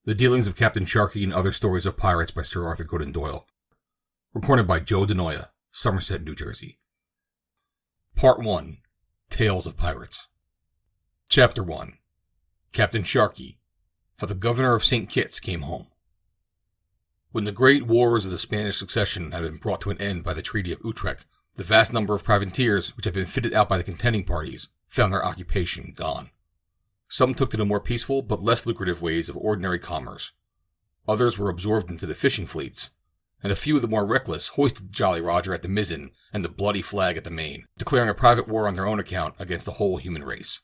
The Dealings of Captain Sharkey and Other Stories of Pirates by Sir Arthur Conan Doyle. Recorded by Joe DeNoia, Somerset, New Jersey. Part 1. Tales of Pirates. Chapter 1. Captain Sharkey, How the Governor of St. Kitts Came Home. When the great wars of the Spanish Succession had been brought to an end by the Treaty of Utrecht, the vast number of privateers which had been fitted out by the contending parties found their occupation gone. Some took to the more peaceful but less lucrative ways of ordinary commerce. Others were absorbed into the fishing fleets, and a few of the more reckless hoisted the Jolly Roger at the mizzen and the bloody flag at the main, declaring a private war on their own account against the whole human race.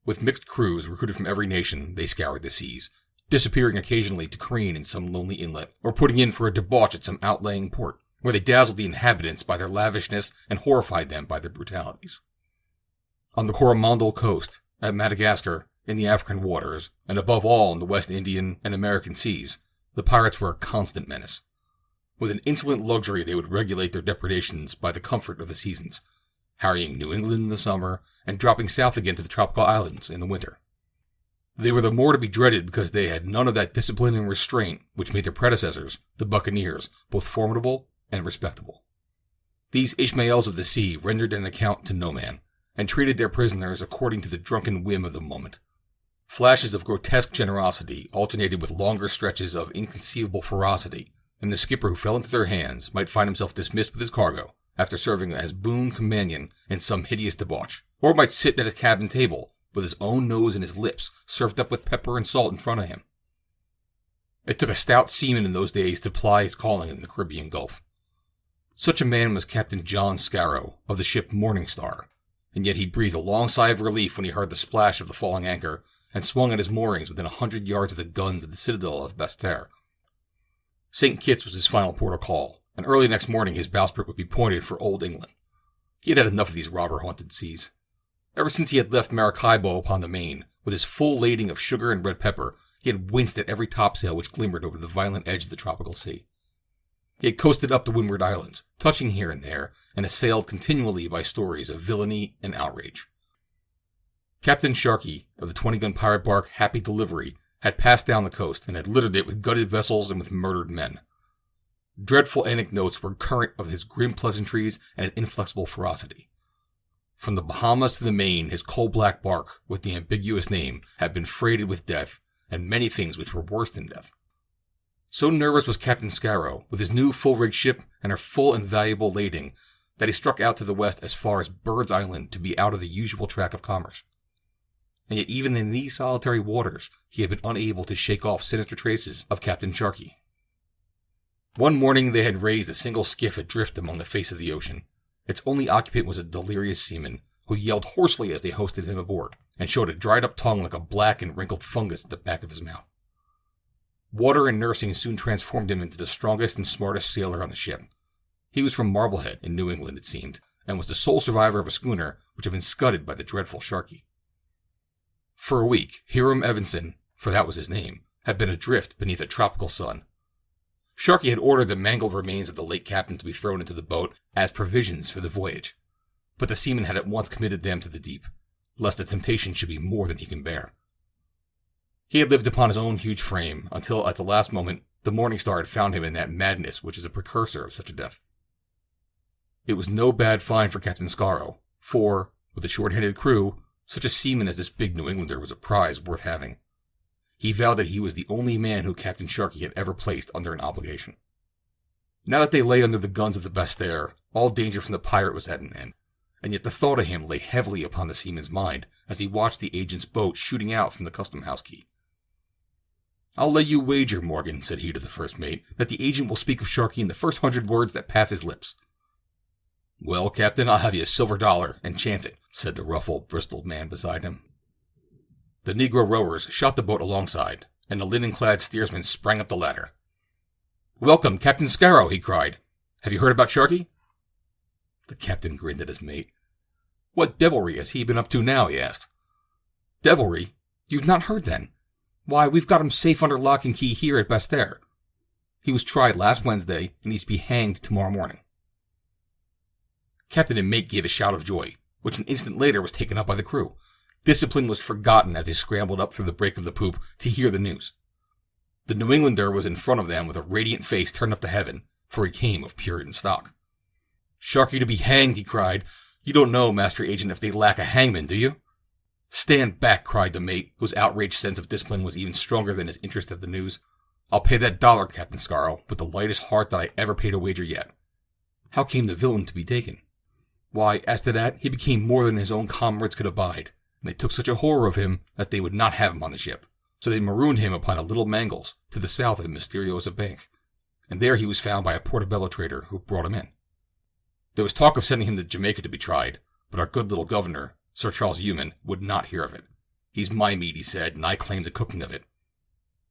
With mixed crews recruited from every nation, they scoured the seas, disappearing occasionally to careen in some lonely inlet, or putting in for a debauch at some outlying port, where they dazzled the inhabitants by their lavishness and horrified them by their brutalities. On the Coromandel coast, at Madagascar, in the African waters, and above all in the West Indian and American seas, the pirates were a constant menace. With an insolent luxury they would regulate their depredations by the comfort of the seasons, harrying New England in the summer, and dropping south again to the tropical islands in the winter. They were the more to be dreaded because they had none of that discipline and restraint which made their predecessors, the buccaneers, both formidable and respectable. These Ishmaels of the sea rendered an account to no man, and treated their prisoners according to the drunken whim of the moment. Flashes of grotesque generosity alternated with longer stretches of inconceivable ferocity, and the skipper who fell into their hands might find himself dismissed with his cargo, after serving as boon companion in some hideous debauch, or might sit at his cabin table, with his own nose and his lips served up with pepper and salt in front of him. It took a stout seaman in those days to ply his calling in the Caribbean Gulf. Such a man was Captain John Scarrow, of the ship Morning Star, and yet he breathed a long sigh of relief when he heard the splash of the falling anchor, and swung at his moorings within 100 yards of the guns of the citadel of Basseterre. St. Kitts was his final port of call, and early next morning his bowsprit would be pointed for Old England. He had had enough of these robber-haunted seas. Ever since he had left Maracaibo upon the main, with his full lading of sugar and red pepper, he had winced at every topsail which glimmered over the violent edge of the tropical sea. He had coasted up the Windward Islands, touching here and there, and assailed continually by stories of villainy and outrage. Captain Sharkey, of the 20-gun pirate bark Happy Delivery, had passed down the coast and had littered it with gutted vessels and with murdered men. Dreadful anecdotes were current of his grim pleasantries and his inflexible ferocity. From the Bahamas to the Main, his coal-black bark, with the ambiguous name, had been freighted with death, and many things which were worse than death. So nervous was Captain Scarrow, with his new full-rigged ship and her full and valuable lading, that he struck out to the west as far as Bird's Island to be out of the usual track of commerce. And yet even in these solitary waters, he had been unable to shake off sinister traces of Captain Sharkey. One morning they had raised a single skiff adrift among the face of the ocean. Its only occupant was a delirious seaman, who yelled hoarsely as they hoisted him aboard, and showed a dried-up tongue like a black and wrinkled fungus at the back of his mouth. Water and nursing soon transformed him into the strongest and smartest sailor on the ship. He was from Marblehead, in New England, it seemed, and was the sole survivor of a schooner which had been scudded by the dreadful Sharkey. For a week, Hiram Evanson, for that was his name, had been adrift beneath a tropical sun. Sharkey had ordered the mangled remains of the late captain to be thrown into the boat as provisions for the voyage, but the seaman had at once committed them to the deep, lest the temptation should be more than he can bear. He had lived upon his own huge frame, until at the last moment the Morning Star had found him in that madness which is a precursor of such a death. It was no bad find for Captain Scarrow, for, with a short-handed crew, such a seaman as this big New Englander was a prize worth having. He vowed that he was the only man who Captain Sharkey had ever placed under an obligation. Now that they lay under the guns of the Basseterre, all danger from the pirate was at an end, and yet the thought of him lay heavily upon the seaman's mind as he watched the agent's boat shooting out from the custom-house quay. "I'll lay you wager, Morgan," said he to the first mate, "that the agent will speak of Sharkey in the first 100 words that pass his lips." "Well, Captain, I'll have you a silver dollar, and chance it," said the rough old Bristol man beside him. The negro rowers shot the boat alongside, and the linen-clad steersman sprang up the ladder. "Welcome, Captain Scarrow," he cried. "Have you heard about Sharkey?" The captain grinned at his mate. "What devilry has he been up to now?" he asked. "Devilry? You've not heard, then? Why, we've got him safe under lock and key here at Basseterre. He was tried last Wednesday, and he's to be hanged tomorrow morning." Captain and mate gave a shout of joy, which an instant later was taken up by the crew. Discipline was forgotten as they scrambled up through the break of the poop to hear the news. The New Englander was in front of them with a radiant face turned up to heaven, for he came of Puritan stock. "Sharkey to be hanged," he cried. "You don't know, Master Agent, if they lack a hangman, do you?" "Stand back," cried the mate, whose outraged sense of discipline was even stronger than his interest at the news. "I'll pay that $1, Captain Scarrow, with the lightest heart that I ever paid a wager yet." How came the villain to be taken? Why, as to that, he became more than his own comrades could abide, and they took such a horror of him that they would not have him on the ship. So they marooned him upon a little Mangles, to the south of Mysteriosa Bank, and there he was found by a Portobello trader who brought him in. There was talk of sending him to Jamaica to be tried, but our good little governor, Sir Charles Human, would not hear of it. "He's my meat," he said, "and I claim the cooking of it.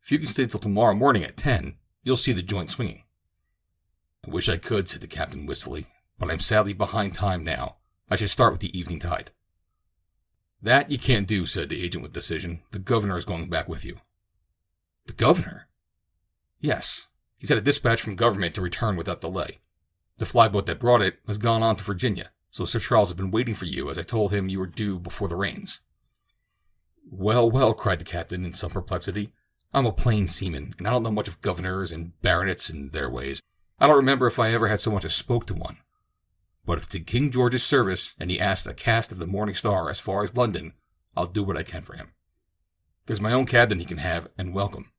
If you can stay till tomorrow morning at 10, you'll see the joint swinging." "I wish I could," said the captain wistfully, "but I'm sadly behind time now. I should start with the evening tide." "That you can't do," said the agent with decision. "The governor is going back with you." "The governor?" "Yes. He's had a dispatch from government to return without delay. The flyboat that brought it has gone on to Virginia, so Sir Charles has been waiting for you, as I told him you were due before the rains." "Well, well," cried the captain in some perplexity. "I'm a plain seaman, and I don't know much of governors and baronets and their ways. I don't remember if I ever had so much as spoke to one. But if it's in King George's service, and he asks a cast of the Morning Star as far as London, I'll do what I can for him. There's my own cabin he can have, and welcome.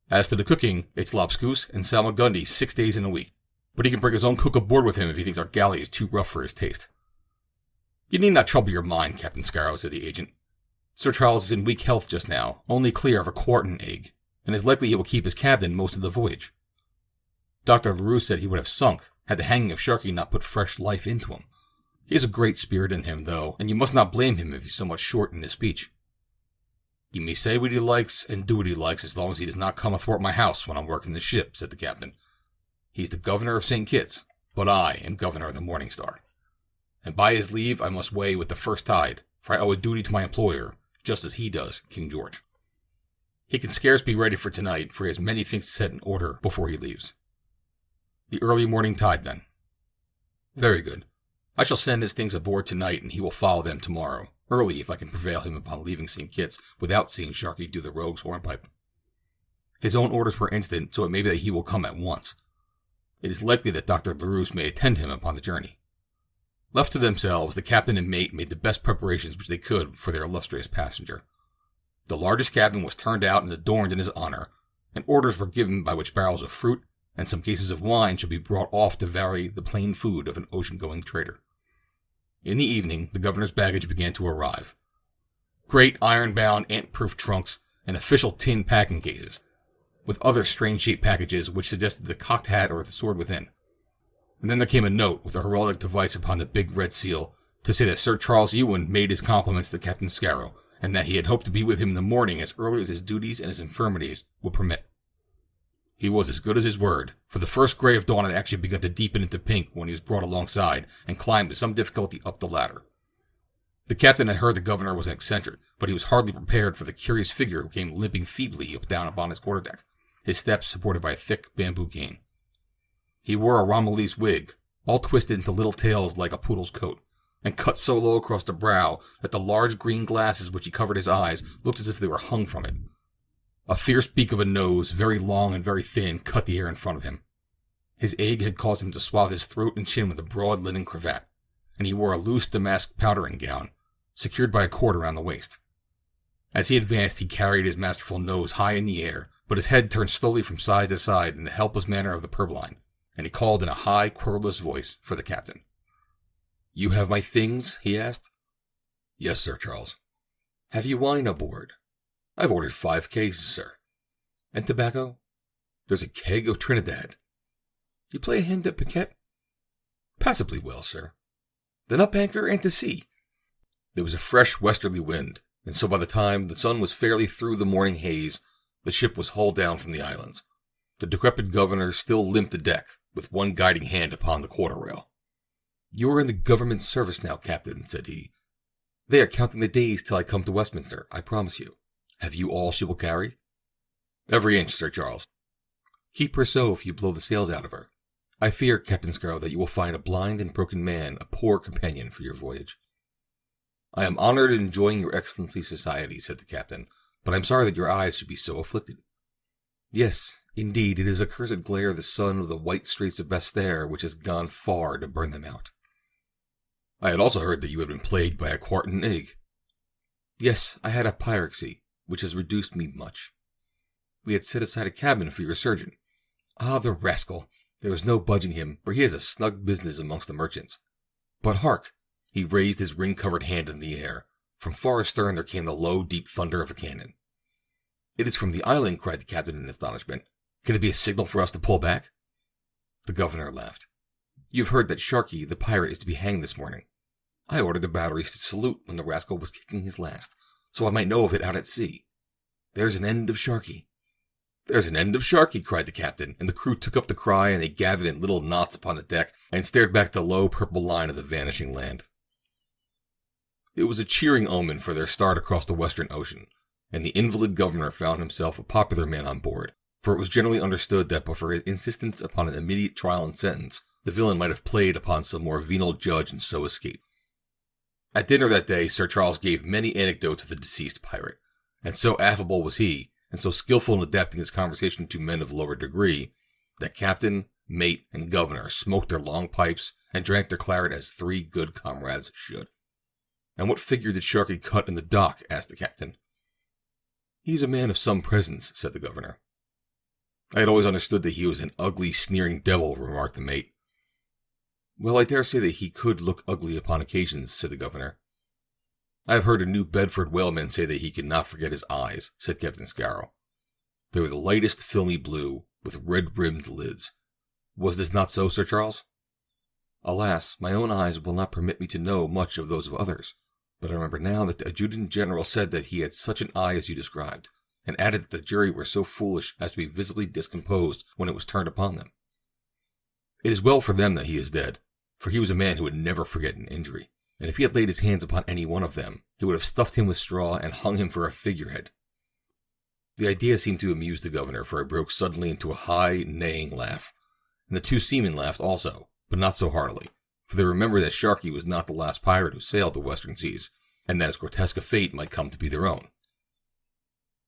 As to the cooking, it's lobscouse and salmagundy 6 days in a week, but he can bring his own cook aboard with him if he thinks our galley is too rough for his taste." "You need not trouble your mind, Captain Scarrow," said the agent. "Sir Charles is in weak health just now, only clear of a quartan ague, and is likely he will keep his cabin most of the voyage. Dr. LaRue said he would have sunk, had the hanging of Sharkey not put fresh life into him. He has a great spirit in him, though, and you must not blame him if he's somewhat short in his speech." "He may say what he likes and do what he likes as long as he does not come athwart my house when I'm working the ship," said the captain. "He's the governor of St. Kitts, but I am governor of the Morning Star. And by his leave I must weigh with the first tide, for I owe a duty to my employer, just as he does King George. He can scarce be ready for tonight, for he has many things to set in order before he leaves." "The early morning tide, then." "Very good. I shall send his things aboard tonight, and he will follow them tomorrow, early if I can prevail him upon leaving St. Kitts without seeing Sharkey do the rogue's hornpipe. His own orders were instant, so it may be that he will come at once. It is likely that Dr. LaRue may attend him upon the journey." Left to themselves, the captain and mate made the best preparations which they could for their illustrious passenger. The largest cabin was turned out and adorned in his honor, and orders were given by which barrels of fruit and some cases of wine should be brought off to vary the plain food of an ocean-going trader. In the evening, the governor's baggage began to arrive. Great iron-bound, ant-proof trunks and official tin packing cases, with other strange-shaped packages which suggested the cocked hat or the sword within. And then there came a note with a heraldic device upon the big red seal to say that Sir Charles Ewan made his compliments to Captain Scarrow, and that he had hoped to be with him in the morning as early as his duties and his infirmities would permit. He was as good as his word, for the first gray of dawn had actually begun to deepen into pink when he was brought alongside and climbed with some difficulty up the ladder. The captain had heard the governor was an eccentric, but he was hardly prepared for the curious figure who came limping feebly up down upon his quarterdeck, his steps supported by a thick bamboo cane. He wore a Romilly's wig, all twisted into little tails like a poodle's coat, and cut so low across the brow that the large green glasses which he covered his eyes looked as if they were hung from it. A fierce beak of a nose, very long and very thin, cut the air in front of him. His ague had caused him to swathe his throat and chin with a broad linen cravat, and he wore a loose damask powdering gown, secured by a cord around the waist. As he advanced, he carried his masterful nose high in the air, but his head turned slowly from side to side in the helpless manner of the purblind, and he called in a high, querulous voice for the captain. "You have my things?" he asked. "Yes, Sir Charles." "Have you wine aboard?" "I've ordered 5 cases, sir." "And tobacco?" "There's a keg of Trinidad." "You play a hand at piquet?" "Passably well, sir." "Then up anchor and to sea." There was a fresh westerly wind, and so by the time the sun was fairly through the morning haze, the ship was hull down from the islands. The decrepit governor still limped the deck, with one guiding hand upon the quarter rail. "You are in the government service now, Captain," said he. "They are counting the days till I come to Westminster, I promise you. Have you all she will carry?" "Every inch, Sir Charles." "Keep her so if you blow the sails out of her. I fear, Captain Scarrow, that you will find a blind and broken man a poor companion for your voyage." "I am honored in enjoying your Excellency's society," said the captain, "but I am sorry that your eyes should be so afflicted." Yes, indeed, it is a cursed glare of the sun of the white straits of Bastair which has gone far to burn them out. I had also heard that you had been plagued by a quartan ague. Yes, I had a pyrexy, which has reduced me much. We had set aside a cabin for your surgeon. Ah, the rascal! There was no budging him, for he has a snug business amongst the merchants. But hark! He raised his ring-covered hand in the air. From far astern there came the low, deep thunder of a cannon. It is from the island, cried the captain in astonishment. Can it be a signal for us to pull back? The governor laughed. You have heard that Sharkey, the pirate, is to be hanged this morning. I ordered the batteries to salute when the rascal was kicking his last, so I might know of it out at sea. There's an end of Sharkey. There's an end of Sharkey, cried the captain, and the crew took up the cry, and they gathered in little knots upon the deck, and stared back the low purple line of the vanishing land. It was a cheering omen for their start across the western ocean, and the invalid governor found himself a popular man on board, for it was generally understood that but for his insistence upon an immediate trial and sentence, the villain might have played upon some more venal judge and so escaped. At dinner that day, Sir Charles gave many anecdotes of the deceased pirate, and so affable was he, and so skillful in adapting his conversation to men of lower degree, that captain, mate, and governor smoked their long pipes and drank their claret as three good comrades should. And what figure did Sharkey cut in the dock? Asked the captain. He is a man of some presence, said the governor. I had always understood that he was an ugly, sneering devil, remarked the mate. Well, I dare say that he could look ugly upon occasions, said the governor. I have heard a New Bedford whaleman say that he could not forget his eyes, said Captain Scarrow. They were the lightest filmy blue, with red-rimmed lids. Was this not so, Sir Charles? Alas, my own eyes will not permit me to know much of those of others, but I remember now that the adjutant-general said that he had such an eye as you described, and added that the jury were so foolish as to be visibly discomposed when it was turned upon them. It is well for them that he is dead, for he was a man who would never forget an injury, and if he had laid his hands upon any one of them, he would have stuffed him with straw and hung him for a figurehead. The idea seemed to amuse the governor, for he broke suddenly into a high, neighing laugh, and the two seamen laughed also, but not so heartily, for they remembered that Sharkey was not the last pirate who sailed the western seas, and that his grotesque fate might come to be their own.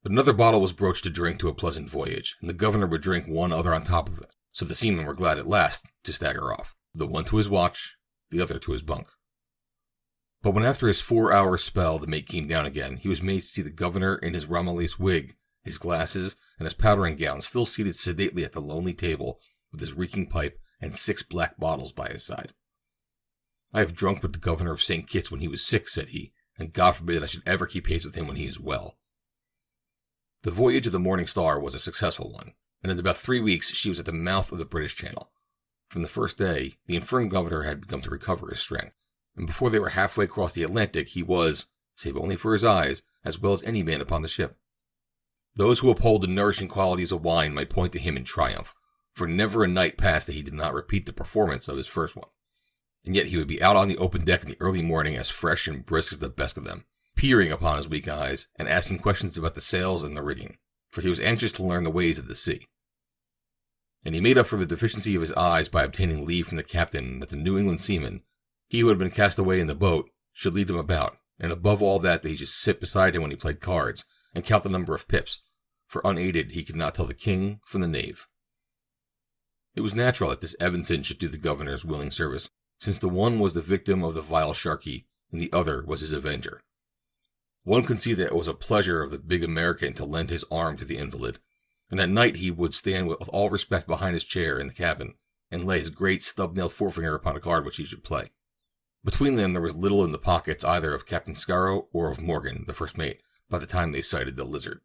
Another bottle was broached to drink to a pleasant voyage, and the governor would drink one other on top of it, so the seamen were glad at last to stagger off, the one to his watch, the other to his bunk. But when after his 4-hour spell the mate came down again, he was made to see the governor in his Romilly's wig, his glasses, and his powdering gown still seated sedately at the lonely table with his reeking pipe and 6 black bottles by his side. I have drunk with the governor of St. Kitts when he was sick, said he, and God forbid I should ever keep pace with him when he is well. The voyage of the Morning Star was a successful one, and in about 3 weeks she was at the mouth of the British Channel. From the first day, the infirm governor had begun to recover his strength, and before they were halfway across the Atlantic he was, save only for his eyes, as well as any man upon the ship. Those who uphold the nourishing qualities of wine might point to him in triumph, for never a night passed that he did not repeat the performance of his first one. And yet he would be out on the open deck in the early morning as fresh and brisk as the best of them, peering upon his weak eyes, and asking questions about the sails and the rigging, for he was anxious to learn the ways of the sea. And he made up for the deficiency of his eyes by obtaining leave from the captain that the New England seaman, he who had been cast away in the boat, should lead him about, and above all that he should sit beside him when he played cards, and count the number of pips, for unaided he could not tell the king from the knave. It was natural that this Evanson should do the governor's willing service, since the one was the victim of the vile Sharkey, and the other was his avenger. One could see that it was a pleasure of the big American to lend his arm to the invalid, and at night he would stand with all respect behind his chair in the cabin, and lay his great stub-nailed forefinger upon a card which he should play. Between them there was little in the pockets either of Captain Scarrow or of Morgan, the first mate, by the time they sighted the Lizard.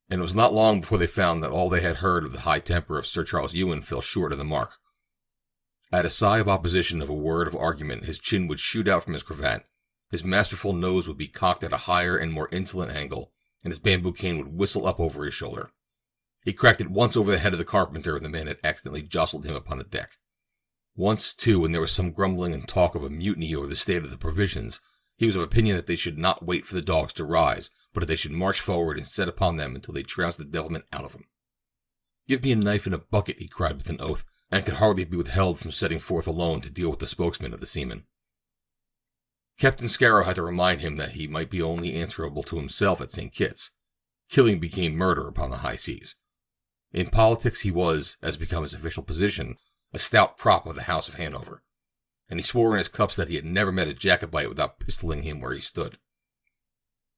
And it was not long before they found that all they had heard of the high temper of Sir Charles Ewan fell short of the mark. At a sigh of opposition of a word of argument, his chin would shoot out from his cravat, his masterful nose would be cocked at a higher and more insolent angle, and his bamboo cane would whistle up over his shoulder. He cracked it once over the head of the carpenter when the man had accidentally jostled him upon the deck. Once, too, when there was some grumbling and talk of a mutiny over the state of the provisions, he was of opinion that they should not wait for the dogs to rise, but that they should march forward and set upon them until they trounced the devilment out of them. "Give me a knife and a bucket," he cried with an oath, and could hardly be withheld from setting forth alone to deal with the spokesman of the seamen. Captain Scarrow had to remind him that he might be only answerable to himself at St. Kitts. Killing became murder upon the high seas. In politics he was, as became his official position, a stout prop of the House of Hanover, and he swore in his cups that he had never met a Jacobite without pistoling him where he stood.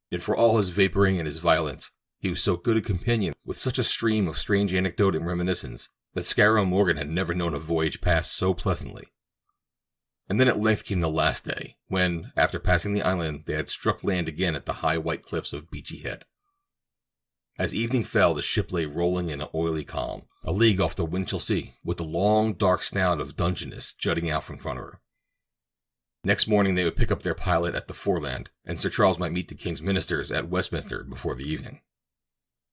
Yet for all his vaporing and his violence, he was so good a companion, with such a stream of strange anecdote and reminiscence, that Scarrow Morgan had never known a voyage pass so pleasantly. And then at length came the last day, when, after passing the island, they had struck land again at the high white cliffs of Beachy Head. As evening fell, the ship lay rolling in an oily calm, a league off the Winchelsea, with the long dark snout of Dungeness jutting out from front of her. Next morning they would pick up their pilot at the Foreland, and Sir Charles might meet the King's ministers at Westminster before the evening.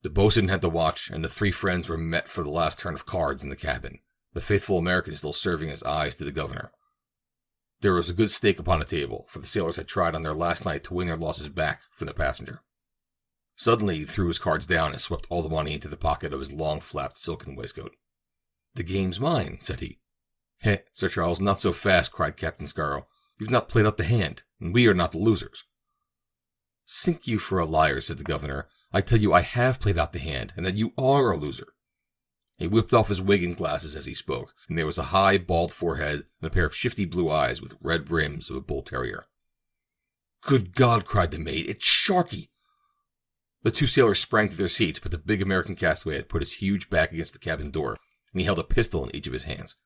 The boatswain had the watch, and the three friends were met for the last turn of cards in the cabin, the faithful American still serving as eyes to the governor. There was a good stake upon the table, for the sailors had tried on their last night to win their losses back from the passenger. Suddenly he threw his cards down and swept all the money into the pocket of his long-flapped silken waistcoat. "The game's mine," said he. "Heh, Sir Charles, not so fast," cried Captain Scarrow. "You've not played out the hand, and we are not the losers." "Sink you for a liar," said the governor. "I tell you I have played out the hand, and that you are a loser." He whipped off his wig and glasses as he spoke, and there was a high, bald forehead and a pair of shifty blue eyes with red rims of a bull terrier. "Good God!" cried the mate. "It's Sharkey!" The two sailors sprang to their seats, but the big American castaway had put his huge back against the cabin door, and he held a pistol in each of his hands.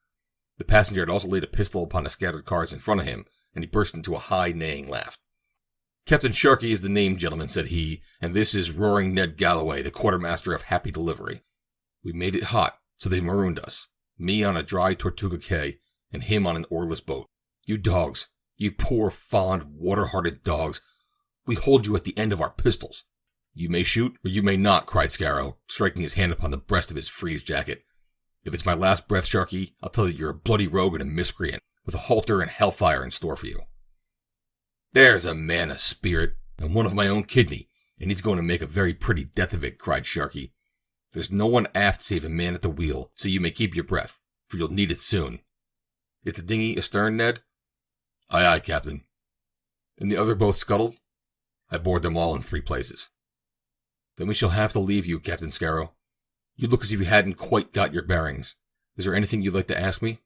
The passenger had also laid a pistol upon the scattered cards in front of him, and he burst into a high, neighing laugh. "Captain Sharkey is the name, gentlemen," said he, "and this is Roaring Ned Galloway, the quartermaster of Happy Delivery. We made it hot, so they marooned us, me on a dry Tortuga quay, and him on an oarless boat. You dogs, you poor, fond, water-hearted dogs, we hold you at the end of our pistols." "You may shoot, or you may not," cried Scarrow, striking his hand upon the breast of his frieze jacket. "If it's my last breath, Sharkey, I'll tell you you're a bloody rogue and a miscreant, with a halter and hellfire in store for you." "There's a man of spirit, and one of my own kidney, and he's going to make a very pretty death of it," cried Sharkey. "There's no one aft save a man at the wheel, so you may keep your breath, for you'll need it soon. Is the dinghy astern, Ned?" "Aye, aye, Captain." "And the other boats scuttled?" "I board them all in 3 places." "Then we shall have to leave you, Captain Scarrow. You look as if you hadn't quite got your bearings. Is there anything you'd like to ask me?"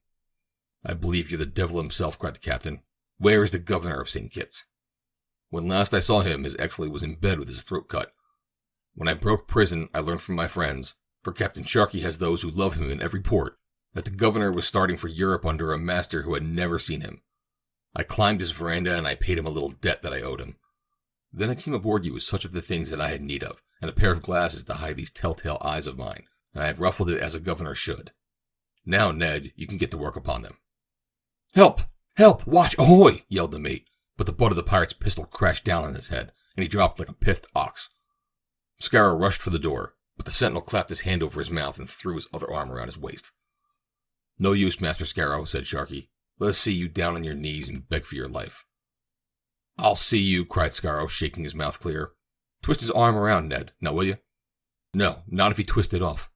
"I believe you're the devil himself," cried the captain. "Where is the governor of St. Kitts?" "When last I saw him, His Excellency was in bed with his throat cut. When I broke prison, I learned from my friends, for Captain Sharkey has those who love him in every port, that the governor was starting for Europe under a master who had never seen him. I climbed his veranda, and I paid him a little debt that I owed him. Then I came aboard you with such of the things that I had need of, and a pair of glasses to hide these telltale eyes of mine, and I have ruffled it as a governor should. Now, Ned, you can get to work upon them." "Help! Help! Watch! Ahoy!" yelled the mate, but the butt of the pirate's pistol crashed down on his head, and he dropped like a pithed ox. Scarrow rushed for the door, but the sentinel clapped his hand over his mouth and threw his other arm around his waist. "No use, Master Scarrow," said Sharkey. "Let us see you down on your knees and beg for your life." "I'll see you," cried Scarrow, shaking his mouth clear. "Twist his arm around, Ned, now will you?" "No, not if he twists it off."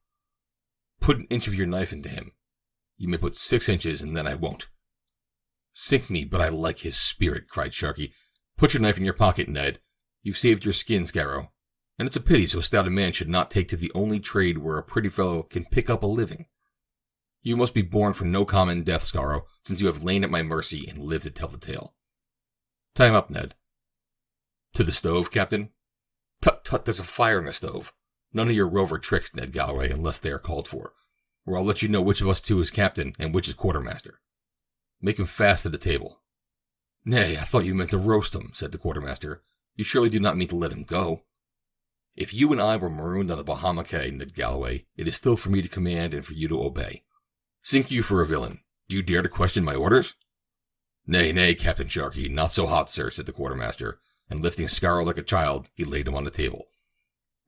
"Put an inch of your knife into him." "You may put 6 inches, and then I won't." "Sink me, but I like his spirit," cried Sharkey. "Put your knife in your pocket, Ned. You've saved your skin, Scarrow, and it's a pity so stout a man should not take to the only trade where a pretty fellow can pick up a living. You must be born for no common death, Scarrow, since you have lain at my mercy and lived to tell the tale. Tie him up, Ned." "To the stove, Captain?" "Tut, tut, there's a fire in the stove. None of your rover tricks, Ned Galloway, unless they are called for, or I'll let you know which of us two is captain and which is quartermaster. Make him fast to the table." "Nay, I thought you meant to roast him," said the quartermaster. "You surely do not mean to let him go." "If you and I were marooned on a Bahama quay, Ned Galloway, it is still for me to command and for you to obey. Sink you for a villain. Do you dare to question my orders?" "Nay, nay, Captain Sharkey, not so hot, sir," said the quartermaster, and lifting Scarrow like a child, he laid him on the table.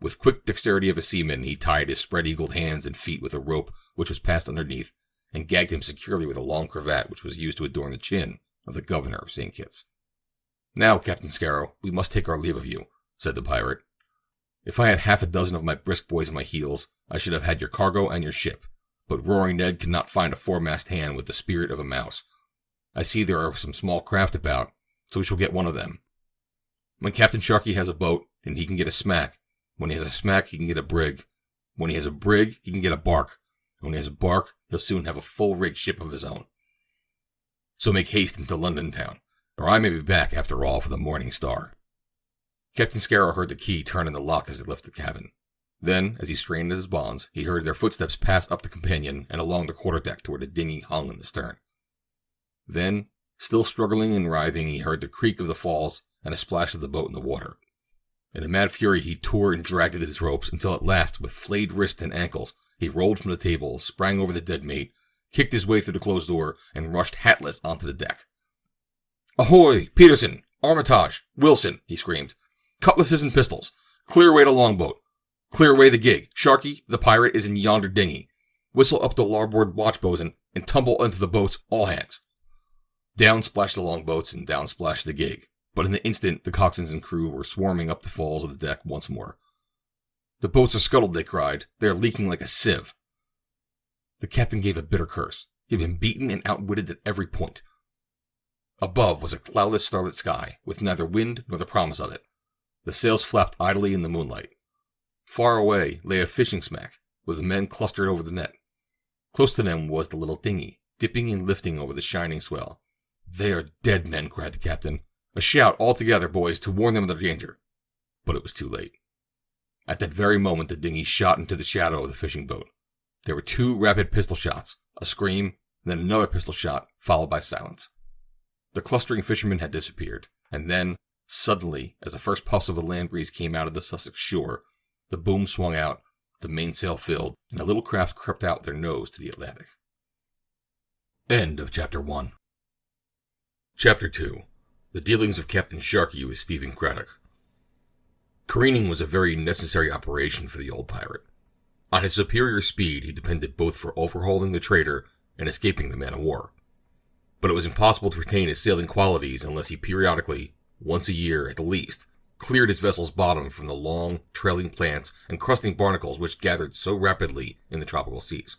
With quick dexterity of a seaman, he tied his spread-eagled hands and feet with a rope which was passed underneath, and gagged him securely with a long cravat which was used to adorn the chin of the governor of St. Kitts. "Now, Captain Scarrow, we must take our leave of you," said the pirate. "If I had half a dozen of my brisk boys at my heels, I should have had your cargo and your ship, but Roaring Ned cannot find a foremast hand with the spirit of a mouse. I see there are some small craft about, so we shall get one of them. When Captain Sharkey has a boat, and he can get a smack, when he has a smack he can get a brig, When he has a brig, he can get a bark. And when he has a bark, he'll soon have a full-rigged ship of his own. So make haste into London town, or I may be back after all for the Morning Star." Captain Scarrow heard the key turn in the lock as they left the cabin. Then, as he strained at his bonds, he heard their footsteps pass up the companion and along the quarterdeck toward the dinghy hung in the stern. Then, still struggling and writhing, he heard the creak of the falls and a splash of the boat in the water. In a mad fury, he tore and dragged at his ropes until at last, with flayed wrists and ankles, he rolled from the table, sprang over the dead mate, kicked his way through the closed door, and rushed hatless onto the deck. "Ahoy! Peterson! Armitage! Wilson!" he screamed. "Cutlasses and pistols! Clear away the longboat! Clear away the gig! Sharkey, the pirate, is in yonder dinghy. Whistle up the larboard watch, bosun, and tumble into the boats, all hands." Down splashed the longboats, and down splashed the gig, but in an instant the coxswains and crew were swarming up the falls of the deck once more. "The boats are scuttled," they cried. "They are leaking like a sieve." The captain gave a bitter curse. He had been beaten and outwitted at every point. Above was a cloudless starlit sky, with neither wind nor the promise of it. The sails flapped idly in the moonlight. Far away lay a fishing smack, with the men clustered over the net. Close to them was the little dinghy, dipping and lifting over the shining swell. "They are dead men," cried the captain. "A shout all together, boys, to warn them of their danger." But it was too late. At that very moment the dinghy shot into the shadow of the fishing boat. There were 2 rapid pistol shots, a scream, and then another pistol shot, followed by silence. The clustering fishermen had disappeared, and then, suddenly, as the first puffs of a land breeze came out of the Sussex shore, the boom swung out, the mainsail filled, and the little craft crept out with their nose to the Atlantic. End of Chapter 1. Chapter 2. The Dealings of Captain Sharkey with Stephen Craddock. Careening was a very necessary operation for the old pirate. On his superior speed he depended both for overhauling the trader and escaping the man-of-war. But it was impossible to retain his sailing qualities unless he periodically, once a year at the least, cleared his vessel's bottom from the long, trailing plants and crusting barnacles which gathered so rapidly in the tropical seas.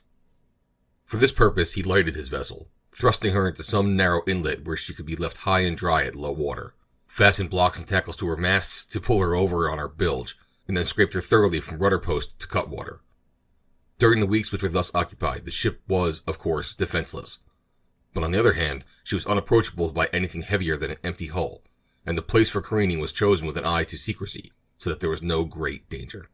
For this purpose he lighted his vessel, thrusting her into some narrow inlet where she could be left high and dry at low water, fastened blocks and tackles to her masts to pull her over on her bilge, and then scraped her thoroughly from rudder post to cutwater. During the weeks which were thus occupied, the ship was, of course, defenseless. But on the other hand, she was unapproachable by anything heavier than an empty hull, and the place for careening was chosen with an eye to secrecy, so that there was no great danger.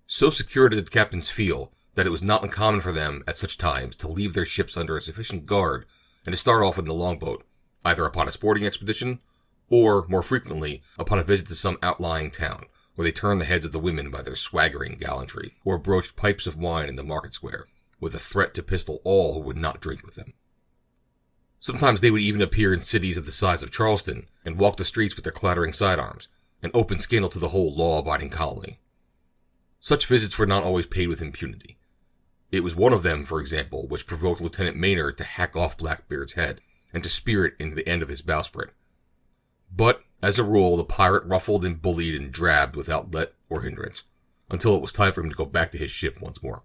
So secure did the captains feel that it was not uncommon for them at such times to leave their ships under a sufficient guard and to start off in the longboat, either upon a sporting expedition, or, more frequently, upon a visit to some outlying town, where they turned the heads of the women by their swaggering gallantry, or broached pipes of wine in the market square, with a threat to pistol all who would not drink with them. Sometimes they would even appear in cities of the size of Charleston, and walk the streets with their clattering sidearms, an open scandal to the whole law-abiding colony. Such visits were not always paid with impunity. It was one of them, for example, which provoked Lieutenant Maynard to hack off Blackbeard's head, and to spear it into the end of his bowsprit. But, as a rule, the pirate ruffled and bullied and drabbed without let or hindrance, until it was time for him to go back to his ship once more.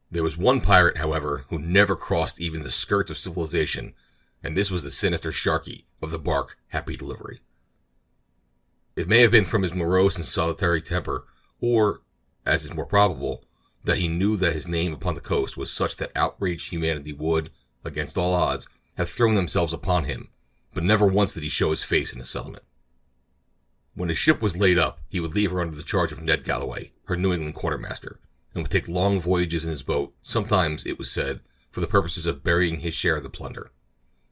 There was one pirate, however, who never crossed even the skirts of civilization, and this was the sinister Sharkey of the bark Happy Delivery. It may have been from his morose and solitary temper, or, as is more probable, that he knew that his name upon the coast was such that outraged humanity would, against all odds, have thrown themselves upon him, but never once did he show his face in a settlement. When his ship was laid up, he would leave her under the charge of Ned Galloway, her New England quartermaster, and would take long voyages in his boat, sometimes, it was said, for the purposes of burying his share of the plunder,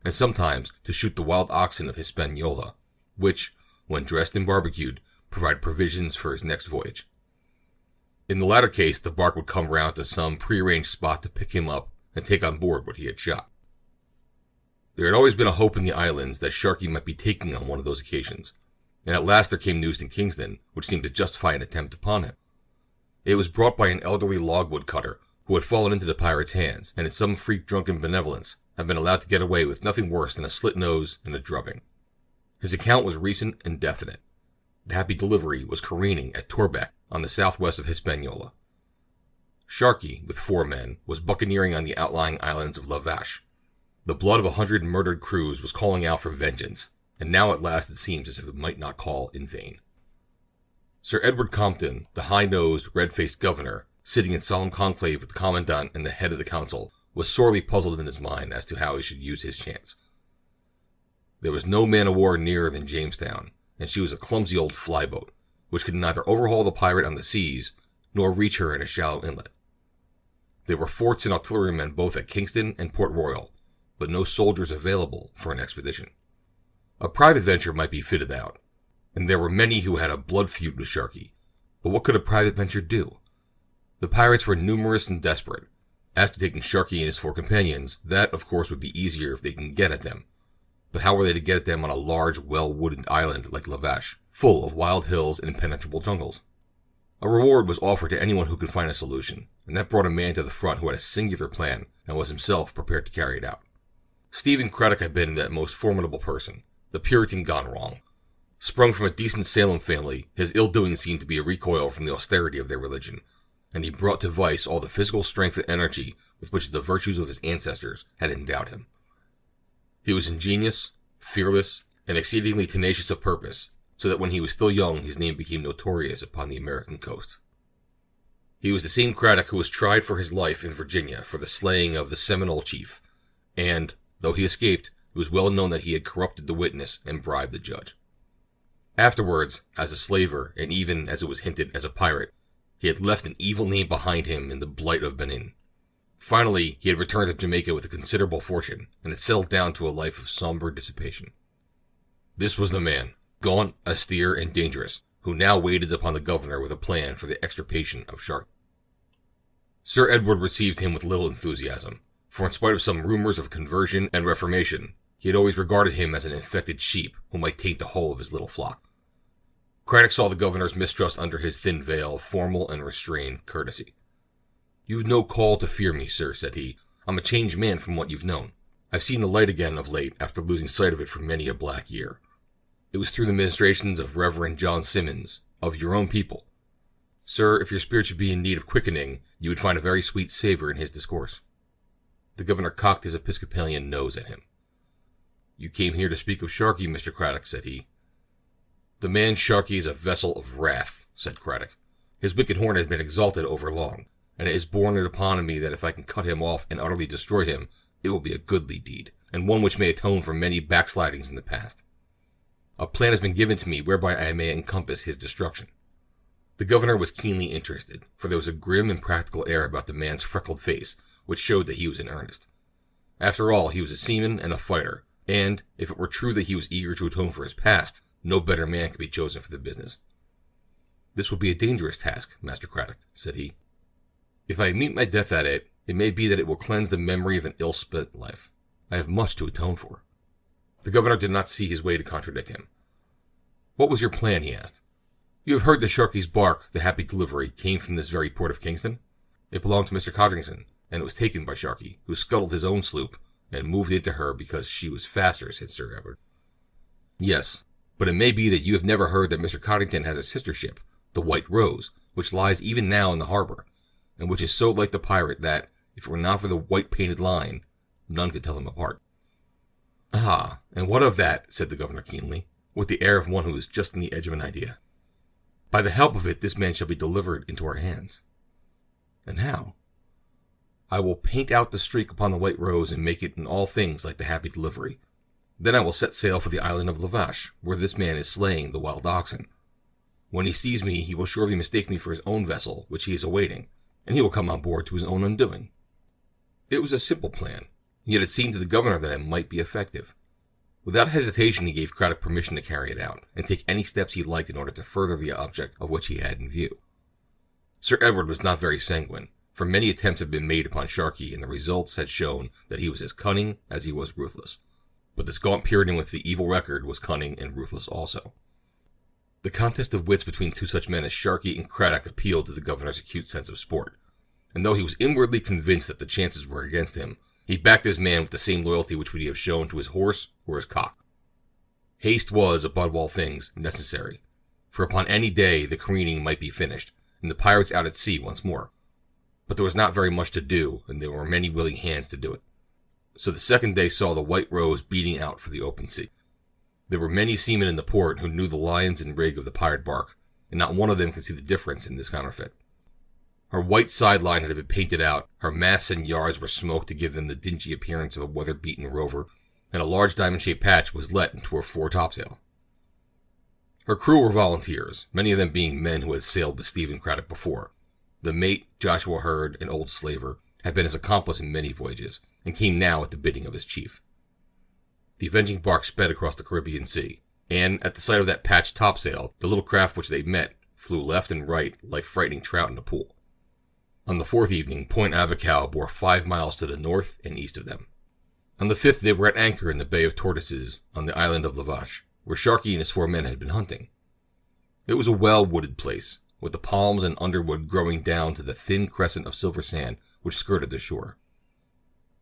and sometimes to shoot the wild oxen of Hispaniola, which, when dressed and barbecued, provided provisions for his next voyage. In the latter case, the bark would come round to some prearranged spot to pick him up and take on board what he had shot. There had always been a hope in the islands that Sharkey might be taking on one of those occasions, and at last there came news in Kingston which seemed to justify an attempt upon him. It was brought by an elderly logwood cutter who had fallen into the pirates' hands, and in some freak drunken benevolence had been allowed to get away with nothing worse than a slit nose and a drubbing. His account was recent and definite. The Happy Delivery was careening at Torbec on the southwest of Hispaniola. Sharkey, with 4 men, was buccaneering on the outlying islands of La Vache. The blood of 100 murdered crews was calling out for vengeance, and now at last it seems as if it might not call in vain. Sir Edward Compton, the high-nosed, red-faced governor, sitting in solemn conclave with the commandant and the head of the council, was sorely puzzled in his mind as to how he should use his chance. There was no man-of-war nearer than Jamestown, and she was a clumsy old flyboat, which could neither overhaul the pirate on the seas, nor reach her in a shallow inlet. There were forts and artillerymen both at Kingston and Port Royal, but no soldiers available for an expedition. A private venture might be fitted out, and there were many who had a blood feud with Sharkey, but what could a private venture do? The pirates were numerous and desperate. As to taking Sharkey and his 4 companions, that of course would be easier if they can get at them. But how were they to get at them on a large, well-wooded island like La Vache, full of wild hills and impenetrable jungles? A reward was offered to anyone who could find a solution, and that brought a man to the front who had a singular plan and was himself prepared to carry it out. Stephen Craddock had been that most formidable person, the Puritan gone wrong. Sprung from a decent Salem family, his ill-doing seemed to be a recoil from the austerity of their religion, and he brought to vice all the physical strength and energy with which the virtues of his ancestors had endowed him. He was ingenious, fearless, and exceedingly tenacious of purpose, so that when he was still young his name became notorious upon the American coast. He was the same Craddock who was tried for his life in Virginia for the slaying of the Seminole chief, and, though he escaped, it was well known that he had corrupted the witness and bribed the judge. Afterwards, as a slaver, and even, as it was hinted, as a pirate, he had left an evil name behind him in the blight of Benin. Finally, he had returned to Jamaica with a considerable fortune, and had settled down to a life of somber dissipation. This was the man, gaunt, austere, and dangerous, who now waited upon the governor with a plan for the extirpation of Sharkey. Sir Edward received him with little enthusiasm, for in spite of some rumors of conversion and reformation, he had always regarded him as an infected sheep who might taint the whole of his little flock. Craddock saw the governor's mistrust under his thin veil of formal and restrained courtesy. "You've no call to fear me, sir," said he. "I'm a changed man from what you've known. I've seen the light again of late after losing sight of it for many a black year. It was through the ministrations of Reverend John Simmons, of your own people. Sir, if your spirit should be in need of quickening, you would find a very sweet savor in his discourse." The governor cocked his Episcopalian nose at him. "You came here to speak of Sharkey, Mr. Craddock," said he. "The man Sharkey is a vessel of wrath," said Craddock. "His wicked horn has been exalted overlong, and it is borne upon me that if I can cut him off and utterly destroy him, it will be a goodly deed, and one which may atone for many backslidings in the past. A plan has been given to me whereby I may encompass his destruction." The governor was keenly interested, for there was a grim and practical air about the man's freckled face, which showed that he was in earnest. After all, he was a seaman and a fighter, and, if it were true that he was eager to atone for his past, no better man could be chosen for the business. "This will be a dangerous task, Master Craddock," said he. "If I meet my death at it, it may be that it will cleanse the memory of an ill-spent life. I have much to atone for." The governor did not see his way to contradict him. "What was your plan?" he asked. "You have heard that Sharkey's bark, the Happy Delivery, came from this very port of Kingston? It belonged to Mr. Codrington, and it was taken by Sharkey, who scuttled his own sloop, and moved into her because she was faster," said Sir Edward. "Yes, but it may be that you have never heard that Mr. Codrington has a sister ship, the White Rose, which lies even now in the harbor, and which is so like the pirate that, if it were not for the white painted line, none could tell them apart." "Ah, and what of that?" said the governor keenly, with the air of one who is just on the edge of an idea. "By the help of it, this man shall be delivered into our hands." "And how?" "I will paint out the streak upon the White Rose and make it in all things like the Happy Delivery. Then I will set sail for the island of La Vache, where this man is slaying the wild oxen. When he sees me, he will surely mistake me for his own vessel, which he is awaiting, and he will come on board to his own undoing." It was a simple plan, yet it seemed to the governor that it might be effective. Without hesitation he gave Craddock permission to carry it out, and take any steps he liked in order to further the object of which he had in view. Sir Edward was not very sanguine, for many attempts had been made upon Sharkey, and the results had shown that he was as cunning as he was ruthless. But this gaunt Puritan with the evil record was cunning and ruthless also. The contest of wits between two such men as Sharkey and Craddock appealed to the governor's acute sense of sport, and though he was inwardly convinced that the chances were against him, he backed his man with the same loyalty which would he have shown to his horse or his cock. Haste was, above all things, necessary, for upon any day the careening might be finished, and the pirates out at sea once more. But there was not very much to do, and there were many willing hands to do it. So the second day saw the White Rose beating out for the open sea. There were many seamen in the port who knew the lines and rig of the pirate bark, and not one of them could see the difference in this counterfeit. Her white sideline had been painted out, her masts and yards were smoked to give them the dingy appearance of a weather-beaten rover, and a large diamond-shaped patch was let into her fore topsail. Her crew were volunteers, many of them being men who had sailed with Stephen Craddock before. The mate, Joshua Hurd, an old slaver, had been his accomplice in many voyages, and came now at the bidding of his chief. The avenging bark sped across the Caribbean Sea, and at the sight of that patched topsail, the little craft which they met flew left and right like frightening trout in a pool. On the fourth evening, Point HABAKUK bore 5 miles to the north and east of them. On the fifth, they were at anchor in the Bay of Tortoises on the island of Lavache, where Sharkey and his 4 men had been hunting. It was a well-wooded place, with the palms and underwood growing down to the thin crescent of silver sand which skirted the shore.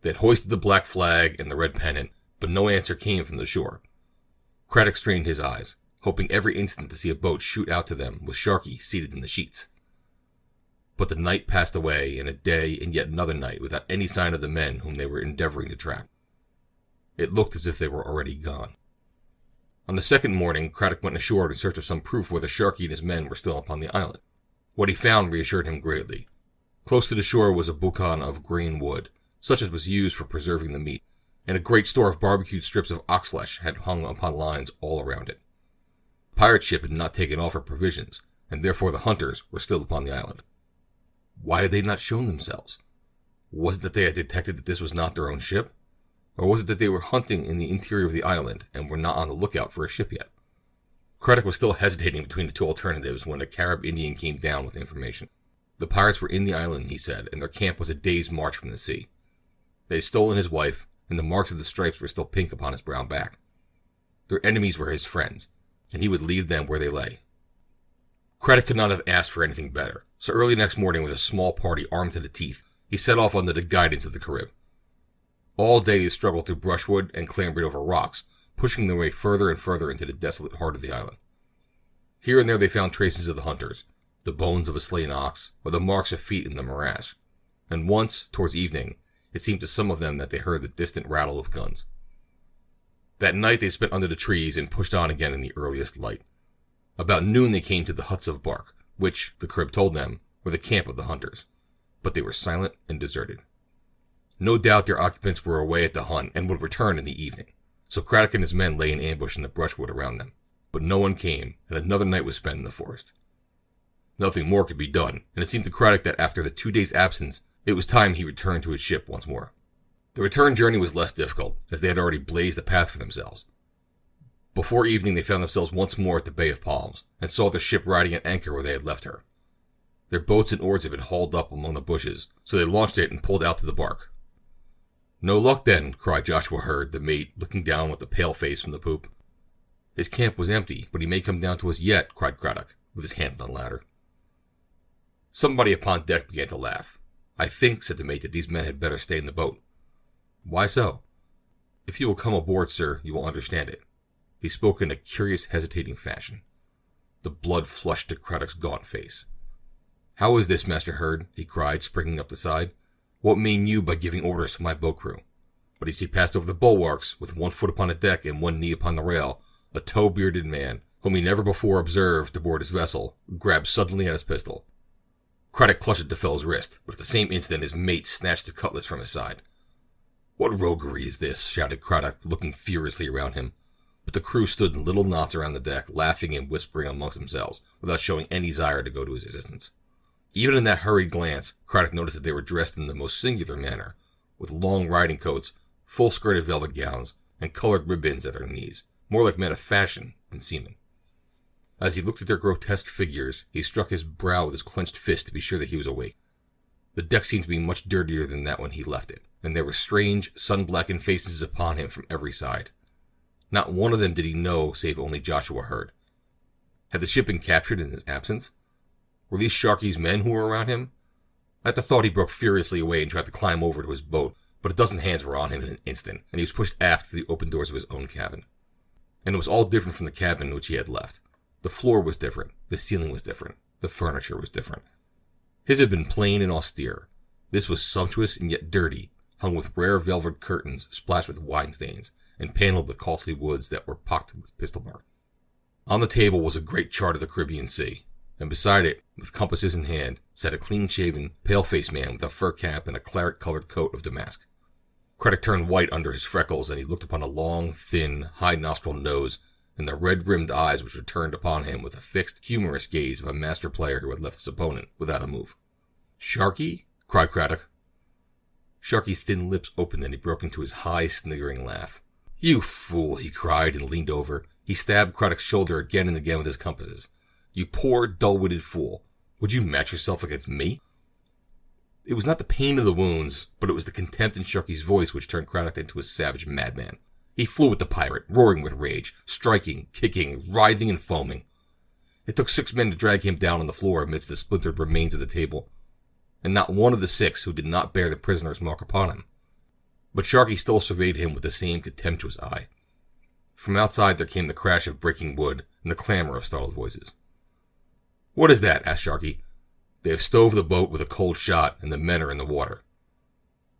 They had hoisted the black flag and the red pennant, but no answer came from the shore. Craddock strained his eyes, hoping every instant to see a boat shoot out to them with Sharkey seated in the sheets. But the night passed away, and a day and yet another night without any sign of the men whom they were endeavoring to track. It looked as if they were already gone. On the second morning, Craddock went ashore in search of some proof whether Sharkey and his men were still upon the island. What he found reassured him greatly. Close to the shore was a boucan of green wood, such as was used for preserving the meat, and a great store of barbecued strips of ox flesh had hung upon lines all around it. The pirate ship had not taken off her provisions, and therefore the hunters were still upon the island. Why had they not shown themselves? Was it that they had detected that this was not their own ship? Or was it that they were hunting in the interior of the island and were not on the lookout for a ship yet? Craddock was still hesitating between the two alternatives when a Carib Indian came down with information. The pirates were in the island, he said, and their camp was a day's march from the sea. They had stolen his wife, and the marks of the stripes were still pink upon his brown back. Their enemies were his friends, and he would leave them where they lay. Craddock could not have asked for anything better, so early next morning with a small party armed to the teeth, he set off under the guidance of the Carib. All day they struggled through brushwood and clambered over rocks, pushing their way further and further into the desolate heart of the island. Here and there they found traces of the hunters, the bones of a slain ox, or the marks of feet in the morass, and once, towards evening, it seemed to some of them that they heard the distant rattle of guns. That night they spent under the trees and pushed on again in the earliest light. About noon they came to the huts of bark, which, the Carib told them, were the camp of the hunters, but they were silent and deserted. No doubt their occupants were away at the hunt and would return in the evening, so Craddock and his men lay in ambush in the brushwood around them. But no one came, and another night was spent in the forest. Nothing more could be done, and it seemed to Craddock that after the 2 days' absence, it was time he returned to his ship once more. The return journey was less difficult, as they had already blazed a path for themselves. Before evening they found themselves once more at the Bay of Palms, and saw their ship riding at anchor where they had left her. Their boats and oars had been hauled up among the bushes, so they launched it and pulled out to the bark. "No luck, then," cried Joshua Hurd, the mate, looking down with a pale face from the poop. "His camp was empty, but he may come down to us yet," cried Craddock, with his hand on the ladder. Somebody upon deck began to laugh. "I think," said the mate, "that these men had better stay in the boat." "Why so?" "If you will come aboard, sir, you will understand it." He spoke in a curious, hesitating fashion. The blood flushed to Craddock's gaunt face. "How is this, Master Hurd?" he cried, springing up the side. "What mean you by giving orders to my boat crew?" But as he passed over the bulwarks, with 1 foot upon the deck and 1 knee upon the rail, a tow-bearded man, whom he never before observed aboard his vessel, grabbed suddenly at his pistol. Craddock clutched at the fellow's wrist, but at the same instant his mate snatched the cutlass from his side. "What roguery is this?" shouted Craddock, looking furiously around him. But the crew stood in little knots around the deck, laughing and whispering amongst themselves, without showing any desire to go to his assistance. Even in that hurried glance, Craddock noticed that they were dressed in the most singular manner, with long riding coats, full-skirted velvet gowns, and colored ribbons at their knees, more like men of fashion than seamen. As he looked at their grotesque figures, he struck his brow with his clenched fist to be sure that he was awake. The deck seemed to be much dirtier than that when he left it, and there were strange, sun-blackened faces upon him from every side. Not one of them did he know save only Joshua Hurd. Had the ship been captured in his absence? Were these Sharkey's men who were around him? At the thought he broke furiously away and tried to climb over to his boat, but a dozen hands were on him in an instant, and he was pushed aft through the open doors of his own cabin. And it was all different from the cabin which he had left. The floor was different, the ceiling was different, the furniture was different. His had been plain and austere. This was sumptuous and yet dirty, hung with rare velvet curtains splashed with wine stains, and paneled with costly woods that were pocked with pistol mark. On the table was a great chart of the Caribbean Sea, and beside it, with compasses in hand, sat a clean-shaven, pale-faced man with a fur cap and a claret-colored coat of damask. Craddock turned white under his freckles, and he looked upon a long, thin, high-nostrilled nose and the red-rimmed eyes which were turned upon him with a fixed, humorous gaze of a master player who had left his opponent without a move. "Sharkey?" cried Craddock. Sharkey's thin lips opened and he broke into his high, sniggering laugh. "You fool!" he cried and leaned over. He stabbed Craddock's shoulder again and again with his compasses. "You poor, dull-witted fool! Would you match yourself against me?" It was not the pain of the wounds, but it was the contempt in Sharkey's voice which turned Craddock into a savage madman. He flew at the pirate, roaring with rage, striking, kicking, writhing and foaming. It took 6 men to drag him down on the floor amidst the splintered remains of the table, and not one of the 6 who did not bear the prisoner's mark upon him. But Sharkey still surveyed him with the same contemptuous eye. From outside there came the crash of breaking wood and the clamor of startled voices. "What is that?" asked Sharkey. "They have stove the boat with a cold shot, and the men are in the water."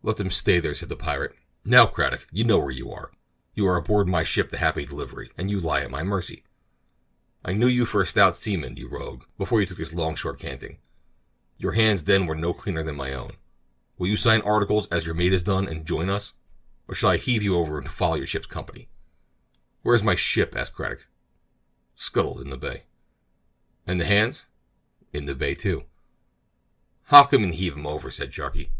"Let them stay there," said the pirate. "Now, Craddock, you know where you are. You are aboard my ship, the Happy Delivery, and you lie at my mercy. I knew you for a stout seaman, you rogue, before you took this longshore canting. Your hands then were no cleaner than my own. Will you sign articles as your mate has done and join us? Or shall I heave you over and follow your ship's company?" "Where is my ship?" asked Craddock. "Scuttled in the bay." "And the hands?" "In the bay, too." "Hock him and heave him over," said Sharkey.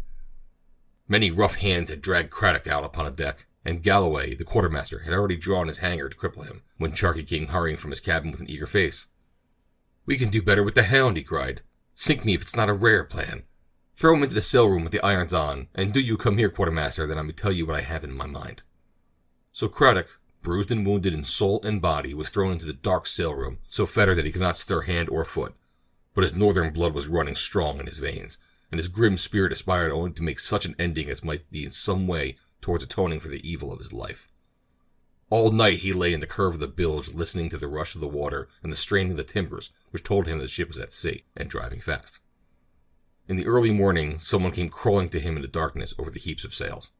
Many rough hands had dragged Craddock out upon a deck, and Galloway, the quartermaster, had already drawn his hanger to cripple him, when Sharkey came hurrying from his cabin with an eager face. "We can do better with the hound," he cried. "Sink me if it's not a rare plan. Throw him into the cell room with the irons on, and do you come here, quartermaster, that I may tell you what I have in my mind." So Craddock, bruised and wounded in soul and body, was thrown into the dark cell room, so fettered that he could not stir hand or foot. But his northern blood was running strong in his veins, and his grim spirit aspired only to make such an ending as might be in some way towards atoning for the evil of his life. All night he lay in the curve of the bilge, listening to the rush of the water and the straining of the timbers, which told him the ship was at sea and driving fast. In the early morning, someone came crawling to him in the darkness over the heaps of sails.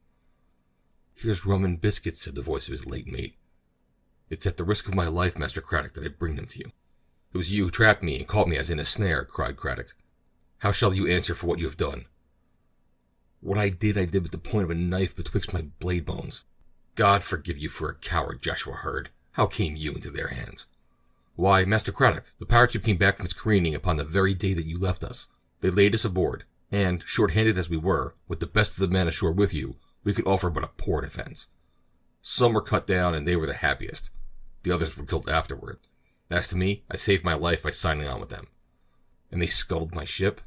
"Here's rum and biscuits," said the voice of his late mate. "It's at the risk of my life, Master Craddock, that I bring them to you." "It was you who trapped me and caught me as in a snare," cried Craddock. "How shall you answer for what you have done?" "What I did with the point of a knife betwixt my blade bones." "God forgive you for a coward, Joshua Hurd. How came you into their hands?" "Why, Master Craddock, the pirate ship came back from its careening upon the very day that you left us. They laid us aboard, and, short-handed as we were, with the best of the men ashore with you, we could offer but a poor defense. Some were cut down, and they were the happiest. The others were killed afterward. As to me, I saved my life by signing on with them." "And they scuttled my ship?"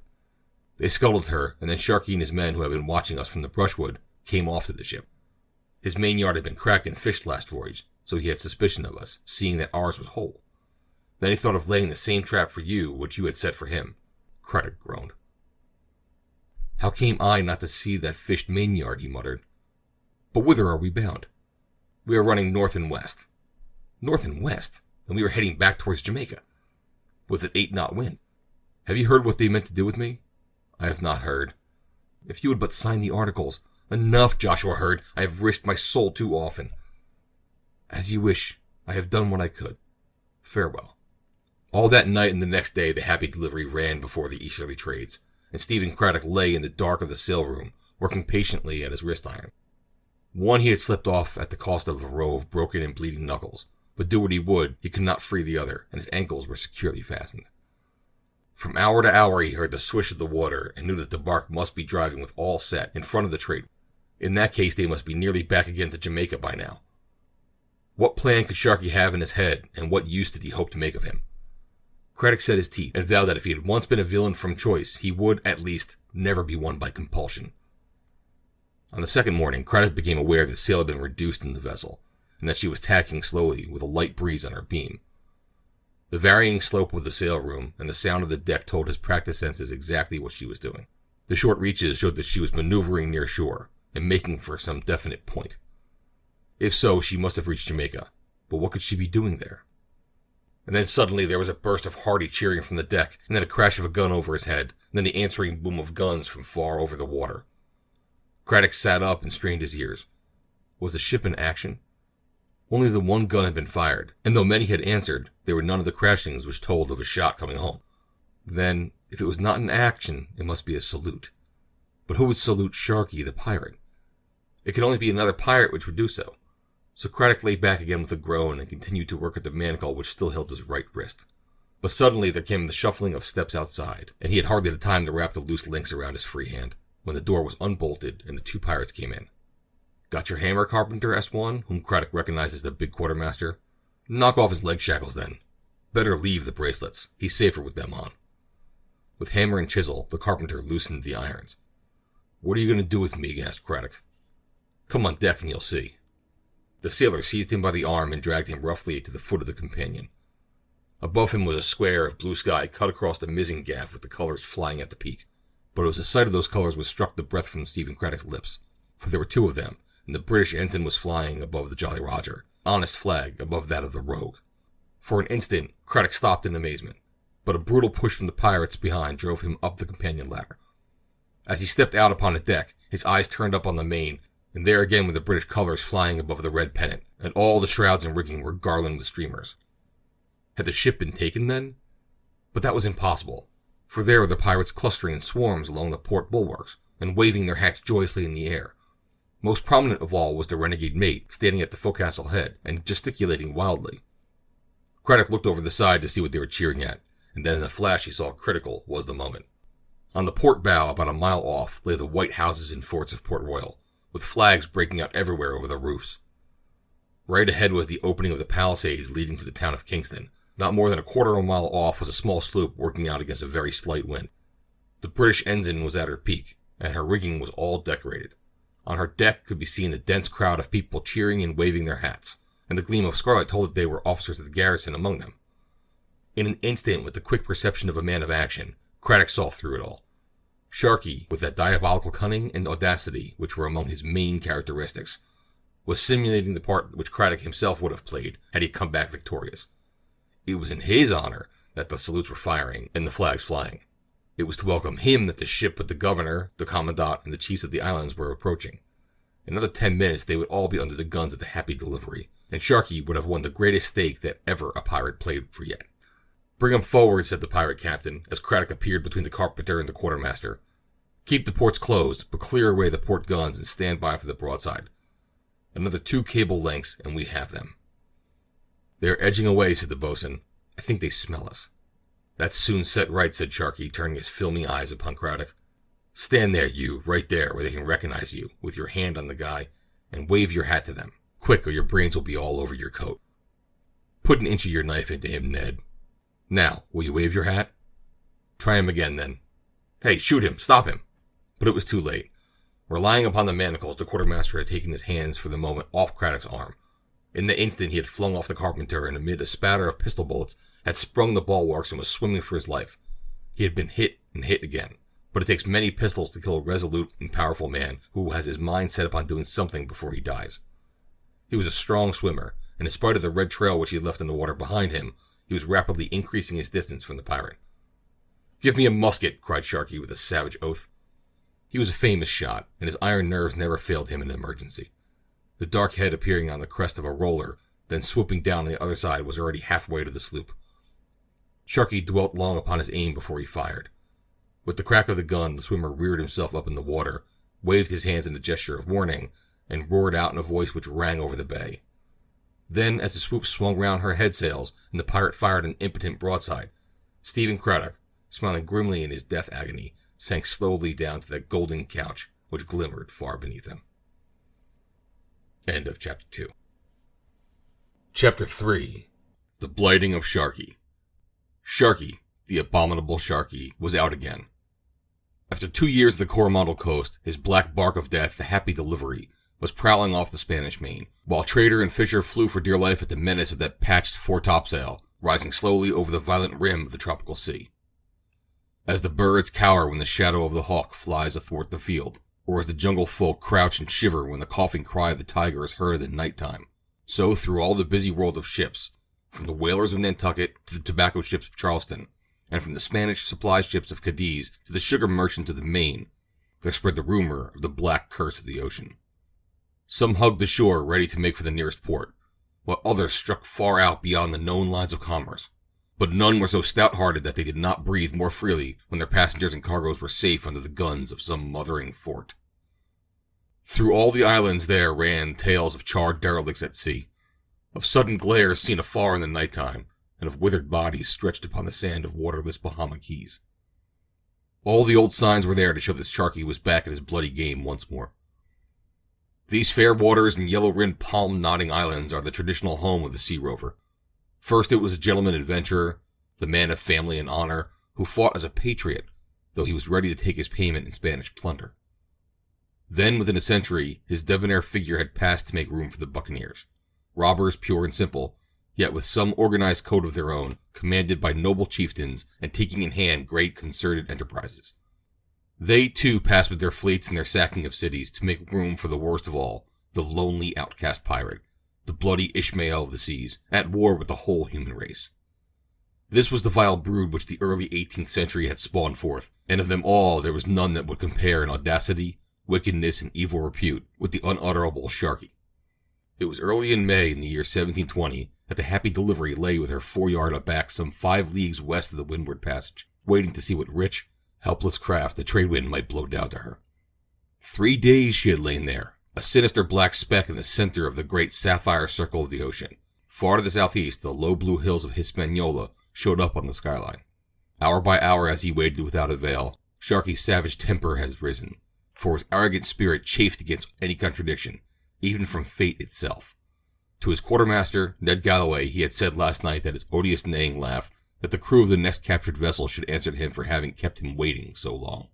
"They scuttled her, and then Sharkey and his men, who had been watching us from the brushwood, came off to the ship. His mainyard had been cracked and fished last voyage, so he had suspicion of us, seeing that ours was whole. Then he thought of laying the same trap for you which you had set for him." Craddock groaned. "How came I not to see that fished mainyard?" he muttered. "But whither are we bound?" "We are running north and west." "North and west? Then we are heading back towards Jamaica." "With an 8-knot wind. Have you heard what they meant to do with me?" "I have not heard." "If you would but sign the articles." "Enough, Joshua Hurd. I have risked my soul too often." "As you wish. I have done what I could. Farewell." All that night and the next day the Happy Delivery ran before the easterly trades, and Stephen Craddock lay in the dark of the sail room, working patiently at his wrist iron. One he had slipped off at the cost of a row of broken and bleeding knuckles, but do what he would, he could not free the other, and his ankles were securely fastened. From hour to hour he heard the swish of the water, and knew that the bark must be driving with all set in front of the trade. In that case they must be nearly back again to Jamaica by now. What plan could Sharkey have in his head, and what use did he hope to make of him? Craddock set his teeth, and vowed that if he had once been a villain from choice, he would, at least, never be one by compulsion. On the second morning, Craddock became aware that sail had been reduced in the vessel, and that she was tacking slowly with a light breeze on her beam. The varying slope of the sail room and the sound of the deck told his practiced senses exactly what she was doing. The short reaches showed that she was maneuvering near shore, and making for some definite point. If so, she must have reached Jamaica, but what could she be doing there? And then suddenly there was a burst of hearty cheering from the deck, and then a crash of a gun over his head, and then the answering boom of guns from far over the water. Craddock sat up and strained his ears. Was the ship in action? Only the one gun had been fired, and though many had answered, there were none of the crashings which told of a shot coming home. Then, if it was not an action, it must be a salute. But who would salute Sharkey the pirate? It could only be another pirate which would do so. So Craddock lay back again with a groan and continued to work at the manacle which still held his right wrist. But suddenly there came the shuffling of steps outside, and he had hardly the time to wrap the loose links around his free hand, when the door was unbolted and the two pirates came in. "Got your hammer, Carpenter?" asked one, whom Craddock recognized as the big quartermaster. "Knock off his leg shackles, then. Better leave the bracelets. He's safer with them on." With hammer and chisel, the carpenter loosened the irons. "What are you going to do with me?" asked Craddock. "Come on deck and you'll see." The sailor seized him by the arm and dragged him roughly to the foot of the companion. Above him was a square of blue sky cut across the mizzen gaff with the colors flying at the peak. But it was the sight of those colors which struck the breath from Stephen Craddock's lips, for there were two of them, and the British ensign was flying above the Jolly Roger, honest flag above that of the Rogue. For an instant, Craddock stopped in amazement, but a brutal push from the pirates behind drove him up the companion ladder. As he stepped out upon the deck, his eyes turned up on the main, and there again were the British colors flying above the red pennant, and all the shrouds and rigging were garlanded with streamers. Had the ship been taken, then? But that was impossible, for there were the pirates clustering in swarms along the port bulwarks, and waving their hats joyously in the air. Most prominent of all was the renegade mate, standing at the forecastle head, and gesticulating wildly. Craddock looked over the side to see what they were cheering at, and then in a flash he saw critical was the moment. On the port bow, about a mile off, lay the white houses and forts of Port Royal, with flags breaking out everywhere over the roofs. Right ahead was the opening of the palisades leading to the town of Kingston. Not more than a quarter of a mile off was a small sloop working out against a very slight wind. The British ensign was at her peak, and her rigging was all decorated. On her deck could be seen the dense crowd of people cheering and waving their hats, and the gleam of scarlet told that they were officers of the garrison among them. In an instant, with the quick perception of a man of action, Craddock saw through it all. Sharkey, with that diabolical cunning and audacity which were among his main characteristics, was simulating the part which Craddock himself would have played had he come back victorious. It was in his honor that the salutes were firing and the flags flying. It was to welcome him that the ship with the governor, the commandant, and the chiefs of the islands were approaching. In another 10 minutes they would all be under the guns of the Happy Delivery, and Sharkey would have won the greatest stake that ever a pirate played for yet. "Bring 'em forward," said the pirate captain, as Craddock appeared between the carpenter and the quartermaster. "Keep the ports closed, but clear away the port guns and stand by for the broadside. Another 2 cable lengths, and we have them." "They are edging away," said the boatswain. "I think they smell us." "That's soon set right," said Sharkey, turning his filmy eyes upon Craddock. "Stand there, you, right there, where they can recognize you, with your hand on the guy, and wave your hat to them. Quick, or your brains will be all over your coat. Put an inch of your knife into him, Ned. Now, will you wave your hat? Try him again, then. Hey, shoot him! Stop him!" But it was too late. Relying upon the manacles, the quartermaster had taken his hands for the moment off Craddock's arm. In the instant he had flung off the carpenter, and amid a spatter of pistol bullets had sprung the bulwarks and was swimming for his life. He had been hit and hit again, but it takes many pistols to kill a resolute and powerful man who has his mind set upon doing something before he dies. He was a strong swimmer, and in spite of the red trail which he had left in the water behind him, he was rapidly increasing his distance from the pirate. "Give me a musket!" cried Sharkey with a savage oath. He was a famous shot, and his iron nerves never failed him in an emergency. The dark head appearing on the crest of a roller, then swooping down on the other side, was already halfway to the sloop. Sharkey dwelt long upon his aim before he fired. With the crack of the gun, the swimmer reared himself up in the water, waved his hands in a gesture of warning, and roared out in a voice which rang over the bay. Then, as the swoop swung round her head sails, and the pirate fired an impotent broadside, Stephen Craddock, smiling grimly in his death agony, sank slowly down to that golden couch which glimmered far beneath him. End of Chapter 2. Chapter 3. The Blighting of Sharkey. Sharkey, the abominable Sharkey, was out again. After 2 years of the Coromandel coast, his black bark of death, the Happy Delivery, was prowling off the Spanish Main, while trader and fisher flew for dear life at the menace of that patched foretopsail, rising slowly over the violent rim of the tropical sea. As the birds cower when the shadow of the hawk flies athwart the field, or as the jungle folk crouch and shiver when the coughing cry of the tiger is heard at night time, so through all the busy world of ships, from the whalers of Nantucket to the tobacco ships of Charleston, and from the Spanish supply ships of Cadiz to the sugar merchants of the Main, there spread the rumor of the black curse of the ocean. Some hugged the shore ready to make for the nearest port, while others struck far out beyond the known lines of commerce. but none were so stout-hearted that they did not breathe more freely when their passengers and cargoes were safe under the guns of some mothering fort. Through all the islands there ran tales of charred derelicts at sea, of sudden glares seen afar in the nighttime, and of withered bodies stretched upon the sand of waterless Bahama Keys. All the old signs were there to show that Sharkey was back at his bloody game once more. These fair waters and yellow-rimmed palm-nodding islands are the traditional home of the sea rover. First it was a gentleman adventurer, the man of family and honor, who fought as a patriot, though he was ready to take his payment in Spanish plunder. Then, within a century, his debonair figure had passed to make room for the buccaneers, robbers pure and simple, yet with some organized code of their own, commanded by noble chieftains and taking in hand great concerted enterprises. They, too, passed with their fleets and their sacking of cities to make room for the worst of all, the lonely outcast pirate, the bloody Ishmael of the seas, at war with the whole human race. This was the vile brood which the early 18th century had spawned forth, and of them all there was none that would compare in audacity, wickedness, and evil repute with the unutterable Sharkey. It was early in May in the year 1720 that the Happy Delivery lay with her foreyard aback some 5 leagues west of the Windward Passage, waiting to see what rich, helpless craft the trade wind might blow down to her. 3 days she had lain there, a sinister black speck in the center of the great sapphire circle of the ocean. Far to the southeast, the low blue hills of Hispaniola showed up on the skyline. Hour by hour as he waited without avail, Sharkey's savage temper had risen, for his arrogant spirit chafed against any contradiction, even from fate itself. To his quartermaster, Ned Galloway, he had said last night that his odious neighing laugh that the crew of the next captured vessel should answer to him for having kept him waiting so long.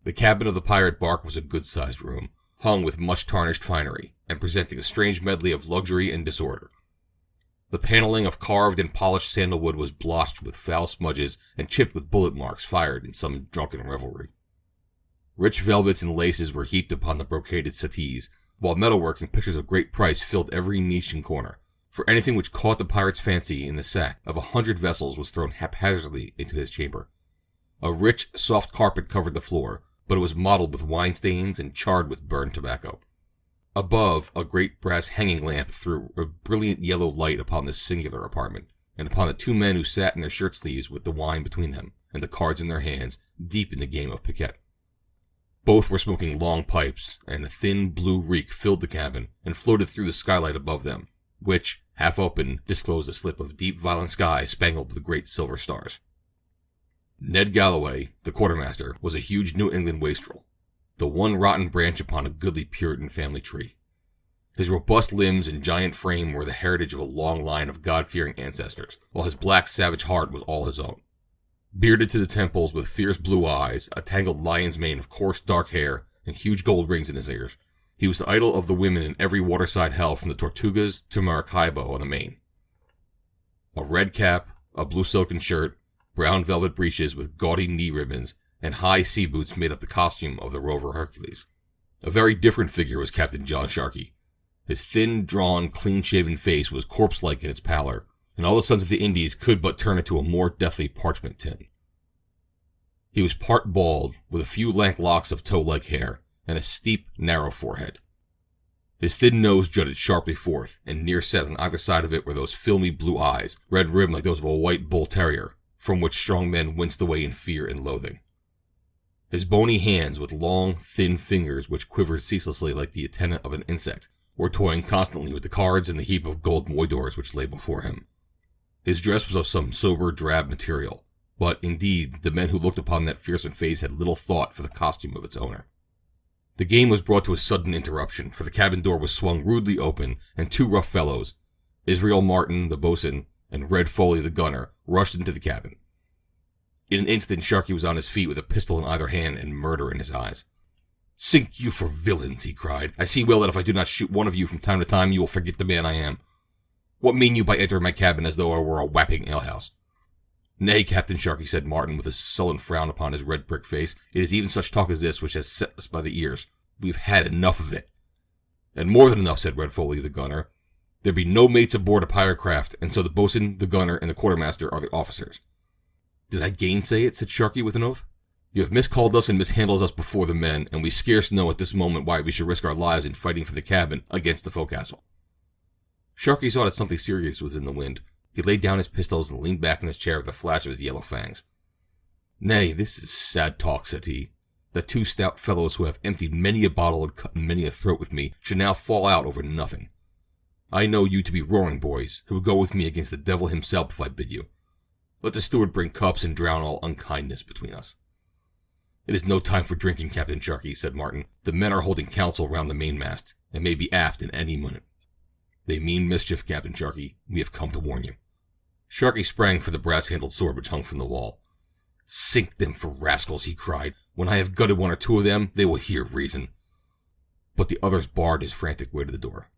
The cabin of the pirate bark was a good-sized room, hung with much tarnished finery, and presenting a strange medley of luxury and disorder. The paneling of carved and polished sandalwood was blotched with foul smudges and chipped with bullet marks fired in some drunken revelry. Rich velvets and laces were heaped upon the brocaded settees, while metalwork and pictures of great price filled every niche and corner, for anything which caught the pirate's fancy in the sack of 100 vessels was thrown haphazardly into his chamber. A rich, soft carpet covered the floor, but it was mottled with wine stains and charred with burned tobacco. Above, a great brass hanging lamp threw a brilliant yellow light upon this singular apartment, and upon the 2 men who sat in their shirt sleeves with the wine between them, and the cards in their hands, deep in the game of piquet. Both were smoking long pipes, and a thin blue reek filled the cabin and floated through the skylight above them, which, half open, disclosed a slip of deep violet sky spangled with great silver stars. Ned Galloway, the quartermaster, was a huge New England wastrel, the one rotten branch upon a goodly Puritan family tree. His robust limbs and giant frame were the heritage of a long line of God-fearing ancestors, while his black, savage heart was all his own. Bearded to the temples with fierce blue eyes, a tangled lion's mane of coarse dark hair, and huge gold rings in his ears, he was the idol of the women in every waterside hell from the Tortugas to Maracaibo on the Main. A red cap, a blue silken shirt, brown velvet breeches with gaudy knee ribbons, and high sea boots made up the costume of the rover Hercules. A very different figure was Captain John Sharkey. His thin, drawn, clean-shaven face was corpse-like in its pallor, and all the sons of the Indies could but turn it to a more deathly parchment tint. He was part bald, with a few lank locks of tow-like hair, and a steep, narrow forehead. His thin nose jutted sharply forth, and near set on either side of it were those filmy blue eyes, red-rimmed like those of a white bull terrier, from which strong men winced away in fear and loathing. His bony hands, with long, thin fingers which quivered ceaselessly like the antennae of an insect, were toying constantly with the cards and the heap of gold moidores which lay before him. His dress was of some sober, drab material, but, indeed, the men who looked upon that fearsome face had little thought for the costume of its owner. The game was brought to a sudden interruption, for the cabin door was swung rudely open, and 2 rough fellows, Israel Martin, the boatswain, and Red Foley, the gunner, rushed into the cabin. In an instant, Sharkey was on his feet with a pistol in either hand and murder in his eyes. "Sink you for villains," he cried. "I see well that if I do not shoot one of you from time to time, you will forget the man I am. What mean you by entering my cabin as though I were a Wapping alehouse?" "Nay, Captain," Sharkey said, Martin, with a sullen frown upon his red brick face, "it is even such talk as this which has set us by the ears. We've had enough of it." "And more than enough," said Red Foley, the gunner. "There be no mates aboard a pirate craft, and so the boatswain, the gunner, and the quartermaster are the officers." "Did I gainsay it?" said Sharkey with an oath. "You have miscalled us and mishandled us before the men, and we scarce know at this moment why we should risk our lives in fighting for the cabin against the forecastle." Sharkey saw that something serious was in the wind, He laid down his pistols and leaned back in his chair with a flash of his yellow fangs. "Nay, this is sad talk," said he, "that two stout fellows who have emptied many a bottle and cut many a throat with me should now fall out over nothing. I know you to be roaring boys, who would go with me against the devil himself if I bid you. Let the steward bring cups and drown all unkindness between us." "It is no time for drinking, Captain Sharkey," said Martin. "The men are holding council round the mainmast, and may be aft in any minute." "They mean mischief, Captain Sharkey. We have come to warn you." Sharkey sprang for the brass-handled sword which hung from the wall. "Sink them for rascals," he cried. "When I have gutted one or two of them, they will hear reason." But the others barred his frantic way to the door.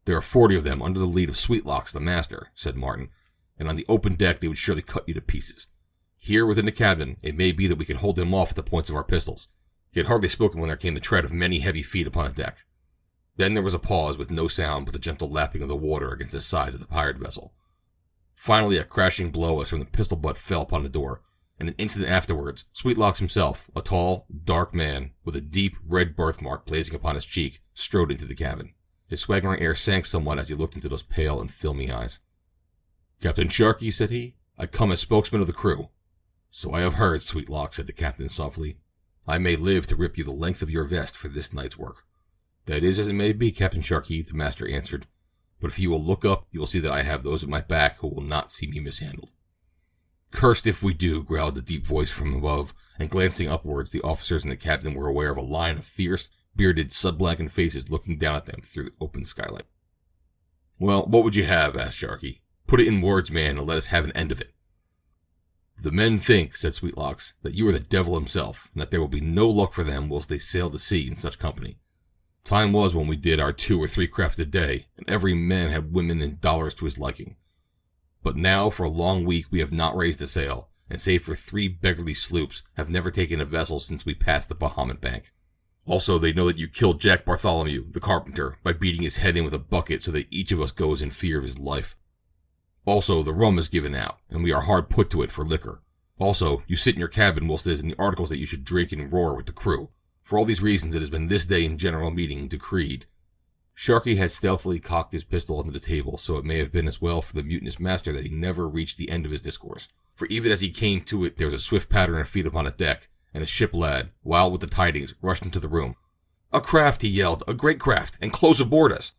"There are 40 of them under the lead of Sweetlocks, the master," said Martin, "and on the open deck they would surely cut you to pieces. Here within the cabin, it may be that we could hold them off at the points of our pistols." He had hardly spoken when there came the tread of many heavy feet upon the deck. Then there was a pause with no sound but the gentle lapping of the water against the sides of the pirate vessel. Finally a crashing blow as from the pistol butt fell upon the door, and an instant afterwards Sweetlocks himself, a tall, dark man, with a deep red birthmark blazing upon his cheek, strode into the cabin. His swaggering air sank somewhat as he looked into those pale and filmy eyes. "Captain Sharkey," said he, "I come as spokesman of the crew." "So I have heard, Sweetlocks," said the captain softly. "I may live to rip you the length of your vest for this night's work." "That is as it may be, Captain Sharkey," the master answered. "But if you will look up, you will see that I have those at my back who will not see me mishandled." "Cursed if we do," growled the deep voice from above, and glancing upwards, the officers and the captain were aware of a line of fierce, bearded, sun-blackened faces looking down at them through the open skylight. "Well, what would you have?" asked Sharkey. "Put it in words, man, and let us have an end of it." "The men think," said Sweetlocks, "that you are the devil himself, and that there will be no luck for them whilst they sail the sea in such company. Time was when we did our 2 or 3 craft a day, and every man had women and dollars to his liking. But now for a long week we have not raised a sail, and save for 3 beggarly sloops, have never taken a vessel since we passed the Bahamian bank. Also they know that you killed Jack Bartholomew, the carpenter, by beating his head in with a bucket so that each of us goes in fear of his life. Also the rum is given out, and we are hard put to it for liquor. Also you sit in your cabin whilst it is in the articles that you should drink and roar with the crew. For all these reasons it has been this day in general meeting decreed." Sharkey had stealthily cocked his pistol under the table, so it may have been as well for the mutinous master that he never reached the end of his discourse. For even as he came to it there was a swift pattering of feet upon the deck, and a ship lad, wild with the tidings, rushed into the room. "A craft," he yelled, "a great craft, and close aboard us."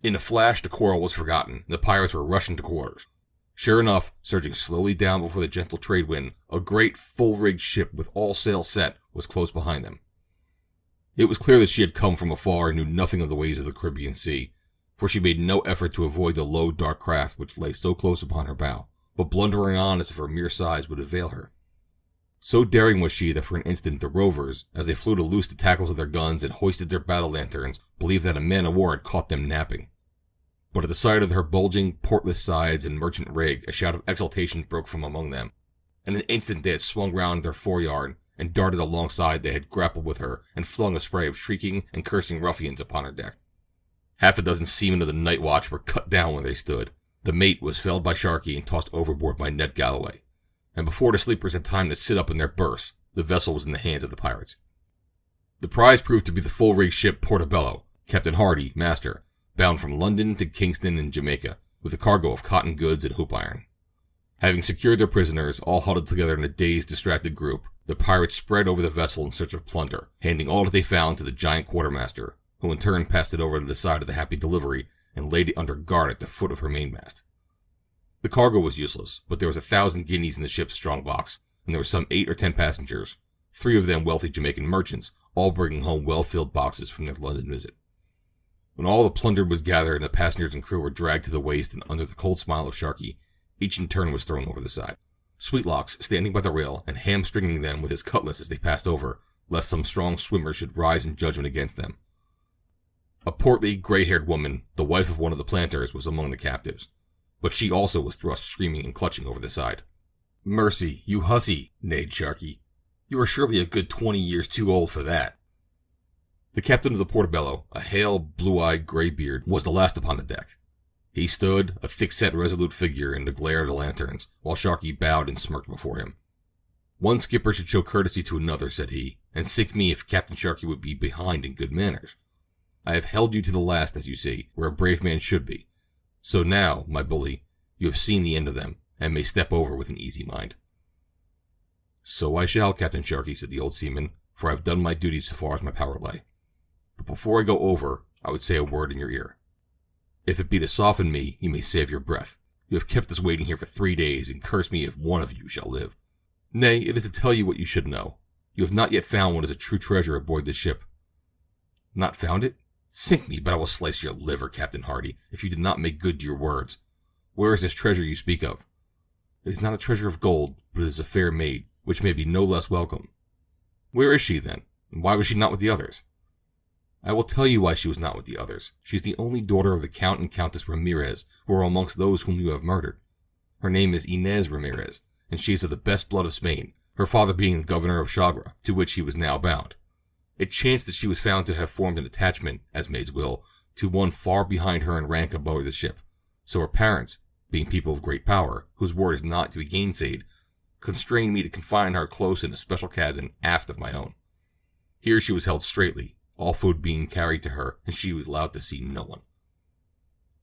In a flash the quarrel was forgotten, and the pirates were rushing to quarters. Sure enough, surging slowly down before the gentle trade wind, a great full-rigged ship with all sails set was close behind them. It was clear that she had come from afar and knew nothing of the ways of the Caribbean Sea, for she made no effort to avoid the low, dark craft which lay so close upon her bow, but blundering on as if her mere size would avail her. So daring was she that for an instant the rovers, as they flew to loose the tackles of their guns and hoisted their battle lanterns, believed that a man-of-war had caught them napping. But at the sight of her bulging, portless sides and merchant rig, a shout of exultation broke from among them. In an instant they had swung round their foreyard, and darted alongside. They had grappled with her, and flung a spray of shrieking and cursing ruffians upon her deck. Half a dozen seamen of the night watch were cut down where they stood. The mate was felled by Sharkey and tossed overboard by Ned Galloway. And before the sleepers had time to sit up in their berths, the vessel was in the hands of the pirates. The prize proved to be the full-rigged ship Portobello, Captain Hardy, master, bound from London to Kingston and Jamaica, with a cargo of cotton goods and hoop iron. Having secured their prisoners, all huddled together in a dazed, distracted group, the pirates spread over the vessel in search of plunder, handing all that they found to the giant quartermaster, who in turn passed it over to the side of the Happy Delivery and laid it under guard at the foot of her mainmast. The cargo was useless, but there was 1,000 guineas in the ship's strong box, and there were some 8 or 10 passengers, 3 of them wealthy Jamaican merchants, all bringing home well-filled boxes from their London visit. When all the plunder was gathered and the passengers and crew were dragged to the waist and under the cold smile of Sharkey, each in turn was thrown over the side, Sweetlocks standing by the rail and hamstringing them with his cutlass as they passed over, lest some strong swimmer should rise in judgment against them. A portly, gray-haired woman, the wife of one of the planters, was among the captives, but she also was thrust screaming and clutching over the side. "Mercy, you hussy," neighed Sharkey. "You are surely a good 20 years too old for that." The captain of the Portobello, a hale, blue-eyed graybeard, was the last upon the deck. He stood, a thick-set, resolute figure, in the glare of the lanterns, while Sharkey bowed and smirked before him. "One skipper should show courtesy to another," said he, "and sink me if Captain Sharkey would be behind in good manners. I have held you to the last, as you see, where a brave man should be. So now, my bully, You have seen the end of them, and may step over with an easy mind." "So I shall, Captain Sharkey," said the old seaman, "for I have done my duty so far as my power lay. But before I go over, I would say a word in your ear. If it be to soften me, you may save your breath. You have kept us waiting here for 3 days, and curse me if one of you shall live. Nay, it is to tell you what you should know. You have not yet found what is a true treasure aboard this ship." "Not found it? Sink me, but I will slice your liver, Captain Hardy, if you did not make good to your words. Where is this treasure you speak of?" "It is not a treasure of gold, but it is a fair maid, which may be no less welcome." "Where is she, then? And why was she not with the others?" "I will tell you why she was not with the others. She is the only daughter of the Count and Countess Ramirez, who are amongst those whom you have murdered. Her name is Inez Ramirez, and she is of the best blood of Spain, her father being the governor of Chagra, to which he was now bound. It chanced that she was found to have formed an attachment, as maids will, to one far behind her in rank aboard the ship, so her parents, being people of great power, whose word is not to be gainsaid, constrained me to confine her close in a special cabin aft of my own. Here she was held straitly, all food being carried to her, and she was allowed to see no one.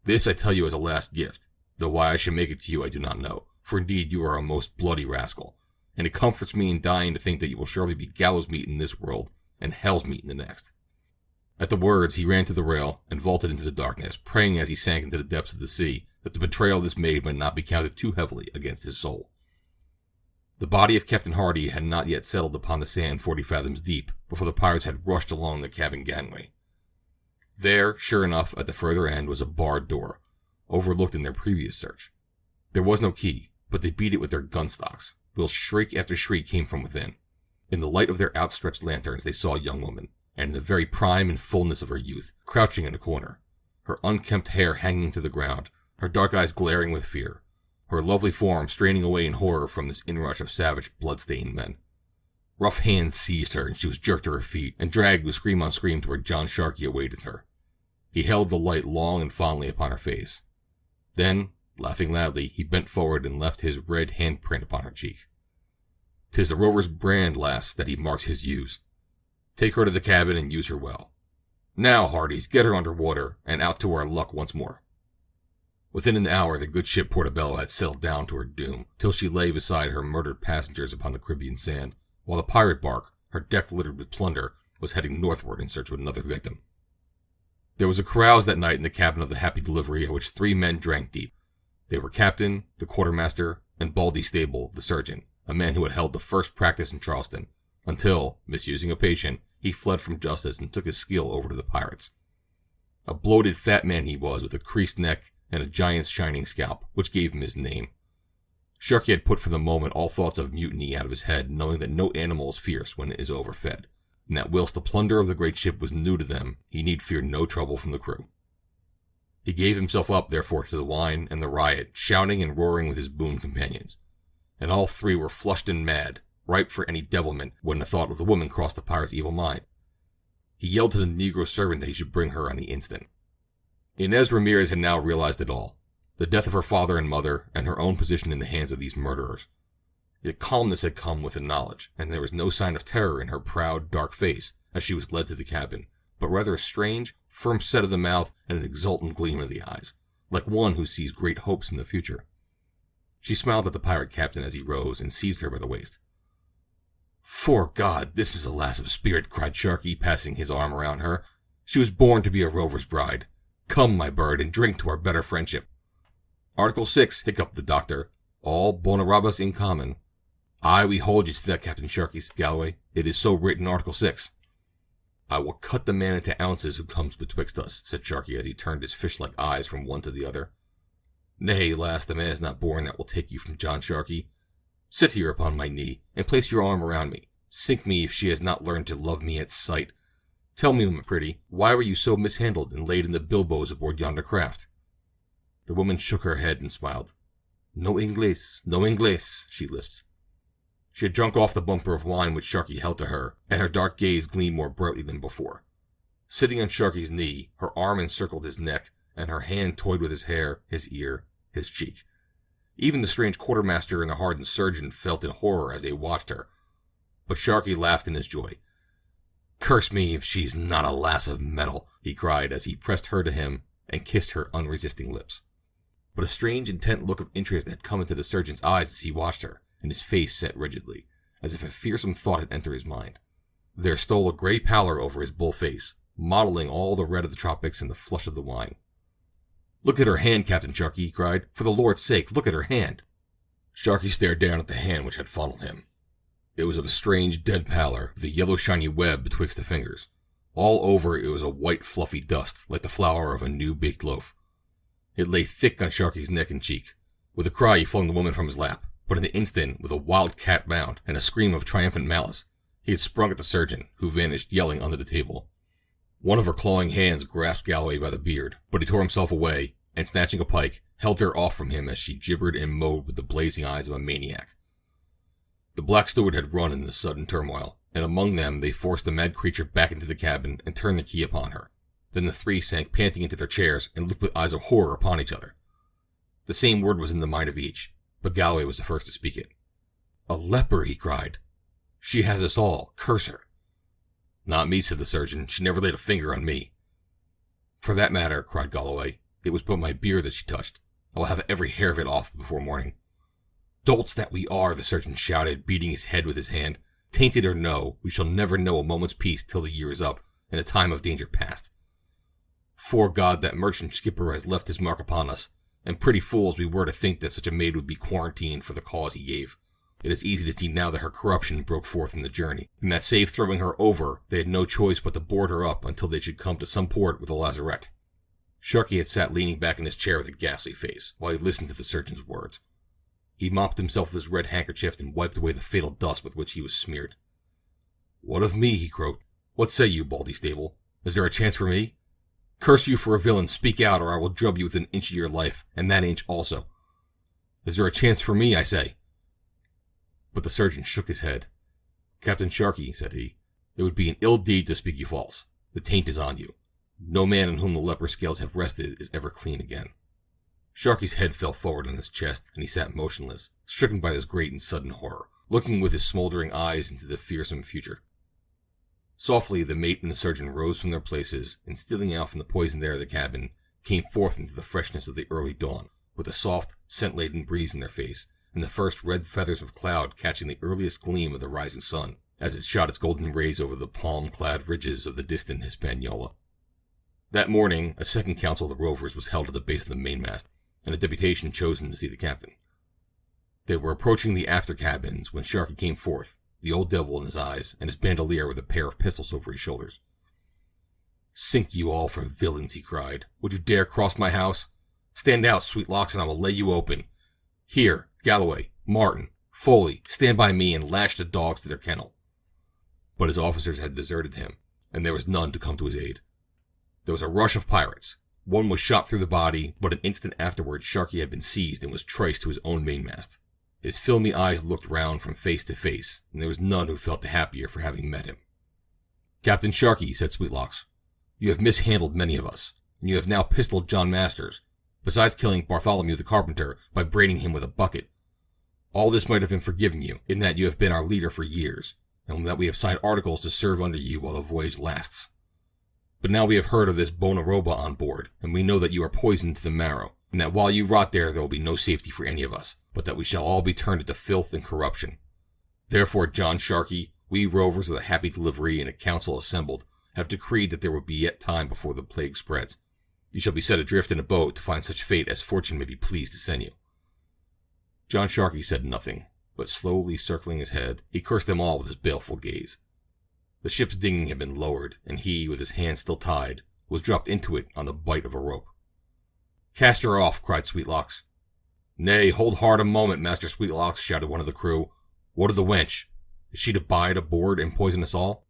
This I tell you as a last gift, though why I should make it to you I do not know, for indeed you are a most bloody rascal, and it comforts me in dying to think that you will surely be gallows meat in this world, and hell's meat in the next." At the words he ran to the rail, and vaulted into the darkness, praying as he sank into the depths of the sea, that the betrayal of this maid might not be counted too heavily against his soul. The body of Captain Hardy had not yet settled upon the sand 40 fathoms deep, before the pirates had rushed along the cabin gangway. There, sure enough, at the further end was a barred door, overlooked in their previous search. There was no key, but they beat it with their gun-stocks, whilst shriek after shriek came from within. In the light of their outstretched lanterns they saw a young woman, and in the very prime and fullness of her youth, crouching in a corner, her unkempt hair hanging to the ground, her dark eyes glaring with fear, her lovely form straining away in horror from this inrush of savage, blood-stained men. Rough hands seized her, and she was jerked to her feet, and dragged with scream on scream to where John Sharkey awaited her. He held the light long and fondly upon her face. Then, laughing loudly, he bent forward and left his red handprint upon her cheek. "'Tis the rover's brand, lass, that he marks his use. Take her to the cabin and use her well. Now, hearties, get her under water, and out to our luck once more." Within an hour the good ship Portobello had settled down to her doom, till she lay beside her murdered passengers upon the Caribbean sand, while the pirate bark, her deck littered with plunder, was heading northward in search of another victim. There was a carouse that night in the cabin of the Happy Delivery, at which 3 men drank deep. They were Captain, the quartermaster, and Baldy Stable, the surgeon, a man who had held the first practice in Charleston, until, misusing a patient, he fled from justice and took his skill over to the pirates. A bloated fat man he was, with a creased neck and a giant's shining scalp, which gave him his name. Sharkey had put for the moment all thoughts of mutiny out of his head, knowing that no animal is fierce when it is overfed, and that whilst the plunder of the great ship was new to them, he need fear no trouble from the crew. He gave himself up, therefore, to the wine and the riot, shouting and roaring with his boon companions, and all 3 were flushed and mad, ripe for any devilment when the thought of the woman crossed the pirate's evil mind. He yelled to the negro servant that he should bring her on the instant. Inez Ramirez had now realized it all, the death of her father and mother, and her own position in the hands of these murderers. Yet calmness had come with the knowledge, and there was no sign of terror in her proud, dark face as she was led to the cabin, but rather a strange, firm set of the mouth and an exultant gleam of the eyes, like one who sees great hopes in the future. She smiled at the pirate captain as he rose and seized her by the waist. "'Fore God, this is a lass of spirit," cried Sharkey, passing his arm around her. "She was born to be a rover's bride. Come, my bird, and drink to our better friendship." "Article 6, hiccuped the doctor. "All bona rabas in common." "Aye, we hold you to that, Captain Sharkey," said Galloway. "It is so written, Article 6. "I will cut the man into ounces who comes betwixt us," said Sharkey as he turned his fish-like eyes from one to the other. "Nay, lass, the man is not born that will take you from John Sharkey. Sit here upon my knee, and place your arm around me. Sink me if she has not learned to love me at sight. Tell me, my pretty, why were you so mishandled and laid in the bilboes aboard yonder craft?" The woman shook her head and smiled. "No Inglés, no Inglés," she lisped. She had drunk off the bumper of wine which Sharkey held to her, and her dark gaze gleamed more brightly than before. Sitting on Sharkey's knee, her arm encircled his neck, and her hand toyed with his hair, his ear, his cheek. Even the strange quartermaster and the hardened surgeon felt in horror as they watched her, but Sharkey laughed in his joy. "Curse me if she's not a lass of metal," he cried as he pressed her to him and kissed her unresisting lips. but a strange, intent look of interest had come into the surgeon's eyes as he watched her, and his face set rigidly, as if a fearsome thought had entered his mind. There stole a gray pallor over his bull face, mottling all the red of the tropics and the flush of the wine. "Look at her hand, Captain Sharkey," he cried. "For the Lord's sake, look at her hand." Sharkey stared down at the hand which had funneled him. It was of a strange, dead pallor, with a yellow shiny web betwixt the fingers. All over it was a white fluffy dust, like the flour of a new-baked loaf. It lay thick on Sharkey's neck and cheek. With a cry he flung the woman from his lap, but in an instant, with a wild cat bound, and a scream of triumphant malice, he had sprung at the surgeon, who vanished yelling under the table. One of her clawing hands grasped Galloway by the beard, but he tore himself away, and snatching a pike, held her off from him as she gibbered and mowed with the blazing eyes of a maniac. The black steward had run in this sudden turmoil, and among them they forced the mad creature back into the cabin and turned the key upon her. Then the three sank panting into their chairs and looked with eyes of horror upon each other. The same word was in the mind of each, but Galloway was the first to speak it. "A leper," he cried. "She has us all. Curse her." "Not me," said the surgeon. "She never laid a finger on me." "For that matter," cried Galloway, "it was but my beard that she touched. I will have every hair of it off before morning." "Dolts that we are," the surgeon shouted, beating his head with his hand. "Tainted or no, we shall never know a moment's peace till the year is up, and the time of danger past. 'Fore God, that merchant skipper has left his mark upon us, and pretty fools we were to think that such a maid would be quarantined for the cause he gave. It is easy to see now that her corruption broke forth in the journey, and that save throwing her over, they had no choice but to board her up until they should come to some port with a lazarette." Sharkey had sat leaning back in his chair with a ghastly face, while he listened to the surgeon's words. He mopped himself with his red handkerchief and wiped away the fatal dust with which he was smeared. "What of me?" he croaked. "What say you, Baldy Stable? Is there a chance for me? Curse you for a villain, speak out, or I will drub you within an inch of your life, and that inch also. Is there a chance for me, I say?" But the surgeon shook his head. "Captain Sharkey," said he, "it would be an ill deed to speak you false. The taint is on you. No man on whom the leper scales have rested is ever clean again." Sharkey's head fell forward on his chest, and he sat motionless, stricken by this great and sudden horror, looking with his smoldering eyes into the fearsome future. Softly the mate and the surgeon rose from their places, and stealing out from the poisoned air of the cabin, came forth into the freshness of the early dawn, with a soft, scent-laden breeze in their face, and the first red feathers of cloud catching the earliest gleam of the rising sun, as it shot its golden rays over the palm-clad ridges of the distant Hispaniola. That morning, a second council of the rovers was held at the base of the mainmast, and a deputation chosen to see the captain. They were approaching the after cabins when Sharkey came forth, the old devil in his eyes, and his bandolier with a pair of pistols over his shoulders. "Sink you all for villains," he cried. "Would you dare cross my house? Stand out, Sweetlocks, and I will lay you open. Here, Galloway, Martin, Foley, stand by me and lash the dogs to their kennel." But his officers had deserted him, and there was none to come to his aid. There was a rush of pirates. One was shot through the body, but an instant afterward Sharkey had been seized and was triced to his own mainmast. His filmy eyes looked round from face to face, and there was none who felt the happier for having met him. "Captain Sharkey," said Sweetlocks, "you have mishandled many of us, and you have now pistoled John Masters, besides killing Bartholomew the carpenter by braiding him with a bucket. All this might have been forgiven you, in that you have been our leader for years, and that we have signed articles to serve under you while the voyage lasts. But now we have heard of this bona roba on board, and we know that you are poisoned to the marrow, and that while you rot there will be no safety for any of us, but that we shall all be turned into filth and corruption. Therefore, John Sharkey, we rovers of the Happy Delivery and a council assembled have decreed that there will be yet time before the plague spreads. You shall be set adrift in a boat to find such fate as fortune may be pleased to send you." John Sharkey said nothing, but slowly circling his head, he cursed them all with his baleful gaze. The ship's dinghy had been lowered, and he, with his hands still tied, was dropped into it on the bight of a rope. "Cast her off," cried Sweetlocks. "Nay, hold hard a moment, Master Sweetlocks," shouted one of the crew. "What of the wench? Is she to bide aboard and poison us all?"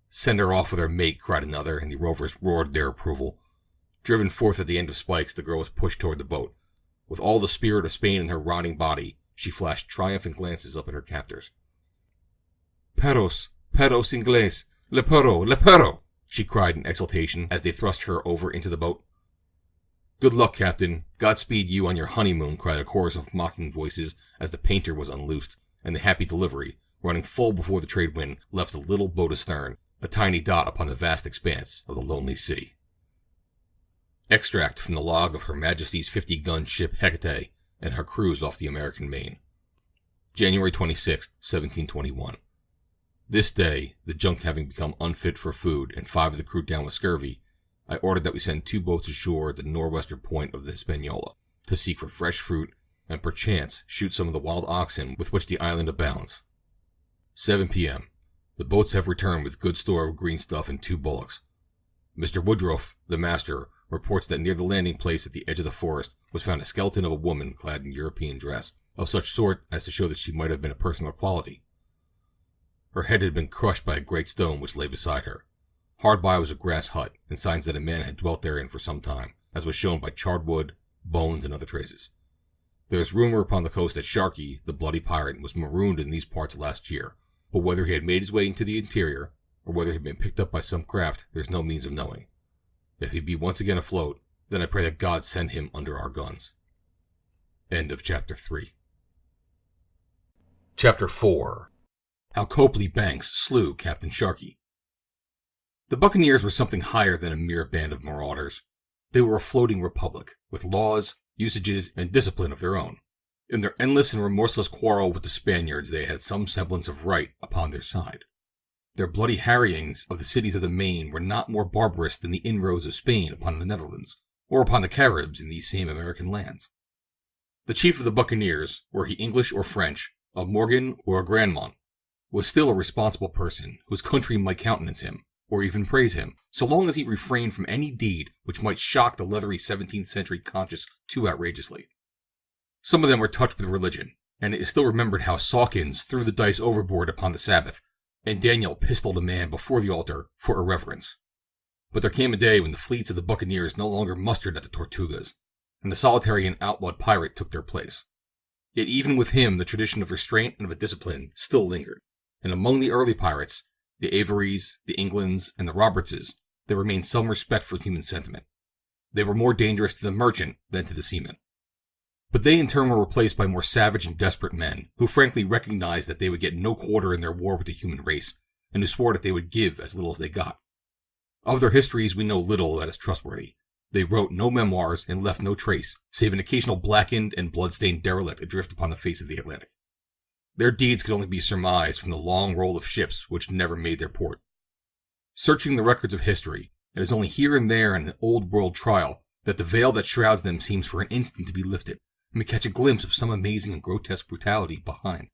"Send her off with her mate," cried another, and the rovers roared their approval. Driven forth at the end of spikes, the girl was pushed toward the boat. With all the spirit of Spain in her rotting body, she flashed triumphant glances up at her captors. "Perros, perros Ingles, le perro," she cried in exultation as they thrust her over into the boat. "Good luck, Captain. Godspeed you on your honeymoon," cried a chorus of mocking voices as the painter was unloosed, and the Happy Delivery, running full before the trade wind, left a little boat astern, a tiny dot upon the vast expanse of the lonely sea. Extract from the log of Her Majesty's 50-gun ship Hecate and her cruise off the American Main. January 26, 1721. This day, the junk having become unfit for food and 5 of the crew down with scurvy, I ordered that we send 2 boats ashore at the northwestern point of the Hispaniola to seek for fresh fruit and perchance shoot some of the wild oxen with which the island abounds. 7 p.m. The boats have returned with good store of green stuff and 2 bullocks. Mr. Woodruff, the master, reports that near the landing place at the edge of the forest was found a skeleton of a woman clad in European dress, of such sort as to show that she might have been a person of quality. Her head had been crushed by a great stone which lay beside her. Hard by was a grass hut, and signs that a man had dwelt therein for some time, as was shown by charred wood, bones, and other traces. There is rumor upon the coast that Sharkey, the bloody pirate, was marooned in these parts last year, but whether he had made his way into the interior, or whether he had been picked up by some craft, there is no means of knowing. If he be once again afloat, then I pray that God send him under our guns. End of Chapter 3. Chapter 4. How Copley Banks slew Captain Sharkey. The Buccaneers were something higher than a mere band of marauders. They were a floating republic, with laws, usages, and discipline of their own. In their endless and remorseless quarrel with the Spaniards, they had some semblance of right upon their side. Their bloody harryings of the cities of the Main were not more barbarous than the inroads of Spain upon the Netherlands, or upon the Caribs in these same American lands. The chief of the Buccaneers, were he English or French, a Morgan or a Grandmont, was still a responsible person whose country might countenance him, or even praise him, so long as he refrained from any deed which might shock the leathery 17th century conscience too outrageously. Some of them were touched with religion, and it is still remembered how Sawkins threw the dice overboard upon the Sabbath, and Daniel pistoled a man before the altar for irreverence. But there came a day when the fleets of the Buccaneers no longer mustered at the Tortugas, and the solitary and outlawed pirate took their place. Yet even with him the tradition of restraint and of a discipline still lingered, and among the early pirates, the Averys, the Englands, and the Robertses, there remained some respect for human sentiment. They were more dangerous to the merchant than to the seaman. But they in turn were replaced by more savage and desperate men, who frankly recognized that they would get no quarter in their war with the human race, and who swore that they would give as little as they got. Of their histories we know little that is trustworthy. They wrote no memoirs and left no trace, save an occasional blackened and blood-stained derelict adrift upon the face of the Atlantic. Their deeds could only be surmised from the long roll of ships which never made their port. Searching the records of history, it is only here and there in an old-world trial that the veil that shrouds them seems for an instant to be lifted, and we catch a glimpse of some amazing and grotesque brutality behind.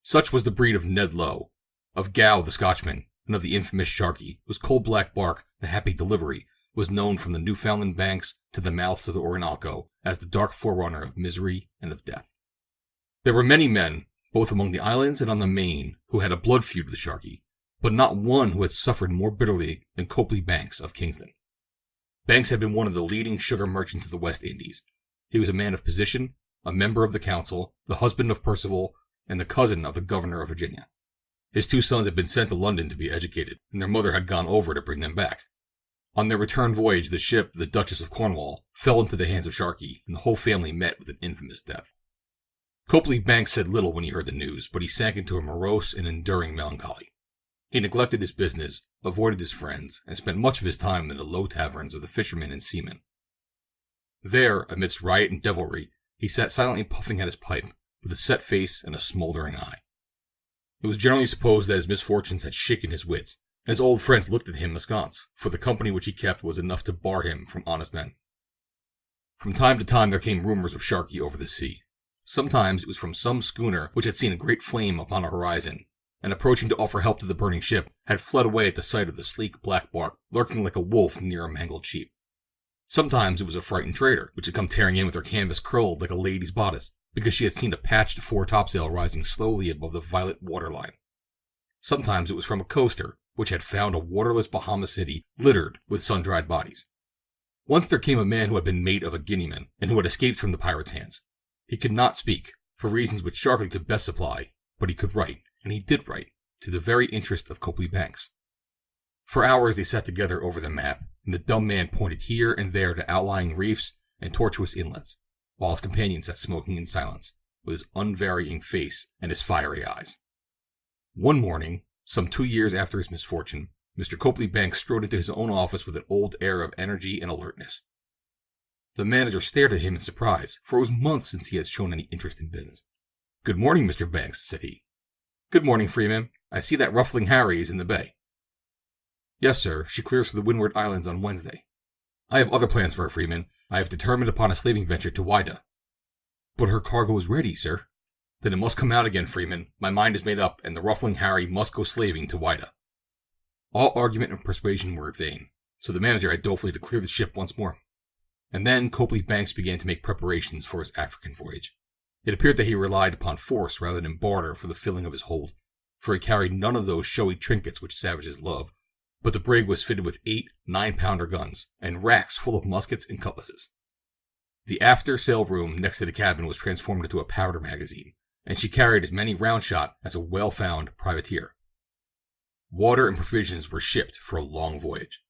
Such was the breed of Ned Low, of Gow the Scotchman, and of the infamous Sharkey, whose coal-black bark, the Happy Delivery, was known from the Newfoundland banks to the mouths of the Orinoco as the dark forerunner of misery and of death. There were many men, both among the islands and on the Main, who had a blood feud with Sharkey, but not one who had suffered more bitterly than Copley Banks of Kingston. Banks had been one of the leading sugar merchants of the West Indies. He was a man of position, a member of the council, the husband of Percival, and the cousin of the governor of Virginia. His 2 sons had been sent to London to be educated, and their mother had gone over to bring them back. On their return voyage, the ship, the Duchess of Cornwall, fell into the hands of Sharkey, and the whole family met with an infamous death. Copley Banks said little when he heard the news, but he sank into a morose and enduring melancholy. He neglected his business, avoided his friends, and spent much of his time in the low taverns of the fishermen and seamen. There, amidst riot and devilry, he sat silently puffing at his pipe, with a set face and a smoldering eye. It was generally supposed that his misfortunes had shaken his wits, and his old friends looked at him askance, for the company which he kept was enough to bar him from honest men. From time to time there came rumors of Sharkey over the sea. Sometimes it was from some schooner which had seen a great flame upon a horizon, and approaching to offer help to the burning ship, had fled away at the sight of the sleek black bark lurking like a wolf near a mangled sheep. Sometimes it was a frightened trader, which had come tearing in with her canvas curled like a lady's bodice, because she had seen a patched foretopsail rising slowly above the violet waterline. Sometimes it was from a coaster, which had found a waterless Bahama city littered with sun-dried bodies. Once there came a man who had been mate of a Guineaman, and who had escaped from the pirates' hands. He could not speak, for reasons which Sharkey could best supply, but he could write, and he did write, to the very interest of Copley Banks. For hours they sat together over the map, and the dumb man pointed here and there to outlying reefs and tortuous inlets, while his companion sat smoking in silence, with his unvarying face and his fiery eyes. One morning, some 2 years after his misfortune, Mr. Copley Banks strode into his own office with an old air of energy and alertness. The manager stared at him in surprise, for it was months since he had shown any interest in business. "Good morning, Mr. Banks," said he. "Good morning, Freeman. I see that Ruffling Harry is in the bay." "Yes, sir. She clears for the Windward Islands on Wednesday." "I have other plans for her, Freeman. I have determined upon a slaving venture to Whydah." "But her cargo is ready, sir." "Then it must come out again, Freeman. My mind is made up, and the Ruffling Harry must go slaving to Whydah." All argument and persuasion were in vain, so the manager had dolefully to clear the ship once more. And then Copley Banks began to make preparations for his African voyage. It appeared that he relied upon force rather than barter for the filling of his hold, for he carried none of those showy trinkets which savages love, but the brig was fitted with 8 9-pounder guns, and racks full of muskets and cutlasses. The after sail room next to the cabin was transformed into a powder magazine, and she carried as many round shot as a well-found privateer. Water and provisions were shipped for a long voyage.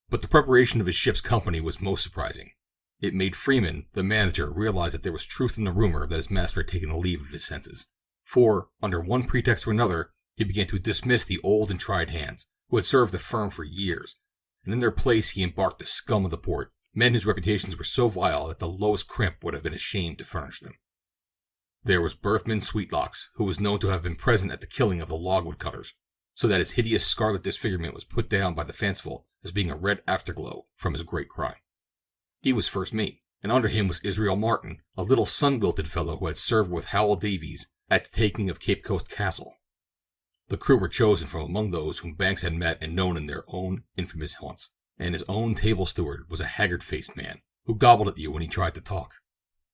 But the preparation of his ship's company was most surprising. It made Freeman, the manager, realize that there was truth in the rumor that his master had taken a leave of his senses. For, under one pretext or another, he began to dismiss the old and tried hands, who had served the firm for years, and in their place he embarked the scum of the port, men whose reputations were so vile that the lowest crimp would have been ashamed to furnish them. There was Berthman Sweetlocks, who was known to have been present at the killing of the logwood cutters, so that his hideous scarlet disfigurement was put down by the fanciful as being a red afterglow from his great crime. He was first mate, and under him was Israel Martin, a little sun-wilted fellow who had served with Howell Davies at the taking of Cape Coast Castle. The crew were chosen from among those whom Banks had met and known in their own infamous haunts, and his own table steward was a haggard-faced man, who gobbled at you when he tried to talk.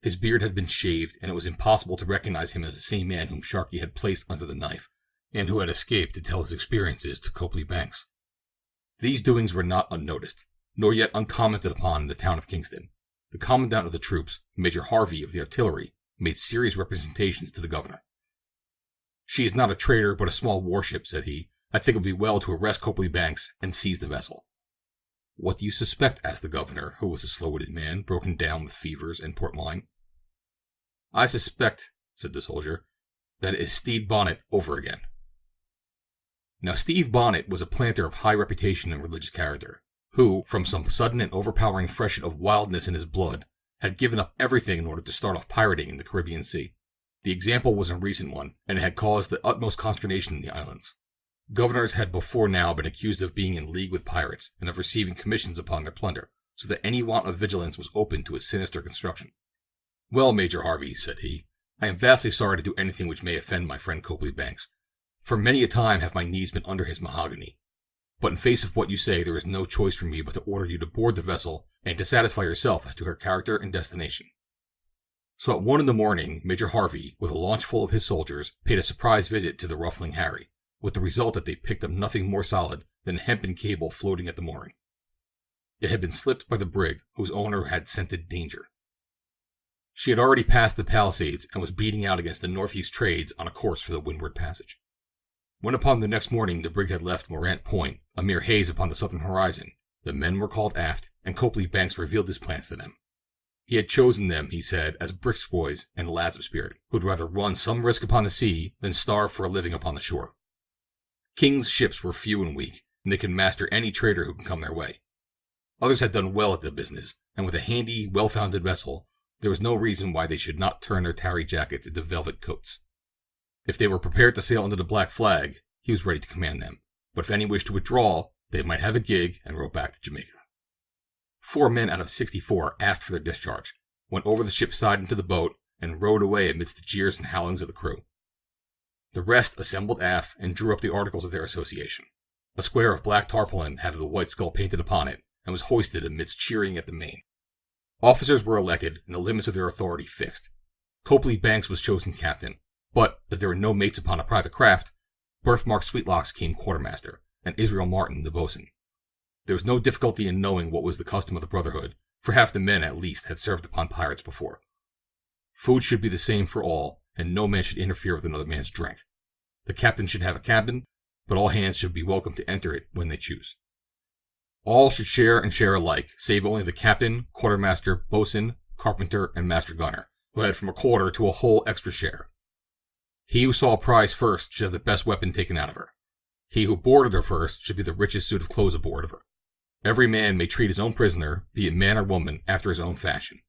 His beard had been shaved, and it was impossible to recognize him as the same man whom Sharkey had placed under the knife, and who had escaped to tell his experiences to Copley Banks. These doings were not unnoticed, nor yet uncommented upon in the town of Kingston. The commandant of the troops, Major Harvey of the artillery, made serious representations to the governor. "She is not a trader, but a small warship," said he. "I think it would be well to arrest Copley Banks and seize the vessel." "What do you suspect?" asked the governor, who was a slow-witted man, broken down with fevers and port wine. "I suspect," said the soldier, "that it is Stede Bonnet over again." Now Steve Bonnet was a planter of high reputation and religious character, who, from some sudden and overpowering freshet of wildness in his blood, had given up everything in order to start off pirating in the Caribbean Sea. The example was a recent one, and it had caused the utmost consternation in the islands. Governors had before now been accused of being in league with pirates and of receiving commissions upon their plunder, so that any want of vigilance was open to a sinister construction. "Well, Major Harvey," said he, "I am vastly sorry to do anything which may offend my friend Copley Banks. For many a time have my knees been under his mahogany. But in face of what you say, there is no choice for me but to order you to board the vessel and to satisfy yourself as to her character and destination." So at 1 in the morning, Major Harvey, with a launch full of his soldiers, paid a surprise visit to the Ruffling Harry, with the result that they picked up nothing more solid than a hempen cable floating at the mooring. It had been slipped by the brig, whose owner had scented danger. She had already passed the Palisades and was beating out against the northeast trades on a course for the Windward Passage. When upon the next morning the brig had left Morant Point, a mere haze upon the southern horizon, the men were called aft, and Copley Banks revealed his plans to them. He had chosen them, he said, as brisk boys and lads of spirit, who would rather run some risk upon the sea than starve for a living upon the shore. King's ships were few and weak, and they could master any trader who can come their way. Others had done well at the business, and with a handy, well-founded vessel, there was no reason why they should not turn their tarry jackets into velvet coats. If they were prepared to sail under the black flag, he was ready to command them, but if any wished to withdraw, they might have a gig and row back to Jamaica. 4 men out of 64 asked for their discharge, went over the ship's side into the boat, and rowed away amidst the jeers and howlings of the crew. The rest assembled aft and drew up the articles of their association. A square of black tarpaulin had the white skull painted upon it, and was hoisted amidst cheering at the main. Officers were elected, and the limits of their authority fixed. Copley Banks was chosen captain, but, as there were no mates upon a private craft, Birthmark Sweetlocks came quartermaster, and Israel Martin the boatswain. There was no difficulty in knowing what was the custom of the brotherhood, for half the men at least had served upon pirates before. Food should be the same for all, and no man should interfere with another man's drink. The captain should have a cabin, but all hands should be welcome to enter it when they choose. All should share and share alike, save only the captain, quartermaster, boatswain, carpenter, and master gunner, who had from a quarter to a whole extra share. He who saw a prize first should have the best weapon taken out of her. He who boarded her first should be the richest suit of clothes aboard of her. Every man may treat his own prisoner, be it man or woman, after his own fashion.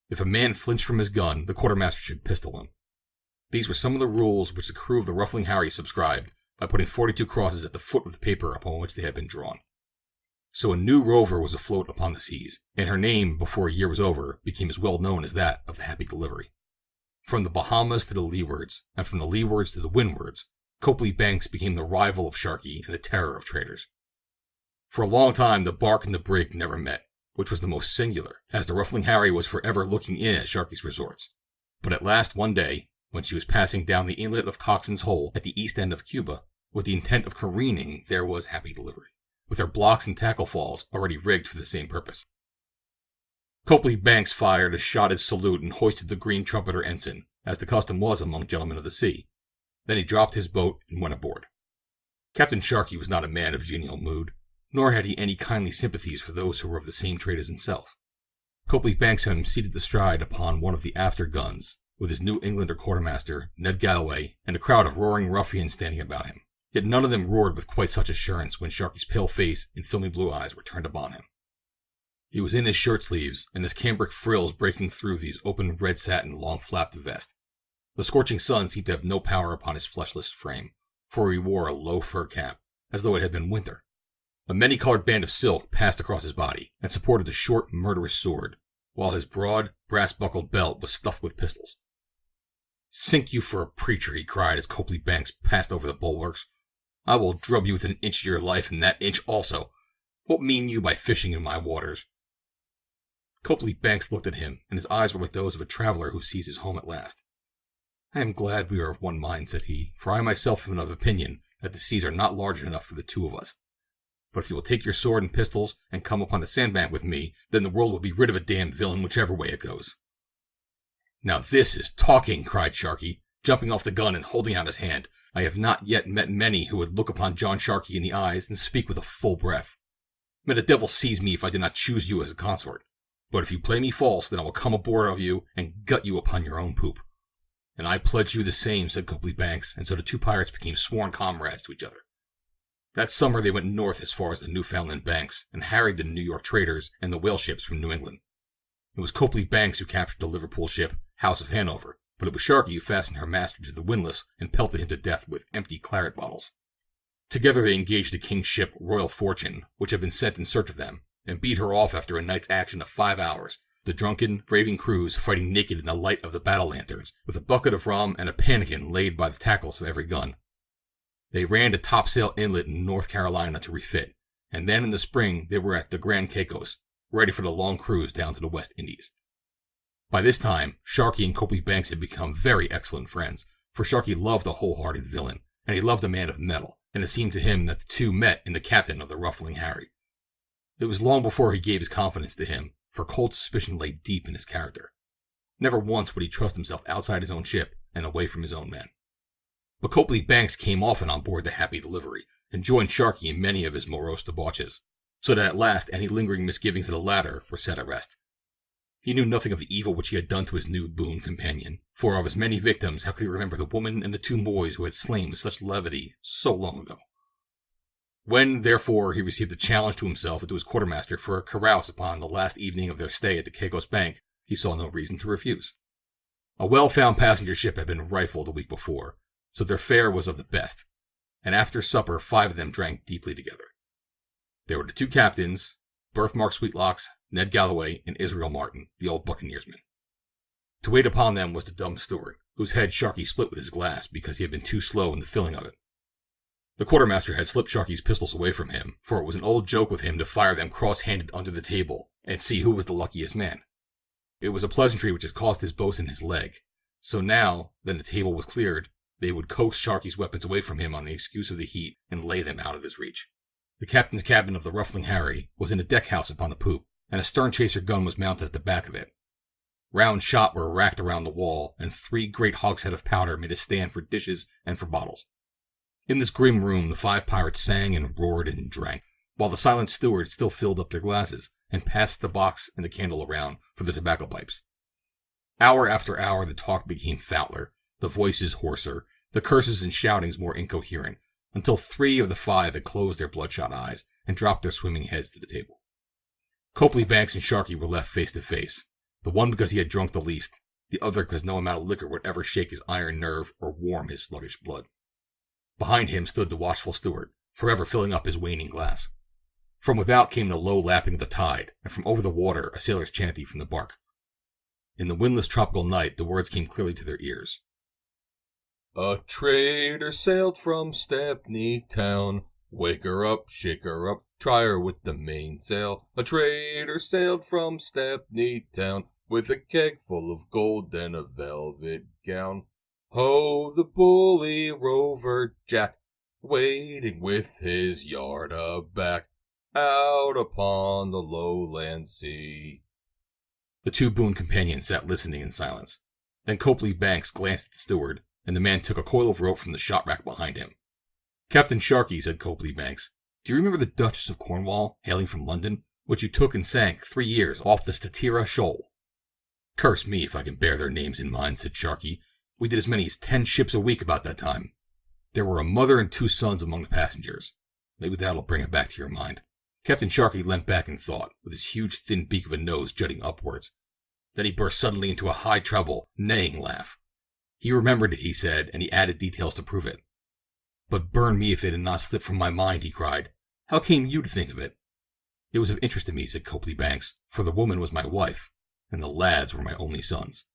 If a man flinched from his gun, the quartermaster should pistol him. These were some of the rules which the crew of the Ruffling Harry subscribed by putting 42 crosses at the foot of the paper upon which they had been drawn. So a new rover was afloat upon the seas, and her name, before a year was over, became as well known as that of the Happy Delivery. From the Bahamas to the Leewards, and from the Leewards to the Windwards, Copley Banks became the rival of Sharkey and the terror of traders. For a long time the bark and the brig never met, which was the most singular, as the Ruffling Harry was forever looking in at Sharkey's resorts. But at last one day, when she was passing down the inlet of Coxon's Hole at the east end of Cuba, with the intent of careening, there was Happy Delivery, with her blocks and tackle falls already rigged for the same purpose. Copley Banks fired a shotted salute and hoisted the green trumpeter ensign, as the custom was among gentlemen of the sea. Then he dropped his boat and went aboard. Captain Sharkey was not a man of genial mood, nor had he any kindly sympathies for those who were of the same trade as himself. Copley Banks found him seated astride upon one of the after guns, with his New Englander quartermaster, Ned Galloway, and a crowd of roaring ruffians standing about him. Yet none of them roared with quite such assurance when Sharkey's pale face and filmy blue eyes were turned upon him. He was in his shirt sleeves, and his cambric frills breaking through these open red satin long-flapped vest. The scorching sun seemed to have no power upon his fleshless frame, for he wore a low fur cap, as though it had been winter. A many-colored band of silk passed across his body, and supported a short, murderous sword, while his broad, brass-buckled belt was stuffed with pistols. "Sink you for a preacher," he cried as Copley Banks passed over the bulwarks. "I will drub you within an inch of your life, and that inch also. What mean you by fishing in my waters?" Copley Banks looked at him, and his eyes were like those of a traveler who sees his home at last. "I am glad we are of one mind," said he, "for I myself am of opinion that the seas are not large enough for the two of us. But if you will take your sword and pistols and come upon the sandbank with me, then the world will be rid of a damned villain whichever way it goes." "Now this is talking," cried Sharkey, jumping off the gun and holding out his hand. "I have not yet met many who would look upon John Sharkey in the eyes and speak with a full breath. May the devil seize me if I did not choose you as a consort. But if you play me false, then I will come aboard of you and gut you upon your own poop." "And I pledge you the same," said Copley Banks, and so the two pirates became sworn comrades to each other. That summer they went north as far as the Newfoundland banks, and harried the New York traders and the whale ships from New England. It was Copley Banks who captured the Liverpool ship House of Hanover, but it was Sharkey who fastened her master to the windlass and pelted him to death with empty claret bottles. Together they engaged the king's ship Royal Fortune, which had been sent in search of them, and beat her off after a night's action of 5 hours, the drunken, raving crews fighting naked in the light of the battle lanterns, with a bucket of rum and a pannikin laid by the tackles of every gun. They ran to Topsail Inlet in North Carolina to refit, and then in the spring they were at the Grand Caicos, ready for the long cruise down to the West Indies. By this time, Sharkey and Copley Banks had become very excellent friends, for Sharkey loved a whole-hearted villain, and he loved a man of mettle, and it seemed to him that the two met in the captain of the Ruffling Harry. It was long before he gave his confidence to him, for cold suspicion lay deep in his character. Never once would he trust himself outside his own ship and away from his own men. But Copley Banks came often on board the Happy Delivery, and joined Sharkey in many of his morose debauches, so that at last any lingering misgivings of the latter were set at rest. He knew nothing of the evil which he had done to his new boon companion, for of his many victims how could he remember the woman and the 2 boys who had slain with such levity so long ago? When, therefore, he received a challenge to himself and to his quartermaster for a carouse upon the last evening of their stay at the Caicos Bank, he saw no reason to refuse. A well-found passenger ship had been rifled a week before, so their fare was of the best, and after supper 5 of them drank deeply together. There were the 2 captains, Birthmark Sweetlocks, Ned Galloway, and Israel Martin, the old buccaneersman. To wait upon them was the dumb steward, whose head Sharkey split with his glass because he had been too slow in the filling of it. The quartermaster had slipped Sharkey's pistols away from him, for it was an old joke with him to fire them cross-handed under the table, and see who was the luckiest man. It was a pleasantry which had cost his boatswain his leg, so now, that the table was cleared, they would coax Sharkey's weapons away from him on the excuse of the heat and lay them out of his reach. The captain's cabin of the Ruffling Harry was in a deck-house upon the poop, and a stern-chaser gun was mounted at the back of it. Round shot were racked around the wall, and 3 great hogsheads of powder made a stand for dishes and for bottles. In this grim room the 5 pirates sang and roared and drank, while the silent steward still filled up their glasses, and passed the box and the candle around for the tobacco pipes. Hour after hour the talk became fouler, the voices hoarser, the curses and shoutings more incoherent, until 3 of the 5 had closed their bloodshot eyes and dropped their swimming heads to the table. Copley, Banks, and Sharkey were left face to face, the one because he had drunk the least, the other because no amount of liquor would ever shake his iron nerve or warm his sluggish blood. Behind him stood the watchful steward, forever filling up his waning glass. From without came the low lapping of the tide, and from over the water a sailor's chanty from the bark. In the windless tropical night the words came clearly to their ears. A trader sailed from Stepney town. Wake her up, shake her up, try her with the mainsail. A trader sailed from Stepney town, with a keg full of gold and a velvet gown. Ho, the bully rover Jack, waiting with his yard aback, out upon the lowland sea. The 2 boon companions sat listening in silence. Then Copley Banks glanced at the steward, and the man took a coil of rope from the shot rack behind him. Captain Sharkey, said Copley Banks, do you remember the Duchess of Cornwall, hailing from London, which you took and sank 3 years off the Statira shoal? Curse me if I can bear their names in mind, said Sharkey. We did as many as 10 ships a week about that time. There were a mother and 2 sons among the passengers. Maybe that'll bring it back to your mind. Captain Sharkey leant back in thought, with his huge thin beak of a nose jutting upwards. Then he burst suddenly into a high treble, neighing laugh. He remembered it, he said, and he added details to prove it. But burn me if it had not slipped from my mind, he cried. How came you to think of it? It was of interest to me, said Copley Banks, for the woman was my wife, and the lads were my only sons.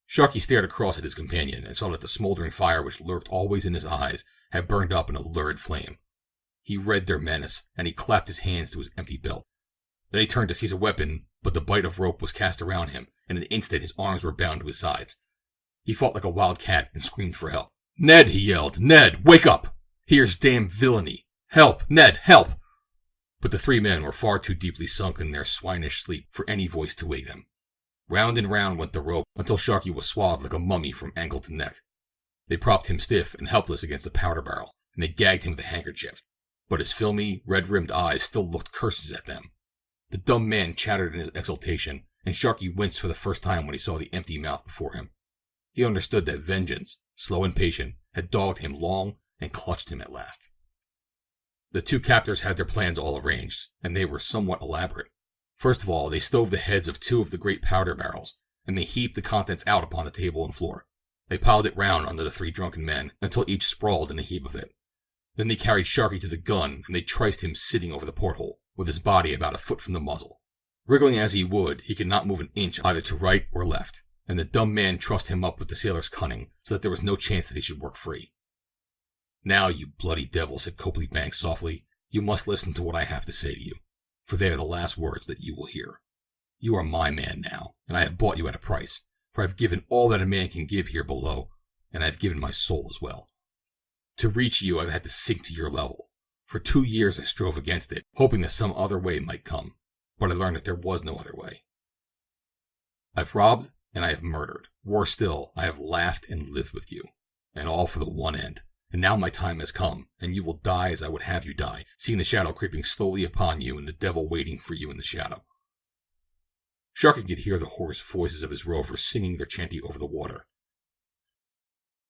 Sharkey stared across at his companion and saw that the smoldering fire which lurked always in his eyes had burned up in a lurid flame. He read their menace, and he clapped his hands to his empty belt. Then he turned to seize a weapon, but the bight of rope was cast around him, and in an instant his arms were bound to his sides. He fought like a wild cat and screamed for help. Ned, he yelled, Ned, wake up! Here's damned villainy! Help, Ned, help! But the 3 men were far too deeply sunk in their swinish sleep for any voice to wake them. Round and round went the rope until Sharkey was swathed like a mummy from ankle to neck. They propped him stiff and helpless against the powder barrel, and they gagged him with a handkerchief. But his filmy, red-rimmed eyes still looked curses at them. The dumb man chattered in his exultation, and Sharkey winced for the first time when he saw the empty mouth before him. He understood that vengeance, slow and patient, had dogged him long and clutched him at last. The 2 captors had their plans all arranged, and they were somewhat elaborate. First of all, they stove the heads of 2 of the great powder barrels, and they heaped the contents out upon the table and floor. They piled it round under the 3 drunken men, until each sprawled in a heap of it. Then they carried Sharkey to the gun, and they triced him sitting over the porthole, with his body about a foot from the muzzle. Wriggling as he would, he could not move an inch either to right or left, and the dumb man trussed him up with the sailor's cunning, so that there was no chance that he should work free. Now, you bloody devil, said Copley Banks softly, you must listen to what I have to say to you, for they are the last words that you will hear. You are my man now, and I have bought you at a price, for I have given all that a man can give here below, and I have given my soul as well. To reach you, I have had to sink to your level. For 2 years I strove against it, hoping that some other way might come, but I learned that there was no other way. I've robbed, and I have murdered. Worse still, I have laughed and lived with you, and all for the one end. And now my time has come, and you will die as I would have you die, seeing the shadow creeping slowly upon you and the devil waiting for you in the shadow. Sharkey could hear the hoarse voices of his rovers singing their chanty over the water.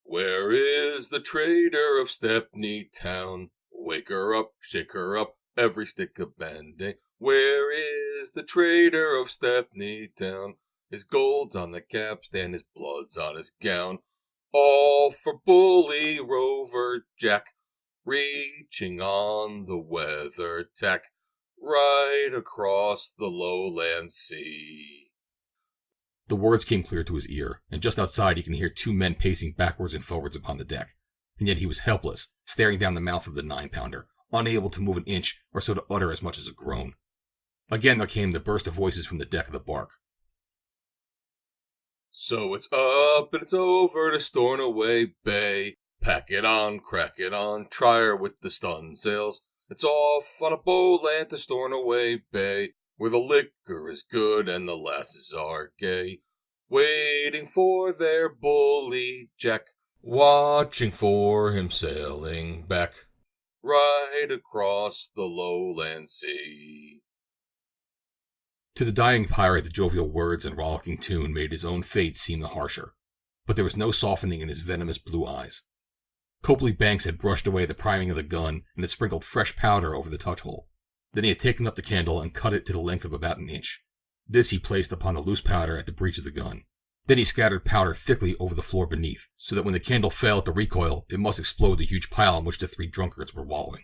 Where is the trader of Stepney town? Wake her up, shake her up, every stick a band-aid. Where is the trader of Stepney town? His gold's on the capstan, his blood's on his gown. All for bully rover Jack, reaching on the weather tack, right across the lowland sea. The words came clear to his ear, and just outside he can hear 2 men pacing backwards and forwards upon the deck. And yet he was helpless, staring down the mouth of the 9-pounder, unable to move an inch or so to utter as much as a groan. Again there came the burst of voices from the deck of the bark. So it's up and it's over to Stornoway Bay. Pack it on, crack it on, try her with the stun sails. It's off on a bowland to Stornoway Bay, where the liquor is good and the lasses are gay. Waiting for their bully Jack, watching for him sailing back, right across the lowland sea. To the dying pirate the jovial words and rollicking tune made his own fate seem the harsher, but there was no softening in his venomous blue eyes. Copley Banks had brushed away the priming of the gun and had sprinkled fresh powder over the touch hole. Then he had taken up the candle and cut it to the length of about an inch. This he placed upon the loose powder at the breech of the gun. Then he scattered powder thickly over the floor beneath, so that when the candle fell at the recoil, it must explode the huge pile on which the 3 drunkards were wallowing.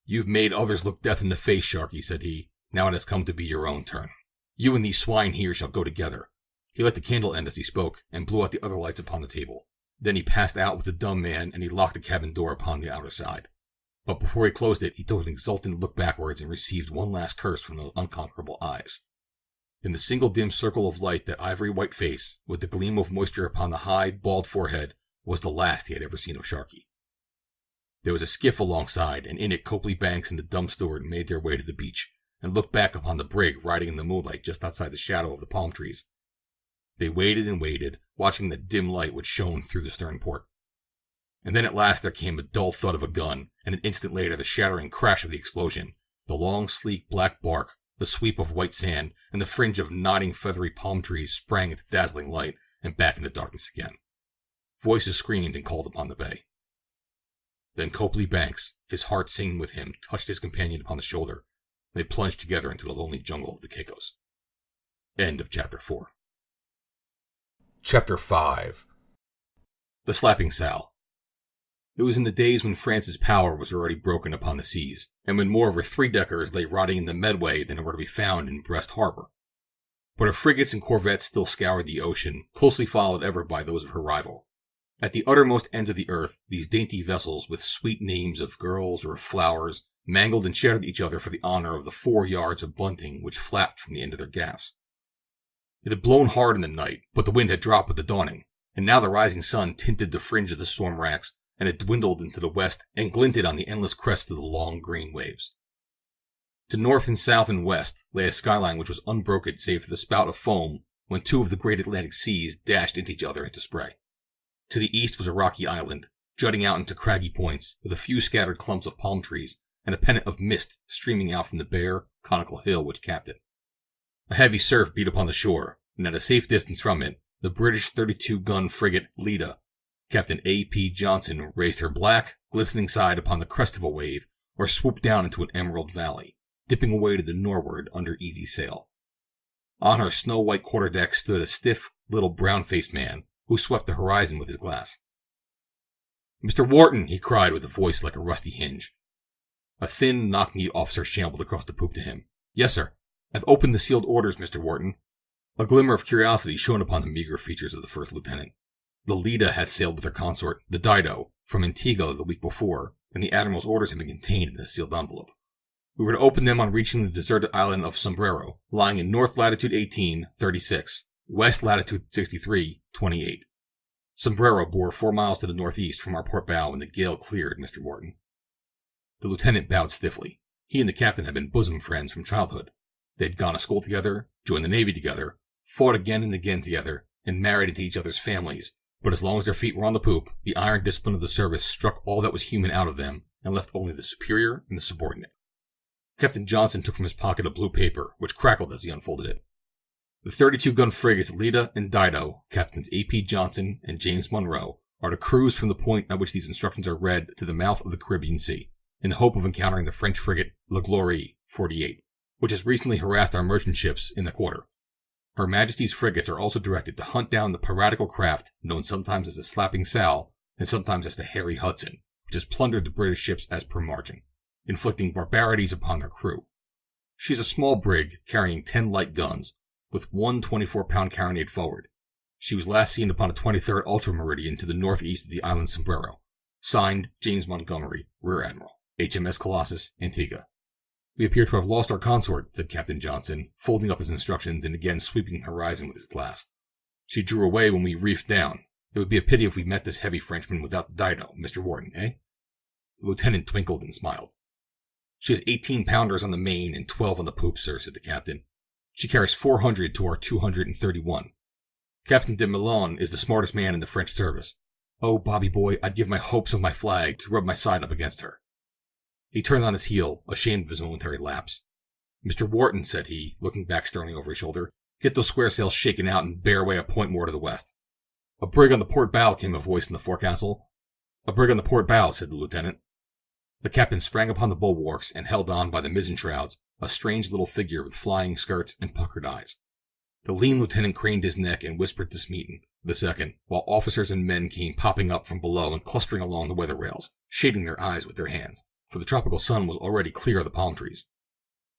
"You've made others look death in the face, Sharkey," said he. "Now it has come to be your own turn. You and these swine here shall go together." He let the candle end as he spoke, and blew out the other lights upon the table. Then he passed out with the dumb man, and he locked the cabin door upon the outer side. But before he closed it, he took an exultant look backwards and received one last curse from those unconquerable eyes. In the single dim circle of light, that ivory-white face, with the gleam of moisture upon the high, bald forehead, was the last he had ever seen of Sharkey. There was a skiff alongside, and in it Copley Banks and the dumb steward made their way to the beach, and looked back upon the brig riding in the moonlight just outside the shadow of the palm trees. They waited and waited, watching the dim light which shone through the stern port. And then at last there came a dull thud of a gun, and an instant later the shattering crash of the explosion. The long, sleek, black bark, the sweep of white sand, and the fringe of nodding, feathery palm trees sprang into dazzling light and back into darkness again. Voices screamed and called upon the bay. Then Copley Banks, his heart singing with him, touched his companion upon the shoulder. They plunged together into the lonely jungle of the Caicos. End of Chapter 4. Chapter 5. The Slapping Sow. It was in the days when France's power was already broken upon the seas, and when more of her 3-deckers lay rotting in the Medway than were to be found in Brest Harbor. But her frigates and corvettes still scoured the ocean, closely followed ever by those of her rival. At the uttermost ends of the earth, these dainty vessels, with sweet names of girls or of flowers, mangled and shattered each other for the honor of the 4 yards of bunting which flapped from the end of their gaffs. It had blown hard in the night, but the wind had dropped with the dawning, and now the rising sun tinted the fringe of the storm racks, and it dwindled into the west and glinted on the endless crests of the long green waves. To north and south and west lay a skyline which was unbroken save for the spout of foam when 2 of the great Atlantic seas dashed into each other into spray. To the east was a rocky island, jutting out into craggy points, with a few scattered clumps of palm trees, and a pennant of mist streaming out from the bare, conical hill which capped it. A heavy surf beat upon the shore, and at a safe distance from it, the British 32-gun frigate Leda, Captain A.P. Johnson, raised her black, glistening side upon the crest of a wave, or swooped down into an emerald valley, dipping away to the northward under easy sail. On her snow-white quarterdeck stood a stiff, little brown-faced man, who swept the horizon with his glass. "Mr. Wharton," he cried with a voice like a rusty hinge. A thin, knock-kneed officer shambled across the poop to him. "Yes, sir. I've opened the sealed orders, Mr. Wharton." A glimmer of curiosity shone upon the meager features of the first lieutenant. The Leda had sailed with her consort, the Dido, from Antigua the week before, and the admiral's orders had been contained in a sealed envelope. We were to open them on reaching the deserted island of Sombrero, lying in north latitude 18, 36, west latitude 63, 28. Sombrero bore 4 miles to the northeast from our port bow when the gale cleared, Mr. Wharton. The lieutenant bowed stiffly. He and the captain had been bosom friends from childhood. They had gone to school together, joined the Navy together, fought again and again together, and married into each other's families. But as long as their feet were on the poop, the iron discipline of the service struck all that was human out of them, and left only the superior and the subordinate. Captain Johnson took from his pocket a blue paper, which crackled as he unfolded it. The 32-gun frigates Leda and Dido, Captains A.P. Johnson and James Monroe, are to cruise from the point at which these instructions are read to the mouth of the Caribbean Sea, in the hope of encountering the French frigate La Gloire, 48, which has recently harassed our merchant ships in the quarter. Her Majesty's frigates are also directed to hunt down the piratical craft known sometimes as the Slapping Sow and sometimes as the Hairy Hudson, which has plundered the British ships as per margin, inflicting barbarities upon their crew. She is a small brig carrying 10 light guns, with 1 24-pound carronade forward. She was last seen upon a 23rd ultrameridian to the northeast of the island Sombrero. Signed, James Montgomery, Rear Admiral, HMS Colossus, Antigua. "We appear to have lost our consort," said Captain Johnson, folding up his instructions and again sweeping the horizon with his glass. "She drew away when we reefed down. It would be a pity if we met this heavy Frenchman without the Dido, Mr. Wharton, eh?" The lieutenant twinkled and smiled. "She has 18-pounders on the main and 12 on the poop, sir," said the captain. "She carries 400 to our 231. Captain de Milon is the smartest man in the French service. Oh, Bobby boy, I'd give my hopes of my flag to rub my side up against her." He turned on his heel, ashamed of his momentary lapse. "Mr. Wharton," said he, looking back sternly over his shoulder, "get those square sails shaken out and bear away a point more to the west." "A brig on the port bow," came a voice in the forecastle. "A brig on the port bow," said the lieutenant. The captain sprang upon the bulwarks and held on by the mizzen shrouds, a strange little figure with flying skirts and puckered eyes. The lean lieutenant craned his neck and whispered to Smeaton, the second, while officers and men came popping up from below and clustering along the weather rails, shading their eyes with their hands, for the tropical sun was already clear of the palm trees.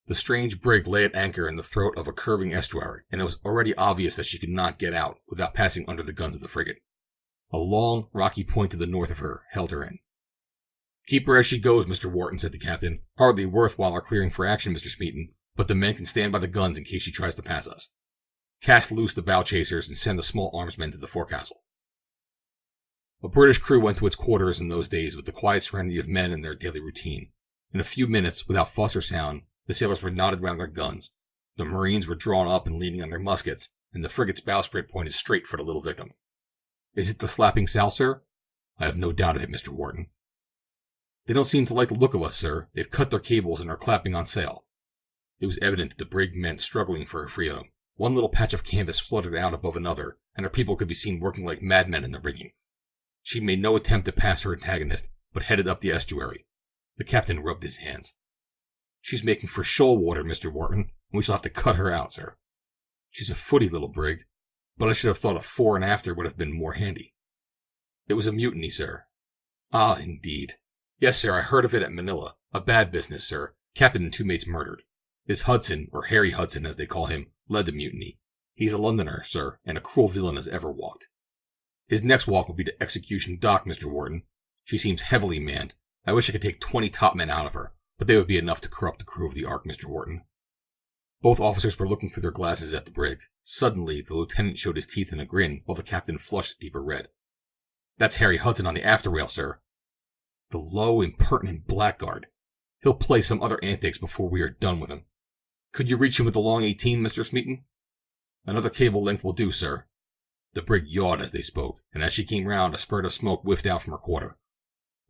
The strange brig lay at anchor in the throat of a curving estuary, and it was already obvious that she could not get out without passing under the guns of the frigate. A long, rocky point to the north of her held her in. "Keep her as she goes, Mr. Wharton," said the captain. "Hardly worthwhile our clearing for action, Mr. Smeaton, but the men can stand by the guns in case she tries to pass us. Cast loose the bow chasers and send the small arms men to the forecastle." A British crew went to its quarters in those days with the quiet serenity of men in their daily routine. In a few minutes, without fuss or sound, the sailors were knotted round their guns, the marines were drawn up and leaning on their muskets, and the frigate's bowsprit pointed straight for the little victim. "Is it the slapping sail, sir?" "I have no doubt of it, Mr. Wharton." "They don't seem to like the look of us, sir. They've cut their cables and are clapping on sail." It was evident that the brig meant struggling for her freedom. One little patch of canvas fluttered out above another, and her people could be seen working like madmen in the rigging. She made no attempt to pass her antagonist, but headed up the estuary. The captain rubbed his hands. "She's making for shoal water, Mr. Wharton, and we shall have to cut her out, sir. She's a footy little brig, but I should have thought a fore and after would have been more handy." "It was a mutiny, sir." "Ah, indeed." "Yes, sir, I heard of it at Manila. A bad business, sir. Captain and 2 mates murdered. This Hudson, or Harry Hudson as they call him, led the mutiny. He's a Londoner, sir, and a cruel villain as ever walked. His next walk will be to execution dock, Mr. Wharton. She seems heavily manned. I wish I could take 20 topmen out of her, but they would be enough to corrupt the crew of the Ark, Mr. Wharton." Both officers were looking through their glasses at the brig. Suddenly, the lieutenant showed his teeth in a grin, while the captain flushed a deeper red. "That's Harry Hudson on the after rail, sir. The low, impertinent blackguard. He'll play some other antics before we are done with him. Could you reach him with the long 18, Mr. Smeaton?" "Another cable length will do, sir." The brig yawed as they spoke, and as she came round, a spurt of smoke whiffed out from her quarter.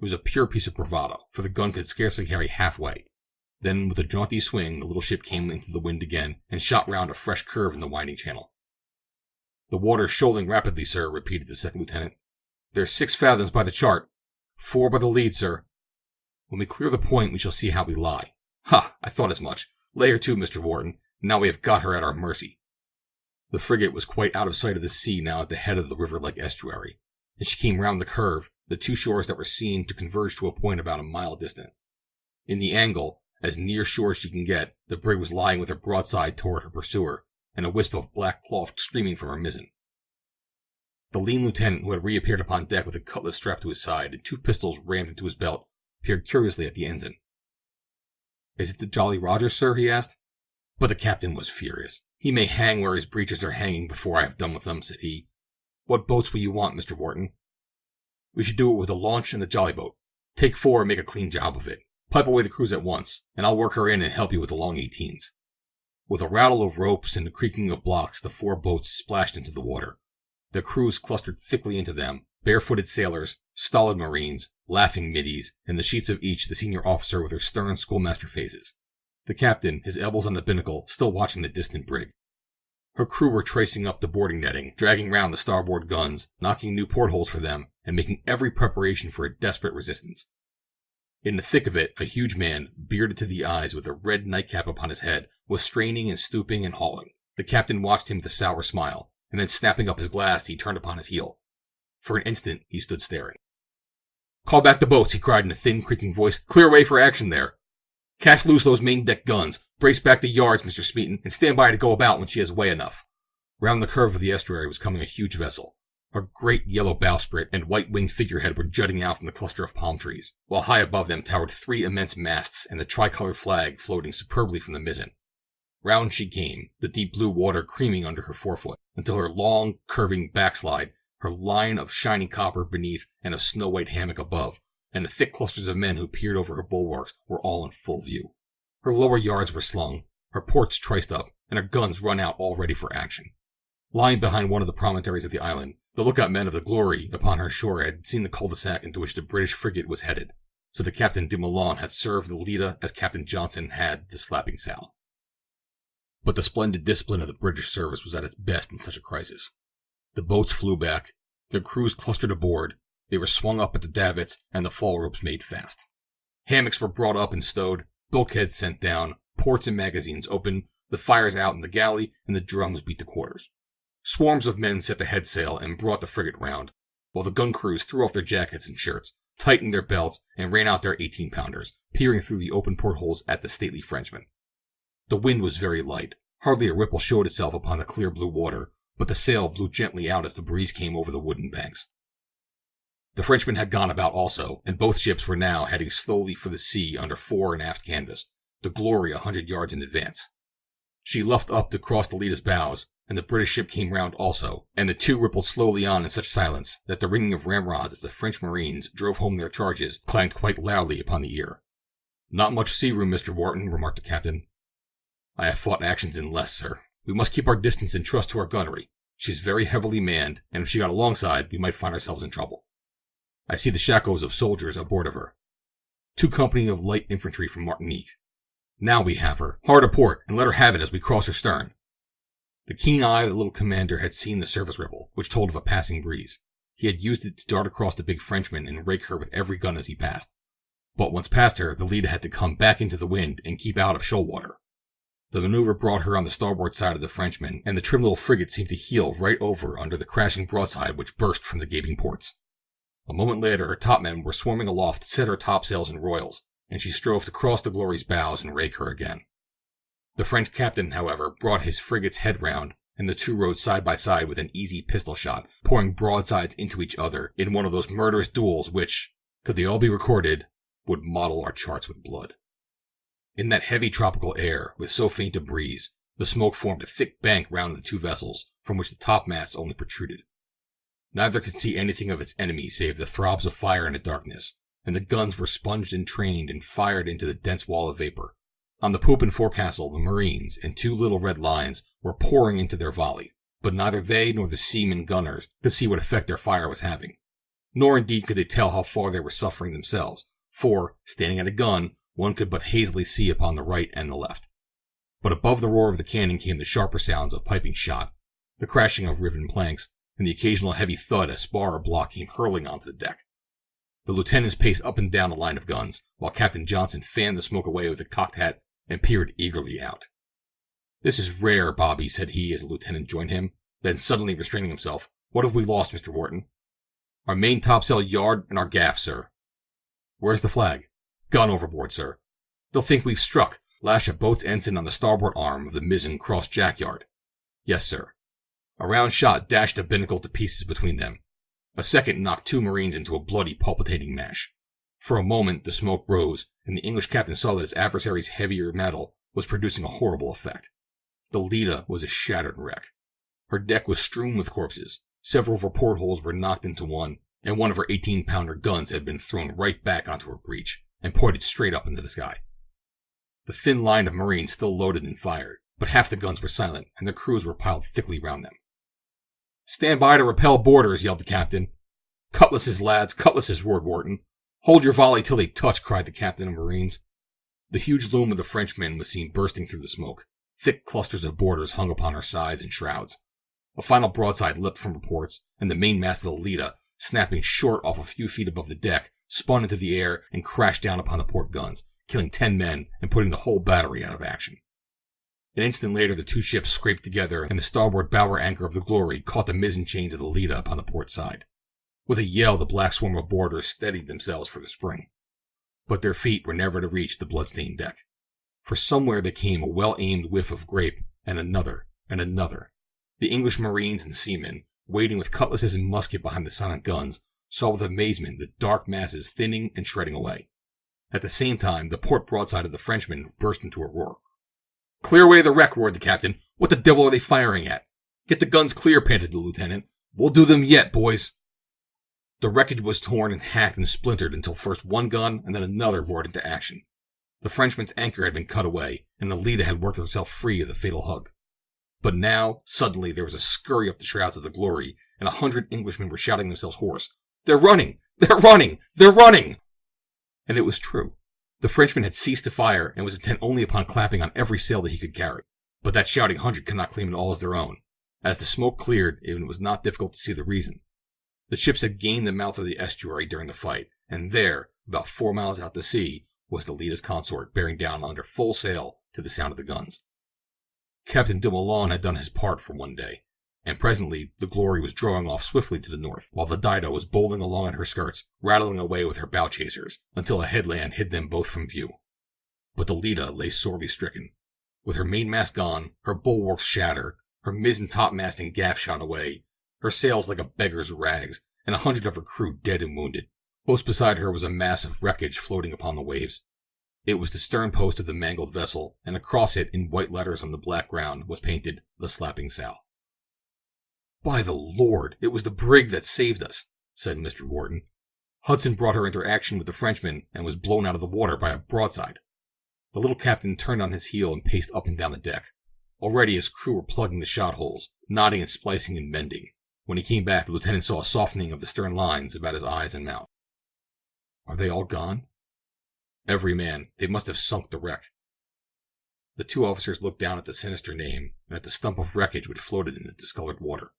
It was a pure piece of bravado, for the gun could scarcely carry halfway. Then, with a jaunty swing, the little ship came into the wind again, and shot round a fresh curve in the winding channel. "The water's shoaling rapidly, sir," repeated the second lieutenant. "There's 6 fathoms by the chart. 4 by the lead, sir. When we clear the point, we shall see how we lie. Ha! I thought as much. Lay her to, Mr. Wharton. Now we have got her at our mercy." The frigate was quite out of sight of the sea now at the head of the river-like estuary. As she came round the curve, the 2 shores that were seen to converge to a point about a mile distant. In the angle, as near shore as she can get, the brig was lying with her broadside toward her pursuer, and a wisp of black cloth streaming from her mizzen. The lean lieutenant, who had reappeared upon deck with a cutlass strapped to his side and 2 pistols rammed into his belt, peered curiously at the ensign. "Is it the Jolly Roger, sir?" he asked. But the captain was furious. "He may hang where his breeches are hanging before I have done with them," said he. "What boats will you want, Mr. Wharton?" "We should do it with the launch and the jolly boat. Take 4 and make a clean job of it. Pipe away the crews at once, and I'll work her in and help you with the long 18s. With a rattle of ropes and the creaking of blocks, the 4 boats splashed into the water. The crews clustered thickly into them, barefooted sailors, stolid marines, laughing middies, and the sheets of each the senior officer with their stern schoolmaster faces. The captain, his elbows on the binnacle, still watching the distant brig. Her crew were tracing up the boarding netting, dragging round the starboard guns, knocking new portholes for them, and making every preparation for a desperate resistance. In the thick of it, a huge man, bearded to the eyes with a red nightcap upon his head, was straining and stooping and hauling. The captain watched him with a sour smile, and then snapping up his glass, he turned upon his heel. For an instant, he stood staring. "Call back the boats," he cried in a thin, creaking voice. "Clear away for action there. Cast loose those main deck guns. Brace back the yards, Mr. Smeaton, and stand by to go about when she has way enough." Round the curve of the estuary was coming a huge vessel. A great yellow bowsprit and white-winged figurehead were jutting out from the cluster of palm trees, while high above them towered 3 immense masts and the tricolored flag floating superbly from the mizzen. Round she came, the deep blue water creaming under her forefoot, until her long, curving backslide, her line of shining copper beneath and of snow-white hammock above, and the thick clusters of men who peered over her bulwarks were all in full view. Her lower yards were slung, her ports triced up, and her guns run out all ready for action. Lying behind one of the promontories of the island, the lookout men of the Glory upon her shore had seen the cul-de-sac into which the British frigate was headed, so that Captain de Milan had served the Leda as Captain Johnson had the slapping sail. But the splendid discipline of the British service was at its best in such a crisis. The boats flew back, their crews clustered aboard, They were swung up at the davits and the fall ropes made fast. Hammocks were brought up and stowed, bulkheads sent down, ports and magazines opened, the fires out in the galley, and the drums beat the quarters. Swarms of men set the headsail and brought the frigate round, while the gun crews threw off their jackets and shirts, tightened their belts, and ran out their 18-pounders, peering through the open portholes at the stately Frenchmen. The wind was very light. Hardly a ripple showed itself upon the clear blue water, but the sail blew gently out as the breeze came over the wooden banks. The Frenchmen had gone about also, and both ships were now heading slowly for the sea under fore and aft canvas, the Glory 100 yards in advance. She luffed up to cross the Leda's bows, and the British ship came round also, and the two rippled slowly on in such silence that the ringing of ramrods as the French marines drove home their charges clanged quite loudly upon the ear. "Not much sea room, Mr. Wharton," remarked the captain. "I have fought actions in less, sir. We must keep our distance and trust to our gunnery. She's very heavily manned, and if she got alongside, we might find ourselves in trouble. I see the shakos of soldiers aboard of her. 2 company of light infantry from Martinique. Now we have her. Hard a port, and let her have it as we cross her stern." The keen eye of the little commander had seen the surface ripple, which told of a passing breeze. He had used it to dart across the big Frenchman and rake her with every gun as he passed. But once past her, the Leda had to come back into the wind and keep out of shoal water. The maneuver brought her on the starboard side of the Frenchman, and the trim little frigate seemed to heel right over under the crashing broadside which burst from the gaping ports. A moment later, her topmen were swarming aloft to set her topsails and royals, and she strove to cross the Glory's bows and rake her again. The French captain, however, brought his frigate's head round, and the two rode side by side with an easy pistol shot, pouring broadsides into each other in one of those murderous duels which, could they all be recorded, would mottle our charts with blood. In that heavy tropical air, with so faint a breeze, the smoke formed a thick bank round the two vessels, from which the topmasts only protruded. Neither could see anything of its enemy save the throbs of fire in the darkness, and the guns were sponged and trained and fired into the dense wall of vapor. On the poop and forecastle, the marines, in 2 little red lines, were pouring into their volley, but neither they nor the seamen gunners could see what effect their fire was having. Nor indeed could they tell how far they were suffering themselves, for, standing at a gun, one could but hazily see upon the right and the left. But above the roar of the cannon came the sharper sounds of piping shot, the crashing of riven planks, and the occasional heavy thud as spar or block came hurling onto the deck. The lieutenants paced up and down the line of guns, while Captain Johnson fanned the smoke away with a cocked hat and peered eagerly out. "This is rare, Bobby," said he as the lieutenant joined him. Then, suddenly restraining himself, "What have we lost, Mr. Wharton?" "Our main topsail yard and our gaff, sir." "Where's the flag?" "Gone overboard, sir." "They'll think we've struck. Lash a boat's ensign on the starboard arm of the mizzen cross jack yard." "Yes, sir." A round shot dashed a binnacle to pieces between them. A second knocked 2 marines into a bloody, palpitating mash. For a moment the smoke rose, and the English captain saw that his adversary's heavier metal was producing a horrible effect. The Leda was a shattered wreck. Her deck was strewn with corpses. Several of her portholes were knocked into one, and one of her 18-pounder guns had been thrown right back onto her breech and pointed straight up into the sky. The thin line of marines still loaded and fired, but half the guns were silent, and their crews were piled thickly round them. "Stand by to repel boarders," yelled the captain. "Cutlasses, lads, cutlasses," roared Wharton. "Hold your volley till they touch," cried the captain of marines. The huge loom of the Frenchman was seen bursting through the smoke. Thick clusters of boarders hung upon her sides and shrouds. A final broadside leapt from her ports, and the mainmast of the Leda, snapping short off a few feet above the deck, spun into the air and crashed down upon the port guns, killing 10 men and putting the whole battery out of action. An instant later the two ships scraped together, and the starboard bower anchor of the Glory caught the mizzen chains of the Leda upon the port side. With a yell the black swarm of boarders steadied themselves for the spring. But their feet were never to reach the blood-stained deck. For somewhere there came a well-aimed whiff of grape, and another, and another. The English marines and seamen, waiting with cutlasses and musket behind the silent guns, saw with amazement the dark masses thinning and shredding away. At the same time, the port broadside of the Frenchman burst into a roar. "Clear away the wreck," roared the captain. "What the devil are they firing at?" "Get the guns clear," panted the lieutenant. "We'll do them yet, boys." The wreckage was torn and hacked and splintered until first one gun and then another roared into action. The Frenchman's anchor had been cut away, and the Leda had worked herself free of the fatal hug. But now, suddenly, there was a scurry up the shrouds of the Glory, and 100 Englishmen were shouting themselves hoarse. "They're running! They're running! They're running!" And it was true. The Frenchman had ceased to fire and was intent only upon clapping on every sail that he could carry. But that shouting 100 could not claim it all as their own. As the smoke cleared, it was not difficult to see the reason. The ships had gained the mouth of the estuary during the fight, and there, about 4 miles out to sea, was the Leda's consort bearing down under full sail to the sound of the guns. Captain de Malone had done his part for one day, and presently the Glory was drawing off swiftly to the north, while the Dido was bowling along at her skirts, rattling away with her bow chasers, until a headland hid them both from view. But the Leda lay sorely stricken. With her mainmast gone, her bulwarks shattered, her mizzen topmast and gaff shot away, her sails like a beggar's rags, and 100 of her crew dead and wounded. Close beside her was a mass of wreckage floating upon the waves. It was the stern post of the mangled vessel, and across it, in white letters on the black ground, was painted, "The Slapping Sow." "By the Lord, it was the brig that saved us," said Mr. Wharton. "Hudson brought her into action with the Frenchman, and was blown out of the water by a broadside." The little captain turned on his heel and paced up and down the deck. Already his crew were plugging the shot holes, knotting and splicing and mending. When he came back, the lieutenant saw a softening of the stern lines about his eyes and mouth. "Are they all gone?" "Every man. They must have sunk the wreck." The 2 officers looked down at the sinister name and at the stump of wreckage which floated in the discolored water.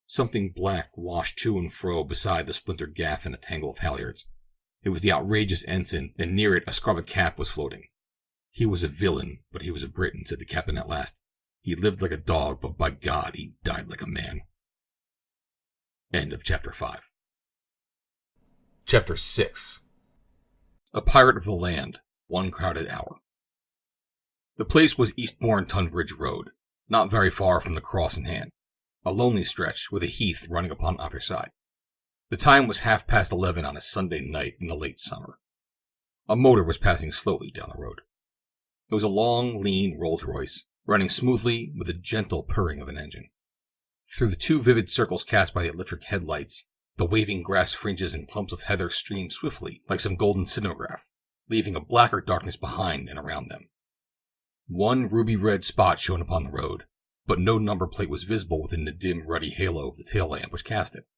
Something black washed to and fro beside the splintered gaff and a tangle of halyards. It was the outrageous ensign, and near it a scarlet cap was floating. "He was a villain, but he was a Briton," said the captain at last. "He lived like a dog, but by God, he died like a man." End of Chapter 5. Chapter 6. A Pirate of the Land, One Crowded Hour. The place was Eastbourne Tunbridge Road, not very far from the Cross in Hand, a lonely stretch with a heath running upon either side. The time was 11:30 on a Sunday night in the late summer. A motor was passing slowly down the road. It was a long, lean Rolls-Royce, running smoothly with a gentle purring of an engine. Through the 2 vivid circles cast by the electric headlights, the waving grass fringes and clumps of heather streamed swiftly like some golden cinematograph, leaving a blacker darkness behind and around them. One ruby-red spot shone upon the road, but no number plate was visible within the dim, ruddy halo of the tail lamp which cast it.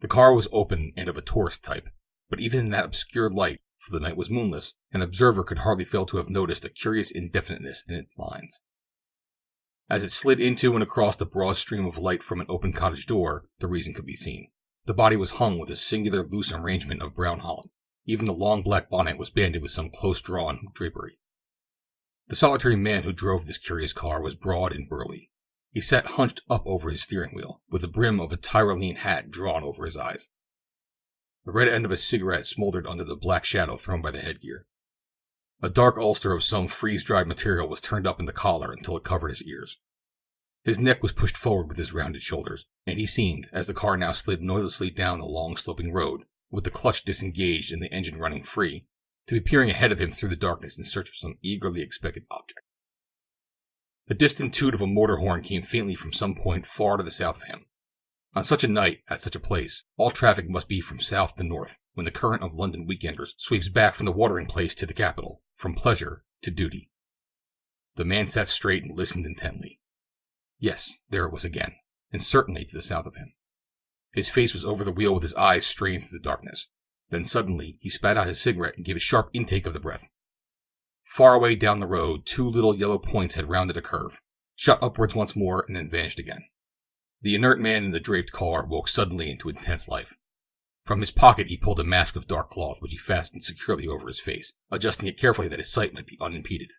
The car was open and of a tourist type, but even in that obscure light, for the night was moonless, an observer could hardly fail to have noticed a curious indefiniteness in its lines. As it slid into and across the broad stream of light from an open cottage door, the reason could be seen. The body was hung with a singular loose arrangement of brown holland. Even the long black bonnet was banded with some close-drawn drapery. The solitary man who drove this curious car was broad and burly. He sat hunched up over his steering wheel, with the brim of a Tyrolean hat drawn over his eyes. The red end of a cigarette smoldered under the black shadow thrown by the headgear. A dark ulster of some freeze-dried material was turned up in the collar until it covered his ears. His neck was pushed forward with his rounded shoulders, and he seemed, as the car now slid noiselessly down the long sloping road, with the clutch disengaged and the engine running free, to be peering ahead of him through the darkness in search of some eagerly expected object. The distant toot of a motor horn came faintly from some point far to the south of him. On such a night, at such a place, all traffic must be from south to north, when the current of London weekenders sweeps back from the watering place to the capital, from pleasure to duty. The man sat straight and listened intently. Yes, there it was again, and certainly to the south of him. His face was over the wheel with his eyes strained through the darkness. Then suddenly he spat out his cigarette and gave a sharp intake of the breath. Far away down the road, 2 little yellow points had rounded a curve, shot upwards once more, and then vanished again. The inert man in the draped car woke suddenly into intense life. From his pocket he pulled a mask of dark cloth which he fastened securely over his face, adjusting it carefully that his sight might be unimpeded.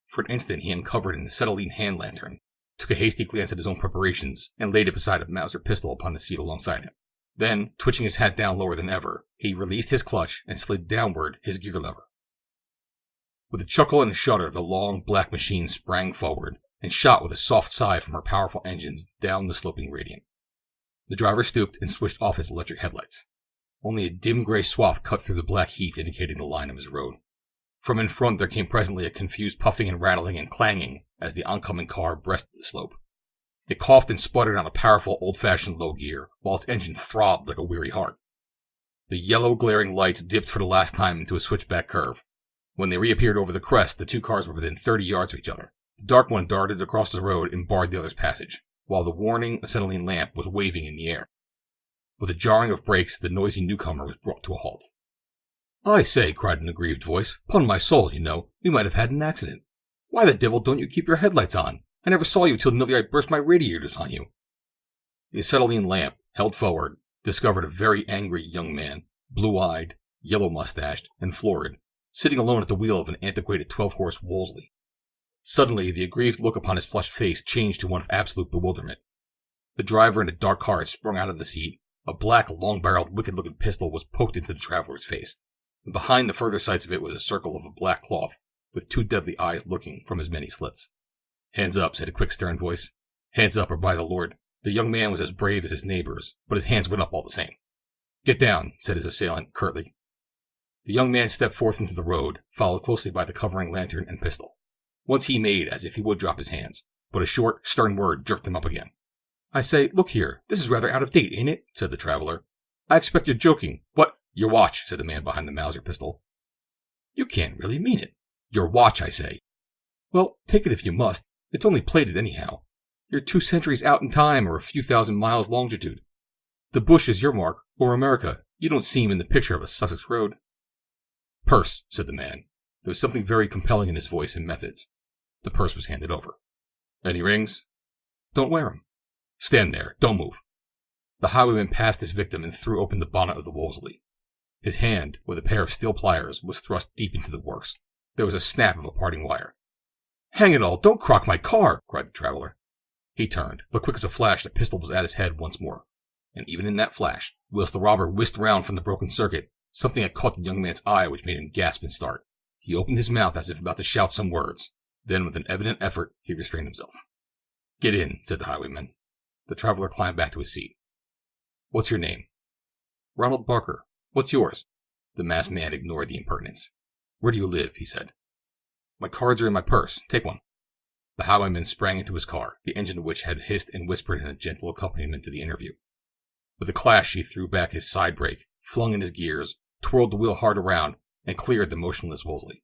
For an instant he uncovered an acetylene hand lantern, took a hasty glance at his own preparations, and laid it beside a Mauser pistol upon the seat alongside him. Then, twitching his hat down lower than ever, he released his clutch and slid downward his gear lever. With a chuckle and a shudder, the long, black machine sprang forward, and shot with a soft sigh from her powerful engines down the sloping gradient. The driver stooped and switched off his electric headlights. Only a dim gray swath cut through the black heath indicating the line of his road. From in front there came presently a confused puffing and rattling and clanging as the oncoming car breasted the slope. It coughed and sputtered on a powerful old-fashioned low gear, while its engine throbbed like a weary heart. The yellow glaring lights dipped for the last time into a switchback curve. When they reappeared over the crest, the 2 cars were within 30 yards of each other. The dark one darted across the road and barred the other's passage, while the warning acetylene lamp was waving in the air. With a jarring of brakes, the noisy newcomer was brought to a halt. "I say," cried an aggrieved voice, "'pon my soul, you know, we might have had an accident. Why the devil don't you keep your headlights on? I never saw you till nearly I burst my radiators on you." The acetylene lamp, held forward, discovered a very angry young man, blue-eyed, yellow-mustached, and florid, sitting alone at the wheel of an antiquated 12-horse Wolseley. Suddenly, the aggrieved look upon his flushed face changed to one of absolute bewilderment. The driver in a dark car had sprung out of the seat. A black, long-barreled, wicked-looking pistol was poked into the traveler's face, and behind the further sights of it was a circle of a black cloth, with 2 deadly eyes looking from as many slits. "Hands up," said a quick, stern voice. "Hands up, or by the Lord." The young man was as brave as his neighbors, but his hands went up all the same. "Get down," said his assailant, curtly. The young man stepped forth into the road, followed closely by the covering lantern and pistol. Once he made as if he would drop his hands, but a short, stern word jerked him up again. "I say, look here, this is rather out of date, ain't it?" said the traveler. "I expect you're joking." "What? Your watch," said the man behind the Mauser pistol. "You can't really mean it." "Your watch, I say." "Well, take it if you must. It's only plated anyhow. You're 2 centuries out in time or a few thousand miles longitude. The bush is your mark, or America. You don't seem in the picture of a Sussex road." "Purse," said the man. There was something very compelling in his voice and methods. The purse was handed over. "Any rings?" "Don't wear 'em." "Stand there. Don't move." The highwayman passed his victim and threw open the bonnet of the Wolseley. His hand, with a pair of steel pliers, was thrust deep into the works. There was a snap of a parting wire. "Hang it all, don't crock my car!" cried the traveler. He turned, but quick as a flash the pistol was at his head once more. And even in that flash, whilst the robber whisked round from the broken circuit, something had caught the young man's eye which made him gasp and start. He opened his mouth as if about to shout some words. Then, with an evident effort, he restrained himself. "Get in," said the highwayman. The traveler climbed back to his seat. "What's your name?" "Ronald Barker. What's yours?" The masked man ignored the impertinence. "Where do you live?" he said. "My cards are in my purse. Take one." The highwayman sprang into his car, the engine of which had hissed and whispered in a gentle accompaniment to the interview. With a clash he threw back his side brake, flung in his gears, twirled the wheel hard around, and cleared the motionless Wolseley.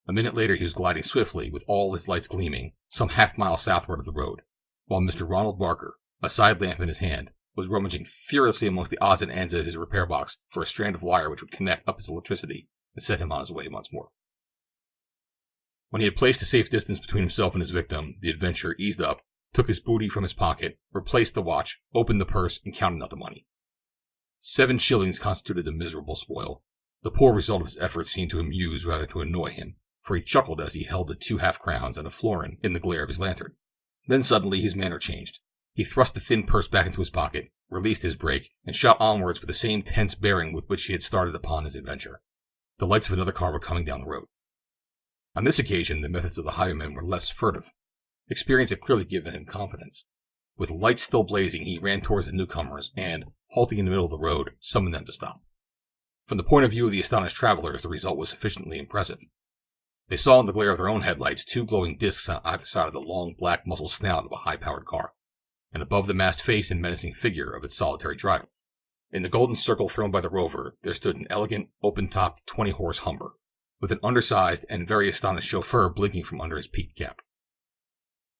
A minute later he was gliding swiftly, with all his lights gleaming, some half-mile southward of the road, while Mr. Ronald Barker, a side lamp in his hand, was rummaging furiously amongst the odds and ends of his repair box for a strand of wire which would connect up his electricity and set him on his way once more. When he had placed a safe distance between himself and his victim, the adventurer eased up, took his booty from his pocket, replaced the watch, opened the purse, and counted out the money. 7 shillings constituted the miserable spoil. The poor result of his efforts seemed to amuse rather to annoy him, for he chuckled as he held the 2 half-crowns and a florin in the glare of his lantern. Then suddenly his manner changed. He thrust the thin purse back into his pocket, released his brake, and shot onwards with the same tense bearing with which he had started upon his adventure. The lights of another car were coming down the road. On this occasion, the methods of the highwayman were less furtive. Experience had clearly given him confidence. With lights still blazing, he ran towards the newcomers and, halting in the middle of the road, summoned them to stop. From the point of view of the astonished travelers, the result was sufficiently impressive. They saw in the glare of their own headlights 2 glowing discs on either side of the long black muzzled snout of a high-powered car, and above the masked face and menacing figure of its solitary driver. In the golden circle thrown by the rover, there stood an elegant, open-topped 20-horse Humber, with an undersized and very astonished chauffeur blinking from under his peaked cap.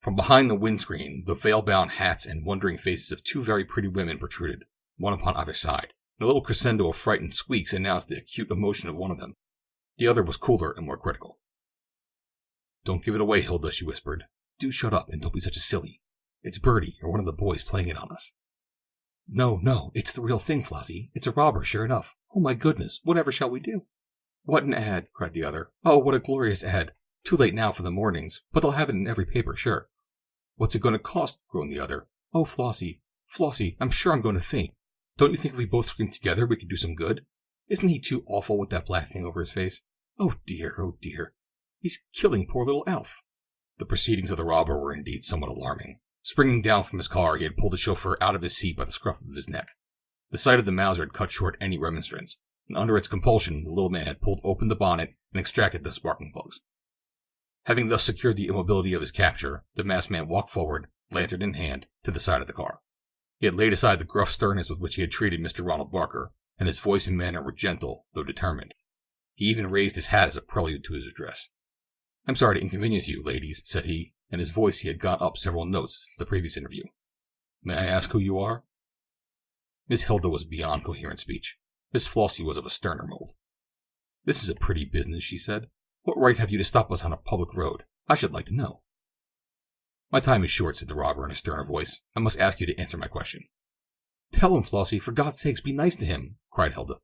From behind the windscreen, the veil-bound hats and wondering faces of 2 very pretty women protruded, one upon either side, and a little crescendo of frightened squeaks announced the acute emotion of one of them. The other was cooler and more critical. "Don't give it away, Hilda," she whispered. "Do shut up and don't be such a silly. It's Bertie, or one of the boys, playing it on us." No, it's the real thing, Flossie. It's a robber, sure enough. Oh my goodness, whatever shall we do?" "What an ad," cried the other. "Oh, what a glorious ad. Too late now for the mornings, but they'll have it in every paper, sure." "What's it going to cost?" groaned the other. "Oh, Flossie, I'm sure I'm going to faint. Don't you think if we both scream together we could do some good? Isn't he too awful with that black thing over his face? Oh dear. He's killing poor little Alf." The proceedings of the robber were indeed somewhat alarming. Springing down from his car, he had pulled the chauffeur out of his seat by the scruff of his neck. The sight of the Mauser had cut short any remonstrance, and under its compulsion the little man had pulled open the bonnet and extracted the sparking plugs. Having thus secured the immobility of his capture, the masked man walked forward, lantern in hand, to the side of the car. He had laid aside the gruff sternness with which he had treated Mr. Ronald Barker, and his voice and manner were gentle, though determined. He even raised his hat as a prelude to his address. "I'm sorry to inconvenience you, ladies," said he, and his voice he had got up several notes since the previous interview. "May I ask who you are?" Miss Hilda was beyond coherent speech. Miss Flossie was of a sterner mold. "This is a pretty business," she said. "What right have you to stop us on a public road? I should like to know." "My time is short," said the robber in a sterner voice. "I must ask you to answer my question. Tell him, Flossie, for God's sakes, be nice to him, cried Hilda.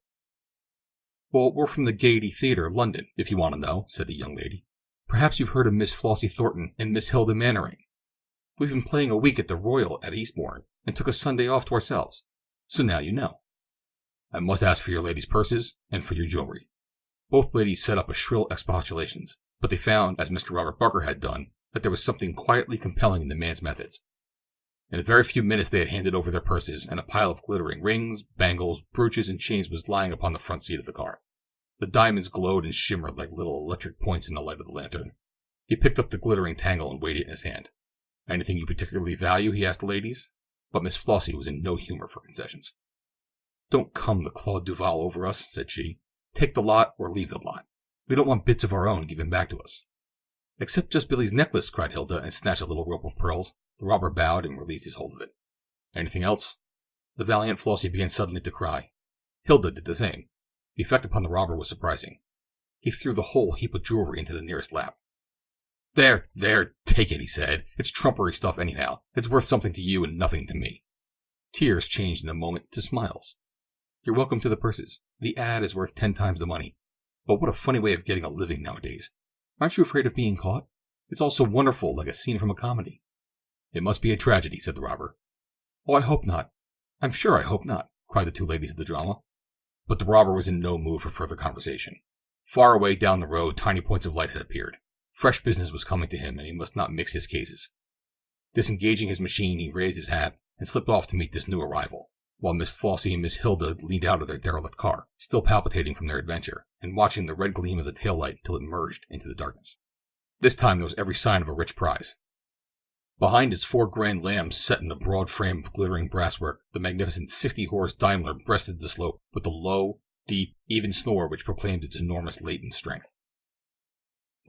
Well, we're from the Gaiety Theatre, London, if you want to know, said the young lady. Perhaps you've heard of Miss Flossie Thornton and Miss Hilda Mannering. We've been playing a week at the Royal at Eastbourne, and took a Sunday off to ourselves. So now you know. I must ask for your ladies' purses and for your jewelry. Both ladies set up a shrill expostulations, but they found, as Mr. Robert Barker had done, that there was something quietly compelling in the man's methods. In a very few minutes they had handed over their purses, and a pile of glittering rings, bangles, brooches, and chains was lying upon the front seat of the car. The diamonds glowed and shimmered like little electric points in the light of the lantern. He picked up the glittering tangle and weighed it in his hand. Anything you particularly value? He asked the ladies. But Miss Flossie was in no humor for concessions. Don't come the Claude Duval over us, said she. Take the lot or leave the lot. We don't want bits of our own given back to us. Except just Billy's necklace, cried Hilda, and snatched a little rope of pearls. The robber bowed and released his hold of it. Anything else? The valiant Flossie began suddenly to cry. Hilda did the same. The effect upon the robber was surprising. He threw the whole heap of jewelry into the nearest lap. There, take it, he said. It's trumpery stuff anyhow. It's worth something to you and nothing to me. Tears changed in a moment to smiles. You're welcome to the purses. The ad is worth 10 times the money. But what a funny way of getting a living nowadays. Aren't you afraid of being caught? It's all so wonderful, like a scene from a comedy. It must be a tragedy, said the robber. Oh, I hope not. I'm sure I hope not, cried the two ladies of the drama. But the robber was in no mood for further conversation. Far away down the road, tiny points of light had appeared. Fresh business was coming to him, and he must not mix his cases. Disengaging his machine, he raised his hat and slipped off to meet this new arrival, while Miss Flossie and Miss Hilda leaned out of their derelict car, still palpitating from their adventure, and watching the red gleam of the tail light till it merged into the darkness. This time there was every sign of a rich prize. Behind its 4 grand lambs set in a broad frame of glittering brasswork, the magnificent 60-horse Daimler breasted the slope with the low, deep, even snore which proclaimed its enormous latent strength.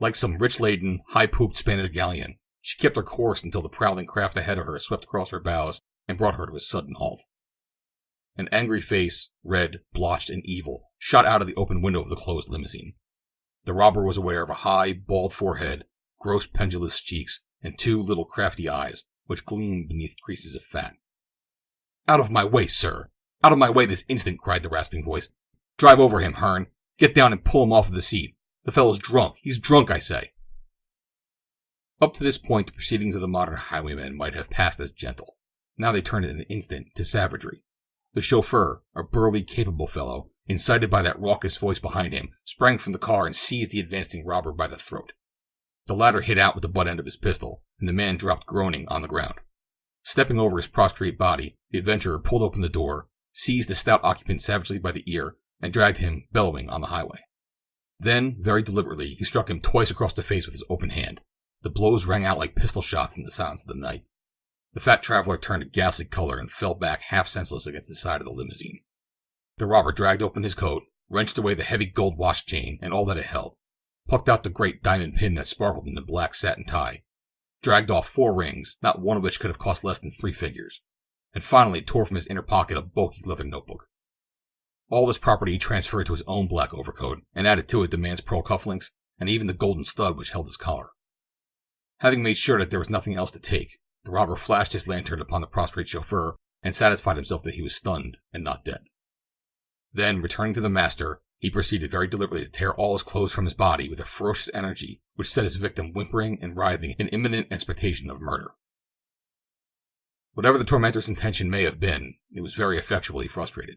Like some rich-laden, high-pooped Spanish galleon, she kept her course until the prowling craft ahead of her swept across her bows and brought her to a sudden halt. An angry face, red, blotched, and evil, shot out of the open window of the closed limousine. The robber was aware of a high, bald forehead, gross pendulous cheeks, and 2 little crafty eyes, which gleamed beneath creases of fat. Out of my way, sir! Out of my way this instant, cried the rasping voice. Drive over him, Hearn. Get down and pull him off of the seat. The fellow's drunk. He's drunk, I say. Up to this point, the proceedings of the modern highwayman might have passed as gentle. Now they turned in an instant to savagery. The chauffeur, a burly, capable fellow, incited by that raucous voice behind him, sprang from the car and seized the advancing robber by the throat. The latter hit out with the butt end of his pistol, and the man dropped groaning on the ground. Stepping over his prostrate body, the adventurer pulled open the door, seized the stout occupant savagely by the ear, and dragged him, bellowing, on the highway. Then, very deliberately, he struck him twice across the face with his open hand. The blows rang out like pistol shots in the silence of the night. The fat traveler turned a ghastly color and fell back half senseless against the side of the limousine. The robber dragged open his coat, wrenched away the heavy gold watch chain and all that it held, plucked out the great diamond pin that sparkled in the black satin tie, dragged off 4 rings, not one of which could have cost less than 3 figures, and finally tore from his inner pocket a bulky leather notebook. All this property he transferred to his own black overcoat, and added to it the man's pearl cufflinks, and even the golden stud which held his collar. Having made sure that there was nothing else to take, the robber flashed his lantern upon the prostrate chauffeur, and satisfied himself that he was stunned and not dead. Then, returning to the master, he proceeded very deliberately to tear all his clothes from his body with a ferocious energy which set his victim whimpering and writhing in imminent expectation of murder. Whatever the tormentor's intention may have been, it was very effectually frustrated.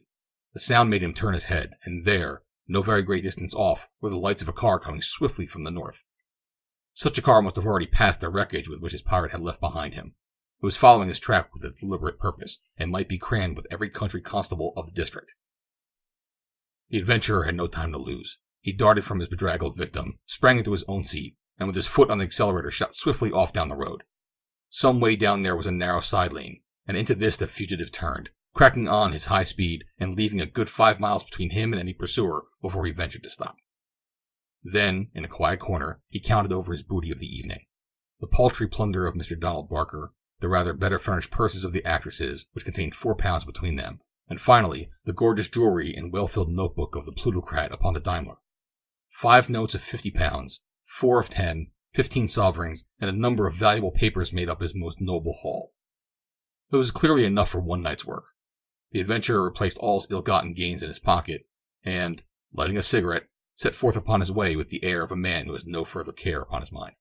The sound made him turn his head, and there, no very great distance off, were the lights of a car coming swiftly from the north. Such a car must have already passed the wreckage with which his pirate had left behind him. It was following his track with a deliberate purpose, and might be crammed with every country constable of the district. The adventurer had no time to lose. He darted from his bedraggled victim, sprang into his own seat, and with his foot on the accelerator shot swiftly off down the road. Some way down there was a narrow side lane, and into this the fugitive turned, cracking on his high speed and leaving a good 5 miles between him and any pursuer before he ventured to stop. Then, in a quiet corner, he counted over his booty of the evening. The paltry plunder of Mr. Donald Barker, the rather better furnished purses of the actresses, which contained 4 pounds between them, and finally, the gorgeous jewelry and well-filled notebook of the plutocrat upon the Daimler. 5 notes of 50 pounds, 4 of 10, 15 sovereigns, and a number of valuable papers made up his most noble haul. It was clearly enough for one night's work. The adventurer replaced all his ill-gotten gains in his pocket, and, lighting a cigarette, set forth upon his way with the air of a man who has no further care upon his mind.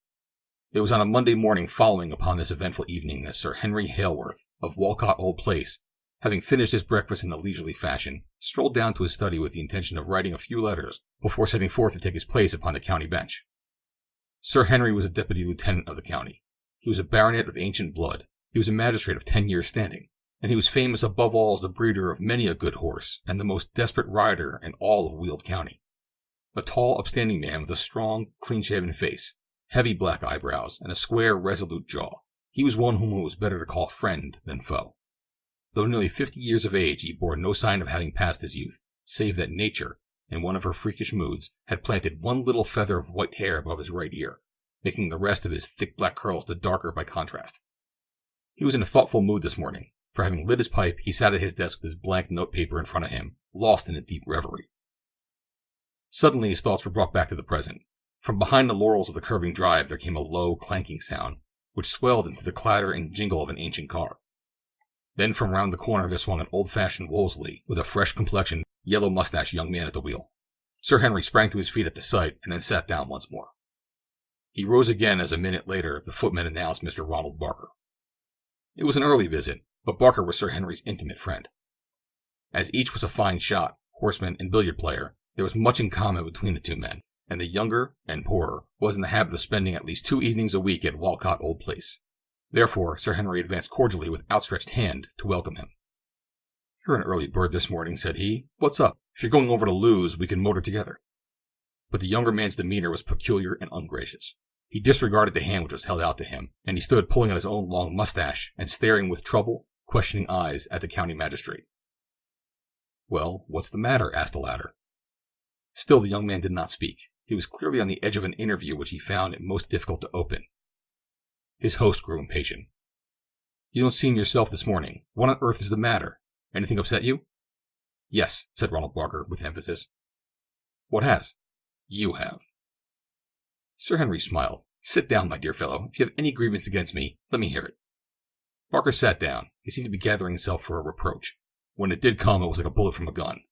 It was on a Monday morning following upon this eventful evening that Sir Henry Hailworth, of Walcott Old Place, having finished his breakfast in a leisurely fashion, strolled down to his study with the intention of writing a few letters before setting forth to take his place upon the county bench. Sir Henry was a deputy lieutenant of the county. He was a baronet of ancient blood. He was a magistrate of 10 years' standing, and he was famous above all as the breeder of many a good horse and the most desperate rider in all of Weald County. A tall, upstanding man with a strong, clean-shaven face, heavy black eyebrows, and a square, resolute jaw. He was one whom it was better to call friend than foe. Though nearly 50 years of age, he bore no sign of having passed his youth, save that nature, in one of her freakish moods, had planted one little feather of white hair above his right ear, making the rest of his thick black curls the darker by contrast. He was in a thoughtful mood this morning, for having lit his pipe, he sat at his desk with his blank notepaper in front of him, lost in a deep reverie. Suddenly his thoughts were brought back to the present. From behind the laurels of the curving drive there came a low, clanking sound, which swelled into the clatter and jingle of an ancient car. Then from round the corner there swung an old-fashioned Wolseley, with a fresh-complexioned, yellow-mustached young man at the wheel. Sir Henry sprang to his feet at the sight, and then sat down once more. He rose again as a minute later the footman announced Mr. Ronald Barker. It was an early visit, but Barker was Sir Henry's intimate friend. As each was a fine shot, horseman, and billiard player, there was much in common between the two men, and the younger, and poorer, was in the habit of spending at least 2 evenings a week at Walcott Old Place. Therefore, Sir Henry advanced cordially with outstretched hand to welcome him. "You're an early bird this morning," said he. "What's up? If you're going over to Lewes, we can motor together." But the younger man's demeanor was peculiar and ungracious. He disregarded the hand which was held out to him, and he stood pulling at his own long mustache and staring with troubled, questioning eyes at the county magistrate. "Well, what's the matter?" asked the latter. Still the young man did not speak. He was clearly on the edge of an interview which he found it most difficult to open. His host grew impatient. "You don't seem yourself this morning. What on earth is the matter? Anything upset you?" "Yes," said Ronald Barker with emphasis. "What has?" "You have." Sir Henry smiled. "Sit down, my dear fellow. If you have any grievance against me, let me hear it." Barker sat down. He seemed to be gathering himself for a reproach. When it did come, it was like a bullet from a gun.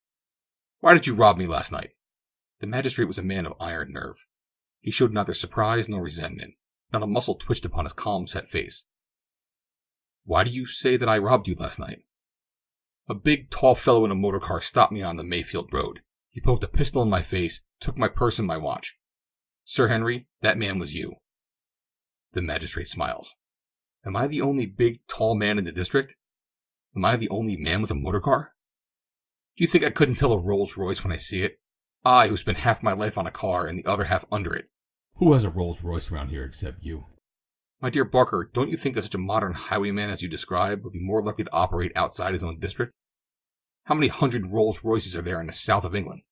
"Why did you rob me last night?" The magistrate was a man of iron nerve. He showed neither surprise nor resentment. Not a muscle twitched upon his calm, set face. "Why do you say that I robbed you last night?" "A big, tall fellow in a motor car stopped me on the Mayfield Road. He poked a pistol in my face, took my purse and my watch. Sir Henry, that man was you." The magistrate smiles. "Am I the only big, tall man in the district? Am I the only man with a motor car? Do you think I couldn't tell a Rolls Royce when I see it? I, who spent half my life on a car and the other half under it." Who has a Rolls Royce around here except you? "My dear Barker, don't you think that such a modern highwayman as you describe would be more likely to operate outside his own district? How many hundred Rolls Royces are there in the south of England?"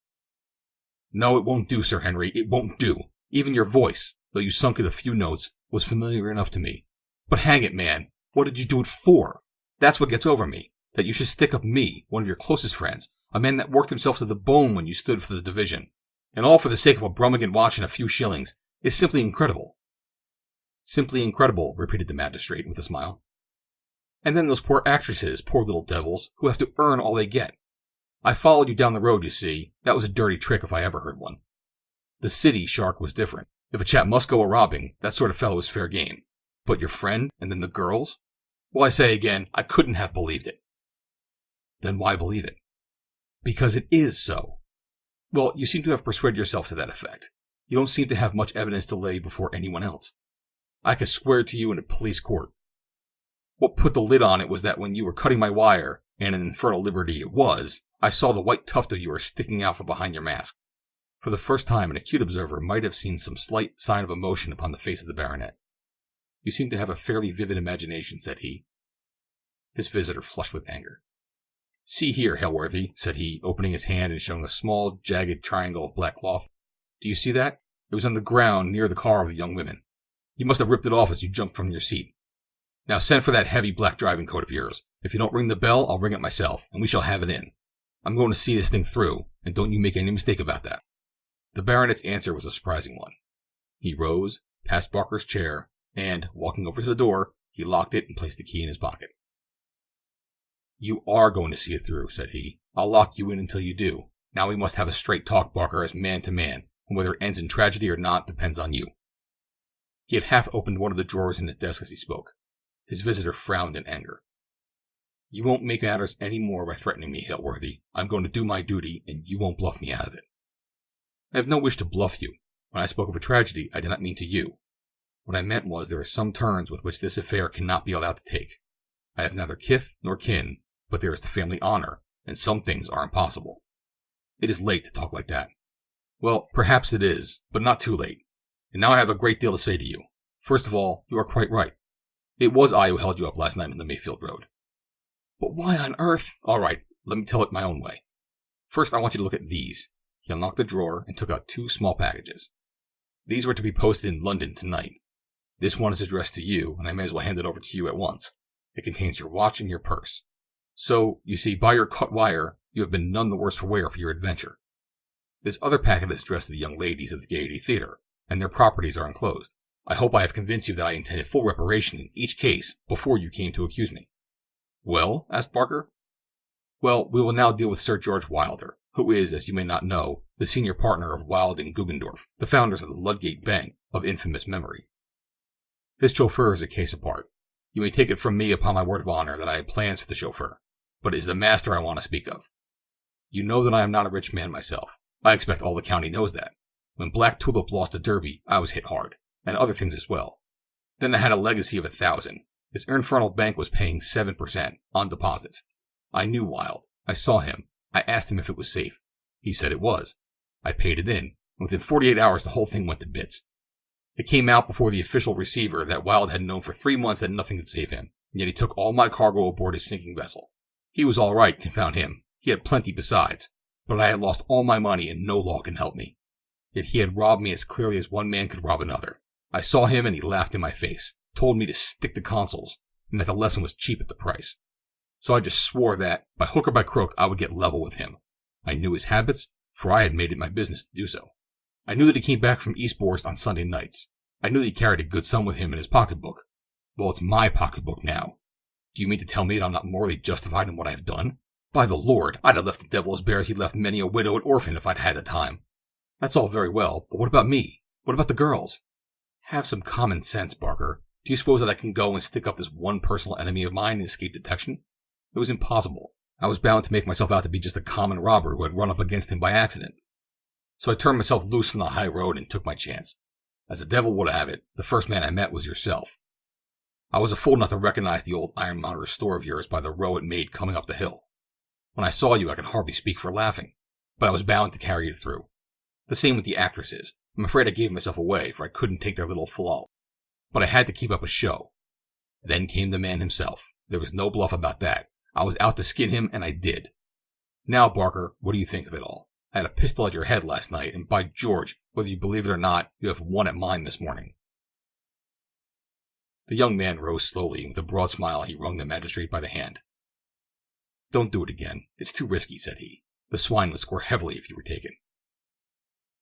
"No, it won't do, Sir Henry, it won't do. Even your voice, though you sunk it a few notes, was familiar enough to me. But hang it, man, what did you do it for? That's what gets over me, that you should stick up me, one of your closest friends, a man that worked himself to the bone when you stood for the division. And all for the sake of a Brummagem watch and a few shillings. It's simply incredible." "Simply incredible," repeated the magistrate with a smile. "And then those poor actresses, poor little devils, who have to earn all they get. I followed you down the road, you see. That was a dirty trick if I ever heard one. The city shark was different. If a chap must go a-robbing, that sort of fellow is fair game. But your friend, and then the girls? Well, I say again, I couldn't have believed it." "Then why believe it?" "Because it is so." "Well, you seem to have persuaded yourself to that effect. You don't seem to have much evidence to lay before anyone else. I could swear to you in a police court. What put the lid on it was that when you were cutting my wire, and an infernal liberty it was, I saw the white tuft of yours sticking out from behind your mask." For the first time, an acute observer might have seen some slight sign of emotion upon the face of the baronet. "You seem to have a fairly vivid imagination," said he. His visitor flushed with anger. "See here, Hailworthy," said he, opening his hand and showing a small, jagged triangle of black cloth. "Do you see that? It was on the ground near the car of the young women. You must have ripped it off as you jumped from your seat. Now send for that heavy black driving coat of yours. If you don't ring the bell, I'll ring it myself, and we shall have it in. I'm going to see this thing through, and don't you make any mistake about that." The baronet's answer was a surprising one. He rose, passed Barker's chair, and, walking over to the door, he locked it and placed the key in his pocket. You are going to see it through, said he. I'll lock you in until you do. Now we must have a straight talk, Barker, as man to man, and whether it ends in tragedy or not depends on you. He had half opened one of the drawers in his desk as he spoke. His visitor frowned in anger. You won't make matters any more by threatening me, Hailworthy. I'm going to do my duty, and you won't bluff me out of it. I have no wish to bluff you. When I spoke of a tragedy, I did not mean to you. What I meant was there are some turns with which this affair cannot be allowed to take. I have neither kith nor kin, but there is the family honor, and some things are impossible. It is late to talk like that. Well, perhaps it is, but not too late. And now I have a great deal to say to you. First of all, you are quite right. It was I who held you up last night on the Mayfield Road. But why on earth? All right, let me tell it my own way. First, I want you to look at these. He unlocked the drawer and took out 2 small packages. These were to be posted in London tonight. This one is addressed to you, and I may as well hand it over to you at once. It contains your watch and your purse. So, you see, by your cut wire, you have been none the worse for wear for your adventure. This other packet is addressed to the young ladies at the Gaiety Theatre, and their properties are enclosed. I hope I have convinced you that I intended full reparation in each case before you came to accuse me. Well, asked Barker. Well, we will now deal with Sir George Wilder, who is, as you may not know, the senior partner of Wilde and Guggendorf, the founders of the Ludgate Bank of infamous memory. His chauffeur is a case apart. You may take it from me upon my word of honor that I had plans for the chauffeur, but it is the master I want to speak of. You know that I am not a rich man myself. I expect all the county knows that. When Black Tulip lost the Derby, I was hit hard, and other things as well. Then I had a legacy of 1,000. His infernal bank was paying 7% on deposits. I knew Wilde. I saw him. I asked him if it was safe. He said it was. I paid it in, and within 48 hours the whole thing went to bits. It came out before the official receiver that Wilde had known for 3 months that nothing could save him, and yet he took all my cargo aboard his sinking vessel. He was all right, confound him. He had plenty besides, but I had lost all my money and no law can help me. Yet he had robbed me as clearly as one man could rob another. I saw him and he laughed in my face, told me to stick to consols, and that the lesson was cheap at the price. So I just swore that, by hook or by crook, I would get level with him. I knew his habits, for I had made it my business to do so. I knew that he came back from Eastbourne on Sunday nights. I knew that he carried a good sum with him in his pocketbook. Well, it's my pocketbook now. Do you mean to tell me that I'm not morally justified in what I have done? By the Lord, I'd have left the devil as bare as he left many a widow and orphan if I'd had the time. That's all very well, but what about me? What about the girls? Have some common sense, Barker. Do you suppose that I can go and stick up this one personal enemy of mine and escape detection? It was impossible. I was bound to make myself out to be just a common robber who had run up against him by accident. So I turned myself loose on the high road and took my chance. As the devil would have it, the first man I met was yourself. I was a fool not to recognize the old ironmonger's store of yours by the row it made coming up the hill. When I saw you, I could hardly speak for laughing, but I was bound to carry you through. The same with the actresses. I'm afraid I gave myself away, for I couldn't take their little flaw. But I had to keep up a show. Then came the man himself. There was no bluff about that. I was out to skin him, and I did. Now, Barker, what do you think of it all? I had a pistol at your head last night, and by George, whether you believe it or not, you have one at mine this morning. The young man rose slowly, and with a broad smile he wrung the magistrate by the hand. Don't do it again. It's too risky, said he. The swine would score heavily if you were taken.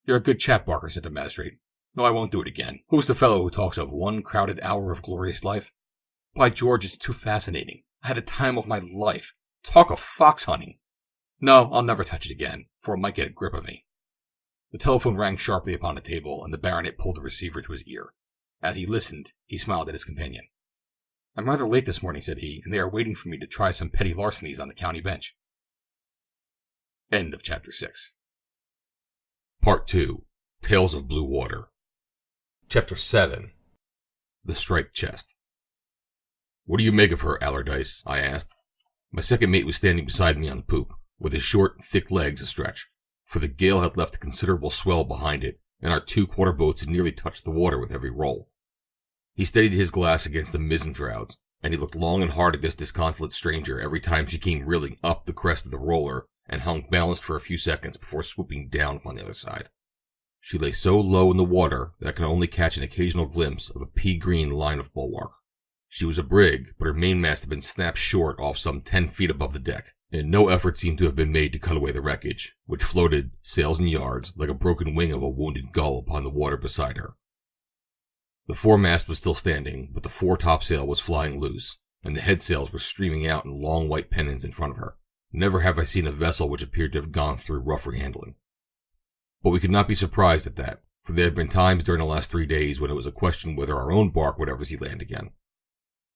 You're a good chap, Barker, said the magistrate. No, I won't do it again. Who's the fellow who talks of one crowded hour of glorious life? By George, it's too fascinating. I had a time of my life. Talk of fox hunting. No, I'll never touch it again, for it might get a grip of me. The telephone rang sharply upon the table, and the baronet pulled the receiver to his ear. As he listened, he smiled at his companion. I'm rather late this morning, said he, and they are waiting for me to try some petty larcenies on the county bench. End of Chapter 6. Part 2. Tales of Blue Water. Chapter 7. The Striped Chest. What do you make of her, Allardyce? I asked. My second mate was standing beside me on the poop, with his short, thick legs astretch, for the gale had left a considerable swell behind it, and our 2 quarter boats had nearly touched the water with every roll. He steadied his glass against the mizzen shrouds, and he looked long and hard at this disconsolate stranger every time she came reeling up the crest of the roller and hung balanced for a few seconds before swooping down upon the other side. She lay so low in the water that I could only catch an occasional glimpse of a pea-green line of bulwark. She was a brig, but her mainmast had been snapped short off some 10 feet above the deck, and no effort seemed to have been made to cut away the wreckage, which floated, sails and yards, like a broken wing of a wounded gull upon the water beside her. The foremast was still standing, but the foretopsail was flying loose, and the headsails were streaming out in long white pennons in front of her. Never have I seen a vessel which appeared to have gone through rougher handling. But we could not be surprised at that, for there had been times during the last 3 days when it was a question whether our own bark would ever see land again.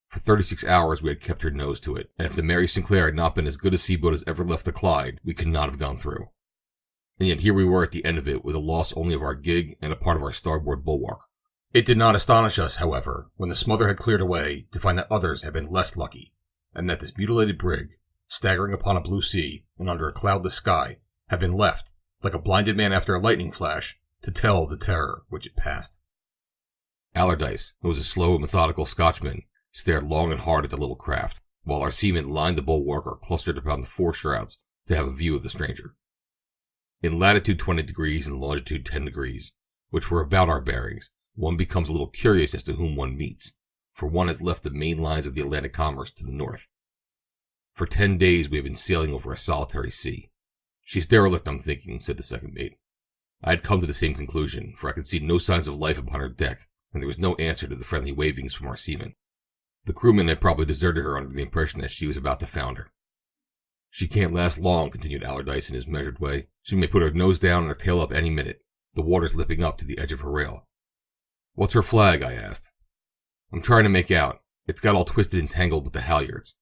For 36 hours we had kept her nose to it, and if the Mary Sinclair had not been as good a seaboat as ever left the Clyde, we could not have gone through. And yet here we were at the end of it, with a loss only of our gig and a part of our starboard bulwark. It did not astonish us, however, when the smother had cleared away, to find that others had been less lucky, and that this mutilated brig, staggering upon a blue sea and under a cloudless sky, had been left, like a blinded man after a lightning flash, to tell the terror which it passed. Allardyce, who was a slow and methodical Scotchman, stared long and hard at the little craft, while our seamen lined the bulwark or clustered upon the fore shrouds to have a view of the stranger. In latitude 20 degrees and longitude 10 degrees, which were about our bearings, one becomes a little curious as to whom one meets, for one has left the main lines of the Atlantic commerce to the north. For 10 days we have been sailing over a solitary sea. She's derelict, I'm thinking, said the second mate. I had come to the same conclusion, for I could see no signs of life upon her deck, and there was no answer to the friendly wavings from our seamen. The crewmen had probably deserted her under the impression that she was about to founder. She can't last long, continued Allardyce in his measured way. She may put her nose down and her tail up any minute, the water's lipping up to the edge of her rail. What's her flag? I asked. I'm trying to make out. It's got all twisted and tangled with the halyards.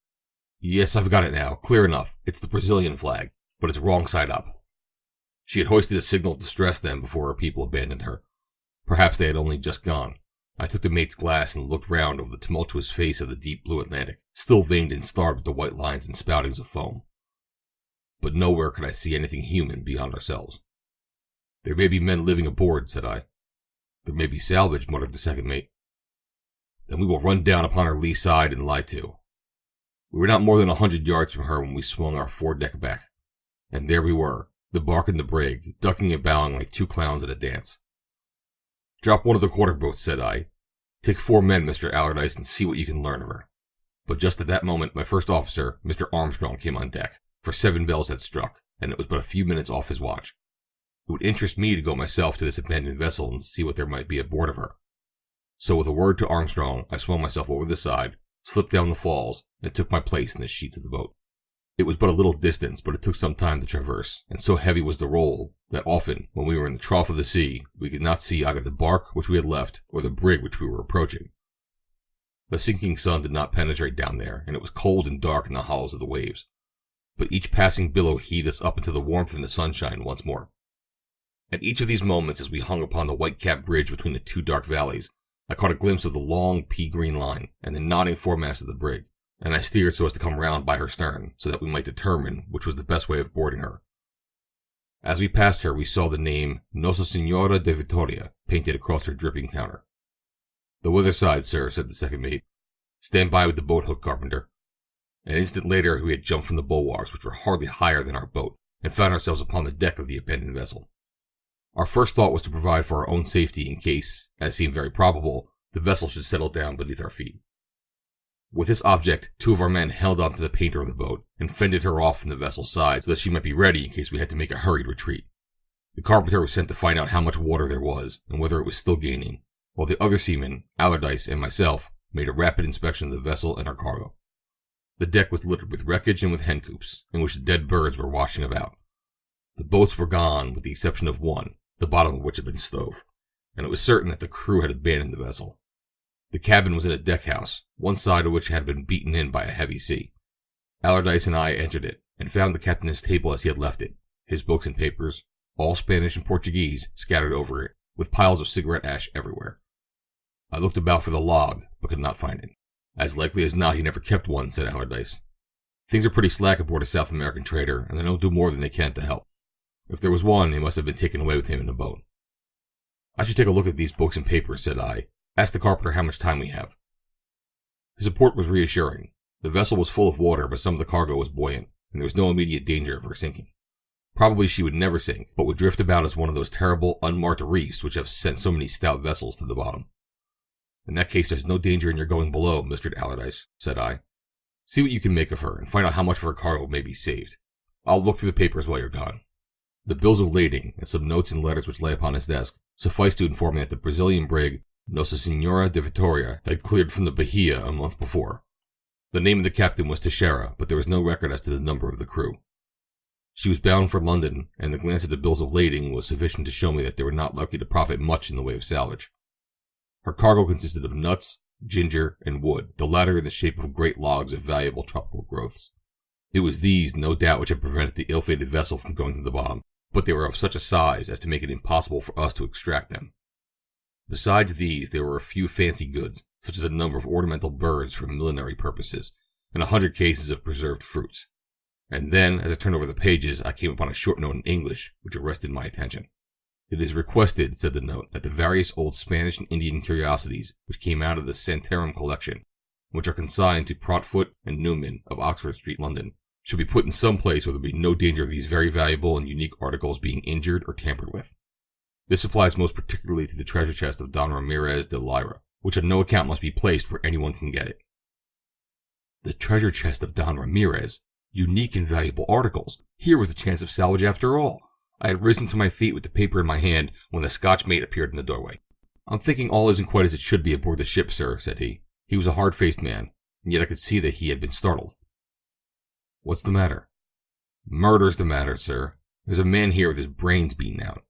Yes, I've got it now, clear enough. It's the Brazilian flag, but it's wrong side up. She had hoisted a signal of distress then before her people abandoned her. Perhaps they had only just gone. I took the mate's glass and looked round over the tumultuous face of the deep blue Atlantic, still veined and starred with the white lines and spoutings of foam. But nowhere could I see anything human beyond ourselves. There may be men living aboard, said I. There may be salvage, muttered the second mate. Then we will run down upon her lee side and lie to. We were not more than 100 yards from her when we swung our foredeck back. And there we were, the bark and the brig, ducking and bowing like two clowns at a dance. Drop one of the quarter boats, said I. Take 4 men, Mr. Allardyce, and see what you can learn of her. But just at that moment, my first officer, Mr. Armstrong, came on deck, for 7 bells had struck, and it was but a few minutes off his watch. It would interest me to go myself to this abandoned vessel and see what there might be aboard of her. So with a word to Armstrong, I swung myself over the side, slipped down the falls, and took my place in the sheets of the boat. It was but a little distance, but it took some time to traverse, and so heavy was the roll that often, when we were in the trough of the sea, we could not see either the bark which we had left or the brig which we were approaching. The sinking sun did not penetrate down there, and it was cold and dark in the hollows of the waves. But each passing billow heaved us up into the warmth and the sunshine once more. At each of these moments, as we hung upon the white-capped bridge between the 2 dark valleys, I caught a glimpse of the long pea-green line and the nodding foremast of the brig, and I steered so as to come round by her stern, so that we might determine which was the best way of boarding her. As we passed her, we saw the name Nossa Senhora de Vitoria painted across her dripping counter. The weather side, sir, said the second mate. Stand by with the boat hook, Carpenter. An instant later we had jumped from the bulwarks, which were hardly higher than our boat, and found ourselves upon the deck of the abandoned vessel. Our first thought was to provide for our own safety in case, as seemed very probable, the vessel should settle down beneath our feet. With this object, 2 of our men held on to the painter of the boat and fended her off from the vessel's side so that she might be ready in case we had to make a hurried retreat. The carpenter was sent to find out how much water there was and whether it was still gaining, while the other seamen, Allardyce and myself, made a rapid inspection of the vessel and our cargo. The deck was littered with wreckage and with hen coops, in which the dead birds were washing about. The boats were gone, with the exception of one, the bottom of which had been stove, and it was certain that the crew had abandoned the vessel. The cabin was in a deck-house, one side of which had been beaten in by a heavy sea. Allardyce and I entered it, and found the captain's table as he had left it, his books and papers, all Spanish and Portuguese, scattered over it, with piles of cigarette ash everywhere. I looked about for the log, but could not find it. As likely as not he never kept one, said Allardyce. Things are pretty slack aboard a South American trader, and they don't do more than they can to help. If there was one, he must have been taken away with him in the boat. I should take a look at these books and papers, said I. Ask the carpenter how much time we have. His report was reassuring. The vessel was full of water, but some of the cargo was buoyant, and there was no immediate danger of her sinking. Probably she would never sink, but would drift about as one of those terrible, unmarked reefs which have sent so many stout vessels to the bottom. In that case, there's no danger in your going below, Mr. Allardyce, said I. See what you can make of her, and find out how much of her cargo may be saved. I'll look through the papers while you're gone. The bills of lading, and some notes and letters which lay upon his desk, sufficed to inform me that the Brazilian brig Nossa Senhora de Vitoria had cleared from the Bahia a month before. The name of the captain was Teixeira, but there was no record as to the number of the crew. She was bound for London, and the glance at the bills of lading was sufficient to show me that they were not likely to profit much in the way of salvage. Her cargo consisted of nuts, ginger, and wood, the latter in the shape of great logs of valuable tropical growths. It was these, no doubt, which had prevented the ill-fated vessel from going to the bottom, but they were of such a size as to make it impossible for us to extract them. Besides these, there were a few fancy goods, such as a number of ornamental birds for millinery purposes, and 100 cases of preserved fruits. And then, as I turned over the pages, I came upon a short note in English, which arrested my attention. "It is requested," said the note, "that the various old Spanish and Indian curiosities which came out of the Santarem collection, which are consigned to Proutfoot and Newman of Oxford Street, London, should be put in some place where there be no danger of these very valuable and unique articles being injured or tampered with. This applies most particularly to the treasure chest of Don Ramirez de Lyra, which on no account must be placed where anyone can get it." The treasure chest of Don Ramirez? Unique and valuable articles. Here was the chance of salvage after all. I had risen to my feet with the paper in my hand when the Scotch mate appeared in the doorway. "I'm thinking all isn't quite as it should be aboard the ship, sir," said he. He was a hard-faced man, and yet I could see that he had been startled. "What's the matter?" "Murder's the matter, sir. There's a man here with his brains beaten out."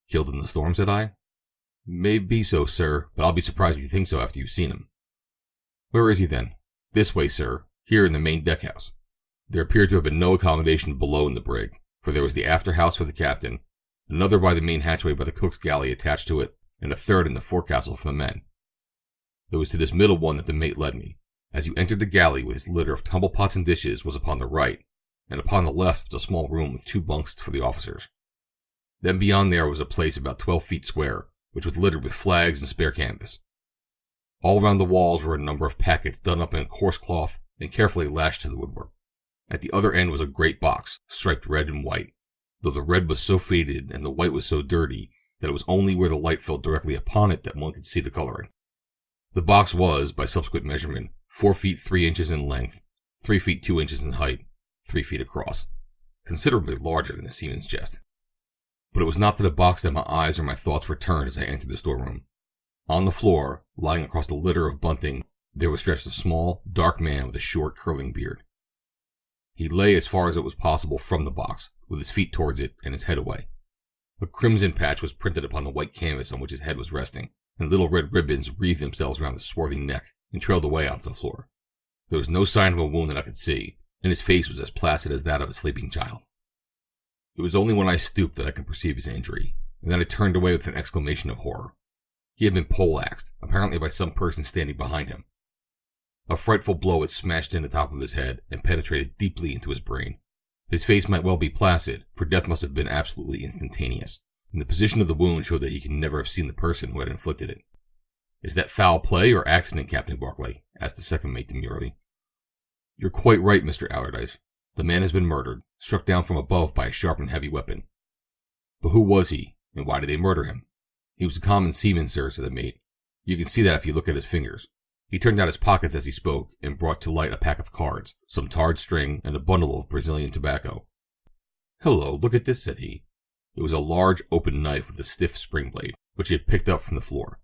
"Killed in the storm?" said I. "May be so, sir, but I'll be surprised if you think so after you've seen him." "Where is he, then?" "This way, sir. Here in the main deck-house." There appeared to have been no accommodation below in the brig, for there was the after-house for the captain, another by the main hatchway by the cook's galley attached to it, and a third in the forecastle for the men. It was to this middle one that the mate led me. As you entered the galley with its litter of tumble pots and dishes was upon the right, and upon the left was a small room with 2 bunks for the officers. Then beyond there was a place about 12 feet square, which was littered with flags and spare canvas. All round the walls were a number of packets done up in coarse cloth and carefully lashed to the woodwork. At the other end was a great box, striped red and white, though the red was so faded and the white was so dirty that it was only where the light fell directly upon it that one could see the coloring. The box was, by subsequent measurement, 4 feet 3 inches in length, 3 feet 2 inches in height, 3 feet across, considerably larger than a seaman's chest. But it was not to the box that my eyes or my thoughts were turned as I entered the storeroom. On the floor, lying across a litter of bunting, there was stretched a small, dark man with a short, curling beard. He lay as far as it was possible from the box, with his feet towards it and his head away. A crimson patch was printed upon the white canvas on which his head was resting, and little red ribbons wreathed themselves round his swarthy neck and trailed away onto the floor. There was no sign of a wound that I could see, and his face was as placid as that of a sleeping child. It was only when I stooped that I could perceive his injury, and then I turned away with an exclamation of horror. He had been poleaxed, apparently by some person standing behind him. A frightful blow had smashed in the top of his head and penetrated deeply into his brain. His face might well be placid, for death must have been absolutely instantaneous, and the position of the wound showed that he could never have seen the person who had inflicted it. "Is that foul play or accident, Captain Barclay?" asked the second mate demurely. "You're quite right, Mr. Allardyce. The man has been murdered, struck down from above by a sharp and heavy weapon." "But who was he, and why did they murder him?" "He was a common seaman, sir," said the mate. "You can see that if you look at his fingers." He turned out his pockets as he spoke, and brought to light a pack of cards, some tarred string, and a bundle of Brazilian tobacco. "Hello, look at this," said he. It was a large open knife with a stiff spring blade, which he had picked up from the floor.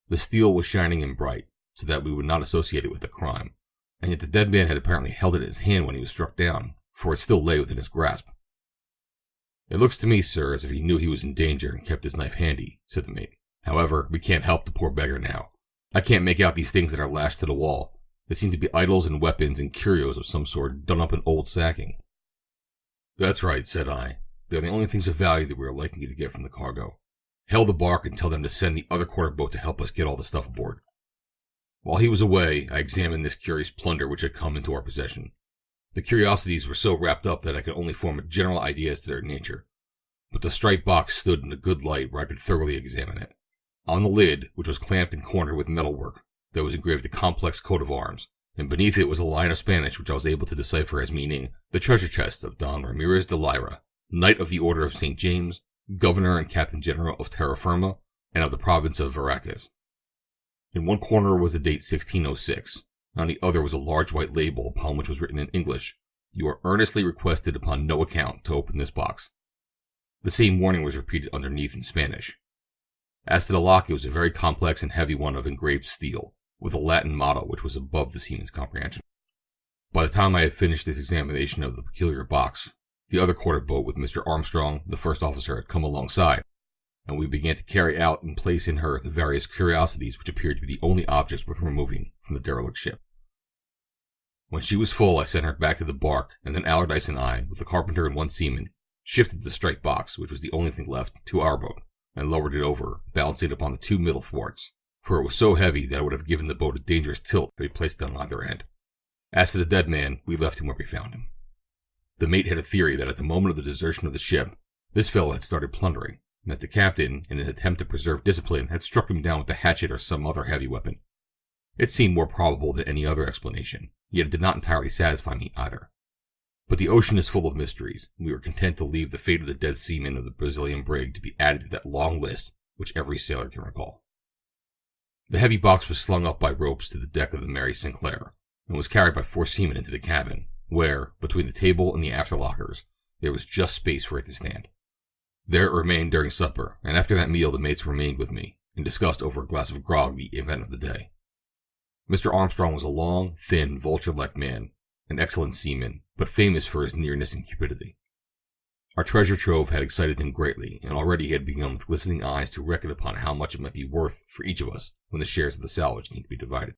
The steel was shining and bright, so that we would not associate it with the crime, and yet the dead man had apparently held it in his hand when he was struck down, for it still lay within his grasp. "It looks to me, sir, as if he knew he was in danger and kept his knife handy," said the mate. "However, we can't help the poor beggar now. I can't make out these things that are lashed to the wall. They seem to be idols and weapons and curios of some sort done up in old sacking." "That's right," said I. "They're the only things of value that we are likely to get from the cargo. Hail the bark and tell them to send the other quarter boat to help us get all the stuff aboard." While he was away, I examined this curious plunder which had come into our possession. The curiosities were so wrapped up that I could only form a general idea as to their nature, but the striped box stood in a good light where I could thoroughly examine it. On the lid, which was clamped and cornered with metalwork, there was engraved a complex coat of arms, and beneath it was a line of Spanish which I was able to decipher as meaning the treasure chest of Don Ramirez de Lyra, Knight of the Order of St. James, Governor and Captain General of Terra Firma, and of the province of Veracruz. In one corner was the date 1606, and on the other was a large white label upon which was written in English, "You are earnestly requested upon no account to open this box." The same warning was repeated underneath in Spanish. As to the lock, it was a very complex and heavy one of engraved steel, with a Latin motto which was above the seaman's comprehension. By the time I had finished this examination of the peculiar box, the other quarter boat with Mr. Armstrong, the first officer, had come alongside, and we began to carry out and place in her the various curiosities which appeared to be the only objects worth removing from the derelict ship. When she was full, I sent her back to the bark, and then Allardyce and I, with the carpenter and one seaman, shifted the striped box, which was the only thing left, to our boat, and lowered it over, balancing it upon the 2 middle thwarts, for it was so heavy that it would have given the boat a dangerous tilt if we placed it on either end. As to the dead man, we left him where we found him. The mate had a theory that at the moment of the desertion of the ship, this fellow had started plundering, and that the captain, in an attempt to preserve discipline, had struck him down with a hatchet or some other heavy weapon. It seemed more probable than any other explanation, yet it did not entirely satisfy me either. But the ocean is full of mysteries, and we were content to leave the fate of the dead seaman of the Brazilian brig to be added to that long list which every sailor can recall. The heavy box was slung up by ropes to the deck of the Mary Sinclair, and was carried by 4 seamen into the cabin, where, between the table and the after lockers, there was just space for it to stand. There it remained during supper, and after that meal the mates remained with me, and discussed over a glass of grog the event of the day. Mr. Armstrong was a long, thin, vulture-like man, an excellent seaman, but famous for his nearness and cupidity. Our treasure trove had excited him greatly, and already he had begun with glistening eyes to reckon upon how much it might be worth for each of us when the shares of the salvage came to be divided.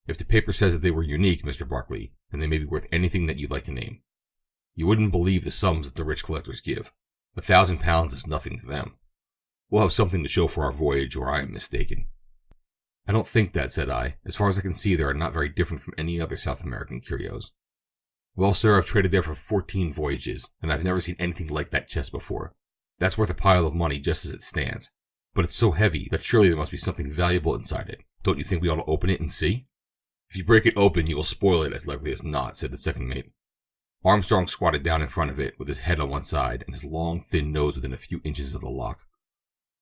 If the paper says that they were unique, Mr. Barclay, then they may be worth anything that you'd like to name. You wouldn't believe the sums that the rich collectors give. £1,000 is nothing to them. We'll have something to show for our voyage, or I am mistaken. I don't think that, said I. As far as I can see, they are not very different from any other South American curios. Well, sir, I've traded there for 14 voyages, and I've never seen anything like that chest before. That's worth a pile of money just as it stands. But it's so heavy that surely there must be something valuable inside it. Don't you think we ought to open it and see? If you break it open, you will spoil it as likely as not, said the second mate. Armstrong squatted down in front of it, with his head on one side, and his long, thin nose within a few inches of the lock.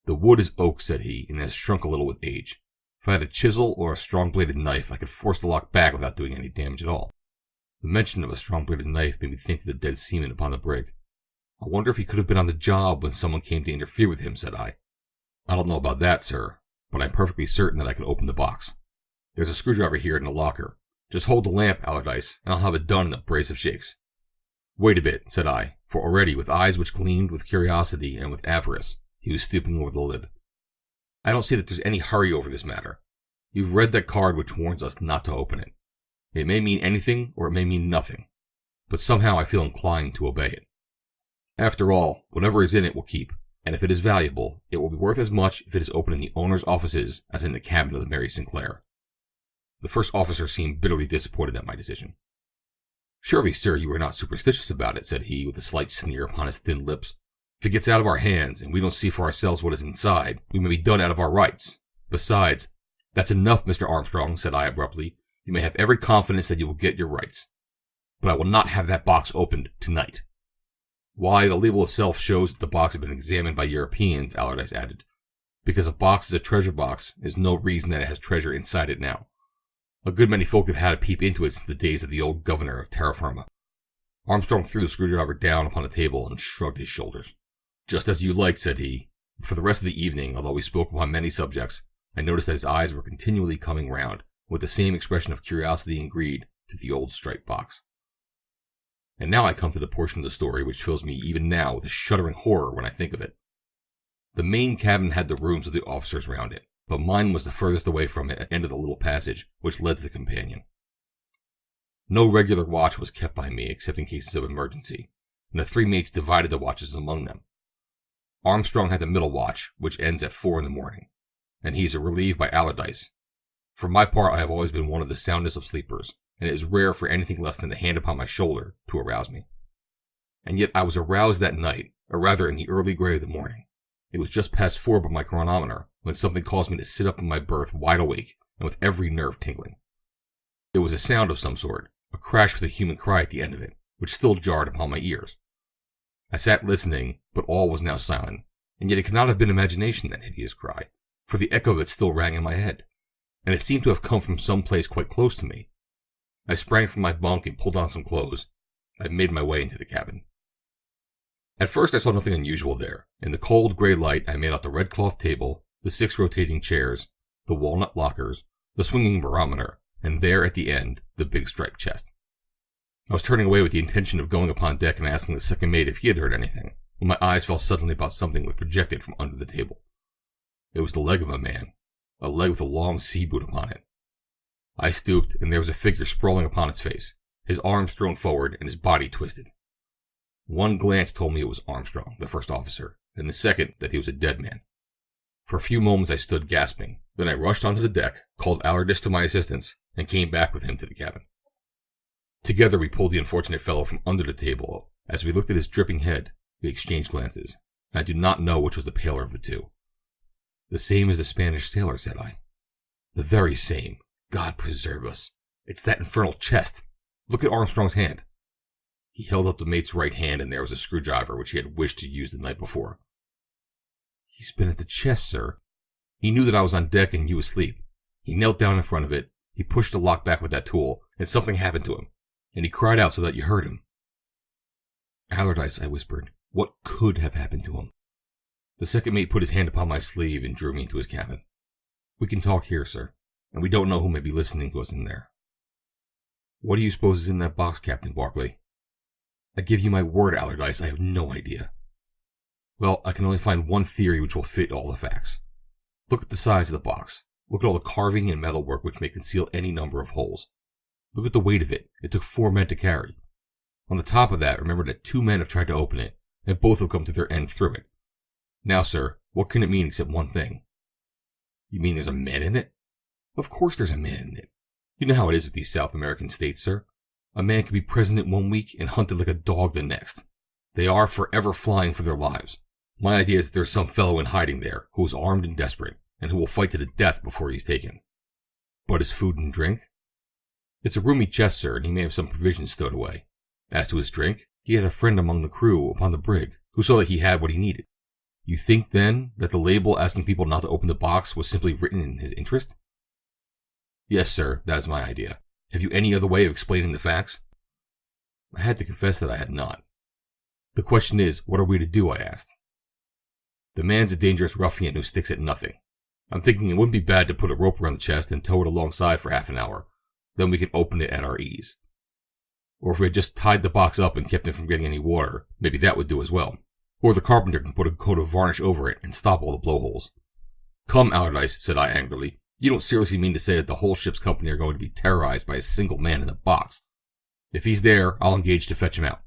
The wood is oak, said he, and has shrunk a little with age. If I had a chisel or a strong-bladed knife, I could force the lock back without doing any damage at all. The mention of a strong-bladed knife made me think of the dead seaman upon the brig. I wonder if he could have been on the job when someone came to interfere with him, said I. I don't know about that, sir, but I'm perfectly certain that I can open the box. There's a screwdriver here in the locker. Just hold the lamp, Allardyce, and I'll have it done in a brace of shakes. Wait a bit, said I, for already, with eyes which gleamed with curiosity and with avarice, he was stooping over the lid. I don't see that there's any hurry over this matter. You've read that card which warns us not to open it. It may mean anything or it may mean nothing, but somehow I feel inclined to obey it. After all, whatever is in it will keep, and if it is valuable, it will be worth as much if it is open in the owner's offices as in the cabin of the Mary Sinclair. The first officer seemed bitterly disappointed at my decision. Surely, sir, you are not superstitious about it, said he, with a slight sneer upon his thin lips. If it gets out of our hands, and we don't see for ourselves what is inside, we may be done out of our rights. Besides, that's enough, Mr. Armstrong, said I abruptly. You may have every confidence that you will get your rights. But I will not have that box opened tonight. Why, the label itself shows that the box had been examined by Europeans, Allardyce added. Because a box is a treasure box is no reason that it has treasure inside it now. A good many folk have had a peep into it since the days of the old governor of terra firma. Armstrong threw the screwdriver down upon the table and shrugged his shoulders. Just as you like, said he. For the rest of the evening, although we spoke upon many subjects, I noticed that his eyes were continually coming round, with the same expression of curiosity and greed, to the old striped box. And now I come to the portion of the story which fills me even now with a shuddering horror when I think of it. The main cabin had the rooms of the officers round it, but mine was the furthest away from it at the end of the little passage which led to the companion. No regular watch was kept by me except in cases of emergency, and the 3 mates divided the watches among them. Armstrong had the middle watch, which ends at 4 in the morning, and he is relieved by Allardyce. For my part, I have always been one of the soundest of sleepers, and it is rare for anything less than a hand upon my shoulder to arouse me. And yet I was aroused that night, or rather in the early grey of the morning. It was just past 4 by my chronometer, when something caused me to sit up in my berth wide awake, and with every nerve tingling. It was a sound of some sort, a crash with a human cry at the end of it, which still jarred upon my ears. I sat listening, but all was now silent, and yet it could not have been imagination, that hideous cry, for the echo of it still rang in my head, and it seemed to have come from some place quite close to me. I sprang from my bunk and pulled on some clothes. I made my way into the cabin. At first I saw nothing unusual there. In the cold grey light I made out the red cloth table, the 6 rotating chairs, the walnut lockers, the swinging barometer, and there at the end the big striped chest. I was turning away with the intention of going upon deck and asking the second mate if he had heard anything, when my eyes fell suddenly about something that was projected from under the table. It was the leg of a man, a leg with a long sea boot upon it. I stooped, and there was a figure sprawling upon its face, his arms thrown forward and his body twisted. One glance told me it was Armstrong, the first officer, and the second that he was a dead man. For a few moments I stood gasping. Then I rushed onto the deck, called Allardyce to my assistance, and came back with him to the cabin. Together we pulled the unfortunate fellow from under the table. As we looked at his dripping head, we exchanged glances, and I do not know which was the paler of the two. "The same as the Spanish sailor," said I. "The very same. God preserve us. It's that infernal chest. Look at Armstrong's hand." He held up the mate's right hand, and there was a screwdriver which he had wished to use the night before. "He's been at the chest, sir. He knew that I was on deck and you asleep. He knelt down in front of it, he pushed the lock back with that tool, and something happened to him, and he cried out so that you heard him." "Allardyce," I whispered, "what could have happened to him?" The second mate put his hand upon my sleeve and drew me into his cabin. "We can talk here, sir, and we don't know who may be listening to us in there." "What do you suppose is in that box, Captain Barclay?" "I give you my word, Allardyce, I have no idea." "Well, I can only find one theory which will fit all the facts. Look at the size of the box. Look at all the carving and metalwork which may conceal any number of holes. Look at the weight of it. It took 4 men to carry. On the top of that, remember that 2 men have tried to open it, and both have come to their end through it. Now, sir, what can it mean except one thing?" "You mean there's a man in it?" "Of course there's a man in it. You know how it is with these South American states, sir. A man can be president 1 week and hunted like a dog the next. They are forever flying for their lives. My idea is that there's some fellow in hiding there who is armed and desperate, and who will fight to the death before he's taken." "But his food and drink?" "It's a roomy chest, sir, and he may have some provisions stowed away. As to his drink, he had a friend among the crew upon the brig who saw that he had what he needed." "You think, then, that the label asking people not to open the box was simply written in his interest?" "Yes, sir, that is my idea. Have you any other way of explaining the facts?" I had to confess that I had not. "The question is, what are we to do?" I asked. "The man's a dangerous ruffian who sticks at nothing. I'm thinking it wouldn't be bad to put a rope around the chest and tow it alongside for half an hour. Then we can open it at our ease. Or if we had just tied the box up and kept it from getting any water, maybe that would do as well. Or the carpenter can put a coat of varnish over it and stop all the blowholes." "Come, Allardyce," said I angrily. "You don't seriously mean to say that the whole ship's company are going to be terrorized by a single man in the box? If he's there, I'll engage to fetch him out."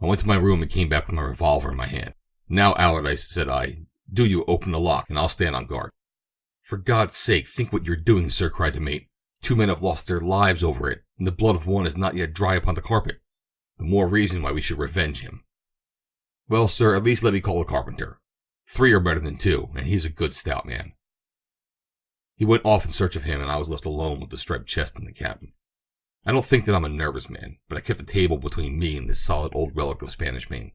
I went to my room and came back with my revolver in my hand. "Now, Allardyce," said I, "do you open the lock, and I'll stand on guard." "For God's sake, think what you're doing, sir," cried the mate. 2 men have lost their lives over it, and the blood of one is not yet dry upon the carpet. The more reason why we should revenge him." "Well, sir, at least let me call the carpenter. 3 are better than 2, and he's a good stout man." He went off in search of him, and I was left alone with the striped chest in the cabin. I don't think that I'm a nervous man, but I kept the table between me and this solid old relic of Spanish Main.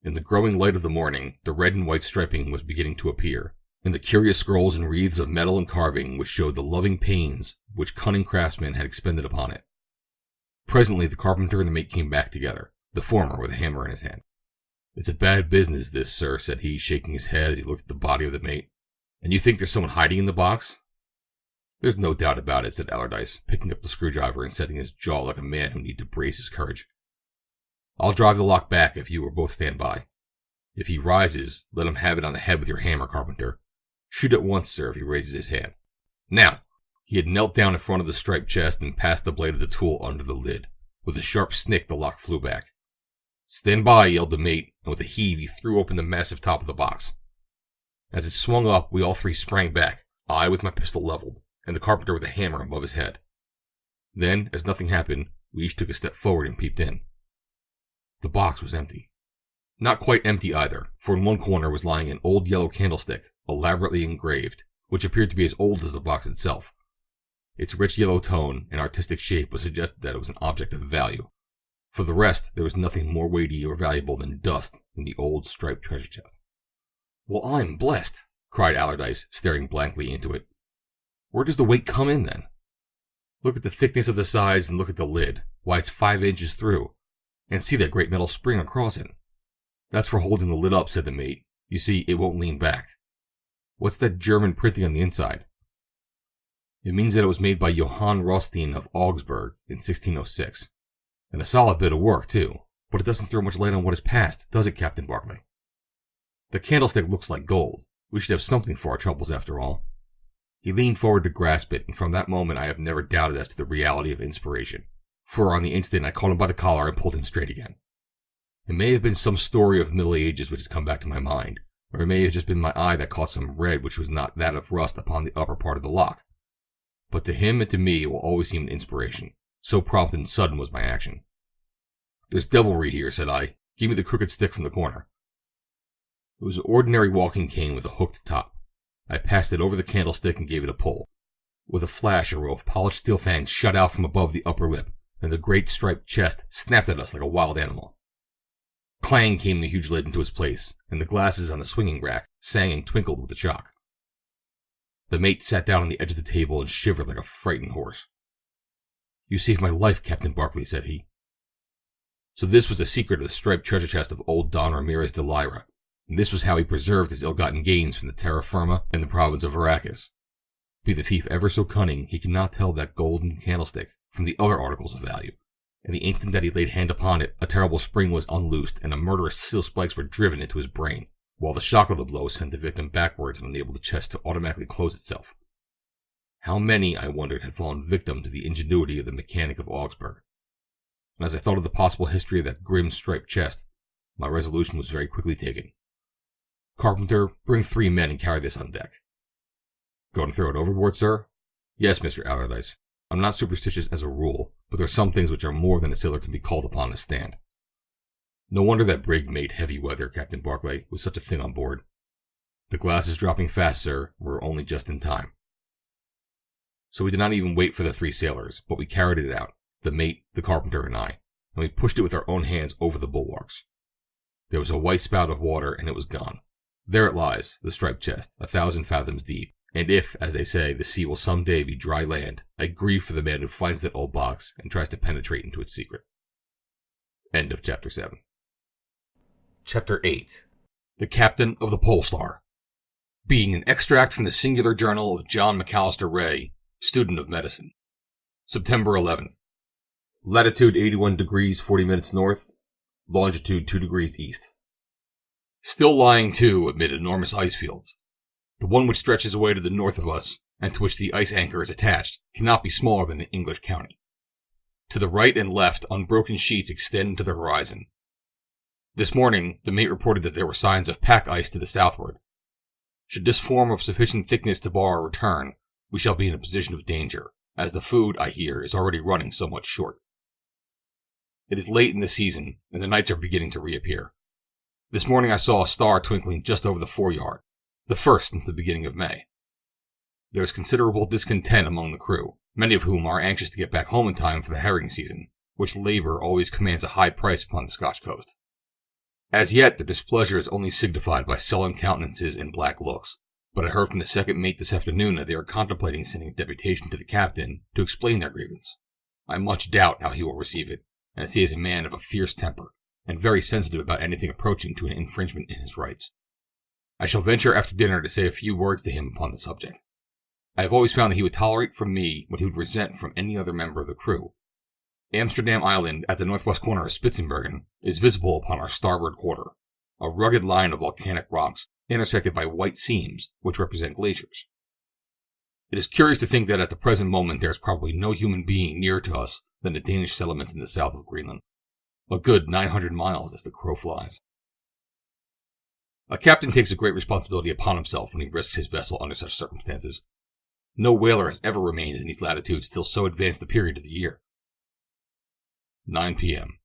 In the growing light of the morning, the red and white striping was beginning to appear, and the curious scrolls and wreaths of metal and carving which showed the loving pains which cunning craftsmen had expended upon it. Presently the carpenter and the mate came back together, the former with a hammer in his hand. "It's a bad business, this, sir," said he, shaking his head as he looked at the body of the mate. "And you think there's someone hiding in the box?" "There's no doubt about it," said Allardyce, picking up the screwdriver and setting his jaw like a man who needed to brace his courage. "I'll drive the lock back if you will both stand by. If he rises, let him have it on the head with your hammer, carpenter. Shoot at once, sir, if he raises his hand. Now!" He had knelt down in front of the striped chest and passed the blade of the tool under the lid. With a sharp snick, the lock flew back. "Stand by," yelled the mate, and with a heave he threw open the massive top of the box. As it swung up, we all 3 sprang back, I with my pistol leveled, and the carpenter with a hammer above his head. Then, as nothing happened, we each took a step forward and peeped in. The box was empty. Not quite empty either, for in one corner was lying an old yellow candlestick, elaborately engraved, which appeared to be as old as the box itself. Its rich yellow tone and artistic shape would suggest that it was an object of value. For the rest, there was nothing more weighty or valuable than dust in the old striped treasure chest. "Well, I'm blessed," cried Allardyce, staring blankly into it. "Where does the weight come in, then? Look at the thickness of the sides and look at the lid. Why, it's 5 inches through. And see that great metal spring across it." "That's for holding the lid up," said the mate. "You see, it won't lean back." "What's that German printing on the inside?" "It means that it was made by Johann Rothstein of Augsburg in 1606. And a solid bit of work, too. But it doesn't throw much light on what is past, does it, Captain Barclay? The candlestick looks like gold. We should have something for our troubles after all. He leaned forward to grasp it, and from that moment I have never doubted as to the reality of inspiration. For on the instant I caught him by the collar and pulled him straight again. It may have been some story of the Middle Ages which had come back to my mind, or it may have just been my eye that caught some red which was not that of rust upon the upper part of the lock. But to him and to me it will always seem an inspiration, so prompt and sudden was my action. "There's devilry here," said I. "Give me the crooked stick from the corner." It was an ordinary walking cane with a hooked top. I passed it over the candlestick and gave it a pull. With a flash, a row of polished steel fangs shot out from above the upper lip, and the great striped chest snapped at us like a wild animal. Clang came the huge lid into its place, and the glasses on the swinging rack sang and twinkled with the shock. The mate sat down on the edge of the table and shivered like a frightened horse. "You saved my life, Captain Barclay," said he. So this was the secret of the striped treasure chest of old Don Ramirez de Lyra, and this was how he preserved his ill-gotten gains from the terra firma and the province of Veracruz. Be the thief ever so cunning, he could not tell that golden candlestick from the other articles of value, and the instant that he laid hand upon it, a terrible spring was unloosed and a murderous steel spikes were driven into his brain, while the shock of the blow sent the victim backwards and enabled the chest to automatically close itself. How many, I wondered, had fallen victim to the ingenuity of the mechanic of Augsburg? And as I thought of the possible history of that grim striped chest, my resolution was very quickly taken. "Carpenter, bring 3 men and carry this on deck." "Going to throw it overboard, sir?" "Yes, Mr. Allardyce. I'm not superstitious as a rule, but there are some things which are more than a sailor can be called upon to stand. No wonder that brig made heavy weather, Captain Barclay, with such a thing on board. The glass is dropping fast, sir. We're only just in time." So we did not even wait for the 3 sailors, but we carried it out, the mate, the carpenter, and I, and we pushed it with our own hands over the bulwarks. There was a white spout of water, and it was gone. There it lies, the striped chest, 1,000 fathoms deep, and if, as they say, the sea will some day be dry land, I grieve for the man who finds that old box and tries to penetrate into its secret. End of Chapter 7. Chapter 8. The Captain of the Polestar. Being an extract from the singular journal of John McAllister Ray, student of medicine. September 11th. Latitude 81 degrees 40 minutes north, longitude 2 degrees east. Still lying to amid enormous ice fields. The one which stretches away to the north of us, and to which the ice anchor is attached, cannot be smaller than an English county. To the right and left, unbroken sheets extend into the horizon. This morning, the mate reported that there were signs of pack ice to the southward. Should this form of sufficient thickness to bar a return, we shall be in a position of danger, as the food, I hear, is already running somewhat short. It is late in the season, and the nights are beginning to reappear. This morning I saw a star twinkling just over the foreyard, the first since the beginning of May. There is considerable discontent among the crew, many of whom are anxious to get back home in time for the herring season, which labor always commands a high price upon the Scotch coast. As yet, their displeasure is only signified by sullen countenances and black looks, but I heard from the second mate this afternoon that they are contemplating sending a deputation to the captain to explain their grievance. I much doubt how he will receive it, as he is a man of a fierce temper, and very sensitive about anything approaching to an infringement in his rights. I shall venture after dinner to say a few words to him upon the subject. I have always found that he would tolerate from me what he would resent from any other member of the crew. Amsterdam Island, at the northwest corner of Spitzenbergen, is visible upon our starboard quarter, a rugged line of volcanic rocks intersected by white seams which represent glaciers. It is curious to think that at the present moment there is probably no human being nearer to us than the Danish settlements in the south of Greenland. A good 900 miles as the crow flies. A captain takes a great responsibility upon himself when he risks his vessel under such circumstances. No whaler has ever remained in these latitudes till so advanced a period of the year. 9 p.m.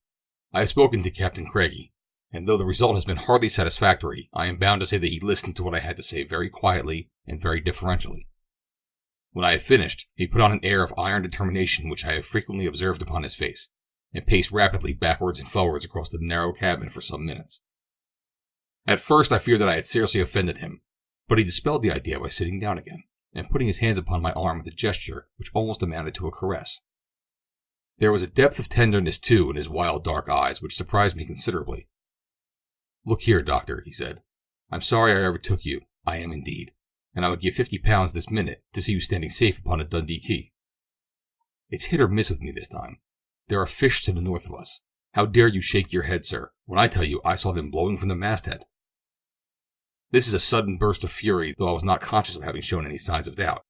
I have spoken to Captain Craigie, and though the result has been hardly satisfactory, I am bound to say that he listened to what I had to say very quietly and very deferentially. When I had finished, he put on an air of iron determination which I have frequently observed upon his face, and paced rapidly backwards and forwards across the narrow cabin for some minutes. At first I feared that I had seriously offended him, but he dispelled the idea by sitting down again, and putting his hands upon my arm with a gesture which almost amounted to a caress. There was a depth of tenderness, too, in his wild dark eyes which surprised me considerably. "Look here, Doctor," he said. "I'm sorry I overtook you. I am indeed. And I would give £50 this minute to see you standing safe upon a Dundee quay. It's hit or miss with me this time. There are fish to the north of us. How dare you shake your head, sir, when I tell you I saw them blowing from the masthead? This is a sudden burst of fury, though I was not conscious of having shown any signs of doubt.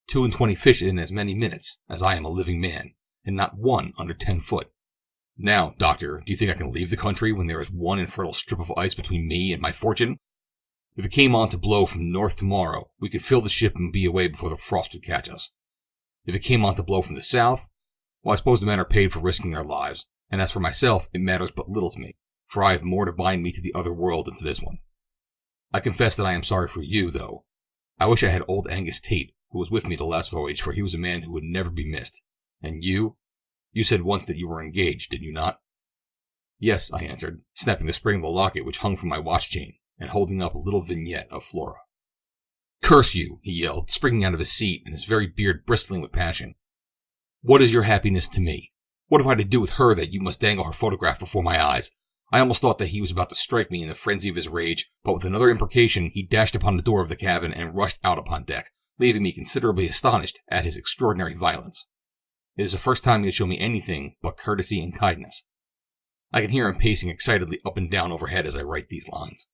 22 fish in as many minutes as I am a living man, and not one under 10 foot. Now, doctor, do you think I can leave the country when there is one infertile strip of ice between me and my fortune? If it came on to blow from the north tomorrow, we could fill the ship and be away before the frost would catch us. If it came on to blow from the south, well, I suppose the men are paid for risking their lives, and as for myself, it matters but little to me, for I have more to bind me to the other world than to this one. I confess that I am sorry for you, though. I wish I had old Angus Tate, who was with me the last voyage, for he was a man who would never be missed. And you said once that you were engaged, did you not? Yes, I answered, snapping the spring of the locket which hung from my watch chain, and holding up a little vignette of Flora. Curse you, he yelled, springing out of his seat and his very beard bristling with passion. What is your happiness to me? What have I to do with her that you must dangle her photograph before my eyes? I almost thought that he was about to strike me in the frenzy of his rage, but with another imprecation he dashed upon the door of the cabin and rushed out upon deck, leaving me considerably astonished at his extraordinary violence. It is the first time he has shown me anything but courtesy and kindness. I can hear him pacing excitedly up and down overhead as I write these lines.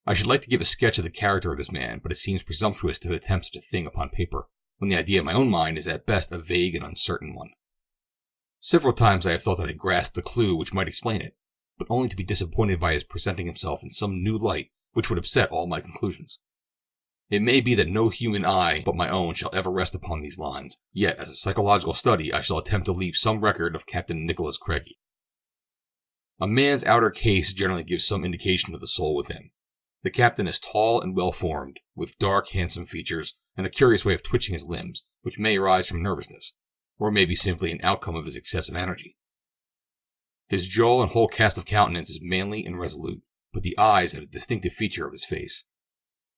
I should like to give a sketch of the character of this man, but it seems presumptuous to attempt such a thing upon paper, when the idea in my own mind is at best a vague and uncertain one. Several times I have thought that I grasped the clue which might explain it, but only to be disappointed by his presenting himself in some new light which would upset all my conclusions. It may be that no human eye but my own shall ever rest upon these lines, yet as a psychological study I shall attempt to leave some record of Captain Nicholas Craigie. A man's outer case generally gives some indication of the soul within. The captain is tall and well-formed, with dark, handsome features, and a curious way of twitching his limbs, which may arise from nervousness, or may be simply an outcome of his excessive energy. His jaw and whole cast of countenance is manly and resolute, but the eyes are a distinctive feature of his face.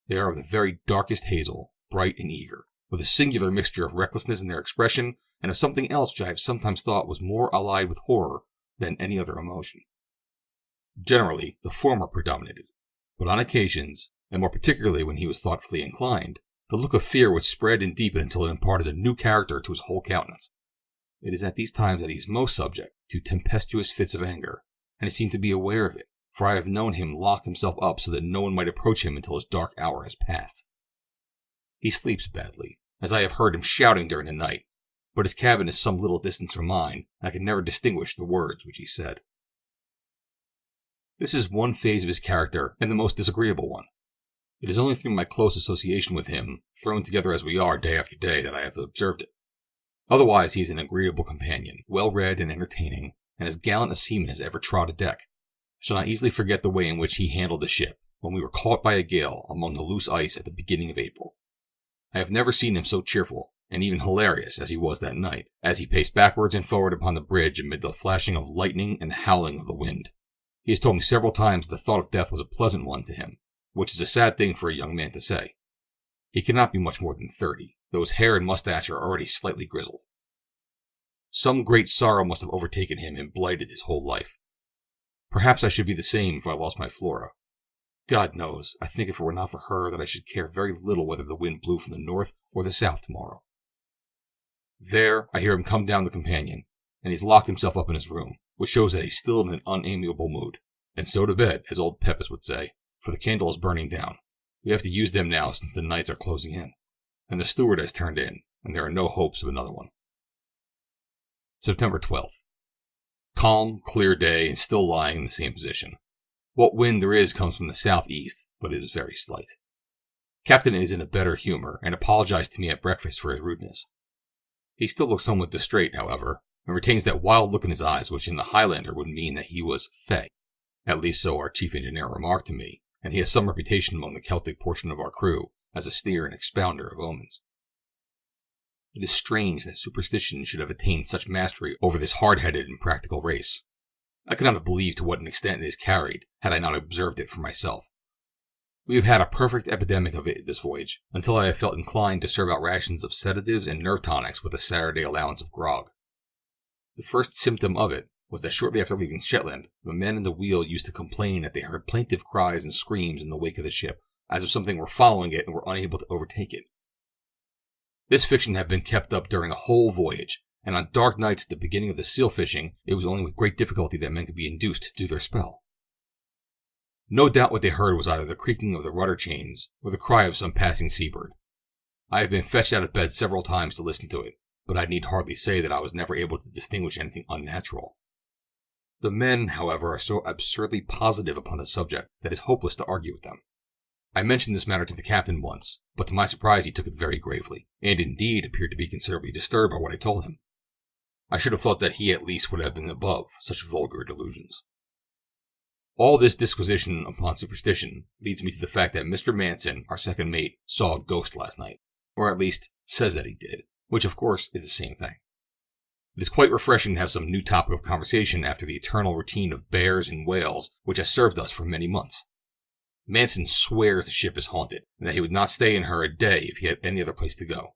They are of the very darkest hazel, bright and eager, with a singular mixture of recklessness in their expression and of something else which I have sometimes thought was more allied with horror than any other emotion. Generally, the former predominated, but on occasions, and more particularly when he was thoughtfully inclined, the look of fear would spread and deepen until it imparted a new character to his whole countenance. It is at these times that he is most subject to tempestuous fits of anger, and he seemed to be aware of it, for I have known him lock himself up so that no one might approach him until his dark hour has passed. He sleeps badly, as I have heard him shouting during the night, but his cabin is some little distance from mine, and I can never distinguish the words which he said. This is one phase of his character, and the most disagreeable one. It is only through my close association with him, thrown together as we are day after day, that I have observed it. Otherwise he is an agreeable companion, well-read and entertaining, and as gallant a seaman as ever trod a deck. I shall not easily forget the way in which he handled the ship, when we were caught by a gale among the loose ice at the beginning of April. I have never seen him so cheerful, and even hilarious as he was that night, as he paced backwards and forward upon the bridge amid the flashing of lightning and the howling of the wind. He has told me several times that the thought of death was a pleasant one to him, which is a sad thing for a young man to say. He cannot be much more than 30, though his hair and mustache are already slightly grizzled. Some great sorrow must have overtaken him and blighted his whole life. Perhaps I should be the same if I lost my Flora. God knows, I think if it were not for her that I should care very little whether the wind blew from the north or the south tomorrow. There, I hear him come down the companion, and he's locked himself up in his room, which shows that he's still in an unamiable mood. And so to bed, as old Pepys would say, for the candle is burning down. We have to use them now since the nights are closing in, and the steward has turned in, and there are no hopes of another one. September 12th. Calm, clear day, and still lying in the same position. What wind there is comes from the southeast, but it is very slight. Captain is in a better humor, and apologized to me at breakfast for his rudeness. He still looks somewhat distrait, however, and retains that wild look in his eyes which in the Highlander would mean that he was fey. At least so our chief engineer remarked to me, and he has some reputation among the Celtic portion of our crew as a steer and expounder of omens. It is strange that superstition should have attained such mastery over this hard-headed and practical race. I could not have believed to what an extent it is carried, had I not observed it for myself. We have had a perfect epidemic of it this voyage, until I have felt inclined to serve out rations of sedatives and nerve tonics with a Saturday allowance of grog. The first symptom of it was that shortly after leaving Shetland, the men in the wheel used to complain that they heard plaintive cries and screams in the wake of the ship, as if something were following it and were unable to overtake it. This fiction had been kept up during the whole voyage, and on dark nights at the beginning of the seal fishing, it was only with great difficulty that men could be induced to do their spell. No doubt what they heard was either the creaking of the rudder chains or the cry of some passing seabird. I have been fetched out of bed several times to listen to it, but I need hardly say that I was never able to distinguish anything unnatural. The men, however, are so absurdly positive upon the subject that it is hopeless to argue with them. I mentioned this matter to the captain once, but to my surprise he took it very gravely, and indeed appeared to be considerably disturbed by what I told him. I should have thought that he at least would have been above such vulgar delusions. All this disquisition upon superstition leads me to the fact that Mr. Manson, our second mate, saw a ghost last night, or at least says that he did, which of course is the same thing. It is quite refreshing to have some new topic of conversation after the eternal routine of bears and whales which has served us for many months. Manson swears the ship is haunted, and that he would not stay in her a day if he had any other place to go.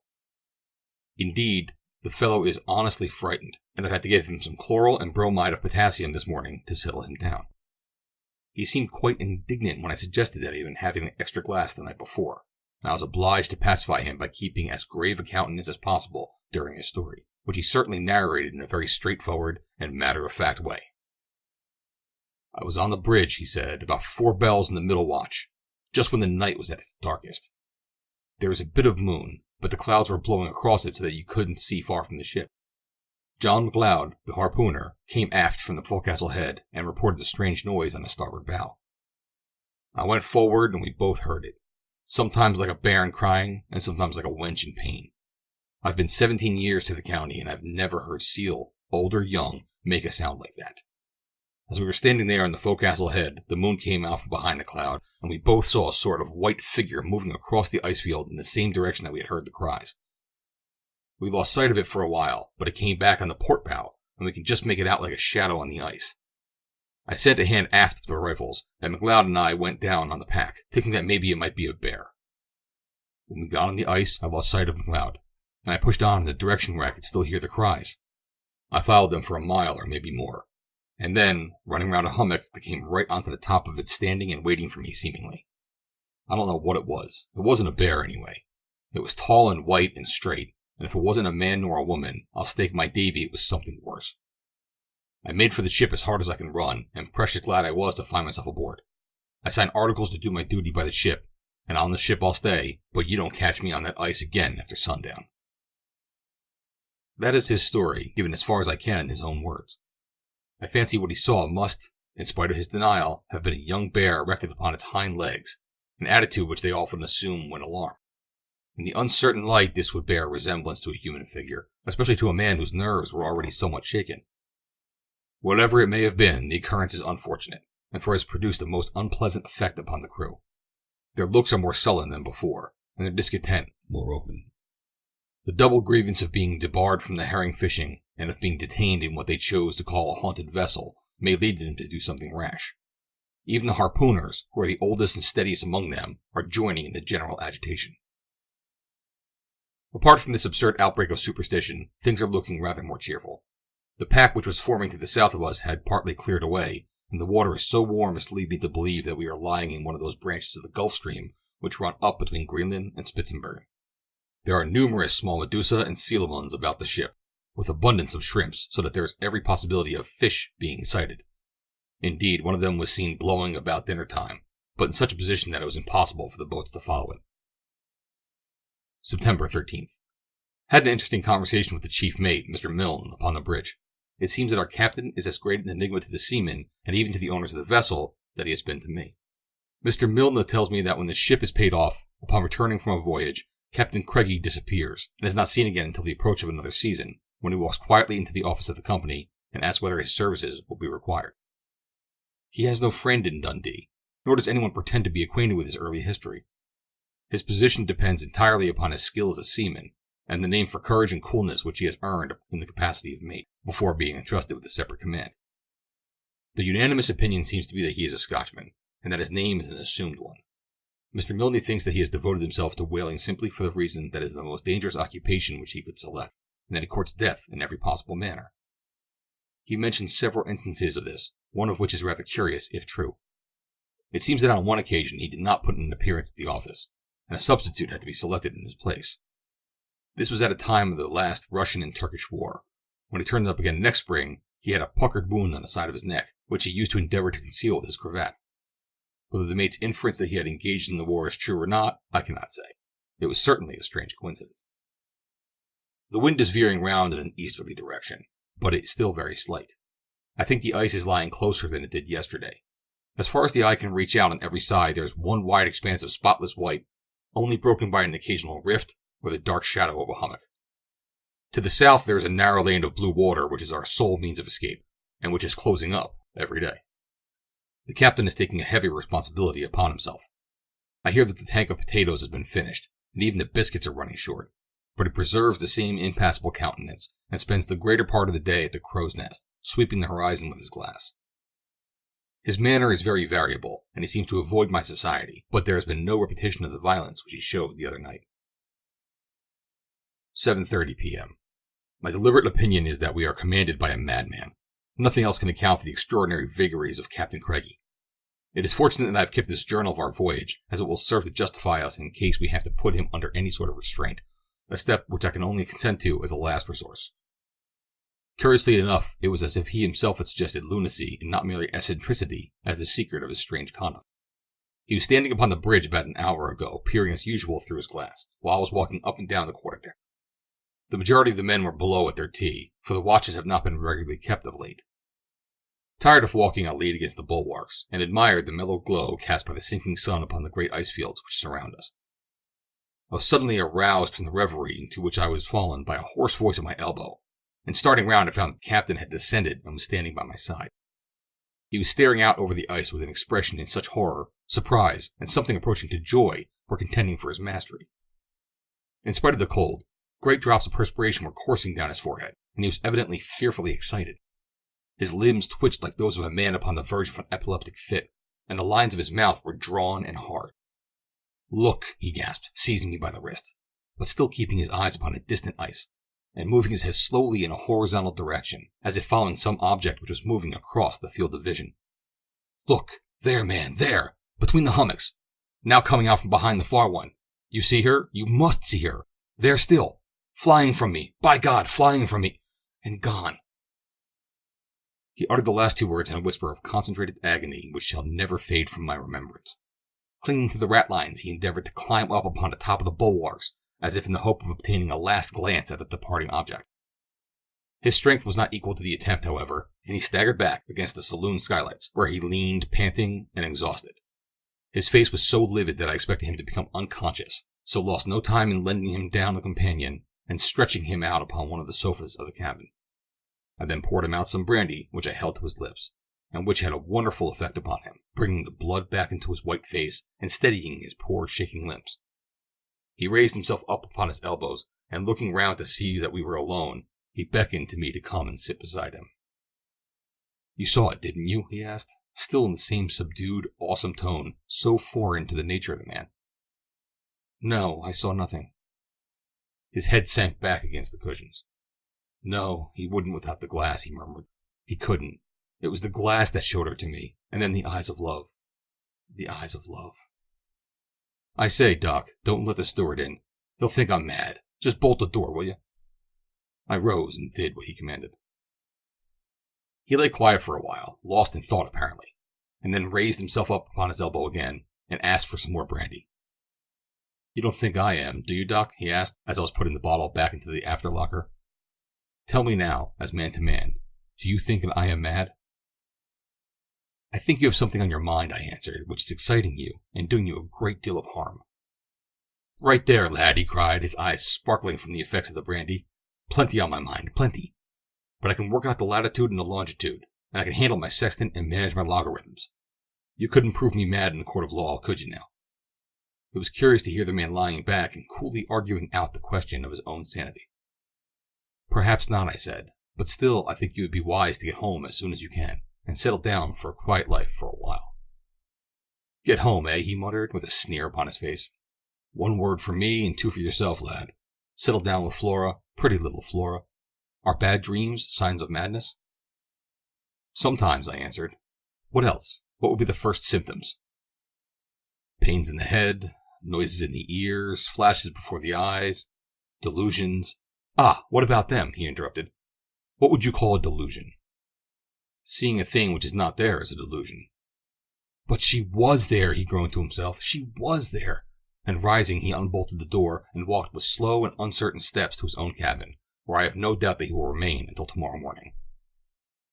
Indeed, the fellow is honestly frightened, and I've had to give him some chloral and bromide of potassium this morning to settle him down. He seemed quite indignant when I suggested that he had been having an extra glass the night before, and I was obliged to pacify him by keeping as grave a countenance as possible during his story, which he certainly narrated in a very straightforward and matter-of-fact way. I was on the bridge, he said, about 4 bells in the middle watch, just when the night was at its darkest. There was a bit of moon, but the clouds were blowing across it so that you couldn't see far from the ship. John McLeod, the harpooner, came aft from the forecastle head and reported a strange noise on the starboard bow. I went forward and we both heard it, sometimes like a bairn crying and sometimes like a wench in pain. I've been 17 years to the county and I've never heard seal, old or young, make a sound like that. As we were standing there on the forecastle head, the moon came out from behind a cloud, and we both saw a sort of white figure moving across the ice field in the same direction that we had heard the cries. We lost sight of it for a while, but it came back on the port bow, and we could just make it out like a shadow on the ice. I sent a hand aft with the rifles, and McLeod and I went down on the pack, thinking that maybe it might be a bear. When we got on the ice, I lost sight of McLeod, and I pushed on in the direction where I could still hear the cries. I followed them for a mile or maybe more. And then, running round a hummock, I came right onto the top of it, standing and waiting for me, seemingly. I don't know what it was. It wasn't a bear, anyway. It was tall and white and straight, and if it wasn't a man nor a woman, I'll stake my davy it was something worse. I made for the ship as hard as I can run, and precious glad I was to find myself aboard. I signed articles to do my duty by the ship, and on the ship I'll stay, but you don't catch me on that ice again after sundown. That is his story, given as far as I can in his own words. I fancy what he saw must, in spite of his denial, have been a young bear erected upon its hind legs, an attitude which they often assume when alarmed. In the uncertain light, this would bear a resemblance to a human figure, especially to a man whose nerves were already somewhat shaken. Whatever it may have been, the occurrence is unfortunate, and for it has produced a most unpleasant effect upon the crew. Their looks are more sullen than before, and their discontent more open. The double grievance of being debarred from the herring fishing and of being detained in what they chose to call a haunted vessel may lead them to do something rash. Even the harpooners, who are the oldest and steadiest among them, are joining in the general agitation. Apart from this absurd outbreak of superstition, things are looking rather more cheerful. The pack which was forming to the south of us had partly cleared away, and the water is so warm as to lead me to believe that we are lying in one of those branches of the Gulf Stream which run up between Greenland and Spitzenberg. There are numerous small medusa and sealamuns about the ship, with abundance of shrimps, so that there is every possibility of fish being sighted. Indeed, one of them was seen blowing about dinner time, but in such a position that it was impossible for the boats to follow it. September 13th. Had an interesting conversation with the chief mate, Mr. Milne, upon the bridge. It seems that our captain is as great an enigma to the seamen, and even to the owners of the vessel, that he has been to me. Mr. Milne tells me that when the ship is paid off, upon returning from a voyage, Captain Craigie disappears, and is not seen again until the approach of another season, when he walks quietly into the office of the company, and asks whether his services will be required. He has no friend in Dundee, nor does anyone pretend to be acquainted with his early history. His position depends entirely upon his skill as a seaman, and the name for courage and coolness which he has earned in the capacity of mate, before being entrusted with a separate command. The unanimous opinion seems to be that he is a Scotchman, and that his name is an assumed one. Mr. Milne thinks that he has devoted himself to whaling simply for the reason that it is the most dangerous occupation which he could select, and that he courts death in every possible manner. He mentions several instances of this, one of which is rather curious, if true. It seems that on one occasion he did not put in an appearance at the office, and a substitute had to be selected in his place. This was at a time of the last Russian and Turkish war, When he turned it up again next spring, he had a puckered wound on the side of his neck, which he used to endeavor to conceal with his cravat. Whether the mate's inference that he had engaged in the war is true or not, I cannot say. It was certainly a strange coincidence. The wind is veering round in an easterly direction, but it's still very slight. I think the ice is lying closer than it did yesterday. As far as the eye can reach out on every side, there is one wide expanse of spotless white, only broken by an occasional rift or the dark shadow of a hummock. To the south there is a narrow lane of blue water which is our sole means of escape, and which is closing up every day. The captain is taking a heavy responsibility upon himself. I hear that the tank of potatoes has been finished, and even the biscuits are running short, but he preserves the same impassible countenance, and spends the greater part of the day at the crow's nest, sweeping the horizon with his glass. His manner is very variable, and he seems to avoid my society, but there has been no repetition of the violence which he showed the other night. 7:30 p.m. My deliberate opinion is that we are commanded by a madman. Nothing else can account for the extraordinary vagaries of Captain Craigie. It is fortunate that I have kept this journal of our voyage, as it will serve to justify us in case we have to put him under any sort of restraint, a step which I can only consent to as a last resource. Curiously enough, it was as if he himself had suggested lunacy and not merely eccentricity as the secret of his strange conduct. He was standing upon the bridge about an hour ago, peering as usual through his glass, while I was walking up and down the quarterdeck. The majority of the men were below at their tea, for the watches have not been regularly kept of late. Tired of walking, I leaned against the bulwarks, and admired the mellow glow cast by the sinking sun upon the great ice fields which surround us. I was suddenly aroused from the reverie into which I was fallen by a hoarse voice at my elbow, and starting round I found the captain had descended and was standing by my side. He was staring out over the ice with an expression in such horror, surprise, and something approaching to joy for contending for his mastery. In spite of the cold, great drops of perspiration were coursing down his forehead, and he was evidently fearfully excited. His limbs twitched like those of a man upon the verge of an epileptic fit, and the lines of his mouth were drawn and hard. "Look," he gasped, seizing me by the wrist, but still keeping his eyes upon a distant ice, and moving his head slowly in a horizontal direction, as if following some object which was moving across the field of vision. "Look, there, man, there, between the hummocks, now coming out from behind the far one. You see her? You must see her. There still, flying from me, by God, flying from me, and gone." He uttered the last two words in a whisper of concentrated agony which shall never fade from my remembrance. Clinging to the ratlines, he endeavored to climb up upon the top of the bulwarks, as if in the hope of obtaining a last glance at the departing object. His strength was not equal to the attempt, however, and he staggered back against the saloon skylights, where he leaned, panting and exhausted. His face was so livid that I expected him to become unconscious, so lost no time in letting him down the companion and stretching him out upon one of the sofas of the cabin. I then poured him out some brandy, which I held to his lips, and which had a wonderful effect upon him, bringing the blood back into his white face and steadying his poor shaking limbs. He raised himself up upon his elbows, and looking round to see that we were alone, he beckoned to me to come and sit beside him. "You saw it, didn't you?" he asked, still in the same subdued, awesome tone, so foreign to the nature of the man. "No, I saw nothing." His head sank back against the cushions. "No, he wouldn't without the glass," he murmured. "He couldn't. It was the glass that showed her to me, and then the eyes of love. The eyes of love. I say, Doc, don't let the steward in. He'll think I'm mad. Just bolt the door, will you?" I rose and did what he commanded. He lay quiet for a while, lost in thought apparently, and then raised himself up upon his elbow again, and asked for some more brandy. "You don't think I am, do you, Doc?" he asked, as I was putting the bottle back into the after locker. "Tell me now, as man to man, do you think that I am mad?" "I think you have something on your mind," I answered, "which is exciting you, and doing you a great deal of harm." "Right there, lad," he cried, his eyes sparkling from the effects of the brandy. "Plenty on my mind, plenty. But I can work out the latitude and the longitude, and I can handle my sextant and manage my logarithms. You couldn't prove me mad in a court of law, could you now?" It was curious to hear the man lying back and coolly arguing out the question of his own sanity. "Perhaps not," I said, "but still I think you would be wise to get home as soon as you can, and settle down for a quiet life for a while." "Get home, eh?" he muttered, with a sneer upon his face. "One word for me and two for yourself, lad. Settle down with Flora, pretty little Flora. Are bad dreams signs of madness?" "Sometimes," I answered. "What else? What would be the first symptoms?" "Pains in the head, noises in the ears, flashes before the eyes, delusions—" "Ah, what about them?" he interrupted. What would you call a delusion? Seeing a thing which is not there is a delusion. But she was there, he groaned to himself. She was there. And rising, he unbolted the door and walked with slow and uncertain steps to his own cabin, where I have no doubt that he will remain until tomorrow morning.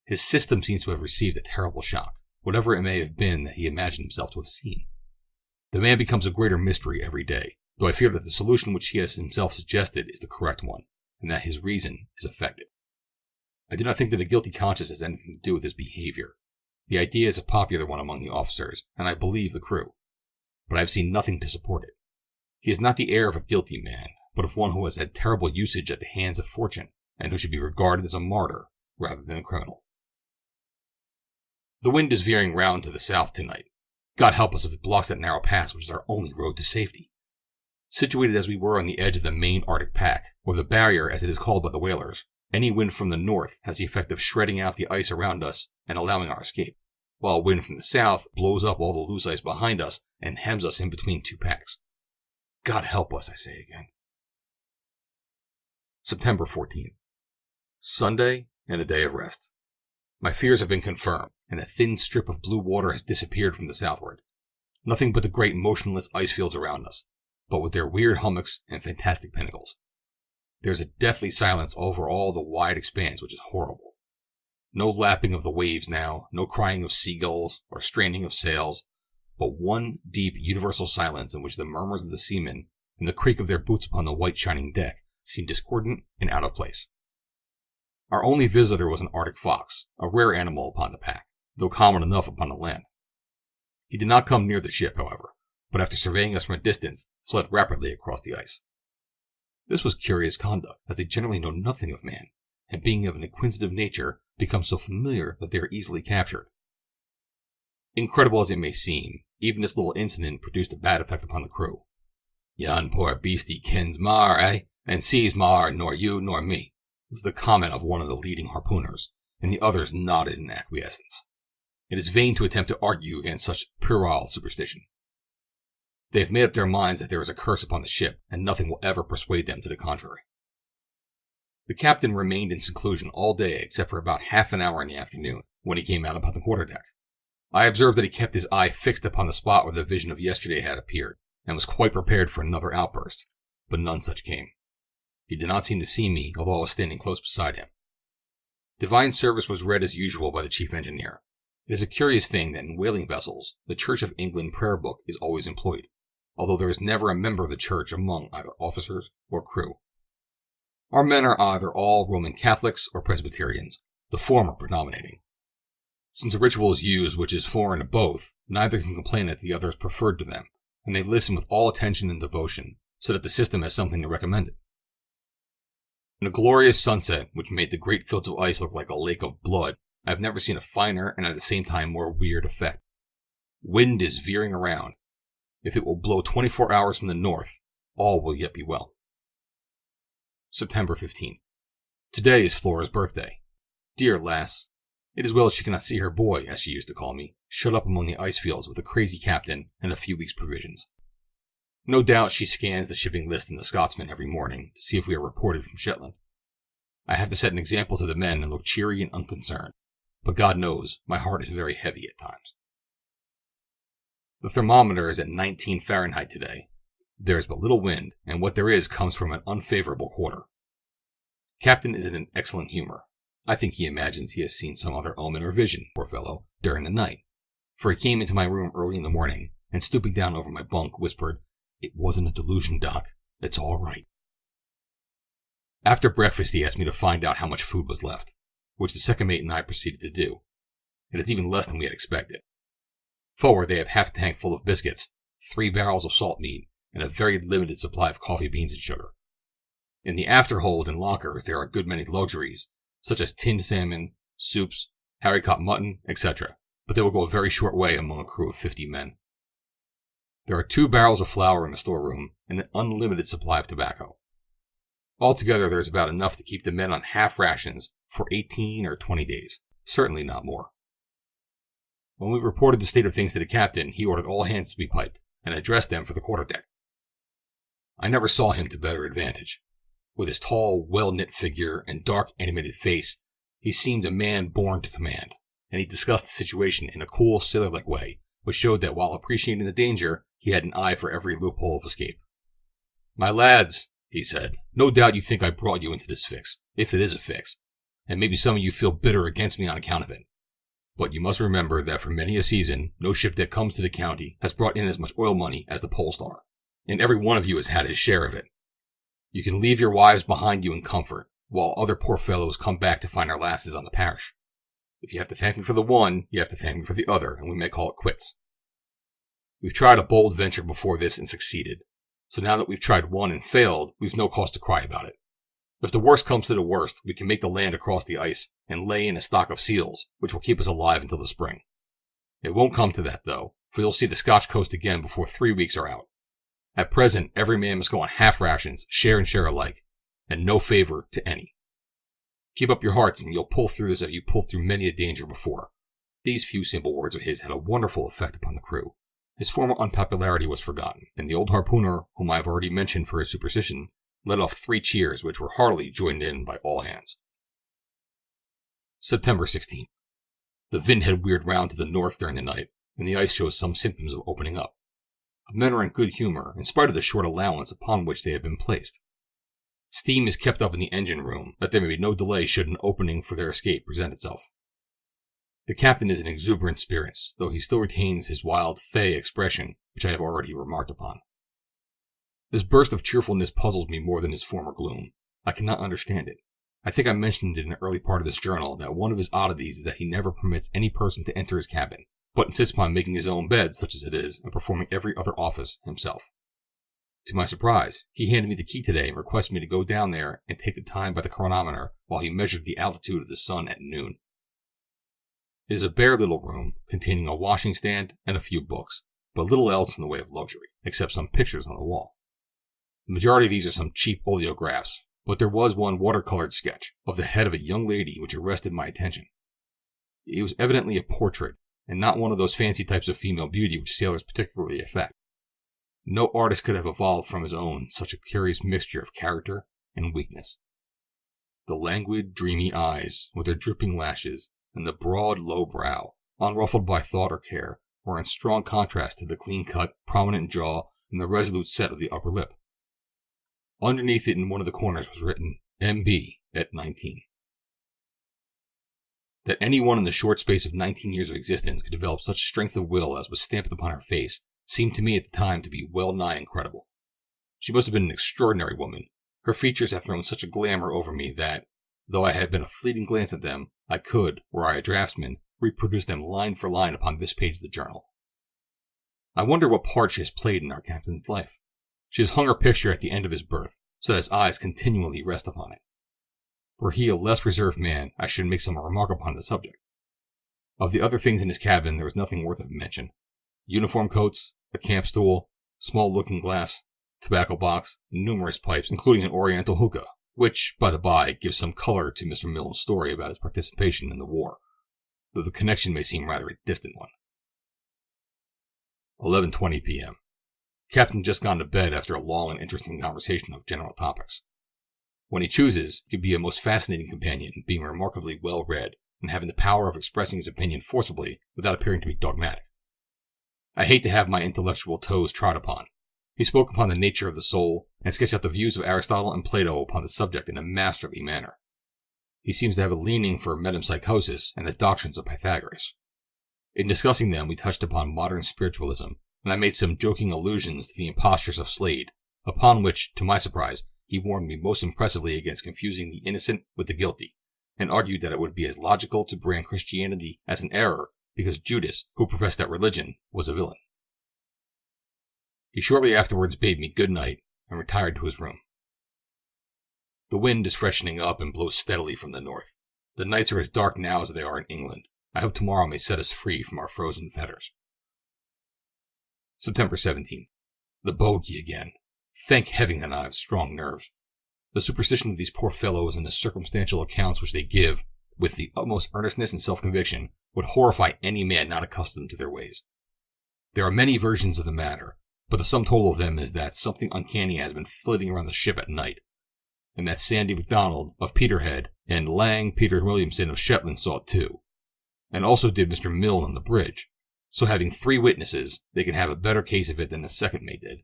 His system seems to have received a terrible shock, whatever it may have been that he imagined himself to have seen. The man becomes a greater mystery every day, though I fear that the solution which he has himself suggested is the correct one, and that his reason is affected. I do not think that a guilty conscience has anything to do with his behavior. The idea is a popular one among the officers, and I believe the crew. But I have seen nothing to support it. He is not the heir of a guilty man, but of one who has had terrible usage at the hands of fortune, and who should be regarded as a martyr rather than a criminal. The wind is veering round to the south tonight. God help us if it blocks that narrow pass which is our only road to safety. Situated as we were on the edge of the main Arctic pack, or the barrier as it is called by the whalers, any wind from the north has the effect of shredding out the ice around us and allowing our escape, while a wind from the south blows up all the loose ice behind us and hems us in between two packs. God help us, I say again. September 14th. Sunday and a day of rest. My fears have been confirmed, and a thin strip of blue water has disappeared from the southward. Nothing but the great motionless ice fields around us, but with their weird hummocks and fantastic pinnacles. There is a deathly silence over all the wide expanse which is horrible. No lapping of the waves now, no crying of seagulls or straining of sails, but one deep universal silence in which the murmurs of the seamen and the creak of their boots upon the white shining deck seem discordant and out of place. Our only visitor was an Arctic fox, a rare animal upon the pack, though common enough upon the land. He did not come near the ship, however, but after surveying us from a distance, fled rapidly across the ice. This was curious conduct, as they generally know nothing of man, and being of an inquisitive nature, become so familiar that they are easily captured. Incredible as it may seem, even this little incident produced a bad effect upon the crew. "Yon poor beastie kens mar, eh? And sees mar nor you nor me," was the comment of one of the leading harpooners, and the others nodded in acquiescence. It is vain to attempt to argue against such puerile superstition. They have made up their minds that there is a curse upon the ship, and nothing will ever persuade them to the contrary. The captain remained in seclusion all day except for about half an hour in the afternoon, when he came out upon the quarterdeck. I observed that he kept his eye fixed upon the spot where the vision of yesterday had appeared, and was quite prepared for another outburst, but none such came. He did not seem to see me, although I was standing close beside him. Divine service was read as usual by the chief engineer. It is a curious thing that in whaling vessels, the Church of England prayer book is always employed, although there is never a member of the church among either officers or crew. Our men are either all Roman Catholics or Presbyterians, the former predominating. Since a ritual is used which is foreign to both, neither can complain that the other is preferred to them, and they listen with all attention and devotion, so that the system has something to recommend it. In a glorious sunset, which made the great fields of ice look like a lake of blood, I have never seen a finer and at the same time more weird effect. Wind is veering around. If it will blow 24 hours from the north, all will yet be well. September 15th. Today is Flora's birthday. Dear lass. It is well she cannot see her boy, as she used to call me, shut up among the ice fields with a crazy captain and a few weeks' provisions. No doubt she scans the shipping list in the Scotsman every morning to see if we are reported from Shetland. I have to set an example to the men and look cheery and unconcerned, but God knows my heart is very heavy at times. The thermometer is at 19 Fahrenheit today. There is but little wind, and what there is comes from an unfavorable quarter. Captain is in an excellent humor. I think he imagines he has seen some other omen or vision, poor fellow, during the night, for he came into my room early in the morning, and stooping down over my bunk, whispered, "It wasn't a delusion, Doc. It's all right." After breakfast, he asked me to find out how much food was left, which the second mate and I proceeded to do. It is even less than we had expected. Forward, they have half a tank full of biscuits, 3 barrels of salt meat, and a very limited supply of coffee beans and sugar. In the afterhold and lockers, there are a good many luxuries, such as tinned salmon, soups, haricot mutton, etc., but they will go a very short way among a crew of 50 men. There are 2 barrels of flour in the storeroom, and an unlimited supply of tobacco. Altogether, there is about enough to keep the men on half rations for 18 or 20 days, certainly not more. When we reported the state of things to the captain, he ordered all hands to be piped, and addressed them for the quarterdeck. I never saw him to better advantage. With his tall, well-knit figure and dark, animated face, He seemed a man born to command, and he discussed the situation in a cool, sailor-like way, which showed that while appreciating the danger, he had an eye for every loophole of escape. "My lads," he said, "no doubt you think I brought you into this fix, if it is a fix, and maybe some of you feel bitter against me on account of it. But you must remember that for many a season, no ship that comes to the county has brought in as much oil money as the POLESTAR, and every one of you has had his share of it. You can leave your wives behind you in comfort, while other poor fellows come back to find their lasses on the parish. If you have to thank me for the one, you have to thank me for the other, and we may call it quits. We've tried a bold venture before this and succeeded, so now that we've tried one and failed, we've no cause to cry about it. If the worst comes to the worst, we can make the land across the ice and lay in a stock of seals, which will keep us alive until the spring. It won't come to that, though, for you'll see the Scotch coast again before 3 weeks are out. At present, every man must go on half rations, share and share alike, and no favor to any. Keep up your hearts, and you'll pull through this as you pulled through many a danger before." These few simple words of his had a wonderful effect upon the crew. His former unpopularity was forgotten, and the old harpooner, whom I have already mentioned for his superstition, let off 3 cheers which were heartily joined in by all hands. September 16th. The wind had veered round to the north during the night, and the ice shows some symptoms of opening up. The men are in good humor, in spite of the short allowance upon which they have been placed. Steam is kept up in the engine room, that there may be no delay should an opening for their escape present itself. The captain is in exuberant spirits, though he still retains his wild, fey expression, which I have already remarked upon. This burst of cheerfulness puzzles me more than his former gloom. I cannot understand it. I think I mentioned in an early part of this journal that one of his oddities is that he never permits any person to enter his cabin, but insists upon making his own bed, such as it is, and performing every other office himself. To my surprise, he handed me the key today and requested me to go down there and take the time by the chronometer while he measured the altitude of the sun at noon. It is a bare little room, containing a washing stand and a few books, but little else in the way of luxury, except some pictures on the wall. The majority of these are some cheap oleographs, but there was one watercolored sketch of the head of a young lady which arrested my attention. It was evidently a portrait, and not one of those fancy types of female beauty which sailors particularly affect. No artist could have evolved from his own such a curious mixture of character and weakness. The languid, dreamy eyes, with their dripping lashes, and the broad, low brow, unruffled by thought or care, were in strong contrast to the clean-cut, prominent jaw and the resolute set of the upper lip. Underneath it in one of the corners was written, M.B. at 19. That anyone in the short space of 19 years of existence could develop such strength of will as was stamped upon her face seemed to me at the time to be well nigh incredible. She must have been an extraordinary woman. Her features have thrown such a glamour over me that, though I had but a fleeting glance at them, I could, were I a draftsman, reproduce them line for line upon this page of the journal. I wonder what part she has played in our captain's life. She has hung her picture at the end of his berth, so that his eyes continually rest upon it. Were he a less reserved man, I should make some remark upon the subject. Of the other things in his cabin, there was nothing worth of mention. Uniform coats, a camp stool, small looking-glass, tobacco box, and numerous pipes, including an oriental hookah, which, by the by, gives some color to Mr. Milne's story about his participation in the war, though the connection may seem rather a distant one. 11:20 p.m. Captain just gone to bed after a long and interesting conversation of general topics. When he chooses, he can be a most fascinating companion, being remarkably well read, and having the power of expressing his opinion forcibly without appearing to be dogmatic. I hate to have my intellectual toes trod upon. He spoke upon the nature of the soul, and sketched out the views of Aristotle and Plato upon the subject in a masterly manner. He seems to have a leaning for metempsychosis and the doctrines of Pythagoras. In discussing them, we touched upon modern spiritualism, and I made some joking allusions to the impostures of Slade, upon which, to my surprise, he warned me most impressively against confusing the innocent with the guilty, and argued that it would be as logical to brand Christianity as an error because Judas, who professed that religion, was a villain. He shortly afterwards bade me good night and retired to his room. The wind is freshening up and blows steadily from the north. The nights are as dark now as they are in England. I hope tomorrow may set us free from our frozen fetters. September 17th. The bogey again. Thank heaven that I have strong nerves. The superstition of these poor fellows and the circumstantial accounts which they give, with the utmost earnestness and self-conviction, would horrify any man not accustomed to their ways. There are many versions of the matter, but the sum total of them is that something uncanny has been flitting around the ship at night, and that Sandy MacDonald of Peterhead and Lang Peter Williamson of Shetland saw it too, and also did Mr. Milne on the bridge, so having 3 witnesses, they can have a better case of it than the second mate did.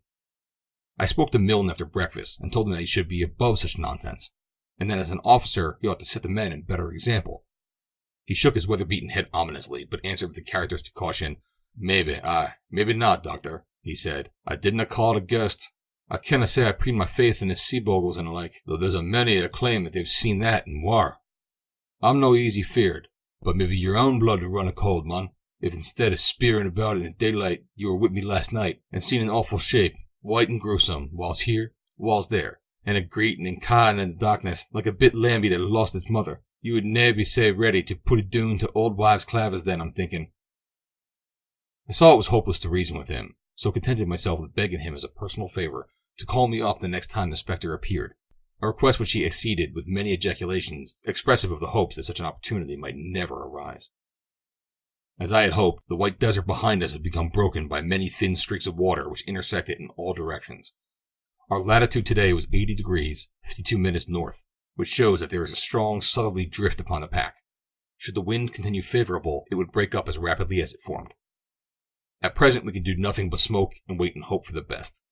I spoke to Milne after breakfast and told him that he should be above such nonsense, and that as an officer he ought to set the men a better example. He shook his weather-beaten head ominously, but answered with the characteristic caution, "Maybe, maybe not, Doctor," he said. "I didna call it a ghost. I canna say I preen my faith in the sea bogles and the like, though there's a many that claim that they've seen that in war. I'm no easy feared, but maybe your own blood will run a cold, man, if instead of spearing about in the daylight you were with me last night, and seen an awful shape, white and gruesome, whiles here, whiles there, and a greeting and cawing in the darkness, like a bit lambie that had lost its mother. You would nae be sae ready to put it doon to old wives' clavers then, I'm thinking." I saw it was hopeless to reason with him, so contented myself with begging him as a personal favour to call me up the next time the spectre appeared, a request which he acceded with many ejaculations, expressive of the hopes that such an opportunity might never arise. As I had hoped, the white desert behind us had become broken by many thin streaks of water which intersected in all directions. Our latitude today was 80 degrees, 52 minutes north, which shows that there is a strong southerly drift upon the pack. Should the wind continue favourable, it would break up as rapidly as it formed. At present we can do nothing but smoke and wait and hope for the best.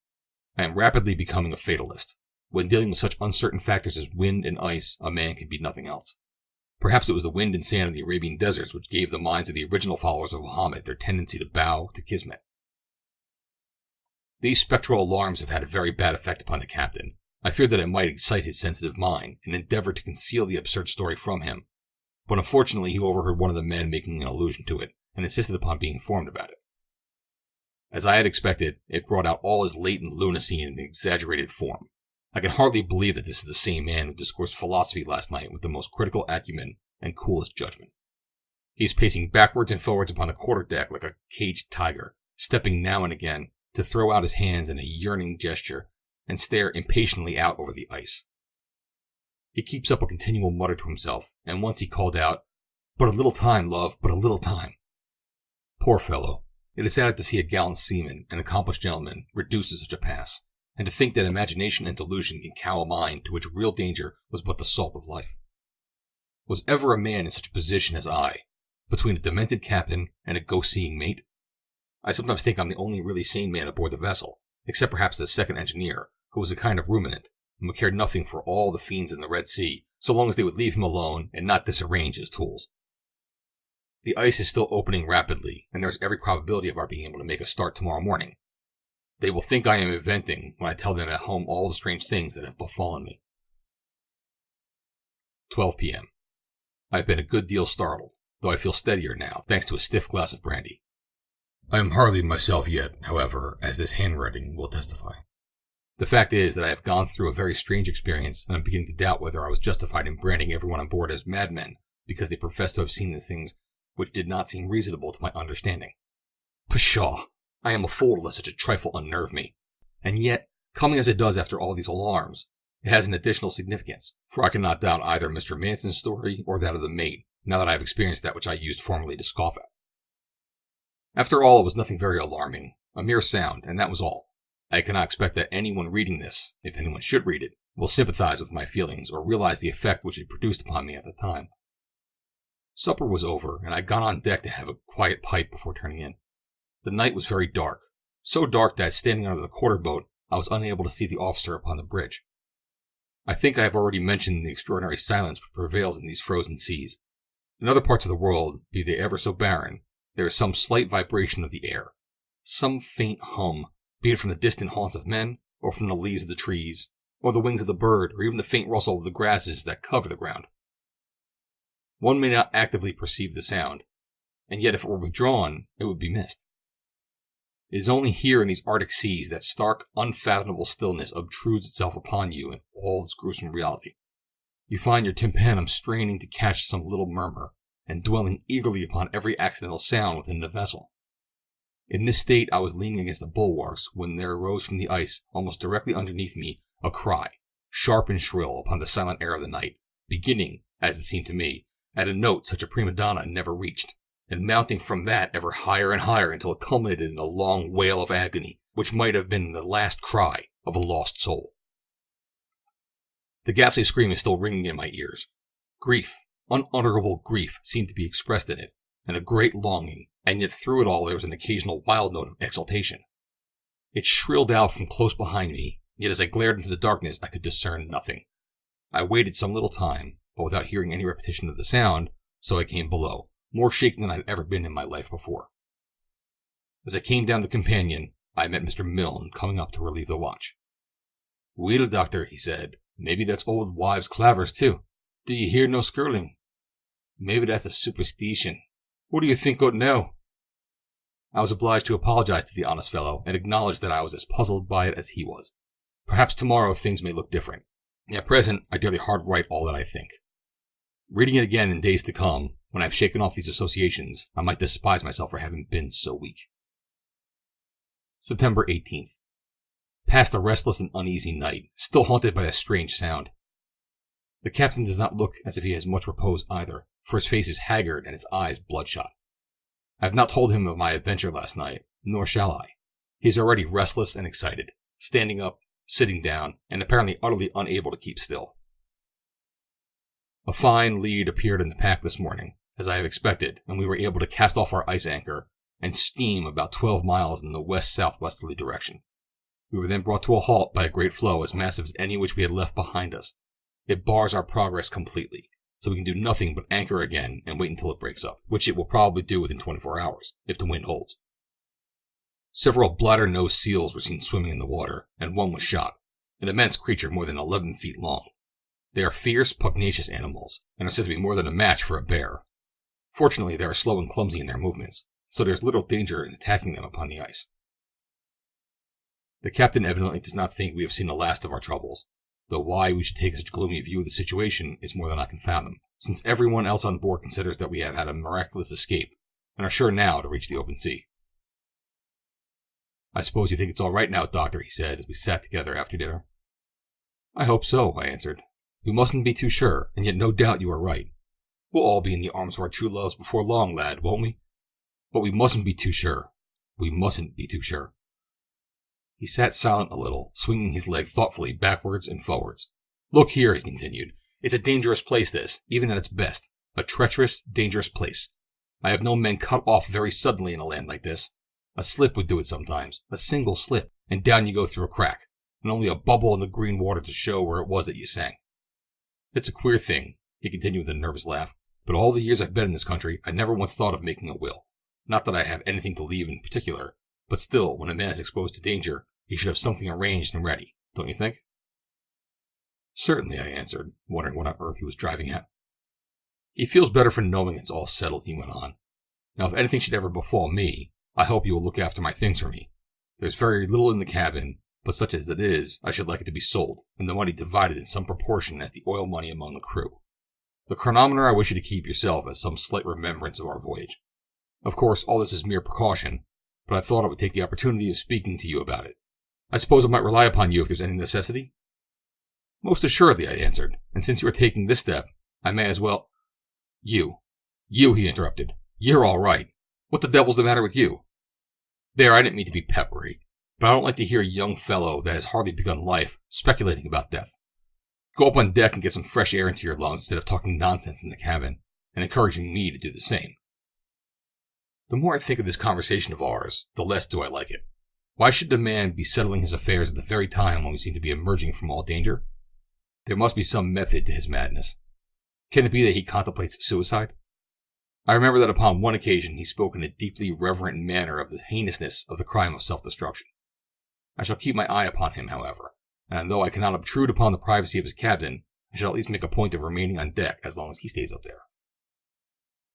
I am rapidly becoming a fatalist. When dealing with such uncertain factors as wind and ice, a man can be nothing else. Perhaps it was the wind and sand of the Arabian deserts which gave the minds of the original followers of Muhammad their tendency to bow to Kismet. These spectral alarms have had a very bad effect upon the captain. I feared that it might excite his sensitive mind, and endeavored to conceal the absurd story from him, but unfortunately he overheard one of the men making an allusion to it, and insisted upon being informed about it. As I had expected, it brought out all his latent lunacy in an exaggerated form. I can hardly believe that this is the same man who discoursed philosophy last night with the most critical acumen and coolest judgment. He is pacing backwards and forwards upon the quarter-deck like a caged tiger, stepping now and again to throw out his hands in a yearning gesture and stare impatiently out over the ice. He keeps up a continual mutter to himself, and once he called out, "But a little time, love, but a little time." Poor fellow, it is sad to see a gallant seaman, an accomplished gentleman, reduced to such a pass, and to think that imagination and delusion can cow a mind to which real danger was but the salt of life. Was ever a man in such a position as I, between a demented captain and a ghost-seeing mate? I sometimes think I'm the only really sane man aboard the vessel, except perhaps the second engineer, who was a kind of ruminant, and cared nothing for all the fiends in the Red Sea, so long as they would leave him alone and not disarrange his tools. The ice is still opening rapidly, and there is every probability of our being able to make a start tomorrow morning. They will think I am inventing when I tell them at home all the strange things that have befallen me. 12 p.m. I have been a good deal startled, though I feel steadier now, thanks to a stiff glass of brandy. I am hardly myself yet, however, as this handwriting will testify. The fact is that I have gone through a very strange experience, and I'm beginning to doubt whether I was justified in branding everyone on board as madmen because they professed to have seen the things which did not seem reasonable to my understanding. Pshaw! I am a fool to let such a trifle unnerve me. And yet, coming as it does after all these alarms, it has an additional significance, for I cannot doubt either Mr. Manson's story or that of the mate, now that I have experienced that which I used formerly to scoff at. After all, it was nothing very alarming, a mere sound, and that was all. I cannot expect that anyone reading this, if anyone should read it, will sympathize with my feelings or realize the effect which it produced upon me at the time. Supper was over, and I got on deck to have a quiet pipe before turning in. The night was very dark, so dark that, standing under the quarter-boat, I was unable to see the officer upon the bridge. I think I have already mentioned the extraordinary silence which prevails in these frozen seas. In other parts of the world, be they ever so barren, there is some slight vibration of the air, some faint hum, be it from the distant haunts of men, or from the leaves of the trees, or the wings of the bird, or even the faint rustle of the grasses that cover the ground. One may not actively perceive the sound, and yet if it were withdrawn, it would be missed. It is only here in these Arctic seas that stark, unfathomable stillness obtrudes itself upon you in all its gruesome reality. You find your tympanum straining to catch some little murmur, and dwelling eagerly upon every accidental sound within the vessel. In this state I was leaning against the bulwarks when there arose from the ice, almost directly underneath me, a cry, sharp and shrill upon the silent air of the night, beginning, as it seemed to me, at a note such a prima donna never reached, and mounting from that ever higher and higher until it culminated in a long wail of agony, which might have been the last cry of a lost soul. The ghastly scream is still ringing in my ears. Grief, unutterable grief, seemed to be expressed in it, and a great longing, and yet through it all there was an occasional wild note of exultation. It shrilled out from close behind me, yet as I glared into the darkness I could discern nothing. I waited some little time, but without hearing any repetition of the sound, so I came below, more shaken than I had ever been in my life before. As I came down the companion, I met Mr. Milne coming up to relieve the watch. "Weel, doctor," he said, "maybe that's old wives' clavers too. Do you hear no skirling? Maybe that's a superstition. What do you think o't now?" I was obliged to apologize to the honest fellow, and acknowledge that I was as puzzled by it as he was. Perhaps tomorrow things may look different. At present, I daily hard write all that I think. Reading it again in days to come, when I have shaken off these associations, I might despise myself for having been so weak. September 18th. Passed a restless and uneasy night, still haunted by a strange sound. The captain does not look as if he has much repose either, for his face is haggard and his eyes bloodshot. I have not told him of my adventure last night, nor shall I. He is already restless and excited, standing up, sitting down, and apparently utterly unable to keep still. A fine lead appeared in the pack this morning, as I have expected, and we were able to cast off our ice anchor and steam about 12 miles in the west-southwesterly direction. We were then brought to a halt by a great floe as massive as any which we had left behind us. It bars our progress completely, so we can do nothing but anchor again and wait until it breaks up, which it will probably do within 24 hours, if the wind holds. Several bladder-nosed seals were seen swimming in the water, and one was shot, an immense creature more than 11 feet long. They are fierce, pugnacious animals, and are said to be more than a match for a bear. Fortunately, they are slow and clumsy in their movements, so there is little danger in attacking them upon the ice. The captain evidently does not think we have seen the last of our troubles, though why we should take such a gloomy view of the situation is more than I can fathom, since everyone else on board considers that we have had a miraculous escape, and are sure now to reach the open sea. "I suppose you think it's all right now, Doctor," he said, as we sat together after dinner. "I hope so," I answered. "We mustn't be too sure, and yet no doubt you are right. We'll all be in the arms of our true loves before long, lad, won't we? But we mustn't be too sure. We mustn't be too sure." He sat silent a little, swinging his leg thoughtfully backwards and forwards. "Look here," he continued. "It's a dangerous place, this, even at its best. A treacherous, dangerous place. I have known men cut off very suddenly in a land like this. A slip would do it sometimes, a single slip, and down you go through a crack, and only a bubble in the green water to show where it was that you sank. It's a queer thing," he continued with a nervous laugh, "but all the years I've been in this country, I never once thought of making a will. Not that I have anything to leave in particular, but still, when a man is exposed to danger, he should have something arranged and ready, don't you think?" "Certainly," I answered, wondering what on earth he was driving at. "He feels better for knowing it's all settled," he went on. "Now, if anything should ever befall me, I hope you will look after my things for me. There's very little in the cabin, but such as it is, I should like it to be sold, and the money divided in some proportion as the oil money among the crew. The chronometer I wish you to keep yourself as some slight remembrance of our voyage. Of course, all this is mere precaution, but I thought I would take the opportunity of speaking to you about it. I suppose I might rely upon you if there's any necessity?" "Most assuredly," I answered, "and since you are taking this step, I may as well—" You, he interrupted. "You're all right. What the devil's the matter with you? There, I didn't mean to be peppery, but I don't like to hear a young fellow that has hardly begun life speculating about death. Go up on deck and get some fresh air into your lungs instead of talking nonsense in the cabin, and encouraging me to do the same." The more I think of this conversation of ours, the less do I like it. Why should a man be settling his affairs at the very time when we seem to be emerging from all danger? There must be some method to his madness. Can it be that he contemplates suicide? I remember that upon one occasion he spoke in a deeply reverent manner of the heinousness of the crime of self-destruction. I shall keep my eye upon him, however, and though I cannot obtrude upon the privacy of his cabin, I shall at least make a point of remaining on deck as long as he stays up there.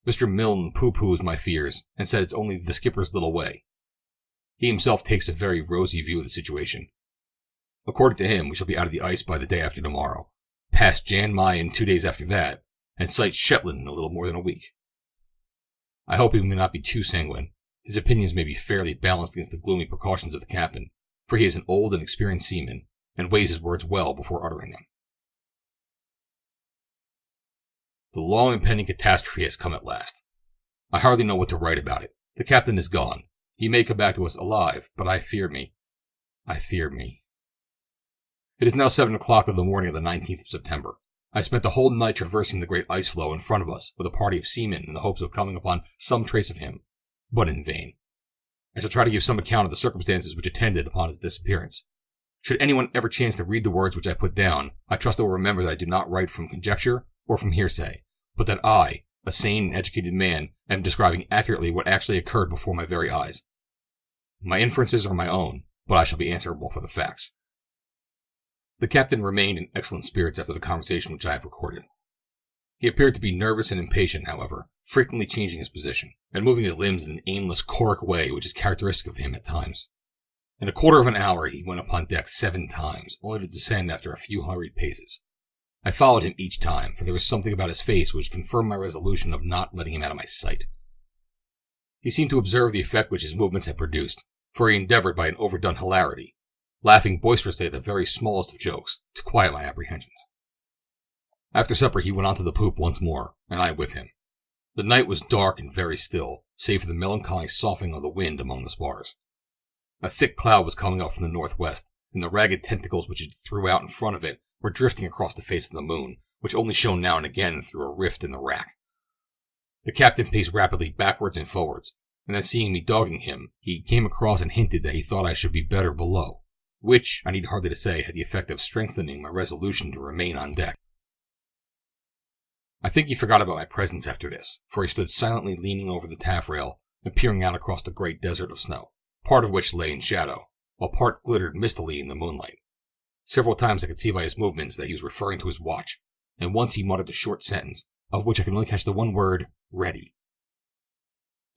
Mr. Milne pooh-poohs my fears, and said it's only the skipper's little way. He himself takes a very rosy view of the situation. According to him, we shall be out of the ice by the day after tomorrow, past Jan Mayen 2 days after that, and sight Shetland in a little more than a week. I hope he may not be too sanguine. His opinions may be fairly balanced against the gloomy precautions of the captain, for he is an old and experienced seaman, and weighs his words well before uttering them. The long impending catastrophe has come at last. I hardly know what to write about it. The captain is gone. He may come back to us alive, but I fear me. It is now 7 o'clock of the morning of the 19th of September. I spent the whole night traversing the great ice floe in front of us with a party of seamen in the hopes of coming upon some trace of him, but in vain. I shall try to give some account of the circumstances which attended upon his disappearance. Should anyone ever chance to read the words which I put down, I trust they will remember that I do not write from conjecture or from hearsay, but that I, a sane and educated man, am describing accurately what actually occurred before my very eyes. My inferences are my own, but I shall be answerable for the facts. The captain remained in excellent spirits after the conversation which I have recorded. He appeared to be nervous and impatient, however, frequently changing his position, and moving his limbs in an aimless, choric way which is characteristic of him at times. In a quarter of an hour he went upon deck 7 times, only to descend after a few hurried paces. I followed him each time, for there was something about his face which confirmed my resolution of not letting him out of my sight. He seemed to observe the effect which his movements had produced, for he endeavored by an overdone hilarity, laughing boisterously at the very smallest of jokes, to quiet my apprehensions. After supper he went on to the poop once more, and I with him. The night was dark and very still, save for the melancholy soughing of the wind among the spars. A thick cloud was coming up from the northwest, and the ragged tentacles which it threw out in front of it were drifting across the face of the moon, which only shone now and again through a rift in the rack. The captain paced rapidly backwards and forwards, and then seeing me dogging him, he came across and hinted that he thought I should be better below, which, I need hardly to say, had the effect of strengthening my resolution to remain on deck. I think he forgot about my presence after this, for he stood silently leaning over the taffrail and peering out across the great desert of snow, part of which lay in shadow, while part glittered mistily in the moonlight. Several times I could see by his movements that he was referring to his watch, and once he muttered a short sentence, of which I could only catch the one word, ready.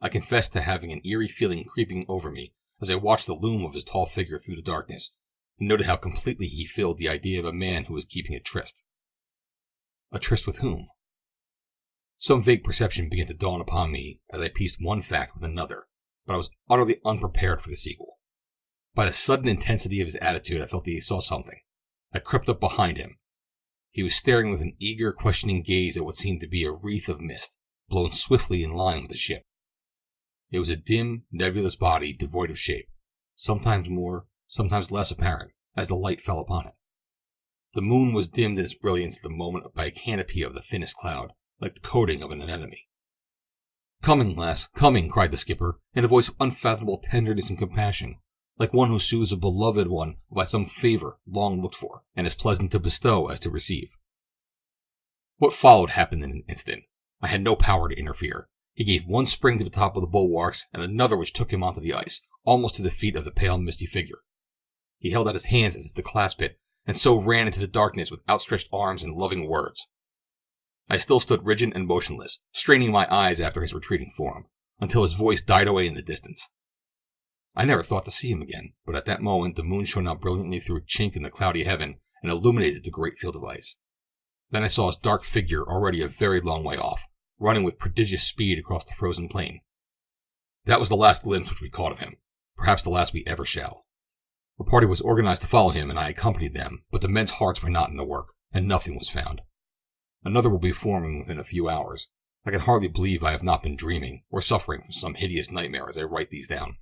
I confess to having an eerie feeling creeping over me as I watched the loom of his tall figure through the darkness, and noted how completely he filled the idea of a man who was keeping a tryst. A tryst with whom? Some vague perception began to dawn upon me as I pieced one fact with another, but I was utterly unprepared for the sequel. By the sudden intensity of his attitude, I felt that he saw something. I crept up behind him. He was staring with an eager, questioning gaze at what seemed to be a wreath of mist, blown swiftly in line with the ship. It was a dim, nebulous body devoid of shape, sometimes more, sometimes less apparent, as the light fell upon it. The moon was dimmed in its brilliance at the moment by a canopy of the thinnest cloud, like the coating of an anemone. "Coming, lass, coming," cried the skipper, in a voice of unfathomable tenderness and compassion, like one who soothes a beloved one by some favor long looked for, and as pleasant to bestow as to receive. What followed happened in an instant. I had no power to interfere. He gave one spring to the top of the bulwarks, and another which took him onto the ice, almost to the feet of the pale, misty figure. He held out his hands as if to clasp it, and so ran into the darkness with outstretched arms and loving words. I still stood rigid and motionless, straining my eyes after his retreating form, until his voice died away in the distance. I never thought to see him again, but at that moment the moon shone out brilliantly through a chink in the cloudy heaven and illuminated the great field of ice. Then I saw his dark figure already a very long way off, running with prodigious speed across the frozen plain. That was the last glimpse which we caught of him, perhaps the last we ever shall. A party was organized to follow him, and I accompanied them, but the men's hearts were not in the work, and nothing was found. Another will be forming within a few hours. I can hardly believe I have not been dreaming, or suffering from some hideous nightmare as I write these down.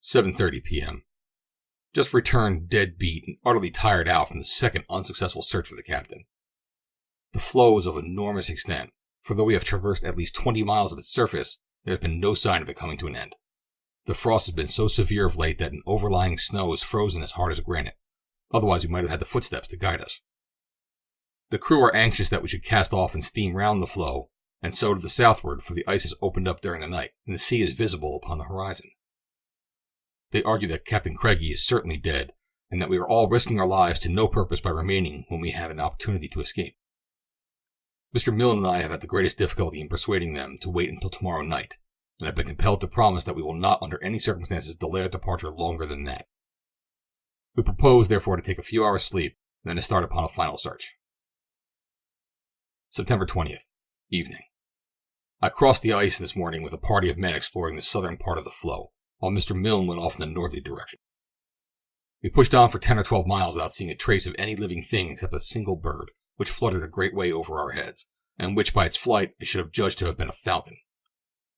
7:30 p.m. Just returned dead beat and utterly tired out from the second unsuccessful search for the captain. The floe is of enormous extent, for though we have traversed at least 20 miles of its surface, there has been no sign of it coming to an end. The frost has been so severe of late that an overlying snow is frozen as hard as granite. Otherwise we might have had the footsteps to guide us. The crew are anxious that we should cast off and steam round the floe, and so to the southward, for the ice has opened up during the night, and the sea is visible upon the horizon. They argue that Captain Craigie is certainly dead, and that we are all risking our lives to no purpose by remaining when we have an opportunity to escape. Mr. Milne and I have had the greatest difficulty in persuading them to wait until tomorrow night, and have been compelled to promise that we will not under any circumstances delay our departure longer than that. We propose, therefore, to take a few hours' sleep, and then to start upon a final search. September 20th, evening. I crossed the ice this morning with a party of men exploring the southern part of the floe, while Mr. Milne went off in the northerly direction. We pushed on for 10 or 12 miles without seeing a trace of any living thing except a single bird, which fluttered a great way over our heads, and which by its flight I should have judged to have been a falcon.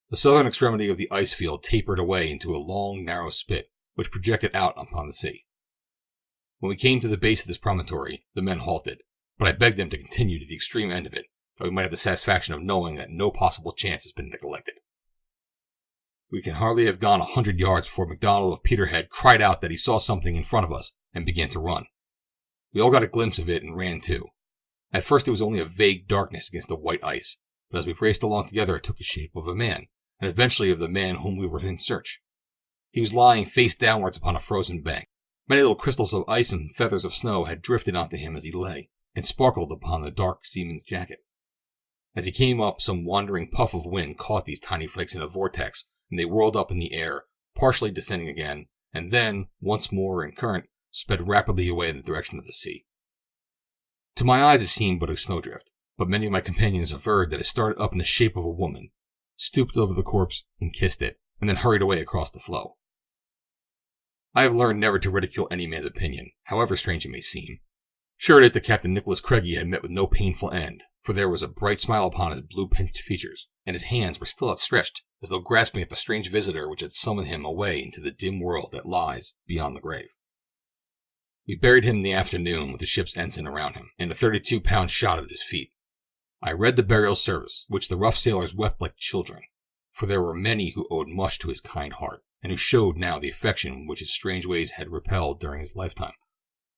The southern extremity of the ice field tapered away into a long, narrow spit, which projected out upon the sea. When we came to the base of this promontory, the men halted, but I begged them to continue to the extreme end of it, that we might have the satisfaction of knowing that no possible chance has been neglected. We can hardly have gone 100 yards before MacDonald of Peterhead cried out that he saw something in front of us and began to run. We all got a glimpse of it and ran too. At first it was only a vague darkness against the white ice, but as we raced along together it took the shape of a man, and eventually of the man whom we were in search. He was lying face downwards upon a frozen bank. Many little crystals of ice and feathers of snow had drifted onto him as he lay, and sparkled upon the dark seaman's jacket. As he came up, some wandering puff of wind caught these tiny flakes in a vortex, and they whirled up in the air, partially descending again, and then, once more in current, sped rapidly away in the direction of the sea. To my eyes it seemed but a snowdrift, but many of my companions averred that it started up in the shape of a woman, stooped over the corpse and kissed it, and then hurried away across the floe. I have learned never to ridicule any man's opinion, however strange it may seem. Sure it is that Captain Nicholas Craigie had met with no painful end, for there was a bright smile upon his blue-pinched features, and his hands were still outstretched, as though grasping at the strange visitor which had summoned him away into the dim world that lies beyond the grave. We buried him in the afternoon with the ship's ensign around him, and a 32-pound shot at his feet. I read the burial service, which the rough sailors wept like children, for there were many who owed much to his kind heart, and who showed now the affection which his strange ways had repelled during his lifetime.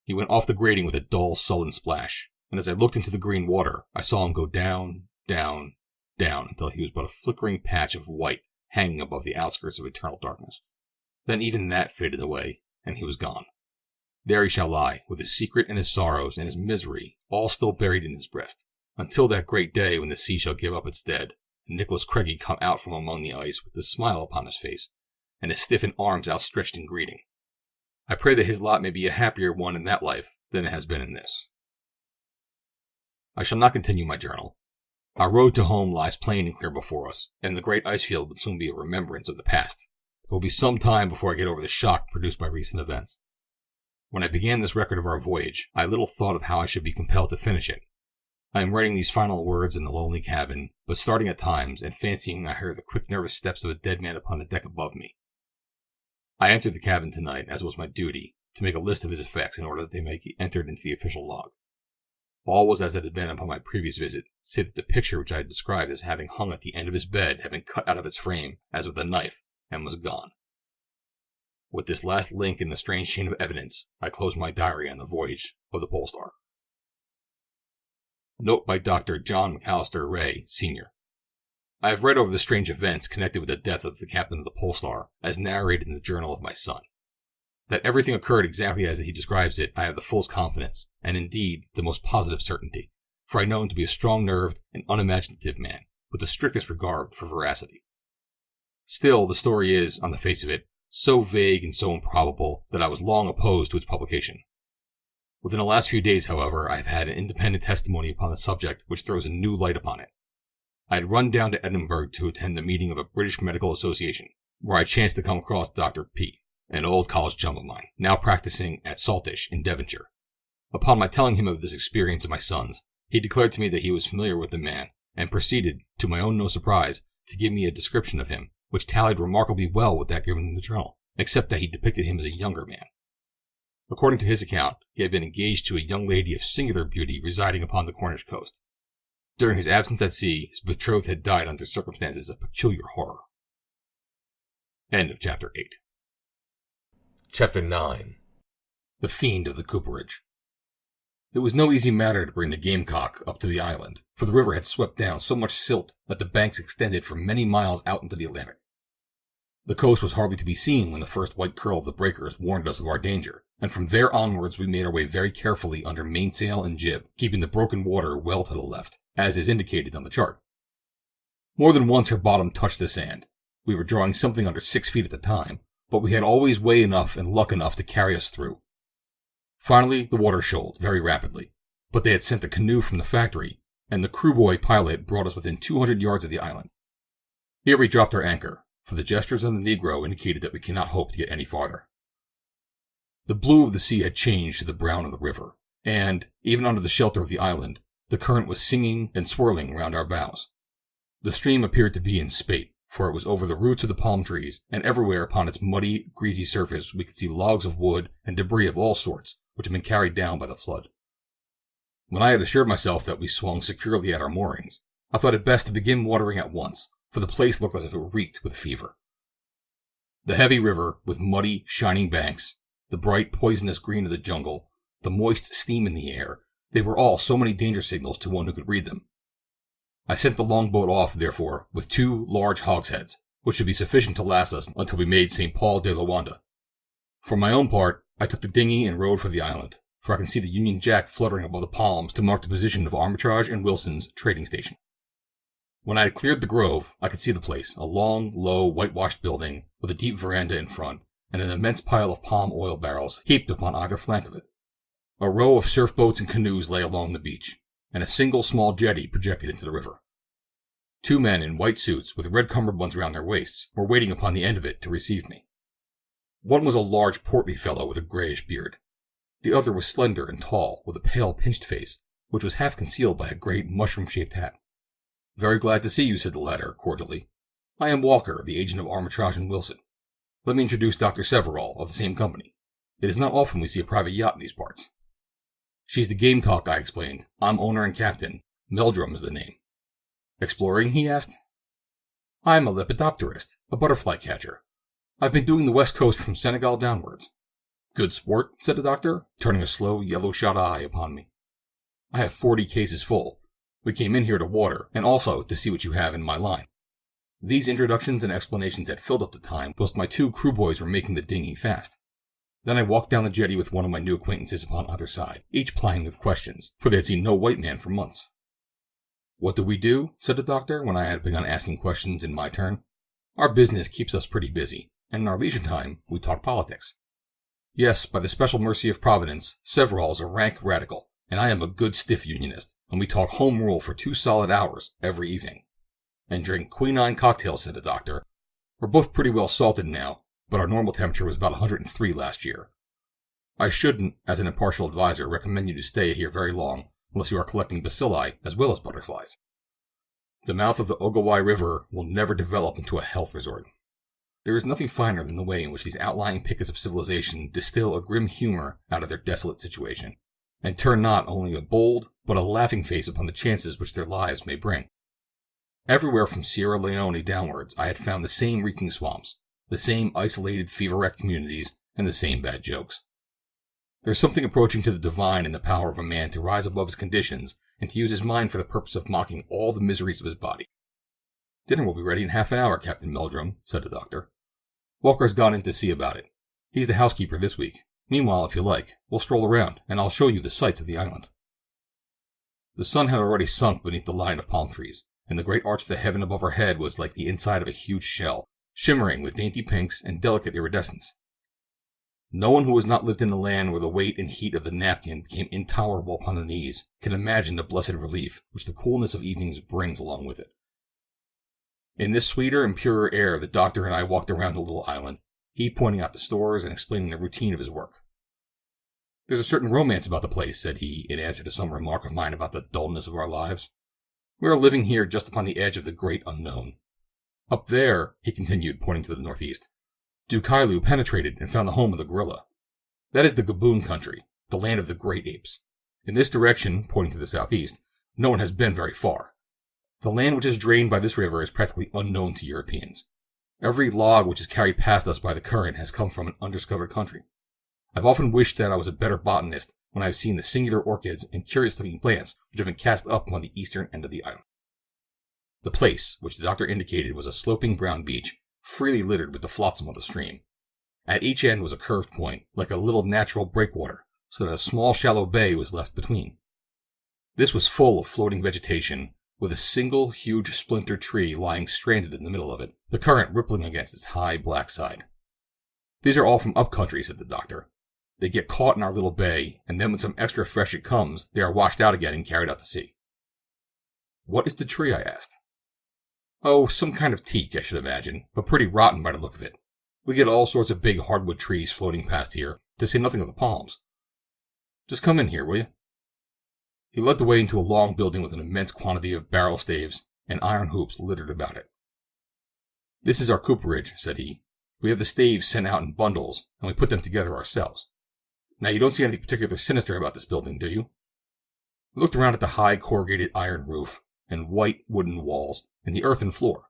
He went off the grating with a dull, sullen splash, and as I looked into the green water, I saw him go down, down, down, until he was but a flickering patch of white hanging above the outskirts of eternal darkness. Then even that faded away, and he was gone. There he shall lie, with his secret and his sorrows and his misery all still buried in his breast, until that great day when the sea shall give up its dead, and Nicholas Craigie come out from among the ice with a smile upon his face, and his stiffened arms outstretched in greeting. I pray that his lot may be a happier one in that life than it has been in this. I shall not continue my journal. Our road to home lies plain and clear before us, and the great ice field would soon be a remembrance of the past. It will be some time before I get over the shock produced by recent events. When I began this record of our voyage, I little thought of how I should be compelled to finish it. I am writing these final words in the lonely cabin, but starting at times and fancying I heard the quick nervous steps of a dead man upon the deck above me. I entered the cabin tonight, as was my duty, to make a list of his effects in order that they may be entered into the official log. All was as it had been upon my previous visit, save that the picture which I had described as having hung at the end of his bed had been cut out of its frame, as with a knife, and was gone. With this last link in the strange chain of evidence, I close my diary on the voyage of the Polestar. Note by Dr. John McAllister Ray, Sr. I have read over the strange events connected with the death of the captain of the Polestar, as narrated in the journal of my son. That everything occurred exactly as he describes it, I have the fullest confidence, and indeed the most positive certainty, for I know him to be a strong-nerved and unimaginative man, with the strictest regard for veracity. Still, the story is, on the face of it, so vague and so improbable that I was long opposed to its publication. Within the last few days, however, I have had an independent testimony upon the subject which throws a new light upon it. I had run down to Edinburgh to attend the meeting of a British Medical Association, where I chanced to come across Dr. P., an old college chum of mine, now practicing at Saltish in Devonshire. Upon my telling him of this experience of my son's, he declared to me that he was familiar with the man, and proceeded, to my own no surprise, to give me a description of him, which tallied remarkably well with that given in the journal, except that he depicted him as a younger man. According to his account, he had been engaged to a young lady of singular beauty residing upon the Cornish coast. During his absence at sea, his betrothed had died under circumstances of peculiar horror. End of Chapter 8. Chapter 9. The Fiend of the Cooperage. It was no easy matter to bring the Gamecock up to the island, for the river had swept down so much silt that the banks extended for many miles out into the Atlantic. The coast was hardly to be seen when the first white curl of the breakers warned us of our danger, and from there onwards we made our way very carefully under mainsail and jib, keeping the broken water well to the left, as is indicated on the chart. More than once her bottom touched the sand. We were drawing something under 6 feet at the time, but we had always way enough and luck enough to carry us through. Finally, the water shoaled very rapidly, but they had sent a canoe from the factory, and the crewboy pilot brought us within 200 yards of the island. Here we dropped our anchor, for the gestures of the Negro indicated that we cannot hope to get any farther. The blue of the sea had changed to the brown of the river, and, even under the shelter of the island, the current was singing and swirling round our bows. The stream appeared to be in spate, for it was over the roots of the palm trees, and everywhere upon its muddy, greasy surface we could see logs of wood and debris of all sorts, which had been carried down by the flood. When I had assured myself that we swung securely at our moorings, I thought it best to begin watering at once, for the place looked as if it reeked with fever. The heavy river, with muddy, shining banks, the bright, poisonous green of the jungle, the moist steam in the air, they were all so many danger signals to one who could read them. I sent the longboat off, therefore, with 2 large hogsheads, which should be sufficient to last us until we made St. Paul de Loanda. For my own part, I took the dinghy and rowed for the island, for I can see the Union Jack fluttering above the palms to mark the position of Armitage and Wilson's trading station. When I had cleared the grove, I could see the place, a long, low, whitewashed building with a deep veranda in front, and an immense pile of palm oil barrels heaped upon either flank of it. A row of surf boats and canoes lay along the beach, and a single small jetty projected into the river. 2 men in white suits with red cummerbunds around their waists were waiting upon the end of it to receive me. One was a large, portly fellow with a grayish beard. The other was slender and tall, with a pale, pinched face, which was half concealed by a great mushroom-shaped hat. "Very glad to see you," said the latter, cordially. "I am Walker, the agent of Armitage and Wilson. Let me introduce Dr. Severall, of the same company. It is not often we see a private yacht in these parts." "She's the Gamecock," I explained. "I'm owner and captain. Meldrum is the name." "Exploring?" he asked. "I am a lepidopterist, a butterfly catcher. I've been doing the west coast from Senegal downwards." "Good sport?" said the doctor, turning a slow, yellow-shot eye upon me. "I have 40 cases full. We came in here to water, and also to see what you have in my line." These introductions and explanations had filled up the time whilst my 2 crew boys were making the dinghy fast. Then I walked down the jetty with one of my new acquaintances upon either side, each plying with questions, for they had seen no white man for months. "What do we do?" said the doctor, when I had begun asking questions in my turn. "Our business keeps us pretty busy, and in our leisure time we talk politics. Yes, by the special mercy of Providence, Severall's a rank radical, and I am a good stiff unionist, and we talk home rule for 2 solid hours every evening." "And drink quinine cocktails," said the doctor. "We're both pretty well salted now, but our normal temperature was about 103 last year. I shouldn't, as an impartial advisor, recommend you to stay here very long, unless you are collecting bacilli as well as butterflies. The mouth of the Ogowai River will never develop into a health resort. There is nothing finer than the way in which these outlying pickets of civilization distill a grim humor out of their desolate situation, and turn not only a bold, but a laughing face upon the chances which their lives may bring. Everywhere from Sierra Leone downwards I had found the same reeking swamps, the same isolated fever-wrecked communities, and the same bad jokes. There's something approaching to the divine in the power of a man to rise above his conditions and to use his mind for the purpose of mocking all the miseries of his body. "Dinner will be ready in half an hour, Captain Meldrum," said the doctor. "Walker's gone in to see about it. He's the housekeeper this week. Meanwhile, if you like, we'll stroll around, and I'll show you the sights of the island." The sun had already sunk beneath the line of palm trees, and the great arch of the heaven above our head was like the inside of a huge shell, shimmering with dainty pinks and delicate iridescence. No one who has not lived in the land where the weight and heat of the napkin became intolerable upon the knees can imagine the blessed relief which the coolness of evenings brings along with it. In this sweeter and purer air the doctor and I walked around the little island, he pointing out the stores and explaining the routine of his work. "There's a certain romance about the place," said he, in answer to some remark of mine about the dullness of our lives. "We are living here just upon the edge of the great unknown. Up there," he continued, pointing to the northeast, "Dukailu penetrated and found the home of the gorilla. That is the Gaboon country, the land of the great apes. In this direction," pointing to the southeast, "no one has been very far. The land which is drained by this river is practically unknown to Europeans. Every log which is carried past us by the current has come from an undiscovered country. I've often wished that I was a better botanist when I have seen the singular orchids and curious-looking plants which have been cast up on the eastern end of the island." The place, which the doctor indicated, was a sloping brown beach, freely littered with the flotsam of the stream. At each end was a curved point, like a little natural breakwater, so that a small shallow bay was left between. This was full of floating vegetation, with a single huge splintered tree lying stranded in the middle of it, the current rippling against its high black side. "These are all from up country," said the doctor. "They get caught in our little bay, and then when some extra freshet comes, they are washed out again and carried out to sea." "What is the tree?" I asked. "Oh, some kind of teak, I should imagine, but pretty rotten by the look of it. We get all sorts of big hardwood trees floating past here, to say nothing of the palms. Just come in here, will you?" He led the way into a long building with an immense quantity of barrel staves and iron hoops littered about it. "This is our cooperage," said he. "We have the staves sent out in bundles, and we put them together ourselves. Now you don't see anything particularly sinister about this building, do you?" I looked around at the high corrugated iron roof and white wooden walls and the earthen floor.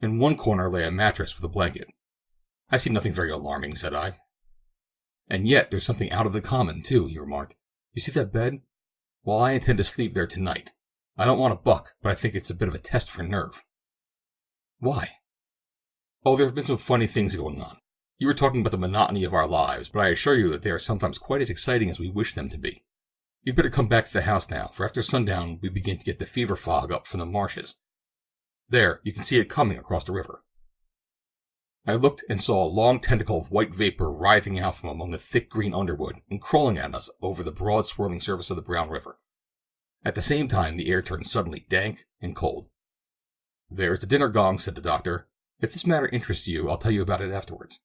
In one corner lay a mattress with a blanket. I see nothing very alarming, said I. And yet there's something out of the common, too, he remarked. You see that bed? Well, I intend to sleep there tonight. I don't want to buck, but I think it's a bit of a test for nerve. Why? Oh, there have been some funny things going on. You were talking about the monotony of our lives, but I assure you that they are sometimes quite as exciting as we wish them to be. You'd better come back to the house now, for after sundown we begin to get the fever fog up from the marshes. There, you can see it coming across the river. I looked and saw a long tentacle of white vapor writhing out from among the thick green underwood and crawling at us over the broad swirling surface of the brown river. At the same time, the air turned suddenly dank and cold. There's the dinner gong, said the doctor. If this matter interests you, I'll tell you about it afterwards.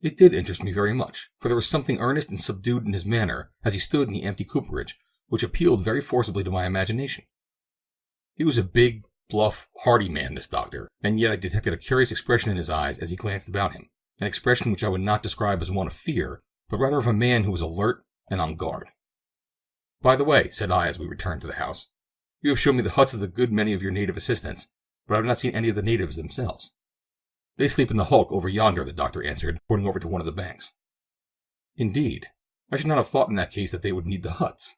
It did interest me very much, for there was something earnest and subdued in his manner as he stood in the empty cooperage, which appealed very forcibly to my imagination. He was a big, bluff, hearty man, this doctor, and yet I detected a curious expression in his eyes as he glanced about him, an expression which I would not describe as one of fear, but rather of a man who was alert and on guard. By the way, said I as we returned to the house, you have shown me the huts of a good many of your native assistants, but I have not seen any of the natives themselves. They sleep in the hulk over yonder, the doctor answered, pointing over to one of the banks. Indeed, I should not have thought in that case that they would need the huts.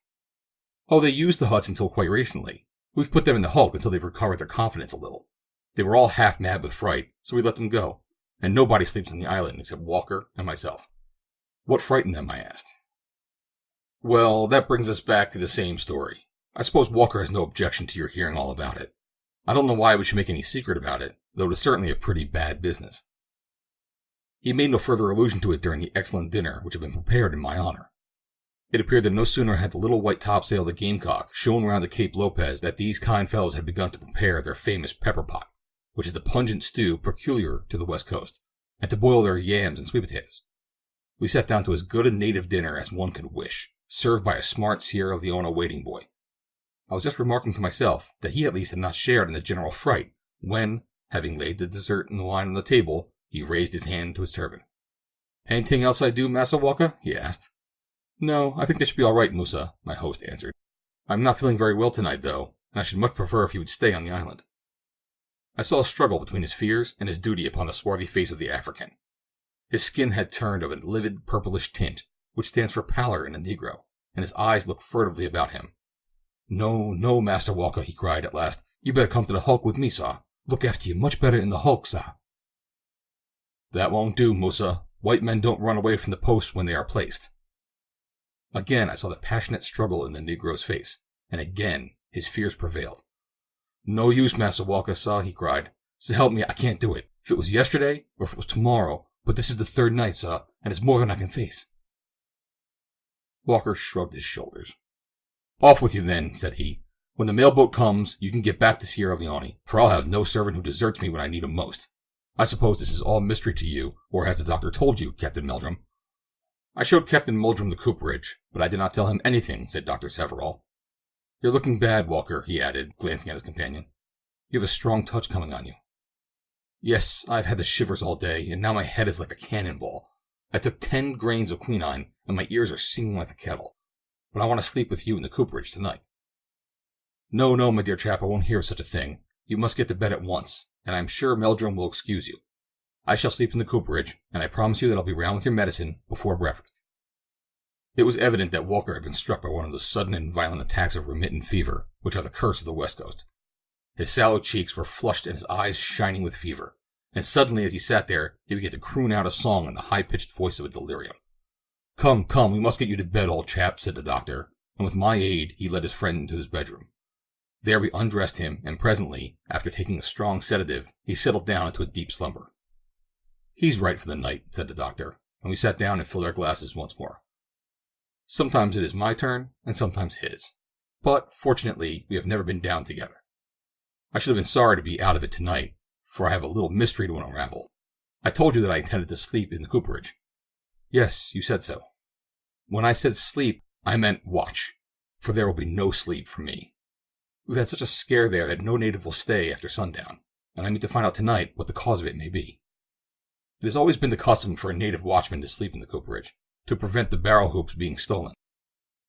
Oh, they used the huts until quite recently. We've put them in the hulk until they've recovered their confidence a little. They were all half mad with fright, so we let them go, and nobody sleeps on the island except Walker and myself. What frightened them, I asked. Well, that brings us back to the same story. I suppose Walker has no objection to your hearing all about it. I don't know why we should make any secret about it, though it is certainly a pretty bad business. He made no further allusion to it during the excellent dinner which had been prepared in my honor. It appeared that no sooner had the little white topsail of the Gamecock shown round the Cape Lopez that these kind fellows had begun to prepare their famous pepper pot, which is the pungent stew peculiar to the West Coast, and to boil their yams and sweet potatoes. We sat down to as good a native dinner as one could wish, served by a smart Sierra Leone waiting boy. I was just remarking to myself that he at least had not shared in the general fright, when, having laid the dessert and the wine on the table, he raised his hand to his turban. Anything else I do, Massa Walker? He asked. No, I think that should be all right, Musa, my host answered. I'm not feeling very well tonight, though, and I should much prefer if he would stay on the island. I saw a struggle between his fears and his duty upon the swarthy face of the African. His skin had turned of a livid purplish tint, which stands for pallor in a Negro, and his eyes looked furtively about him. No, no, Master Walker, he cried at last. You better come to the hulk with me, sir. Look after you much better in the hulk, sir. That won't do, Musa. White men don't run away from the posts when they are placed. Again I saw the passionate struggle in the Negro's face, and again his fears prevailed. No use, Master Walker, sir, he cried. So help me, I can't do it. If it was yesterday, or if it was tomorrow, but this is the third night, sir, and it's more than I can face. Walker shrugged his shoulders. Off with you then, said he. When the mailboat comes, you can get back to Sierra Leone, for I'll have no servant who deserts me when I need him most. I suppose this is all mystery to you, or has the doctor told you, Captain Meldrum? I showed Captain Meldrum the cooperage, but I did not tell him anything, said Dr. Severall. You're looking bad, Walker, he added, glancing at his companion. You have a strong touch coming on you. Yes, I've had the shivers all day, and now my head is like a cannonball. I took 10 grains of quinine, and my ears are singing like a kettle. But I want to sleep with you in the cooperage tonight. No, no, my dear chap, I won't hear of such a thing. You must get to bed at once, and I am sure Meldrum will excuse you. I shall sleep in the cooperage, and I promise you that I'll be round with your medicine before breakfast. It was evident that Walker had been struck by one of those sudden and violent attacks of remittent fever, which are the curse of the West Coast. His sallow cheeks were flushed and his eyes shining with fever, and suddenly as he sat there, he began to croon out a song in the high-pitched voice of a delirium. Come, come, we must get you to bed, old chap, said the doctor, and with my aid he led his friend into his bedroom. There we undressed him, and presently, after taking a strong sedative, he settled down into a deep slumber. He's right for the night, said the doctor, and we sat down and filled our glasses once more. Sometimes it is my turn, and sometimes his. But, fortunately, we have never been down together. I should have been sorry to be out of it tonight, for I have a little mystery to unravel. I told you that I intended to sleep in the cooperage. Yes, you said so. When I said sleep, I meant watch, for there will be no sleep for me. We've had such a scare there that no native will stay after sundown, and I mean to find out tonight what the cause of it may be. It has always been the custom for a native watchman to sleep in the cooperage, to prevent the barrel hoops being stolen.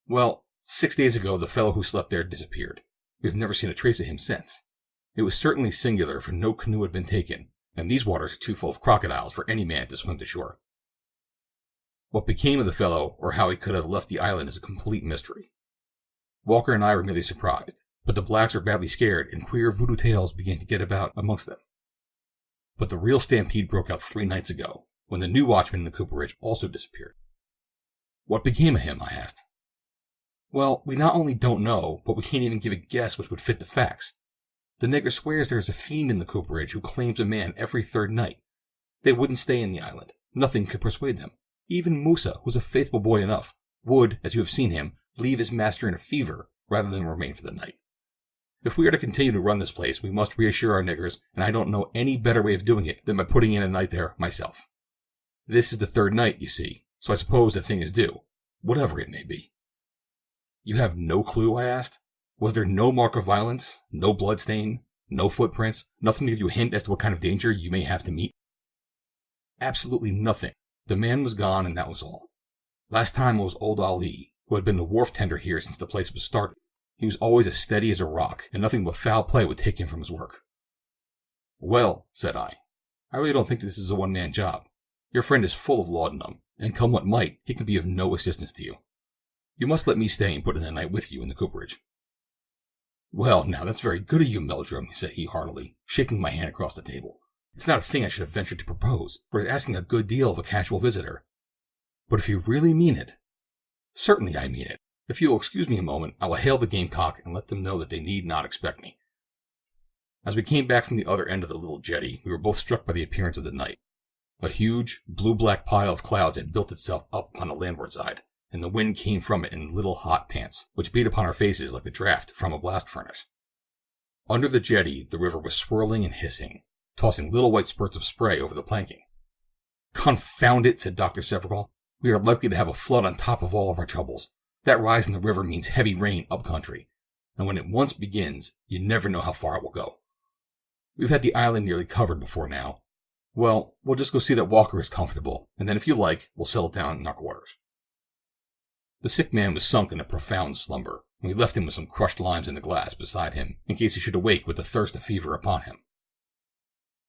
Well, 6 days ago, the fellow who slept there disappeared. We have never seen a trace of him since. It was certainly singular, for no canoe had been taken, and these waters are too full of crocodiles for any man to swim to shore. What became of the fellow, or how he could have left the island, is a complete mystery. Walker and I were merely surprised, but the blacks were badly scared, and queer voodoo tales began to get about amongst them. But the real stampede broke out 3 nights ago, when the new watchman in the cooperage also disappeared. What became of him, I asked. Well, we not only don't know, but we can't even give a guess which would fit the facts. The nigger swears there is a fiend in the cooperage who claims a man every 3rd night. They wouldn't stay in the island. Nothing could persuade them. Even Musa, who's a faithful boy enough, would, as you have seen him, leave his master in a fever rather than remain for the night. If we are to continue to run this place, we must reassure our niggers, and I don't know any better way of doing it than by putting in a night there myself. This is the 3rd night, you see, so I suppose the thing is due, whatever it may be. You have no clue, I asked? Was there no mark of violence, no bloodstain, no footprints, nothing to give you a hint as to what kind of danger you may have to meet? Absolutely nothing. The man was gone, and that was all. Last time it was old Ali, who had been the wharf tender here since the place was started. He was always as steady as a rock, and nothing but foul play would take him from his work. Well, said I really don't think this is a one-man job. Your friend is full of laudanum, and come what might, he can be of no assistance to you. You must let me stay and put in a night with you in the cooperage. Well, now that's very good of you, Meldrum, said he heartily, shaking my hand across the table. It's not a thing I should have ventured to propose, for it's asking a good deal of a casual visitor. But if you really mean it... Certainly I mean it. If you will excuse me a moment, I will hail the Gamecock and let them know that they need not expect me. As we came back from the other end of the little jetty, we were both struck by the appearance of the night. A huge, blue-black pile of clouds had built itself up upon the landward side, and the wind came from it in little hot pants, which beat upon our faces like the draft from a blast furnace. Under the jetty, the river was swirling and hissing, tossing little white spurts of spray over the planking. Confound it, said Dr. Severill. We are likely to have a flood on top of all of our troubles. That rise in the river means heavy rain up-country, and when it once begins, you never know how far it will go. We've had the island nearly covered before now. Well, we'll just go see that Walker is comfortable, and then if you like, we'll settle down in our quarters. The sick man was sunk in a profound slumber, and we left him with some crushed limes in the glass beside him, in case he should awake with the thirst of fever upon him.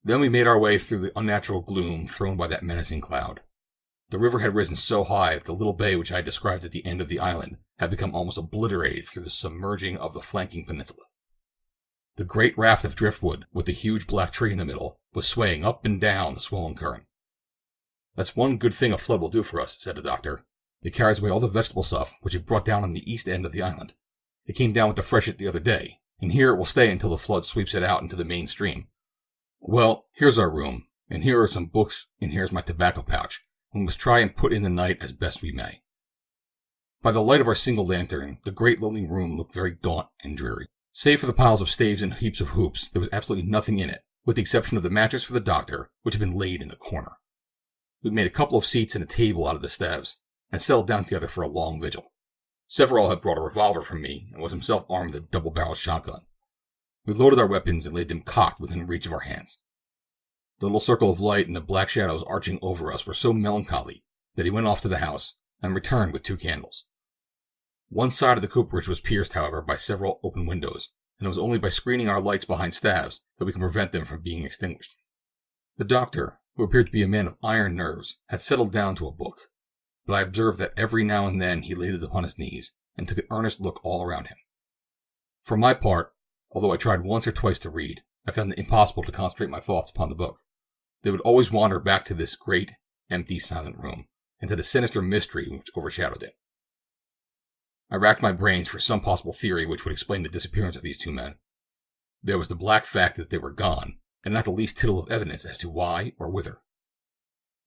Then we made our way through the unnatural gloom thrown by that menacing cloud. The river had risen so high that the little bay which I had described at the end of the island had become almost obliterated through the submerging of the flanking peninsula. The great raft of driftwood, with the huge black tree in the middle, was swaying up and down the swollen current. That's one good thing a flood will do for us, said the doctor. It carries away all the vegetable stuff which it brought down on the east end of the island. It came down with the freshet the other day, and here it will stay until the flood sweeps it out into the main stream. Well, here's our room, and here are some books, and here's my tobacco pouch. We must try and put in the night as best we may. By the light of our single lantern, the great lonely room looked very gaunt and dreary. Save for the piles of staves and heaps of hoops, there was absolutely nothing in it, with the exception of the mattress for the doctor, which had been laid in the corner. We made a couple of seats and a table out of the staves, and settled down together for a long vigil. Severill had brought a revolver from me, and was himself armed with a double-barreled shotgun. We loaded our weapons and laid them cocked within reach of our hands. The little circle of light and the black shadows arching over us were so melancholy that he went off to the house, and returned with 2 candles. One side of the cooperage was pierced, however, by several open windows, and it was only by screening our lights behind staves that we could prevent them from being extinguished. The doctor, who appeared to be a man of iron nerves, had settled down to a book, but I observed that every now and then he laid it upon his knees, and took an earnest look all around him. For my part, although I tried once or twice to read, I found it impossible to concentrate my thoughts upon the book. They would always wander back to this great, empty, silent room, and to the sinister mystery which overshadowed it. I racked my brains for some possible theory which would explain the disappearance of these 2 men. There was the black fact that they were gone, and not the least tittle of evidence as to why or whither.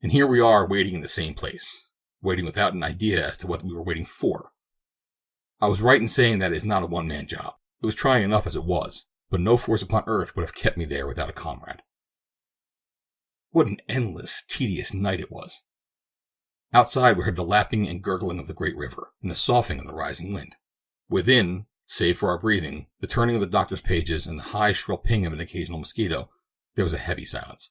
And here we are waiting in the same place, waiting without an idea as to what we were waiting for. I was right in saying that it is not a one-man job. It was trying enough as it was, but no force upon earth would have kept me there without a comrade. What an endless, tedious night it was. Outside we heard the lapping and gurgling of the great river, and the soughing of the rising wind. Within, save for our breathing, the turning of the doctor's pages, and the high, shrill ping of an occasional mosquito, there was a heavy silence.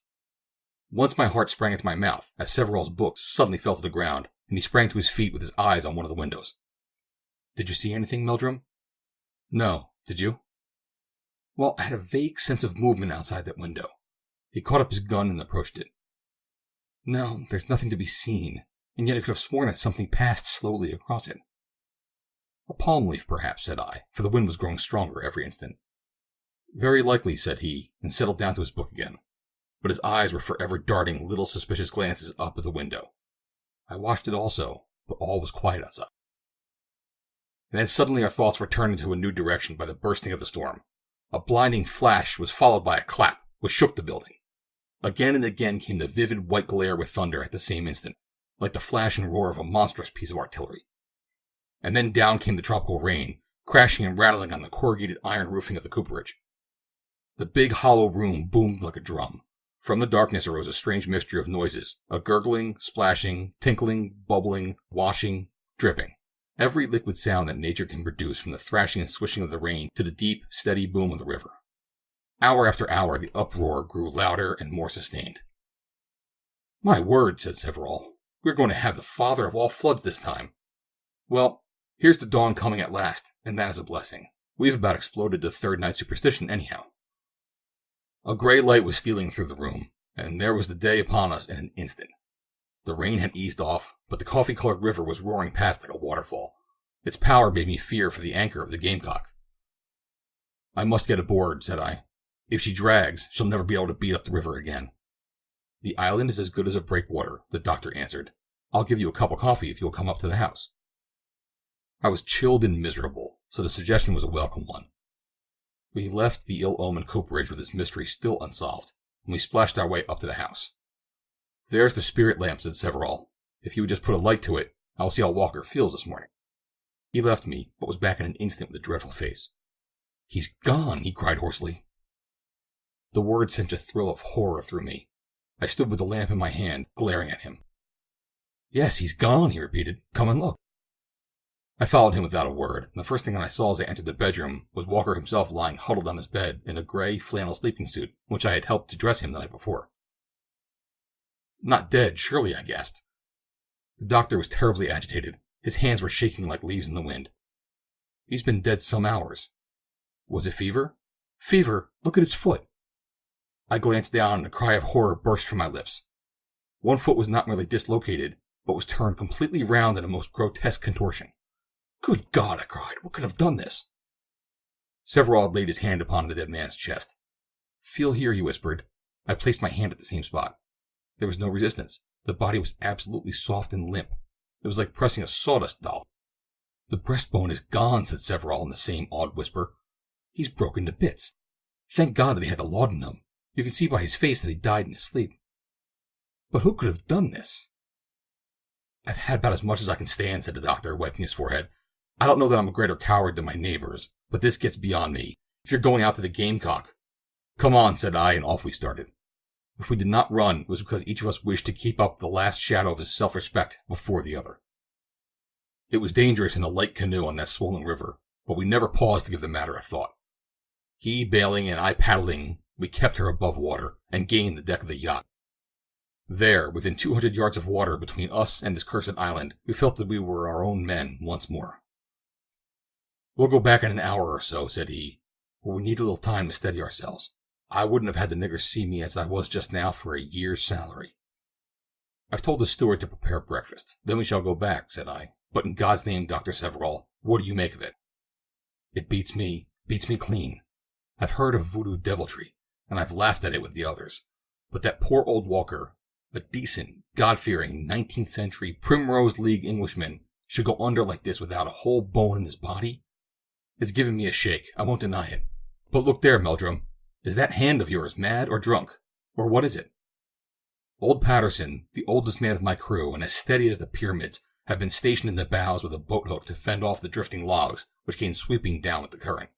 Once my heart sprang into my mouth, as Severall's books suddenly fell to the ground, and he sprang to his feet with his eyes on one of the windows. Did you see anything, Meldrum? No. Did you? Well, I had a vague sense of movement outside that window. He caught up his gun and approached it. No, there's nothing to be seen, and yet I could have sworn that something passed slowly across it. A palm leaf, perhaps, said I, for the wind was growing stronger every instant. Very likely, said he, and settled down to his book again. But his eyes were forever darting little suspicious glances up at the window. I watched it also, but all was quiet outside. And then suddenly our thoughts were turned into a new direction by the bursting of the storm. A blinding flash was followed by a clap, which shook the building. Again and again came the vivid white glare with thunder at the same instant, like the flash and roar of a monstrous piece of artillery. And then down came the tropical rain, crashing and rattling on the corrugated iron roofing of the cooperage. The big hollow room boomed like a drum. From the darkness arose a strange mixture of noises, a gurgling, splashing, tinkling, bubbling, washing, dripping. Every liquid sound that nature can produce, from the thrashing and swishing of the rain to the deep, steady boom of the river. Hour after hour, the uproar grew louder and more sustained. My word, said Severall, we're going to have the father of all floods this time. Well, here's the dawn coming at last, and that is a blessing. We've about exploded the third night superstition anyhow. A gray light was stealing through the room, and there was the day upon us in an instant. The rain had eased off, but the coffee-colored river was roaring past like a waterfall. Its power made me fear for the anchor of the Gamecock. I must get aboard, said I. If she drags, she'll never be able to beat up the river again. The island is as good as a breakwater, the doctor answered. I'll give you a cup of coffee if you'll come up to the house. I was chilled and miserable, so the suggestion was a welcome one. We left the ill-omened cooperage with its mystery still unsolved, and we splashed our way up to the house. There's the spirit lamp, said Severall. If you would just put a light to it, I'll see how Walker feels this morning. He left me, but was back in an instant with a dreadful face. He's gone, he cried hoarsely. The word sent a thrill of horror through me. I stood with the lamp in my hand, glaring at him. Yes, he's gone, he repeated. Come and look. I followed him without a word, and the first thing I saw as I entered the bedroom was Walker himself lying huddled on his bed in a gray flannel sleeping suit, in which I had helped to dress him the night before. Not dead, surely, I gasped. The doctor was terribly agitated. His hands were shaking like leaves in the wind. He's been dead some hours. Was it fever? Fever? Look at his foot. I glanced down and a cry of horror burst from my lips. One foot was not merely dislocated, but was turned completely round in a most grotesque contortion. Good God, I cried. What could have done this? Severall laid his hand upon the dead man's chest. Feel here, he whispered. I placed my hand at the same spot. There was no resistance. The body was absolutely soft and limp. It was like pressing a sawdust doll. The breastbone is gone, said Severall in the same awed whisper. He's broken to bits. Thank God that he had the laudanum. You can see by his face that he died in his sleep. But who could have done this? I've had about as much as I can stand, said the doctor, wiping his forehead. I don't know that I'm a greater coward than my neighbors, but this gets beyond me. If you're going out to the Gamecock. Come on, said I, and off we started. If we did not run, it was because each of us wished to keep up the last shadow of his self-respect before the other. It was dangerous in a light canoe on that swollen river, but we never paused to give the matter a thought. He bailing and I paddling, we kept her above water and gained the deck of the yacht. There, within 200 yards of water between us and this cursed island, we felt that we were our own men once more. We'll go back in an hour or so, said he, but we need a little time to steady ourselves. I wouldn't have had the niggers see me as I was just now for a year's salary. I've told the steward to prepare breakfast. Then we shall go back, said I. But in God's name, Dr. Severall, what do you make of it? It beats me clean. I've heard of voodoo deviltry, and I've laughed at it with the others. But that poor old Walker, a decent, God-fearing, 19th century Primrose League Englishman, should go under like this without a whole bone in his body? It's given me a shake, I won't deny it. But look there, Meldrum. Is that hand of yours mad or drunk? Or what is it? Old Patterson, the oldest man of my crew, and as steady as the pyramids, had been stationed in the bows with a boat hook to fend off the drifting logs which came sweeping down with the current.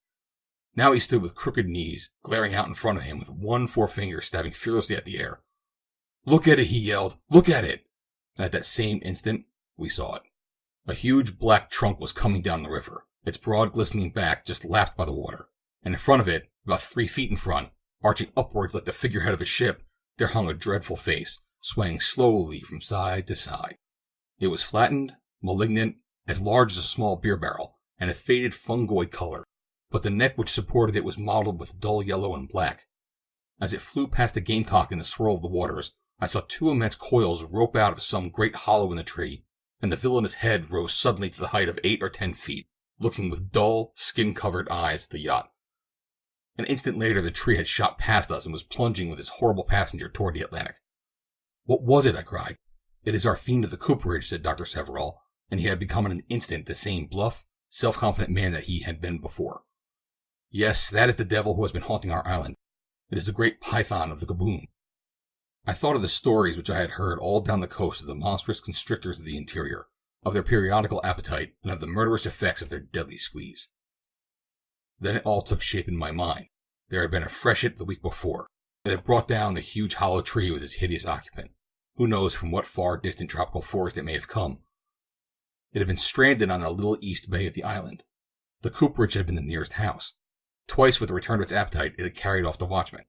Now he stood with crooked knees, glaring out in front of him with one forefinger stabbing fearlessly at the air. Look at it, he yelled. Look at it! And at that same instant, we saw it. A huge black trunk was coming down the river, its broad glistening back just lapped by the water. And in front of it, about 3 feet in front, arching upwards like the figurehead of a ship, there hung a dreadful face, swaying slowly from side to side. It was flattened, malignant, as large as a small beer barrel, and a faded fungoid color, but the neck which supported it was mottled with dull yellow and black. As it flew past the gamecock in the swirl of the waters, I saw two immense coils rope out of some great hollow in the tree, and the villainous head rose suddenly to the height of 8 or 10 feet, looking with dull, skin-covered eyes at the yacht. An instant later the tree had shot past us and was plunging with its horrible passenger toward the Atlantic. "What was it?" I cried. "It is our fiend of the cooperage," said Dr. Severill, and he had become in an instant the same bluff, self-confident man that he had been before. "Yes, that is the devil who has been haunting our island. It is the great python of the Gaboon." I thought of the stories which I had heard all down the coast of the monstrous constrictors of the interior, of their periodical appetite, and of the murderous effects of their deadly squeeze. Then it all took shape in my mind. There had been a freshet the week before. It had brought down the huge hollow tree with its hideous occupant. Who knows from what far distant tropical forest it may have come? It had been stranded on a little east bay of the island. The cooperage had been the nearest house. Twice with the return of its appetite it had carried off the watchman.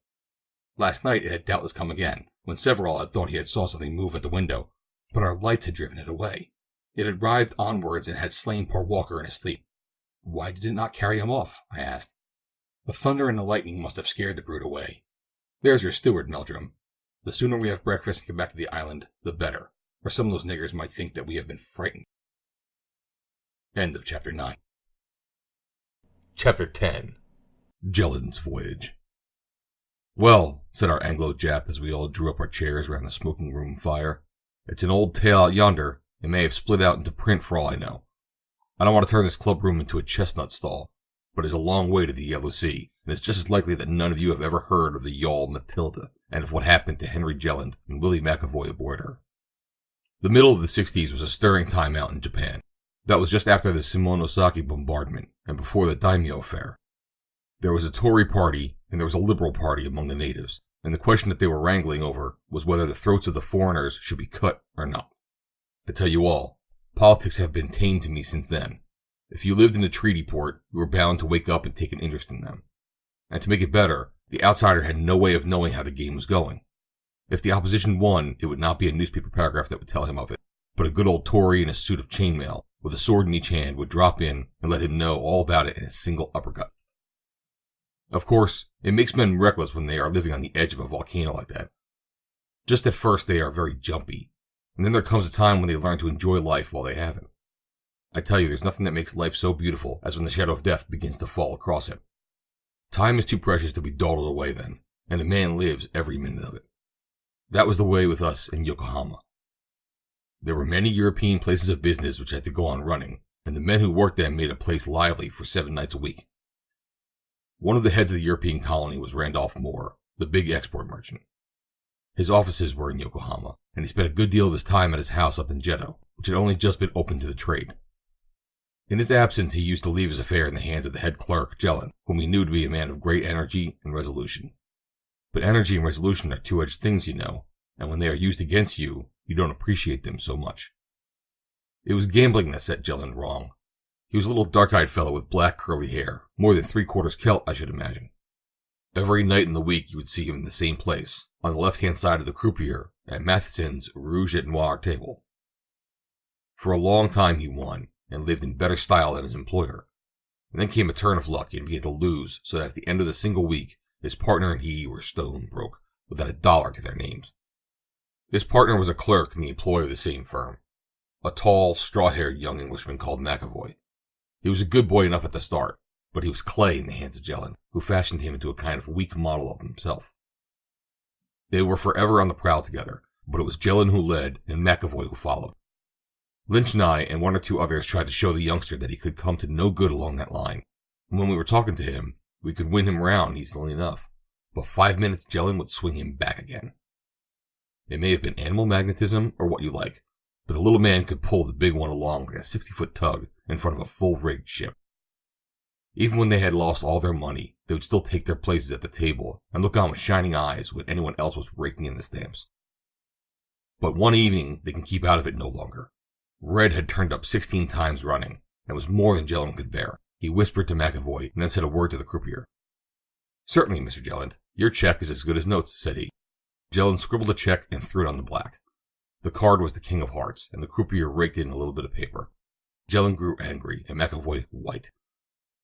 Last night it had doubtless come again, when Severill had thought he had saw something move at the window, but our lights had driven it away. It had writhed onwards and had slain poor Walker in his sleep. Why did it not carry him off? I asked. The thunder and the lightning must have scared the brute away. There's your steward, Meldrum. The sooner we have breakfast and get back to the island, the better, or some of those niggers might think that we have been frightened. End of Chapter 9. Chapter 10. JELLAND'S Voyage. "Well," said our Anglo-Jap as we all drew up our chairs round the smoking room fire, "it's an old tale out yonder. It may have split out into print for all I know. I don't want to turn this club room into a chestnut stall, but it's a long way to the Yellow Sea, and it's just as likely that none of you have ever heard of the yawl Matilda, and of what happened to Henry Jelland and Willie McAvoy aboard her. The middle of the 60s was a stirring time out in Japan. That was just after the Shimonoseki bombardment, and before the Daimyo affair. There was a Tory party, and there was a Liberal party among the natives, and the question that they were wrangling over was whether the throats of the foreigners should be cut or not. I tell you all, politics have been tame to me since then. If you lived in a treaty port, you were bound to wake up and take an interest in them. And to make it better, the outsider had no way of knowing how the game was going. If the opposition won, it would not be a newspaper paragraph that would tell him of it, but a good old Tory in a suit of chainmail, with a sword in each hand, would drop in and let him know all about it in a single uppercut. Of course, it makes men reckless when they are living on the edge of a volcano like that. Just at first they are very jumpy, and then there comes a time when they learn to enjoy life while they have it. I tell you, there's nothing that makes life so beautiful as when the shadow of death begins to fall across it. Time is too precious to be dawdled away then, and a man lives every minute of it. That was the way with us in Yokohama. There were many European places of business which had to go on running, and the men who worked them made a place lively for 7 nights a week. One of the heads of the European colony was Randolph Moore, the big export merchant. His offices were in Yokohama, and he spent a good deal of his time at his house up in Jeddo, which had only just been opened to the trade. In his absence, he used to leave his affair in the hands of the head clerk, Jelland, whom he knew to be a man of great energy and resolution. But energy and resolution are two-edged things, you know, and when they are used against you, you don't appreciate them so much. It was gambling that set Jelland wrong. He was a little dark-eyed fellow with black curly hair, more than 3/4 Celt, I should imagine. Every night in the week you would see him in the same place, on the left-hand side of the croupier, at Matheson's Rouge et Noir table. For a long time he won, and lived in better style than his employer. And then came a turn of luck, and began to lose, so that at the end of the single week, his partner and he were stone broke, without $1 to their names. This partner was a clerk in the employ of the same firm, a tall, straw-haired young Englishman called McAvoy. He was a good boy enough at the start, but he was clay in the hands of Jelland, who fashioned him into a kind of weak model of himself. They were forever on the prowl together, but it was Jelland who led and McAvoy who followed. Lynch and I and 1 or 2 others tried to show the youngster that he could come to no good along that line, and when we were talking to him, we could win him round easily enough, but 5 minutes Jelland would swing him back again. It may have been animal magnetism or what you like, but the little man could pull the big one along like a 60-foot tug in front of a full-rigged ship. Even when they had lost all their money, they would still take their places at the table and look on with shining eyes when anyone else was raking in the stamps. But one evening, they can keep out of it no longer. Red had turned up 16 times running, and was more than Jelland could bear. He whispered to McAvoy, and then said a word to the croupier. "Certainly, Mr. Jelland, your check is as good as notes," said he. Jelland scribbled a check and threw it on the black. The card was the King of Hearts, and the croupier raked in a little bit of paper. Jellin grew angry, and McAvoy white.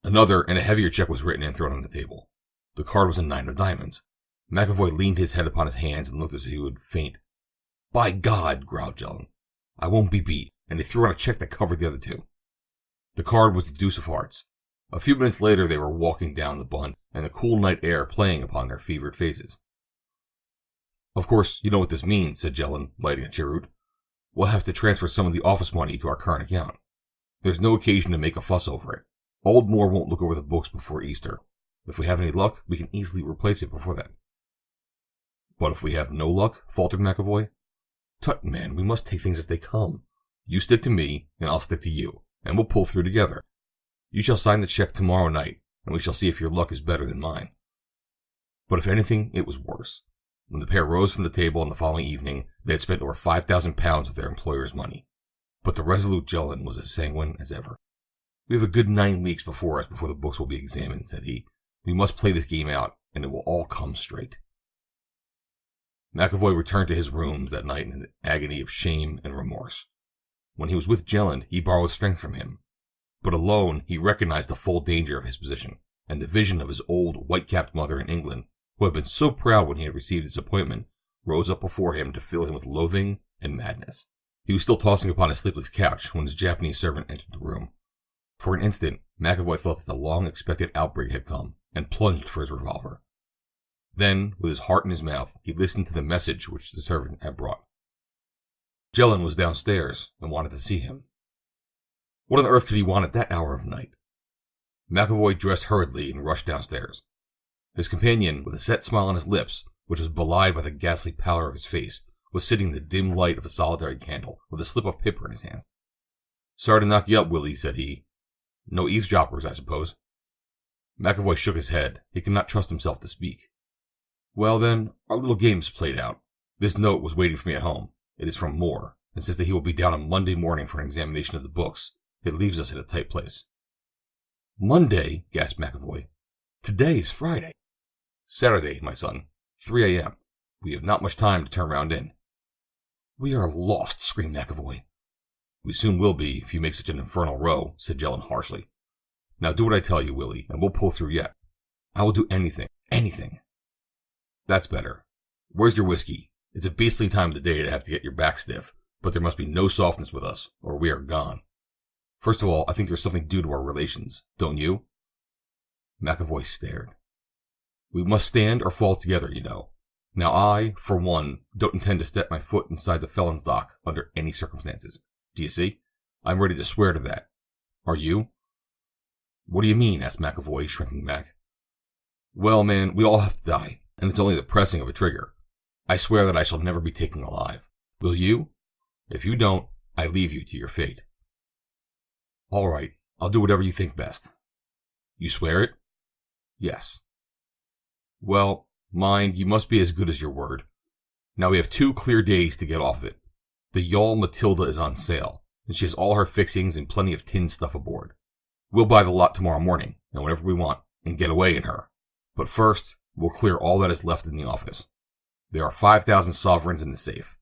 Another and a heavier check was written and thrown on the table. The card was a 9 of diamonds. McAvoy leaned his head upon his hands and looked as if he would faint. "By God," growled Jellin, "I won't be beat," and he threw on a check that covered the other two. The card was the deuce of hearts. A few minutes later they were walking down the Bund, and the cool night air playing upon their fevered faces. "Of course, you know what this means," said Jellin, lighting a cheroot. "We'll have to transfer some of the office money to our current account. There's no occasion to make a fuss over it. Old Moore won't look over the books before Easter. If we have any luck, we can easily replace it before then." "But if we have no luck?" faltered McAvoy. "Tut, man, we must take things as they come. You stick to me, and I'll stick to you, and we'll pull through together. You shall sign the check tomorrow night, and we shall see if your luck is better than mine." But if anything, it was worse. When the pair rose from the table on the following evening, they had spent over £5,000 of their employer's money. But the resolute Jellin was as sanguine as ever. "We have a good 9 weeks before us before the books will be examined," said he. "We must play this game out, and it will all come straight." McAvoy returned to his rooms that night in an agony of shame and remorse. When he was with Jelland, he borrowed strength from him. But alone, he recognized the full danger of his position, and the vision of his old, white-capped mother in England, who had been so proud when he had received his appointment, rose up before him to fill him with loathing and madness. He was still tossing upon his sleepless couch when his Japanese servant entered the room. For an instant, McAvoy thought that the long-expected outbreak had come, and plunged for his revolver. Then, with his heart in his mouth, he listened to the message which the servant had brought. Jellin was downstairs, and wanted to see him. What on earth could he want at that hour of night? McAvoy dressed hurriedly and rushed downstairs. His companion, with a set smile on his lips, which was belied by the ghastly pallor of his face, was sitting in the dim light of a solitary candle, with a slip of paper in his hands. "Sorry to knock you up, Willie," said he. "No eavesdroppers, I suppose?" McAvoy shook his head. He could not trust himself to speak. "Well, then, our little game's played out. This note was waiting for me at home. It is from Moore, and says that he will be down on Monday morning for an examination of the books. It leaves us in a tight place." "Monday?" gasped McAvoy. "Today is Friday." "Saturday, my son. 3 a.m. We have not much time to turn round in." "We are lost," screamed McAvoy. "We soon will be, if you make such an infernal row," said Jellin harshly. "Now do what I tell you, Willie, and we'll pull through yet. I will do anything, anything." "That's better. Where's your whiskey? It's a beastly time of the day to have to get your back stiff, but there must be no softness with us, or we are gone. First of all, I think there's something due to our relations, don't you?" McAvoy stared. "We must stand or fall together, you know. Now I, for one, don't intend to step my foot inside the felon's dock under any circumstances. Do you see? I'm ready to swear to that. Are you?" "What do you mean?" asked McAvoy, shrinking back. "Well, man, we all have to die, and it's only the pressing of a trigger. I swear that I shall never be taken alive. Will you? If you don't, I leave you to your fate." "All right, I'll do whatever you think best." "You swear it?" "Yes." "Well, mind, you must be as good as your word. Now we have 2 clear days to get off it. The yawl Matilda is on sale, and she has all her fixings and plenty of tin stuff aboard. We'll buy the lot tomorrow morning, and whatever we want, and get away in her. But first, we'll clear all that is left in the office. There are 5,000 sovereigns in the safe.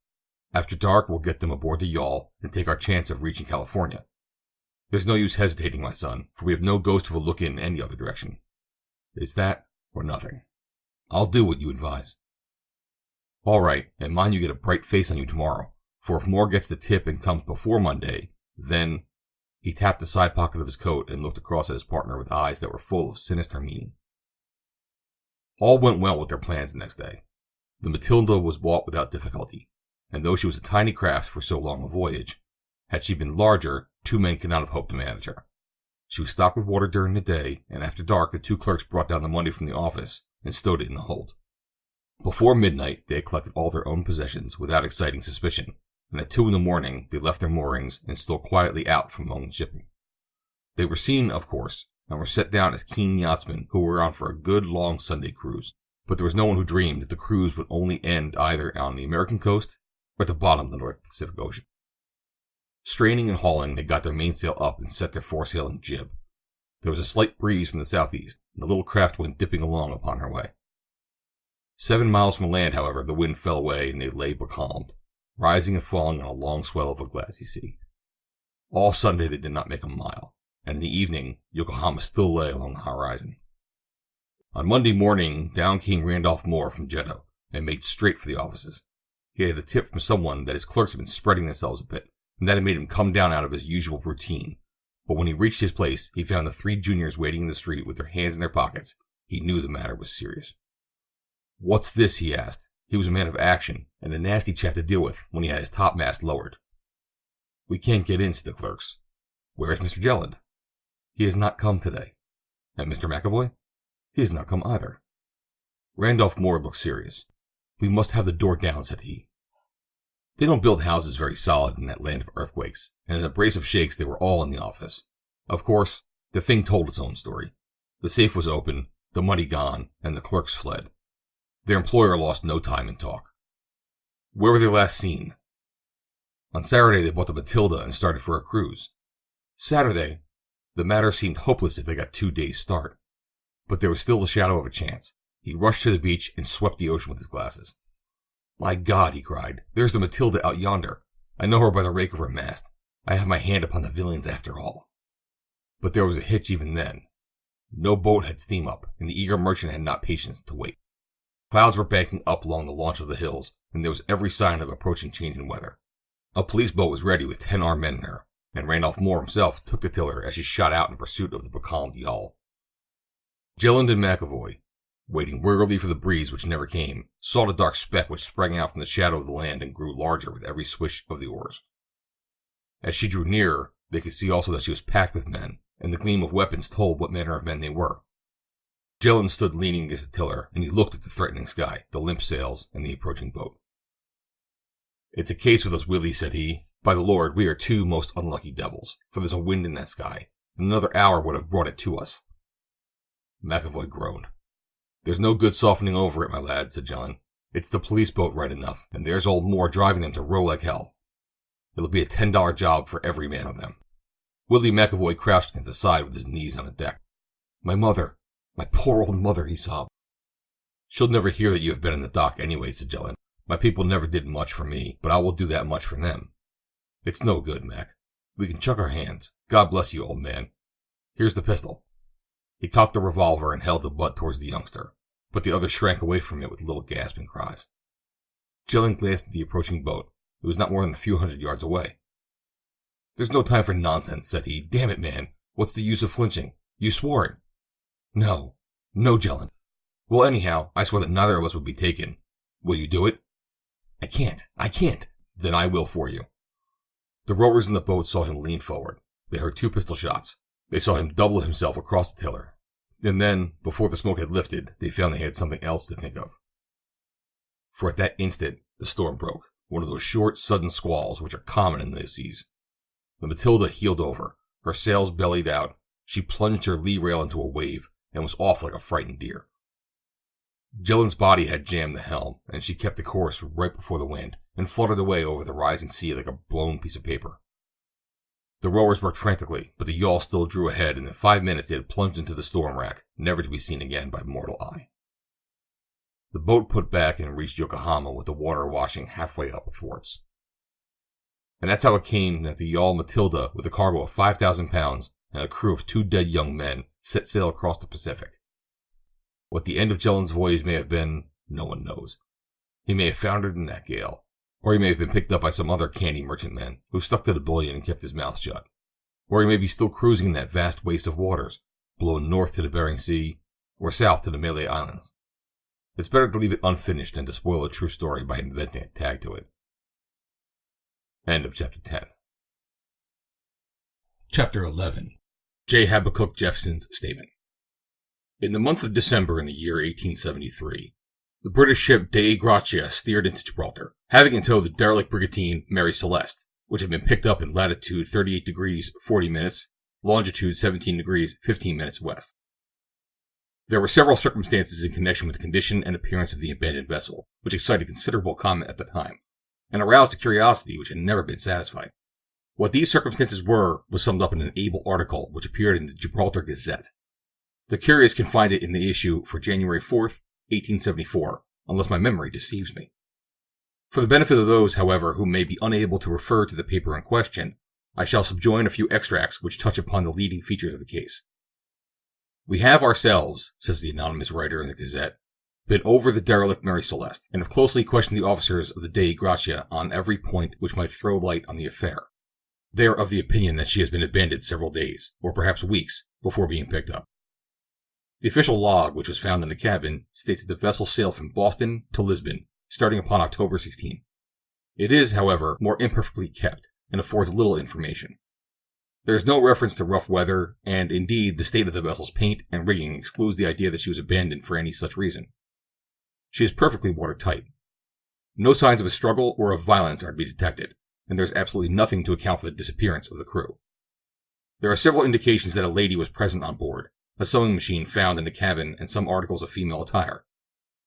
After dark, we'll get them aboard the yawl and take our chance of reaching California. There's no use hesitating, my son, for we have no ghost of a look in any other direction. It's that or nothing. I'll do what you advise." "All right, and mind you get a bright face on you tomorrow, for if Moore gets the tip and comes before Monday, then—" He tapped the side pocket of his coat and looked across at his partner with eyes that were full of sinister meaning. All went well with their plans the next day. The Matilda was bought without difficulty, and though she was a tiny craft for so long a voyage, had she been larger, 2 men could not have hoped to manage her. She was stocked with water during the day, and after dark the 2 clerks brought down the money from the office and stowed it in the hold. Before midnight they had collected all their own possessions without exciting suspicion, and at 2 in the morning they left their moorings and stole quietly out from among the shipping. They were seen, of course, and were set down as keen yachtsmen who were on for a good long Sunday cruise, but there was no one who dreamed that the cruise would only end either on the American coast or at the bottom of the North Pacific Ocean. Straining and hauling, they got their mainsail up and set their foresail and jib. There was a slight breeze from the southeast, and the little craft went dipping along upon her way. 7 miles from land, however, the wind fell away and they lay becalmed, rising and falling on a long swell of a glassy sea. All Sunday they did not make a mile, and in the evening Yokohama still lay along the horizon. On Monday morning, down came Randolph Moore from Jeddah and made straight for the offices. He had a tip from someone that his clerks had been spreading themselves a bit, and that had made him come down out of his usual routine. But when he reached his place, he found the 3 juniors waiting in the street with their hands in their pockets. He knew the matter was serious. "What's this?" he asked. He was a man of action, and a nasty chap to deal with when he had his topmast lowered. "We can't get in," said the clerks. "Where is Mr. Jelland?" "He has not come today." "And Mr. McAvoy?" "He has not come either." Randolph Moore looked serious. "We must have the door down," said he. They don't build houses very solid in that land of earthquakes, and in a brace of shakes they were all in the office. Of course, the thing told its own story. The safe was open, the money gone, and the clerks fled. Their employer lost no time in talk. Where were they last seen? On Saturday they bought the Matilda and started for a cruise. Saturday, the matter seemed hopeless if they got 2 days' start. But there was still the shadow of a chance. He rushed to the beach and swept the ocean with his glasses. "My God," he cried, "there's the Matilda out yonder. I know her by the rake of her mast. I have my hand upon the villains after all." But there was a hitch even then. No boat had steam up, and the eager merchant had not patience to wait. Clouds were banking up along the launch of the hills, and there was every sign of approaching change in weather. A police boat was ready with 10 armed men in her, and Randolph Moore himself took the tiller as she shot out in pursuit of the becalmed yawl. Jelland and McAvoy, waiting wearily for the breeze which never came, saw the dark speck which sprang out from the shadow of the land and grew larger with every swish of the oars. As she drew nearer, they could see also that she was packed with men, and the gleam of weapons told what manner of men they were. Jelland stood leaning against the tiller, and he looked at the threatening sky, the limp sails, and the approaching boat. "It's a case with us, Willie," said he. "By the Lord, we are 2 most unlucky devils, for there's a wind in that sky, and another hour would have brought it to us." McAvoy groaned. "There's no good softening over it, my lad," said Jelland. "It's the police boat right enough, and there's old Moore driving them to row like hell. It'll be a $10 job for every man of them." Willie McAvoy crouched against the side with his knees on the deck. "My mother, my poor old mother," he sobbed. "She'll never hear that you have been in the dock anyway," said Jelland. "My people never did much for me, but I will do that much for them. It's no good, Mac. We can chuck our hands. God bless you, old man. Here's the pistol." He cocked the revolver and held the butt towards the youngster, but the other shrank away from it with little gasping cries. Jelland glanced at the approaching boat. It was not more than a few hundred yards away. "There's no time for nonsense," said he. "Damn it, man. What's the use of flinching? You swore it." No, Jelland." "Well, anyhow, I swear that neither of us would be taken. Will you do it?" I can't. "Then I will for you." The rowers in the boat saw him lean forward. They heard 2 pistol shots. They saw him double himself across the tiller. And then, before the smoke had lifted, they found they had something else to think of. For at that instant, the storm broke, one of those short, sudden squalls which are common in those seas. The Matilda heeled over. Her sails bellied out. She plunged her lee rail into a wave, and was off like a frightened deer. Jelland's body had jammed the helm, and she kept the course right before the wind, and fluttered away over the rising sea like a blown piece of paper. The rowers worked frantically, but the yawl still drew ahead, and in 5 minutes they had plunged into the storm rack, never to be seen again by mortal eye. The boat put back and reached Yokohama with the water washing halfway up the thwarts. And that's how it came that the yawl Matilda, with a cargo of 5,000 pounds and a crew of 2 dead young men, set sail across the Pacific. What the end of Jelland's voyage may have been, no one knows. He may have foundered in that gale, or he may have been picked up by some other canny merchantman who stuck to the bullion and kept his mouth shut. Or he may be still cruising in that vast waste of waters, blown north to the Bering Sea, or south to the Malay Islands. It's better to leave it unfinished than to spoil a true story by inventing a tag to it. End of Chapter 10. Chapter 11. J. HABAKUK JEPHSON'S Statement. In the month of December in the year 1873, the British ship Dei Gratia steered into Gibraltar, having in tow the derelict brigantine Mary Celeste, which had been picked up in latitude 38 degrees 40 minutes, longitude 17 degrees 15 minutes west. There were several circumstances in connection with the condition and appearance of the abandoned vessel, which excited considerable comment at the time, and aroused a curiosity which had never been satisfied. What these circumstances were was summed up in an able article which appeared in the Gibraltar Gazette. The curious can find it in the issue for January 4th, 1874, unless my memory deceives me. For the benefit of those, however, who may be unable to refer to the paper in question, I shall subjoin a few extracts which touch upon the leading features of the case. "We have ourselves," says the anonymous writer in the Gazette, "been over the derelict Mary Celeste, and have closely questioned the officers of the Dei Gratia on every point which might throw light on the affair. They are of the opinion that she has been abandoned several days, or perhaps weeks, before being picked up. The official log, which was found in the cabin, states that the vessel sailed from Boston to Lisbon, starting upon October 16. It is, however, more imperfectly kept, and affords little information. There is no reference to rough weather, and indeed the state of the vessel's paint and rigging excludes the idea that she was abandoned for any such reason. She is perfectly watertight. No signs of a struggle or of violence are to be detected, and there is absolutely nothing to account for the disappearance of the crew. There are several indications that a lady was present on board, a sewing machine found in the cabin, and some articles of female attire.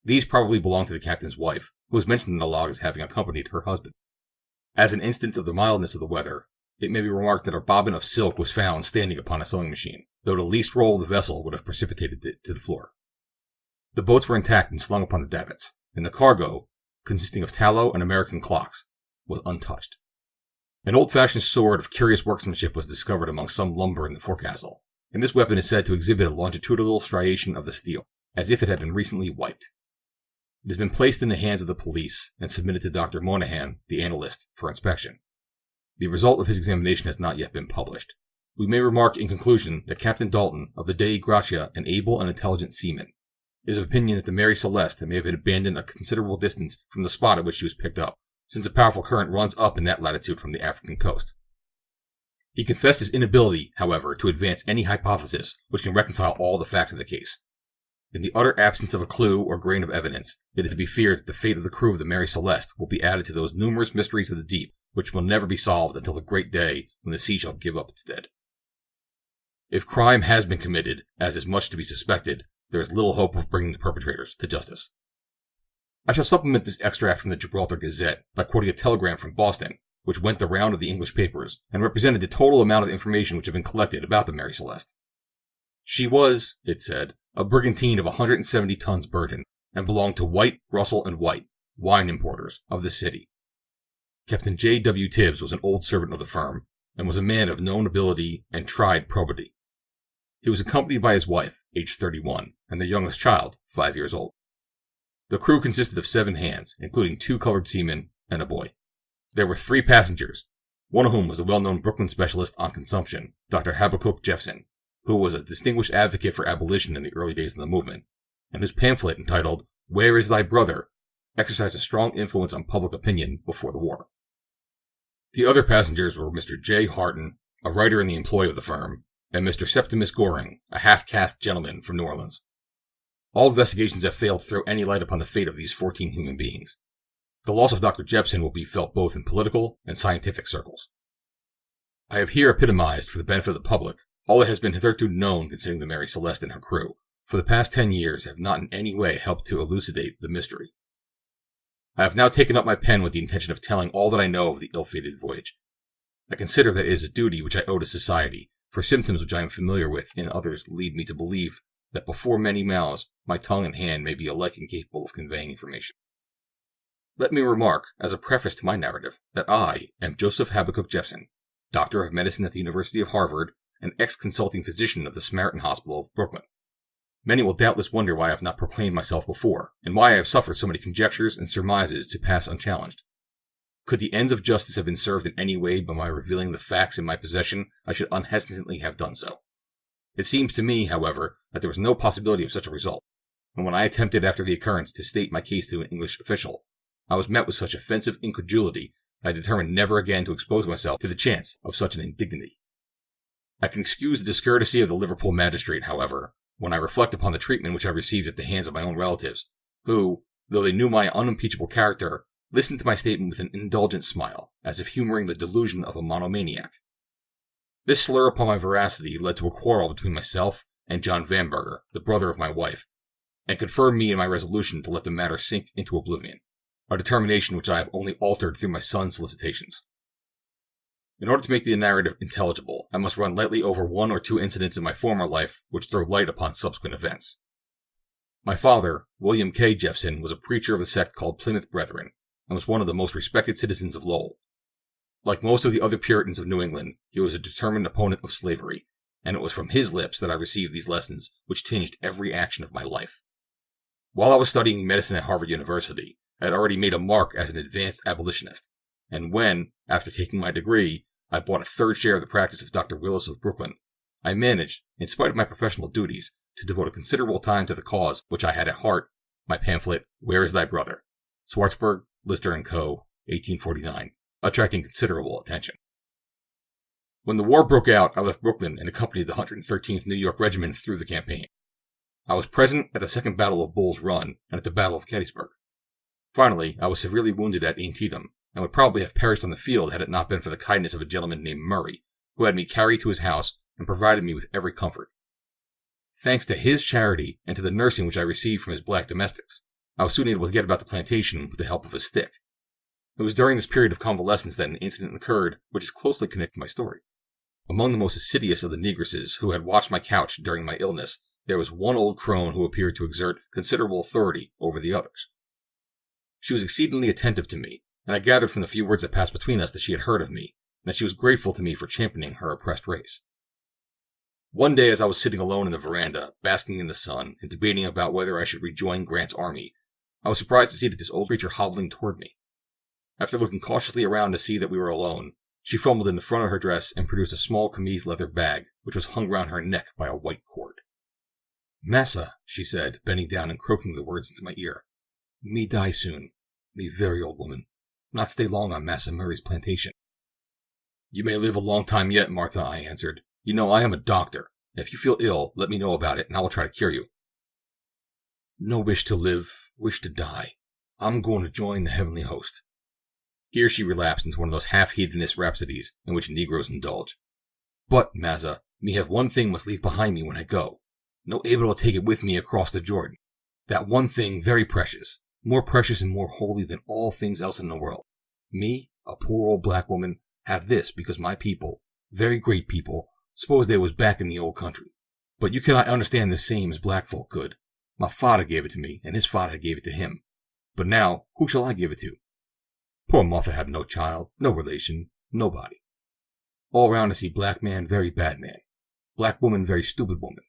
These probably belong to the captain's wife, who is mentioned in the log as having accompanied her husband. As an instance of the mildness of the weather, it may be remarked that a bobbin of silk was found standing upon a sewing machine, though the least roll of the vessel would have precipitated it to the floor. The boats were intact and slung upon the davits, and the cargo, consisting of tallow and American clocks, was untouched. An old-fashioned sword of curious workmanship was discovered among some lumber in the forecastle, and this weapon is said to exhibit a longitudinal striation of the steel, as if it had been recently wiped. It has been placed in the hands of the police and submitted to Dr. Moynihan, the analyst, for inspection. The result of his examination has not yet been published. We may remark in conclusion that Captain Dalton, of the Dei Gratia, an able and intelligent seaman, is of opinion that the Mary Celeste may have been abandoned a considerable distance from the spot at which she was picked up, since a powerful current runs up in that latitude from the African coast. He confessed his inability, however, to advance any hypothesis which can reconcile all the facts of the case. In the utter absence of a clue or grain of evidence, it is to be feared that the fate of the crew of the Mary Celeste will be added to those numerous mysteries of the deep which will never be solved until the great day when the sea shall give up its dead. If crime has been committed, as is much to be suspected, there is little hope of bringing the perpetrators to justice." I shall supplement this extract from the Gibraltar Gazette by quoting a telegram from Boston, which went the round of the English papers, and represented the total amount of information which had been collected about the Mary Celeste. "She was," it said, "a brigantine of 170 tons burden, and belonged to White, Russell, and White, wine importers, of the city. Captain J. W. Tibbs was an old servant of the firm, and was a man of known ability and tried probity. He was accompanied by his wife, aged 31, and their youngest child, 5 years old. The crew consisted of 7 hands, including 2 colored seamen and a boy. There were 3 passengers, one of whom was the well-known Brooklyn specialist on consumption, Dr. HABAKUK Jeffson, who was a distinguished advocate for abolition in the early days of the movement, and whose pamphlet entitled, 'Where is Thy Brother?' exercised a strong influence on public opinion before the war. The other passengers were Mr. J. Harton, a writer in the employ of the firm, and Mr. Septimus Goring, a half-caste gentleman from New Orleans. All investigations have failed to throw any light upon the fate of these 14 human beings. The loss of Dr. Jephson will be felt both in political and scientific circles. I have here epitomized, for the benefit of the public, all that has been hitherto known concerning the Mary Celeste and her crew, for the past 10 years have not in any way helped to elucidate the mystery. I have now taken up my pen with the intention of telling all that I know of the ill-fated voyage. I consider that it is a duty which I owe to society, for symptoms which I am familiar with in others lead me to believe that before many mouths my tongue and hand may be alike incapable of conveying information. Let me remark, as a preface to my narrative, that I am Joseph Habakuk Jephson, Doctor of Medicine at the University of Harvard, and ex-consulting physician of the Samaritan Hospital of Brooklyn. Many will doubtless wonder why I have not proclaimed myself before, and why I have suffered so many conjectures and surmises to pass unchallenged. Could the ends of justice have been served in any way by my revealing the facts in my possession, I should unhesitatingly have done so. It seems to me, however, that there was no possibility of such a result, and when I attempted after the occurrence to state my case to an English official, I was met with such offensive incredulity that I determined never again to expose myself to the chance of such an indignity. I can excuse the discourtesy of the Liverpool magistrate, however, when I reflect upon the treatment which I received at the hands of my own relatives, who, though they knew my unimpeachable character, listened to my statement with an indulgent smile, as if humoring the delusion of a monomaniac. This slur upon my veracity led to a quarrel between myself and John Vanberger, the brother of my wife, and confirmed me in my resolution to let the matter sink into oblivion, a determination which I have only altered through my son's solicitations. In order to make the narrative intelligible, I must run lightly over 1 or 2 incidents in my former life which throw light upon subsequent events. My father, William K. Jephson, was a preacher of the sect called Plymouth Brethren, and was one of the most respected citizens of Lowell. Like most of the other Puritans of New England, he was a determined opponent of slavery, and it was from his lips that I received these lessons which tinged every action of my life. While I was studying medicine at Harvard University, I had already made a mark as an advanced abolitionist, and when, after taking my degree, I bought a third share of the practice of Dr. Willis of Brooklyn, I managed, in spite of my professional duties, to devote a considerable time to the cause which I had at heart, my pamphlet, Where is Thy Brother? Schwartzberg, Lister & Co., 1849, attracting considerable attention. When the war broke out, I left Brooklyn and accompanied the 113th New York Regiment through the campaign. I was present at the Second Battle of Bull's Run and at the Battle of Gettysburg. Finally, I was severely wounded at Antietam, and would probably have perished on the field had it not been for the kindness of a gentleman named Murray, who had me carried to his house and provided me with every comfort. Thanks to his charity and to the nursing which I received from his black domestics, I was soon able to get about the plantation with the help of a stick. It was during this period of convalescence that an incident occurred which is closely connected to my story. Among the most assiduous of the negresses who had watched my couch during my illness, there was one old crone who appeared to exert considerable authority over the others. She was exceedingly attentive to me, and I gathered from the few words that passed between us that she had heard of me, and that she was grateful to me for championing her oppressed race. One day as I was sitting alone in the veranda, basking in the sun, and debating about whether I should rejoin Grant's army, I was surprised to see that this old creature hobbling toward me. After looking cautiously around to see that we were alone, she fumbled in the front of her dress and produced a small camise leather bag, which was hung round her neck by a white cord. "Massa," she said, bending down and croaking the words into my ear, "me die soon. Me very old woman. Not stay long on Massa Murray's plantation." "You may live a long time yet, Martha," I answered. "You know I am a doctor. If you feel ill, let me know about it, and I will try to cure you." "No wish to live, wish to die. I'm going to join the heavenly host." Here she relapsed into one of those half-heedless rhapsodies in which Negroes indulge. "But, Massa, me have one thing must leave behind me when I go. No able to take it with me across the Jordan. That one thing very precious, more precious and more holy than all things else in the world. Me, a poor old black woman, have this because my people, very great people, suppose they was back in the old country. But you cannot understand the same as black folk could. My father gave it to me, and his father gave it to him. But now, who shall I give it to? Poor Martha have no child, no relation, nobody. All round I see black man, very bad man. Black woman, very stupid woman.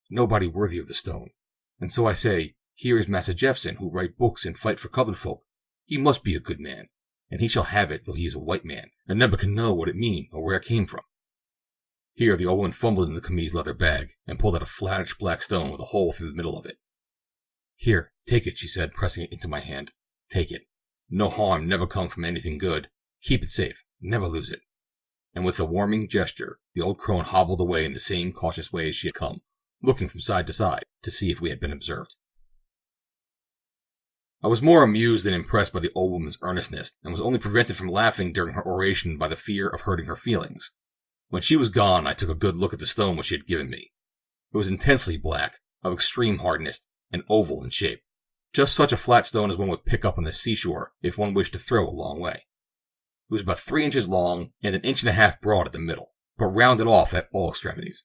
Nobody worthy of the stone. And so I say, here is Massa Jefferson, who write books and fight for colored folk. He must be a good man, and he shall have it, though he is a white man, and never can know what it mean or where it came from." Here the old woman fumbled in the camise leather bag, and pulled out a flattish black stone with a hole through the middle of it. "Here, take it," she said, pressing it into my hand. "Take it. No harm never come from anything good. Keep it safe. Never lose it." And with a warning gesture, the old crone hobbled away in the same cautious way as she had come, looking from side to side to see if we had been observed. I was more amused than impressed by the old woman's earnestness, and was only prevented from laughing during her oration by the fear of hurting her feelings. When she was gone, I took a good look at the stone which she had given me. It was intensely black, of extreme hardness, and oval in shape. Just such a flat stone as one would pick up on the seashore if one wished to throw a long way. It was about 3 inches long and an inch and a half broad at the middle, but rounded off at all extremities.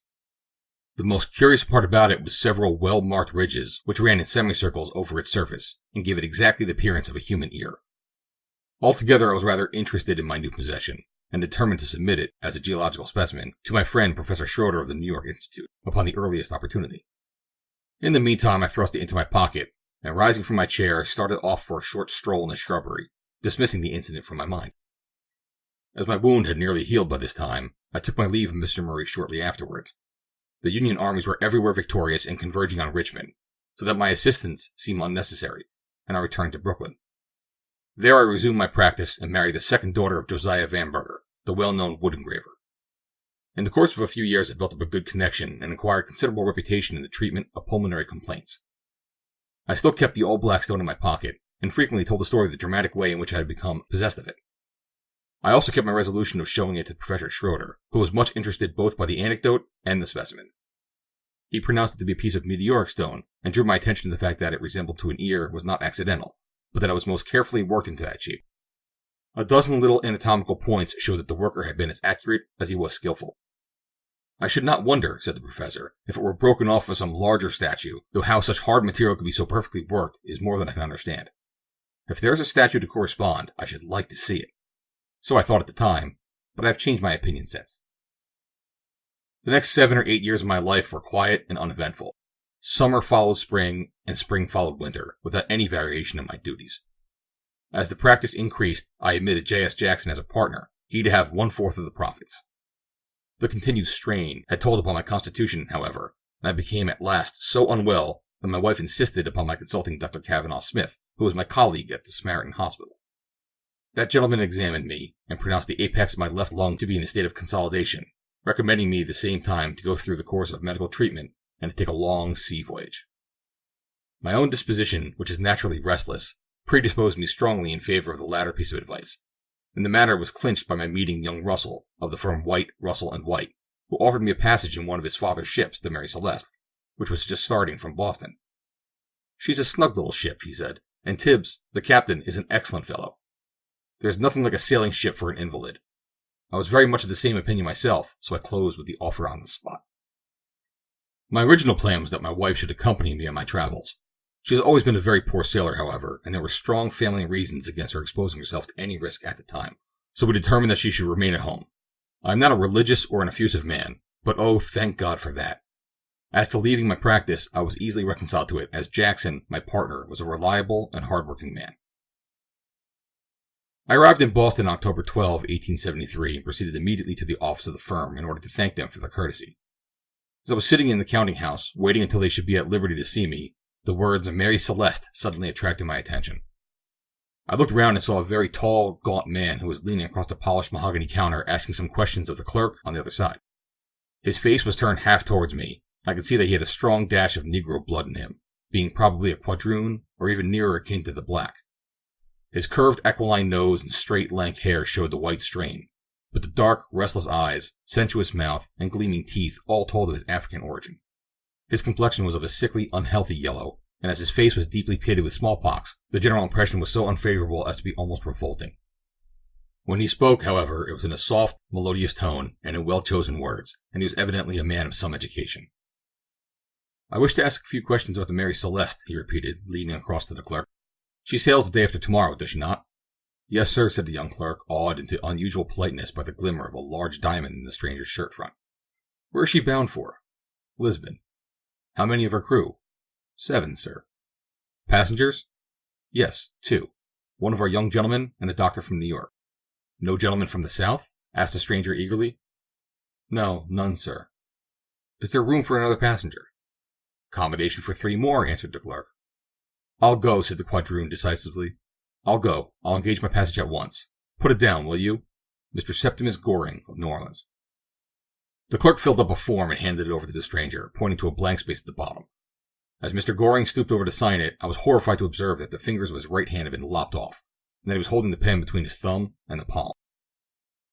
The most curious part about it was several well-marked ridges which ran in semicircles over its surface, and gave it exactly the appearance of a human ear. Altogether I was rather interested in my new possession, and determined to submit it, as a geological specimen, to my friend Professor Schroeder of the New York Institute, upon the earliest opportunity. In the meantime I thrust it into my pocket, and rising from my chair, started off for a short stroll in the shrubbery, dismissing the incident from my mind. As my wound had nearly healed by this time, I took my leave of Mr. Murray shortly afterwards. The Union armies were everywhere victorious and converging on Richmond, so that my assistance seemed unnecessary, and I returned to Brooklyn. There I resumed my practice and married the second daughter of Josiah Vanberger, the well-known wood engraver. In the course of a few years I built up a good connection and acquired considerable reputation in the treatment of pulmonary complaints. I still kept the old black stone in my pocket, and frequently told the story of the dramatic way in which I had become possessed of it. I also kept my resolution of showing it to Professor Schroeder, who was much interested both by the anecdote and the specimen. He pronounced it to be a piece of meteoric stone, and drew my attention to the fact that it resembled to an ear was not accidental, but that it was most carefully worked into that shape. A dozen little anatomical points showed that the worker had been as accurate as he was skillful. "I should not wonder," said the professor, "if it were broken off of some larger statue, though how such hard material could be so perfectly worked is more than I can understand. If there is a statue to correspond, I should like to see it." So I thought at the time, but I've changed my opinion since. The next 7 or 8 years of my life were quiet and uneventful. Summer followed spring, and spring followed winter, without any variation in my duties. As the practice increased, I admitted J.S. Jackson as a partner. He'd have 1/4 of the profits. The continued strain had told upon my constitution, however, and I became at last so unwell that my wife insisted upon my consulting Dr. Kavanaugh Smith, who was my colleague at the Samaritan Hospital. That gentleman examined me and pronounced the apex of my left lung to be in a state of consolidation, recommending me at the same time to go through the course of medical treatment and to take a long sea voyage. My own disposition, which is naturally restless, predisposed me strongly in favor of the latter piece of advice, and the matter was clinched by my meeting young Russell, of the firm White, Russell & White, who offered me a passage in one of his father's ships, the Mary Celeste, which was just starting from Boston. She's a snug little ship, he said, and Tibbs, the captain, is an excellent fellow. There's nothing like a sailing ship for an invalid. I was very much of the same opinion myself, so I closed with the offer on the spot. My original plan was that my wife should accompany me on my travels. She has always been a very poor sailor, however, and there were strong family reasons against her exposing herself to any risk at the time, so we determined that she should remain at home. I am not a religious or an effusive man, but oh, thank God for that. As to leaving my practice, I was easily reconciled to it, as Jackson, my partner, was a reliable and hard-working man. I arrived in Boston on October 12, 1873, and proceeded immediately to the office of the firm in order to thank them for their courtesy. As I was sitting in the counting house, waiting until they should be at liberty to see me, the words Mary Celeste suddenly attracted my attention. I looked round and saw a very tall, gaunt man who was leaning across a polished mahogany counter asking some questions of the clerk on the other side. His face was turned half towards me. I could see that he had a strong dash of Negro blood in him, being probably a quadroon or even nearer akin to the black. His curved aquiline nose and straight, lank hair showed the white strain, but the dark, restless eyes, sensuous mouth, and gleaming teeth all told of his African origin. His complexion was of a sickly, unhealthy yellow, and as his face was deeply pitted with smallpox, the general impression was so unfavorable as to be almost revolting. When he spoke, however, it was in a soft, melodious tone and in well-chosen words, and he was evidently a man of some education. "I wish to ask a few questions about the Mary Celeste," he repeated, leaning across to the clerk. "She sails the day after tomorrow, does she not?" "Yes, sir," said the young clerk, awed into unusual politeness by the glimmer of a large diamond in the stranger's shirt front. "Where is she bound for?" "Lisbon." "How many of her crew?" "7, sir." "Passengers?" "Yes, 2. One of our young gentlemen and a doctor from New York." "No gentleman from the South?" asked the stranger eagerly. "No, none, sir." "Is there room for another passenger?" "Accommodation for 3 more, answered the clerk. "I'll go," said the quadroon decisively. "I'll go. I'll engage my passage at once. Put it down, will you? Mr. Septimus Goring, of New Orleans." The clerk filled up a form and handed it over to the stranger, pointing to a blank space at the bottom. As Mr. Goring stooped over to sign it, I was horrified to observe that the fingers of his right hand had been lopped off, and that he was holding the pen between his thumb and the palm.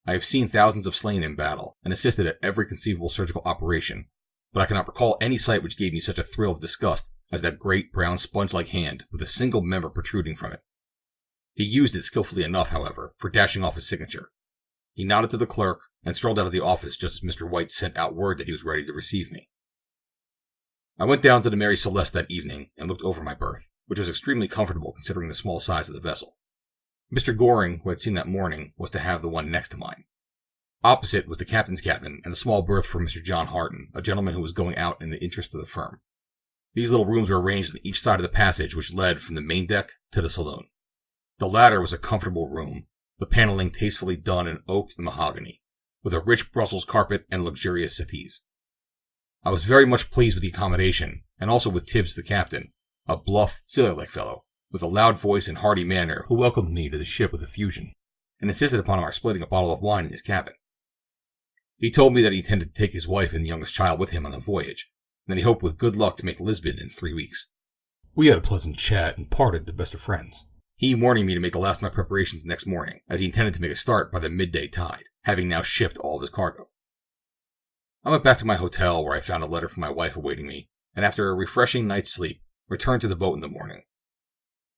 I have seen thousands of slain in battle, and assisted at every conceivable surgical operation, but I cannot recall any sight which gave me such a thrill of disgust as that great, brown, sponge-like hand with a single member protruding from it. He used it skillfully enough, however, for dashing off his signature. He nodded to the clerk and strolled out of the office just as Mr. White sent out word that he was ready to receive me. I went down to the Mary Celeste that evening and looked over my berth, which was extremely comfortable considering the small size of the vessel. Mr. Goring, who had seen that morning, was to have the one next to mine. Opposite was the captain's cabin and a small berth for Mr. John Harton, a gentleman who was going out in the interest of the firm. These little rooms were arranged on each side of the passage which led from the main deck to the saloon. The latter was a comfortable room, the paneling tastefully done in oak and mahogany, with a rich Brussels carpet and luxurious settees. I was very much pleased with the accommodation, and also with Tibbs the captain, a bluff, sailor-like fellow, with a loud voice and hearty manner, who welcomed me to the ship with effusion, and insisted upon our splitting a bottle of wine in his cabin. He told me that he intended to take his wife and the youngest child with him on the voyage, and that he hoped with good luck to make Lisbon in 3 weeks. We had a pleasant chat and parted the best of friends. He warning me to make the last of my preparations next morning, as he intended to make a start by the midday tide, having now shipped all of his cargo. I went back to my hotel, where I found a letter from my wife awaiting me, and after a refreshing night's sleep, returned to the boat in the morning.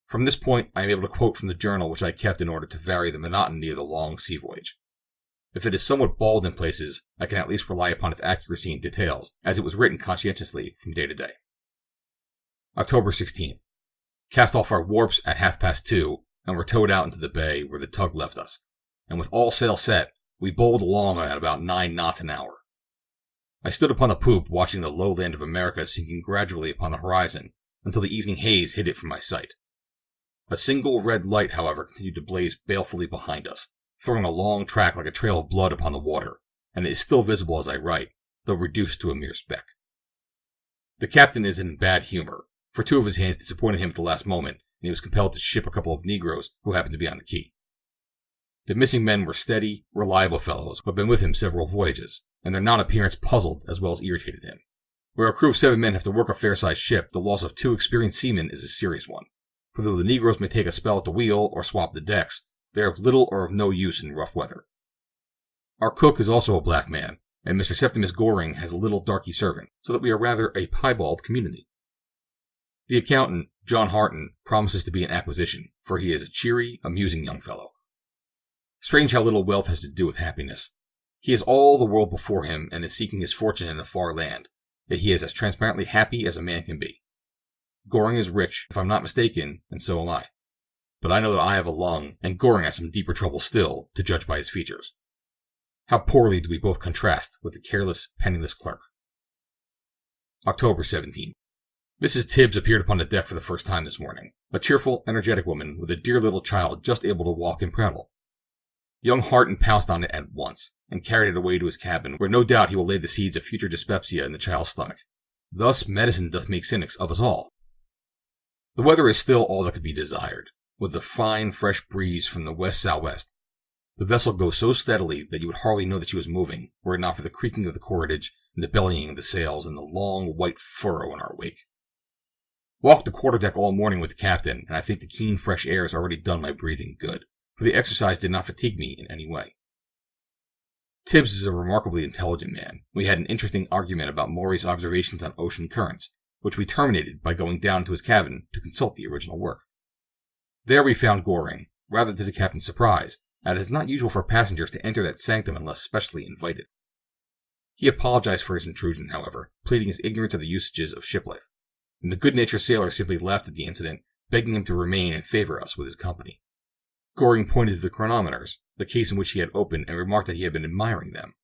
From this point, I am able to quote from the journal which I kept in order to vary the monotony of the long sea voyage. If it is somewhat bald in places, I can at least rely upon its accuracy in details, as it was written conscientiously from day to day. October 16th. Cast off our warps at 2:30, and were towed out into the bay where the tug left us, and with all sail set, We bowled along at about 9 knots an hour. I stood upon the poop watching the low land of America sinking gradually upon the horizon until the evening haze hid it from my sight. A single red light, however, continued to blaze balefully behind us, throwing a long track like a trail of blood upon the water, and it is still visible as I write, though reduced to a mere speck. The captain is in bad humor, for 2 of his hands disappointed him at the last moment, and he was compelled to ship a couple of Negroes who happened to be on the quay. The missing men were steady, reliable fellows who had been with him several voyages, and their non-appearance puzzled as well as irritated him. Where a crew of 7 men have to work a fair-sized ship, the loss of 2 experienced seamen is a serious one, for though the Negroes may take a spell at the wheel or swap the decks, they are of little or of no use in rough weather. Our cook is also a black man, and Mr. Septimus Goring has a little darky servant, so that we are rather a piebald community. The accountant, John Harton, promises to be an acquisition, for he is a cheery, amusing young fellow. Strange how little wealth has to do with happiness. He has all the world before him and is seeking his fortune in a far land, yet he is as transparently happy as a man can be. Goring is rich, if I'm not mistaken, and so am I. But I know that I have a lung, and Goring has some deeper trouble still, to judge by his features. How poorly do we both contrast with the careless, penniless clerk. October 17th. Mrs. Tibbs appeared upon the deck for the first time this morning, a cheerful, energetic woman with a dear little child just able to walk and prattle. Young Harton pounced on it at once, and carried it away to his cabin, where no doubt he will lay the seeds of future dyspepsia in the child's stomach. Thus medicine doth make cynics of us all. The weather is still all that could be desired, with a fine, fresh breeze from the west-southwest. The vessel goes so steadily that you would hardly know that she was moving, were it not for the creaking of the cordage and the bellying of the sails and the long, white furrow in our wake. Walked the quarterdeck all morning with the captain, and I think the keen, fresh air has already done my breathing good, for the exercise did not fatigue me in any way. Tibbs is a remarkably intelligent man. We had an interesting argument about Maury's observations on ocean currents, which we terminated by going down to his cabin to consult the original work. There we found Goring, rather to the captain's surprise, as it is not usual for passengers to enter that sanctum unless specially invited. He apologized for his intrusion, however, pleading his ignorance of the usages of ship life, and the good-natured sailor simply laughed at the incident, begging him to remain and favor us with his company. Goring pointed to the chronometers, the case in which he had opened, and remarked that he had been admiring them.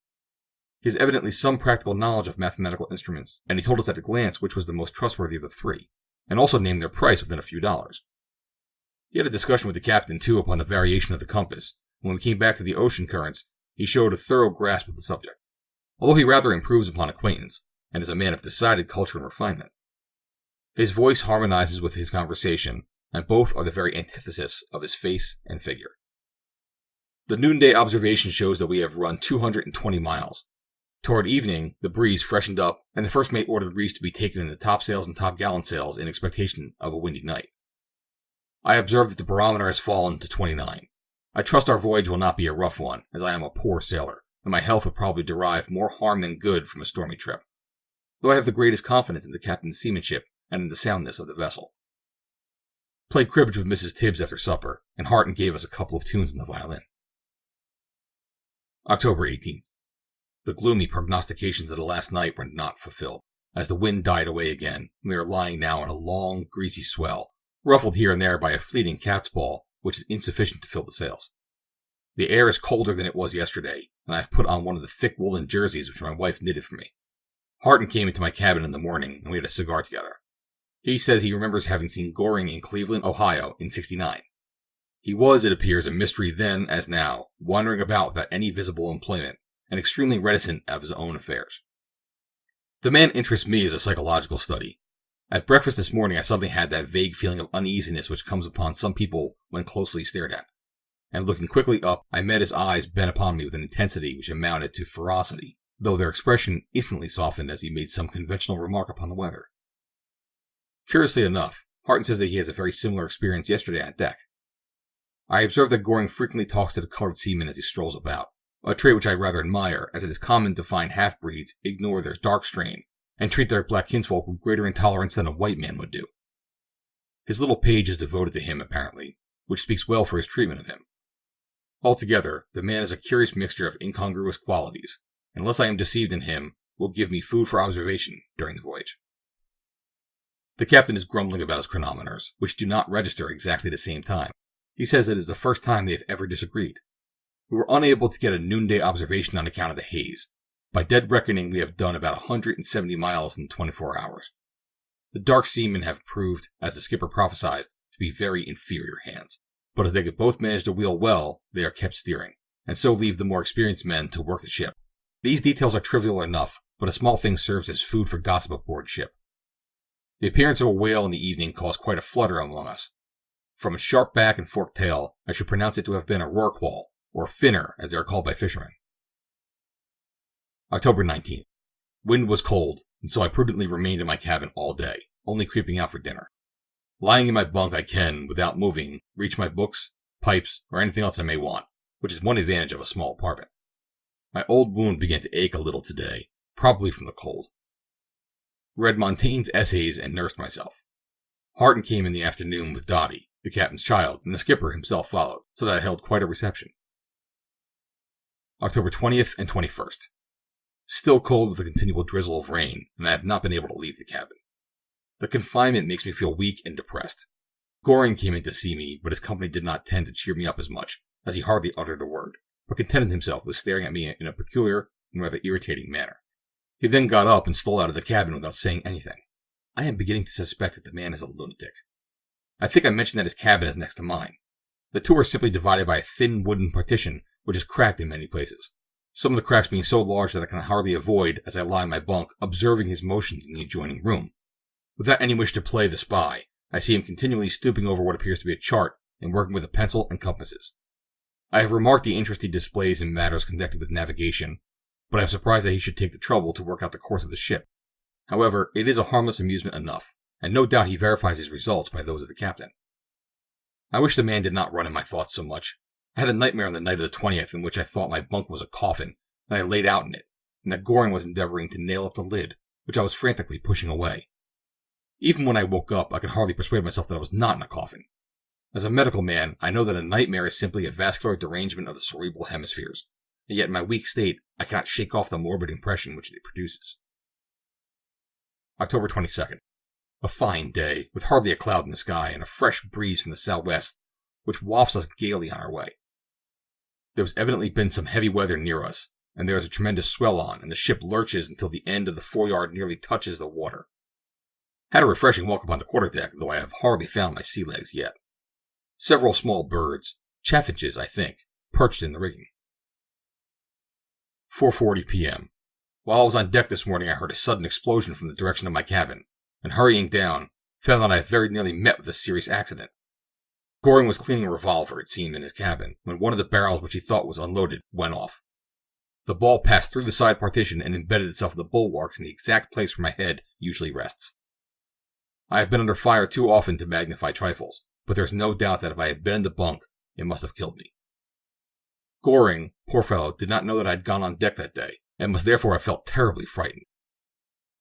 He has evidently some practical knowledge of mathematical instruments, and he told us at a glance which was the most trustworthy of the 3, and also named their price within a few dollars. He had a discussion with the captain, too, upon the variation of the compass, and when we came back to the ocean currents, he showed a thorough grasp of the subject, although he rather improves upon acquaintance, and is a man of decided culture and refinement. His voice harmonizes with his conversation, and both are the very antithesis of his face and figure. The noonday observation shows that we have run 220 miles. Toward evening, the breeze freshened up, and the first mate ordered reefs to be taken in the topsails and topgallant sails in expectation of a windy night. I observe that the barometer has fallen to 29. I trust our voyage will not be a rough one, as I am a poor sailor, and my health would probably derive more harm than good from a stormy trip, though I have the greatest confidence in the captain's seamanship and in the soundness of the vessel. Played cribbage with Mrs. Tibbs after supper, and Harton gave us a couple of tunes on the violin. October 18th. The gloomy prognostications of the last night were not fulfilled, as the wind died away again, and we are lying now in a long, greasy swell, ruffled here and there by a fleeting cat's paw, which is insufficient to fill the sails. The air is colder than it was yesterday, and I have put on one of the thick woolen jerseys which my wife knitted for me. Harton came into my cabin in the morning, and we had a cigar together. He says he remembers having seen Goring in Cleveland, Ohio, in '69. He was, it appears, a mystery then as now, wandering about without any visible employment, and extremely reticent of his own affairs. The man interests me as a psychological study. At breakfast this morning I suddenly had that vague feeling of uneasiness which comes upon some people when closely stared at, and looking quickly up, I met his eyes bent upon me with an intensity which amounted to ferocity, though their expression instantly softened as he made some conventional remark upon the weather. Curiously enough, Harton says that he has a very similar experience yesterday on deck. I observe that Goring frequently talks to the colored seamen as he strolls about, a trait which I rather admire, as it is common to find half-breeds ignore their dark strain and treat their black kinsfolk with greater intolerance than a white man would do. His little page is devoted to him, apparently, which speaks well for his treatment of him. Altogether, the man is a curious mixture of incongruous qualities, and unless I am deceived in him, will give me food for observation during the voyage. The captain is grumbling about his chronometers, which do not register exactly the same time. He says it is the first time they have ever disagreed. We were unable to get a noonday observation on account of the haze. By dead reckoning, we have done about 170 miles in 24 hours. The dark seamen have proved, as the skipper prophesied, to be very inferior hands. But as they could both manage the wheel well, they are kept steering, and so leave the more experienced men to work the ship. These details are trivial enough, but a small thing serves as food for gossip aboard ship. The appearance of a whale in the evening caused quite a flutter among us. From its sharp back and forked tail, I should pronounce it to have been a rorqual, or finner as they are called by fishermen. October 19th. Wind was cold, and so I prudently remained in my cabin all day, only creeping out for dinner. Lying in my bunk, I can, without moving, reach my books, pipes, or anything else I may want, which is one advantage of a small apartment. My old wound began to ache a little today, probably from the cold. Read Montaigne's essays and nursed myself. Harton came in the afternoon with Dottie, the captain's child, and the skipper himself followed, so that I held quite a reception. October 20th and 21st. Still cold with a continual drizzle of rain, and I have not been able to leave the cabin. The confinement makes me feel weak and depressed. Goring came in to see me, but his company did not tend to cheer me up as much, as he hardly uttered a word, but contented himself with staring at me in a peculiar and rather irritating manner. He then got up and stole out of the cabin without saying anything. I am beginning to suspect that the man is a lunatic. I think I mentioned that his cabin is next to mine. The two are simply divided by a thin wooden partition, which is cracked in many places. Some of the cracks being so large that I can hardly avoid, as I lie in my bunk, observing his motions in the adjoining room. Without any wish to play the spy, I see him continually stooping over what appears to be a chart and working with a pencil and compasses. I have remarked the interest he displays in matters connected with navigation, but I am surprised that he should take the trouble to work out the course of the ship. However, it is a harmless amusement enough, and no doubt he verifies his results by those of the captain. I wish the man did not run in my thoughts so much. I had a nightmare on the night of the 20th in which I thought my bunk was a coffin, and I laid out in it, and that Goring was endeavoring to nail up the lid, which I was frantically pushing away. Even when I woke up, I could hardly persuade myself that I was not in a coffin. As a medical man, I know that a nightmare is simply a vascular derangement of the cerebral hemispheres, and yet in my weak state, I cannot shake off the morbid impression which it produces. October 22nd. A fine day, with hardly a cloud in the sky, and a fresh breeze from the southwest, which wafts us gaily on our way. There has evidently been some heavy weather near us, and there is a tremendous swell on, and the ship lurches until the end of the foreyard nearly touches the water. Had a refreshing walk upon the quarterdeck, though I have hardly found my sea legs yet. Several small birds, chaffinches, I think, perched in the rigging. 4:40 p.m. While I was on deck this morning, I heard a sudden explosion from the direction of my cabin, and hurrying down, found that I had very nearly met with a serious accident. Goring was cleaning a revolver, it seemed, in his cabin, when one of the barrels which he thought was unloaded went off. The ball passed through the side partition and embedded itself in the bulwarks in the exact place where my head usually rests. I have been under fire too often to magnify trifles, but there is no doubt that if I had been in the bunk, it must have killed me. Goring, poor fellow, did not know that I had gone on deck that day, and must therefore have felt terribly frightened.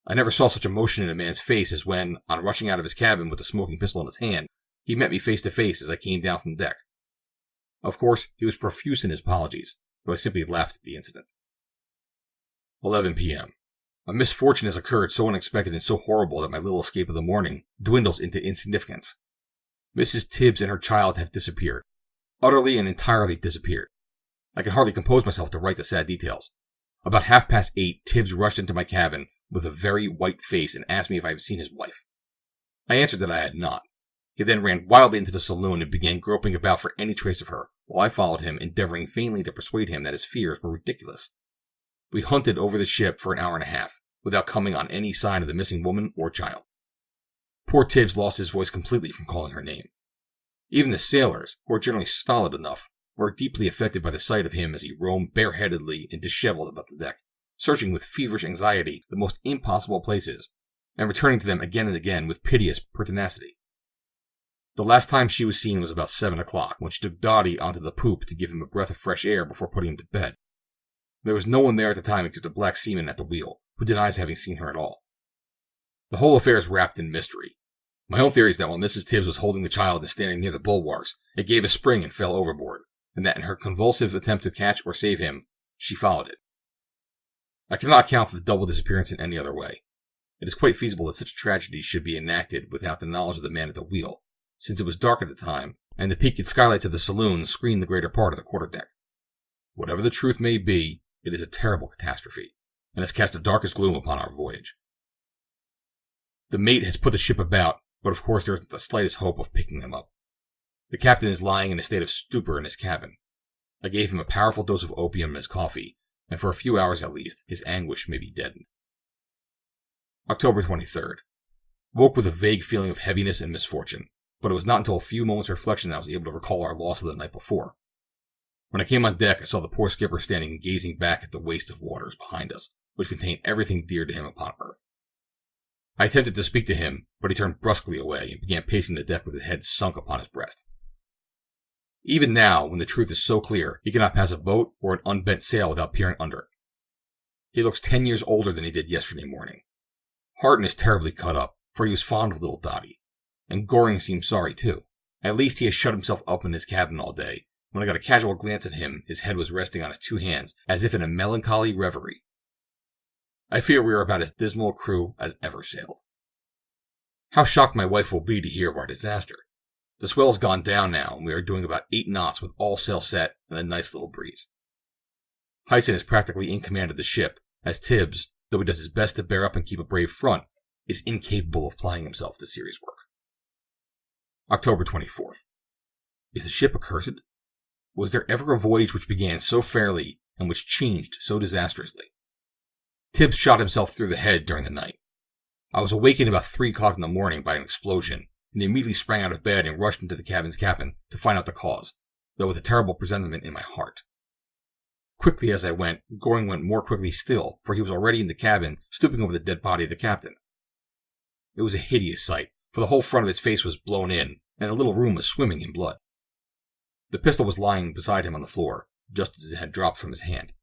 I never saw such emotion in a man's face as when, on rushing out of his cabin with a smoking pistol in his hand, he met me face to face as I came down from deck. Of course, he was profuse in his apologies, though I simply laughed at the incident. 11 p.m. A misfortune has occurred so unexpected and so horrible that my little escape of the morning dwindles into insignificance. Mrs. Tibbs and her child have disappeared. Utterly and entirely disappeared. I can hardly compose myself to write the sad details. About 8:30, Tibbs rushed into my cabin with a very white face and asked me if I had seen his wife. I answered that I had not. He then ran wildly into the saloon and began groping about for any trace of her, while I followed him, endeavoring vainly to persuade him that his fears were ridiculous. We hunted over the ship for an hour and a half, without coming on any sign of the missing woman or child. Poor Tibbs lost his voice completely from calling her name. Even the sailors, who are generally stolid enough, were deeply affected by the sight of him as he roamed bareheadedly and disheveled about the deck, searching with feverish anxiety the most impossible places, and returning to them again and again with piteous pertinacity. The last time she was seen was about 7 o'clock, when she took Dottie onto the poop to give him a breath of fresh air before putting him to bed. There was no one there at the time except a black seaman at the wheel, who denies having seen her at all. The whole affair is wrapped in mystery. My own theory is that while Mrs. Tibbs was holding the child and standing near the bulwarks, it gave a spring and fell overboard, and that in her convulsive attempt to catch or save him, she followed it. I cannot account for the double disappearance in any other way. It is quite feasible that such a tragedy should be enacted without the knowledge of the man at the wheel, since it was dark at the time, and the peaked skylights of the saloon screened the greater part of the quarterdeck. Whatever the truth may be, it is a terrible catastrophe, and has cast the darkest gloom upon our voyage. The mate has put the ship about, but of course there isn't the slightest hope of picking them up. The captain is lying in a state of stupor in his cabin. I gave him a powerful dose of opium in his coffee, and for a few hours at least, his anguish may be deadened. October 23rd. Woke with a vague feeling of heaviness and misfortune, but it was not until a few moments' reflection that I was able to recall our loss of the night before. When I came on deck, I saw the poor skipper standing and gazing back at the waste of waters behind us, which contained everything dear to him upon earth. I attempted to speak to him, but he turned brusquely away and began pacing the deck with his head sunk upon his breast. Even now, when the truth is so clear, he cannot pass a boat or an unbent sail without peering under it. He looks 10 years older than he did yesterday morning. Harton is terribly cut up, for he was fond of little Dottie, and Goring seems sorry too. At least he has shut himself up in his cabin all day. When I got a casual glance at him, his head was resting on his two hands, as if in a melancholy reverie. I fear we are about as dismal a crew as ever sailed. How shocked my wife will be to hear of our disaster. The swell's gone down now, and we are doing about 8 knots with all sail set and a nice little breeze. Hyson is practically in command of the ship, as Tibbs, though he does his best to bear up and keep a brave front, is incapable of applying himself to serious work. October 24th. Is the ship accursed? Was there ever a voyage which began so fairly and which changed so disastrously? Tibbs shot himself through the head during the night. I was awakened about 3 o'clock in the morning by an explosion, and immediately sprang out of bed and rushed into the cabin's cabin to find out the cause, though with a terrible presentiment in my heart. Quickly as I went, Goring went more quickly still, for he was already in the cabin, stooping over the dead body of the captain. It was a hideous sight, for the whole front of his face was blown in, and the little room was swimming in blood. The pistol was lying beside him on the floor, just as it had dropped from his hand.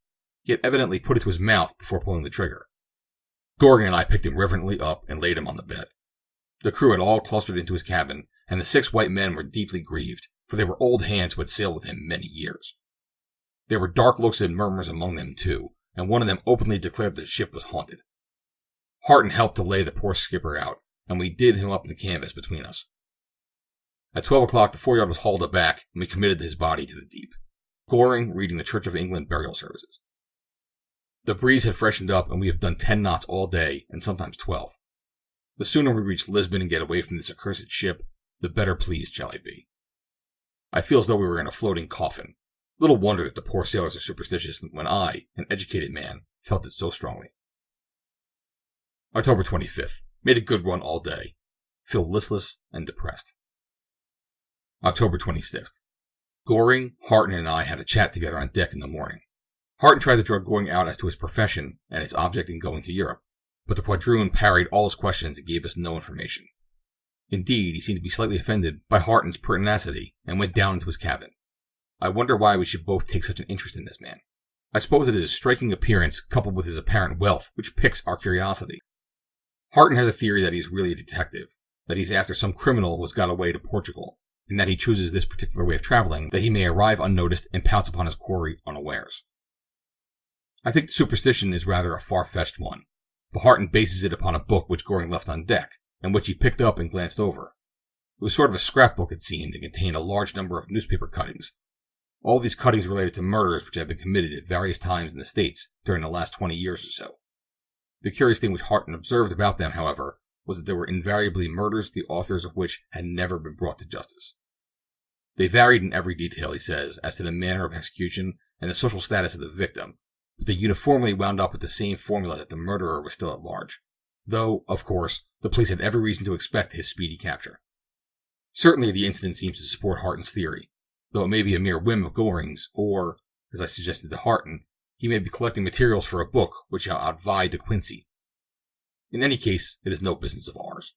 He had evidently put it to his mouth before pulling the trigger. Goring and I picked him reverently up and laid him on the bed. The crew had all clustered into his cabin, and the 6 white men were deeply grieved, for they were old hands who had sailed with him many years. There were dark looks and murmurs among them too, and one of them openly declared that the ship was haunted. Harton helped to lay the poor skipper out, and we did him up in canvas between us. At 12 o'clock the foreyard was hauled aback, and we committed his body to the deep, Goring reading the Church of England burial services. The breeze had freshened up, and we have done 10 knots all day, and sometimes 12. The sooner we reach Lisbon and get away from this accursed ship, the better pleased shall I be. I feel as though we were in a floating coffin. Little wonder that the poor sailors are superstitious when I, an educated man, felt it so strongly. October 25th. Made a good run all day. Feel listless and depressed. October 26th. Goring, Harton, and I had a chat together on deck in the morning. Harton tried to draw Goring out as to his profession and his object in going to Europe, but the quadroon parried all his questions and gave us no information. Indeed, he seemed to be slightly offended by Harton's pertinacity and went down into his cabin. I wonder why we should both take such an interest in this man. I suppose it is his striking appearance coupled with his apparent wealth which piques our curiosity. Harton has a theory that he is really a detective, that he's after some criminal who has got away to Portugal, and that he chooses this particular way of traveling that he may arrive unnoticed and pounce upon his quarry unawares. I think the superstition is rather a far-fetched one, but Harton bases it upon a book which Goring left on deck, and which he picked up and glanced over. It was sort of a scrapbook, it seemed, and contained a large number of newspaper cuttings. All these cuttings related to murders which had been committed at various times in the States during the last 20 years or so. The curious thing which Harton observed about them, however, was that they were invariably murders the authors of which had never been brought to justice. They varied in every detail, he says, as to the manner of execution and the social status of the victim, but they uniformly wound up with the same formula that the murderer was still at large, though, of course, the police had every reason to expect his speedy capture. Certainly the incident seems to support Harton's theory, though it may be a mere whim of Goring's, or, as I suggested to Harton, he may be collecting materials for a book which shall outvie De Quincey. In any case, it is no business of ours.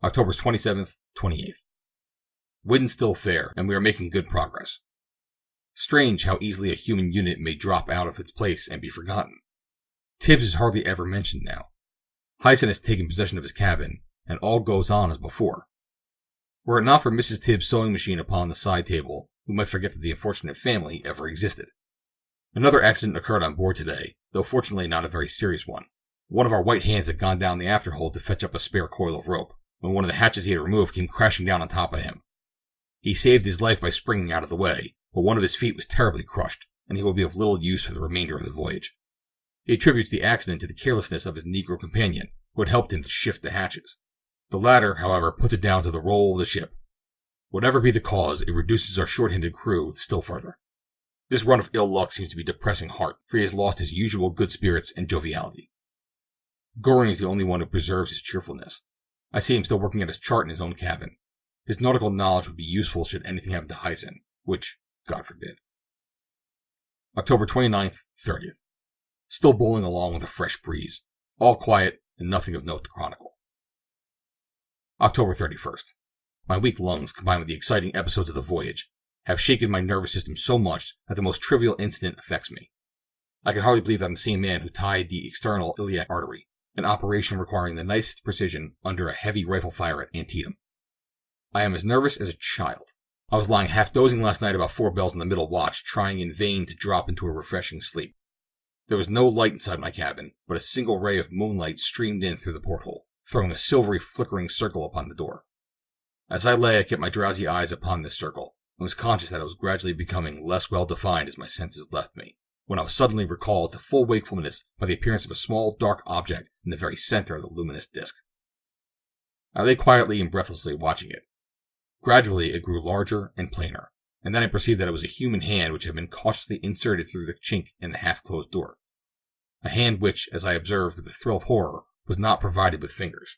October 27th, 28th. Wind still fair, and we are making good progress. Strange how easily a human unit may drop out of its place and be forgotten. Tibbs is hardly ever mentioned now. Hyson has taken possession of his cabin, and all goes on as before. Were it not for Mrs. Tibbs' sewing machine upon the side table, we might forget that the unfortunate family ever existed. Another accident occurred on board today, though fortunately not a very serious one. One of our white hands had gone down the afterhold to fetch up a spare coil of rope, when one of the hatches he had removed came crashing down on top of him. He saved his life by springing out of the way, but one of his feet was terribly crushed, and he will be of little use for the remainder of the voyage. He attributes the accident to the carelessness of his Negro companion, who had helped him to shift the hatches. The latter, however, puts it down to the roll of the ship. Whatever be the cause, it reduces our short-handed crew still further. This run of ill luck seems to be depressing Hart, for he has lost his usual good spirits and joviality. Goring is the only one who preserves his cheerfulness. I see him still working at his chart in his own cabin. His nautical knowledge would be useful should anything happen to Hyson, which, God forbid. October 29th, 30th. Still bowling along with a fresh breeze. All quiet and nothing of note to chronicle. October 31st. My weak lungs, combined with the exciting episodes of the voyage, have shaken my nervous system so much that the most trivial incident affects me. I can hardly believe I'm the same man who tied the external iliac artery, an operation requiring the nicest precision under a heavy rifle fire at Antietam. I am as nervous as a child. I was lying half dozing last night about 4 bells in the middle watch, trying in vain to drop into a refreshing sleep. There was no light inside my cabin, but a single ray of moonlight streamed in through the porthole, throwing a silvery flickering circle upon the door. As I lay, I kept my drowsy eyes upon this circle, and was conscious that it was gradually becoming less well defined as my senses left me, when I was suddenly recalled to full wakefulness by the appearance of a small dark object in the very center of the luminous disk. I lay quietly and breathlessly watching it. Gradually it grew larger and plainer, and then I perceived that it was a human hand which had been cautiously inserted through the chink in the half-closed door. A hand which, as I observed with a thrill of horror, was not provided with fingers.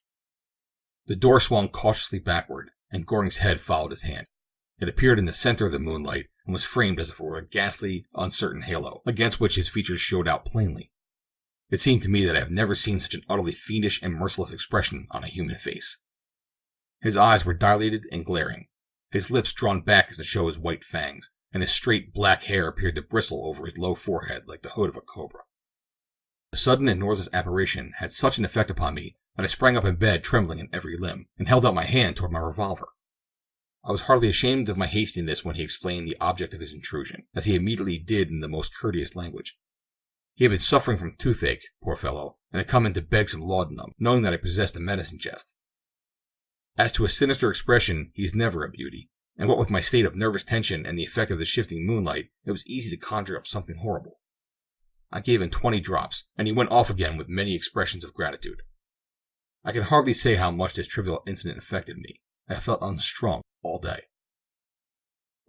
The door swung cautiously backward, and Goring's head followed his hand. It appeared in the center of the moonlight, and was framed as if it were a ghastly, uncertain halo, against which his features showed out plainly. It seemed to me that I have never seen such an utterly fiendish and merciless expression on a human face. His eyes were dilated and glaring, his lips drawn back as to show his white fangs, and his straight black hair appeared to bristle over his low forehead like the hood of a cobra. The sudden and noiseless apparition had such an effect upon me that I sprang up in bed trembling in every limb, and held out my hand toward my revolver. I was hardly ashamed of my hastiness when he explained the object of his intrusion, as he immediately did in the most courteous language. He had been suffering from toothache, poor fellow, and had come in to beg some laudanum, knowing that I possessed a medicine chest. As to his sinister expression, he is never a beauty, and what with my state of nervous tension and the effect of the shifting moonlight, it was easy to conjure up something horrible. I gave him 20 drops, and he went off again with many expressions of gratitude. I can hardly say how much this trivial incident affected me. I felt unstrung all day.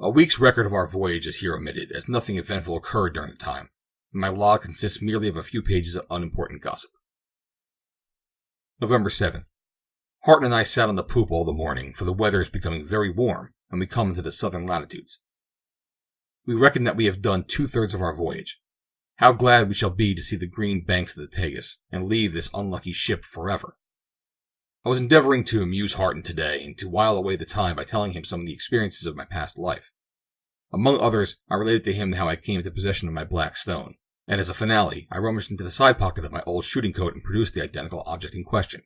A week's record of our voyage is here omitted, as nothing eventful occurred during the time, and my log consists merely of a few pages of unimportant gossip. November 7th. Hart and I sat on the poop all the morning, for the weather is becoming very warm, and we come into the southern latitudes. We reckon that we have done 2/3 of our voyage. How glad we shall be to see the green banks of the Tagus, and leave this unlucky ship forever. I was endeavoring to amuse Harton today, and to while away the time by telling him some of the experiences of my past life. Among others, I related to him how I came into possession of my black stone, and as a finale, I rummaged into the side pocket of my old shooting coat and produced the identical object in question.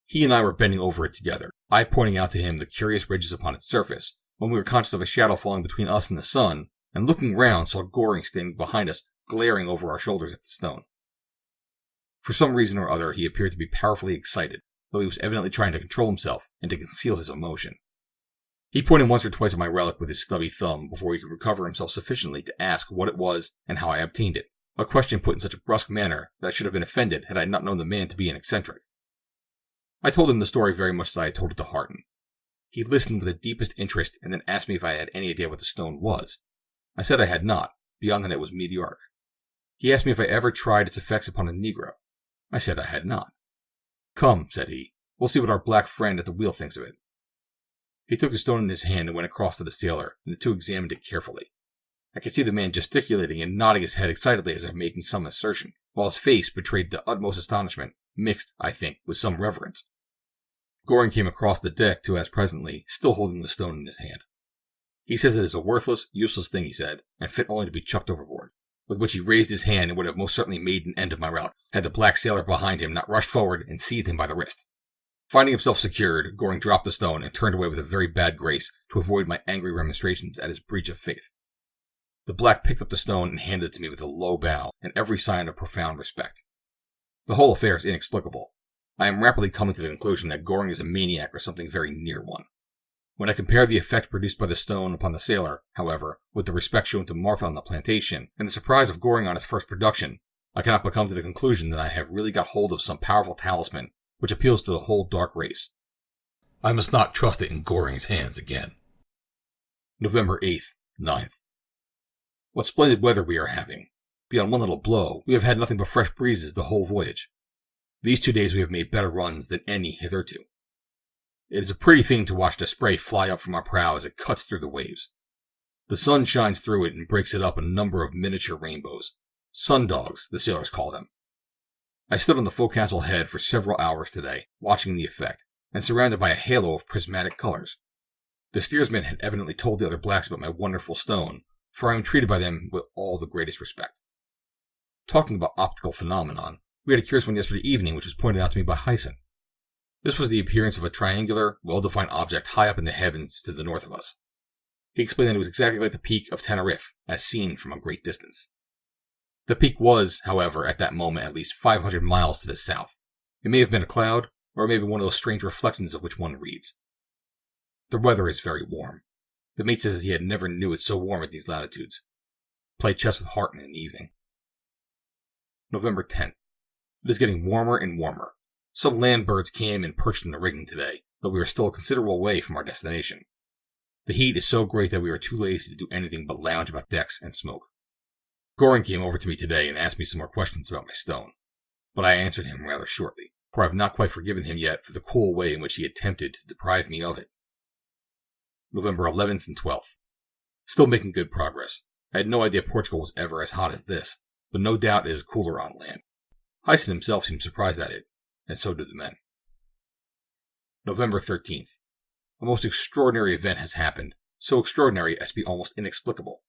He and I were bending over it together, I pointing out to him the curious ridges upon its surface, when we were conscious of a shadow falling between us and the sun, and looking round saw Goring standing behind us, glaring over our shoulders at the stone. For some reason or other, he appeared to be powerfully excited, though he was evidently trying to control himself and to conceal his emotion. He pointed once or twice at my relic with his stubby thumb before he could recover himself sufficiently to ask what it was and how I obtained it, a question put in such a brusque manner that I should have been offended had I not known the man to be an eccentric. I told him the story very much as I had told it to Harton. He listened with the deepest interest and then asked me if I had any idea what the stone was. I said I had not, beyond that it was meteoric. He asked me if I ever tried its effects upon a Negro. I said I had not. "Come," said he, "we'll see what our black friend at the wheel thinks of it." He took the stone in his hand and went across to the sailor, and the two examined it carefully. I could see the man gesticulating and nodding his head excitedly as if making some assertion, while his face betrayed the utmost astonishment, mixed, I think, with some reverence. Goring came across the deck to us presently, still holding the stone in his hand. "He says it is a worthless, useless thing," he said, "and fit only to be chucked overboard." With which he raised his hand and would have most certainly made an end of my relic, had the black sailor behind him not rushed forward and seized him by the wrist. Finding himself secured, Goring dropped the stone and turned away with a very bad grace to avoid my angry remonstrations at his breach of faith. The black picked up the stone and handed it to me with a low bow and every sign of profound respect. The whole affair is inexplicable. I am rapidly coming to the conclusion that Goring is a maniac or something very near one. When I compare the effect produced by the stone upon the sailor, however, with the respect shown to Martha on the plantation, and the surprise of Goring on its first production, I cannot but come to the conclusion that I have really got hold of some powerful talisman which appeals to the whole dark race. I must not trust it in Goring's hands again. November 8th, 9th. What splendid weather we are having. Beyond one little blow, we have had nothing but fresh breezes the whole voyage. These 2 days we have made better runs than any hitherto. It is a pretty thing to watch the spray fly up from our prow as it cuts through the waves. The sun shines through it and breaks it up in a number of miniature rainbows. Sundogs, the sailors call them. I stood on the forecastle head for several hours today, watching the effect, and surrounded by a halo of prismatic colors. The steersman had evidently told the other blacks about my wonderful stone, for I am treated by them with all the greatest respect. Talking about optical phenomenon, we had a curious one yesterday evening which was pointed out to me by Hyson. This was the appearance of a triangular, well-defined object high up in the heavens to the north of us. He explained that it was exactly like the peak of Tenerife, as seen from a great distance. The peak was, however, at that moment at least 500 miles to the south. It may have been a cloud, or it may have been one of those strange reflections of which one reads. The weather is very warm. The mate says he had never knew it so warm at these latitudes. Played chess with Harton in the evening. November 10th. It is getting warmer and warmer. Some land birds came and perched in the rigging today, though we are still a considerable way from our destination. The heat is so great that we are too lazy to do anything but lounge about decks and smoke. Goring came over to me today and asked me some more questions about my stone, but I answered him rather shortly, for I have not quite forgiven him yet for the cool way in which he attempted to deprive me of it. November 11th and 12th. Still making good progress. I had no idea Portugal was ever as hot as this, but no doubt it is cooler on land. Hyson himself seemed surprised at it, and so did the men. November 13th. A most extraordinary event has happened, so extraordinary as to be almost inexplicable.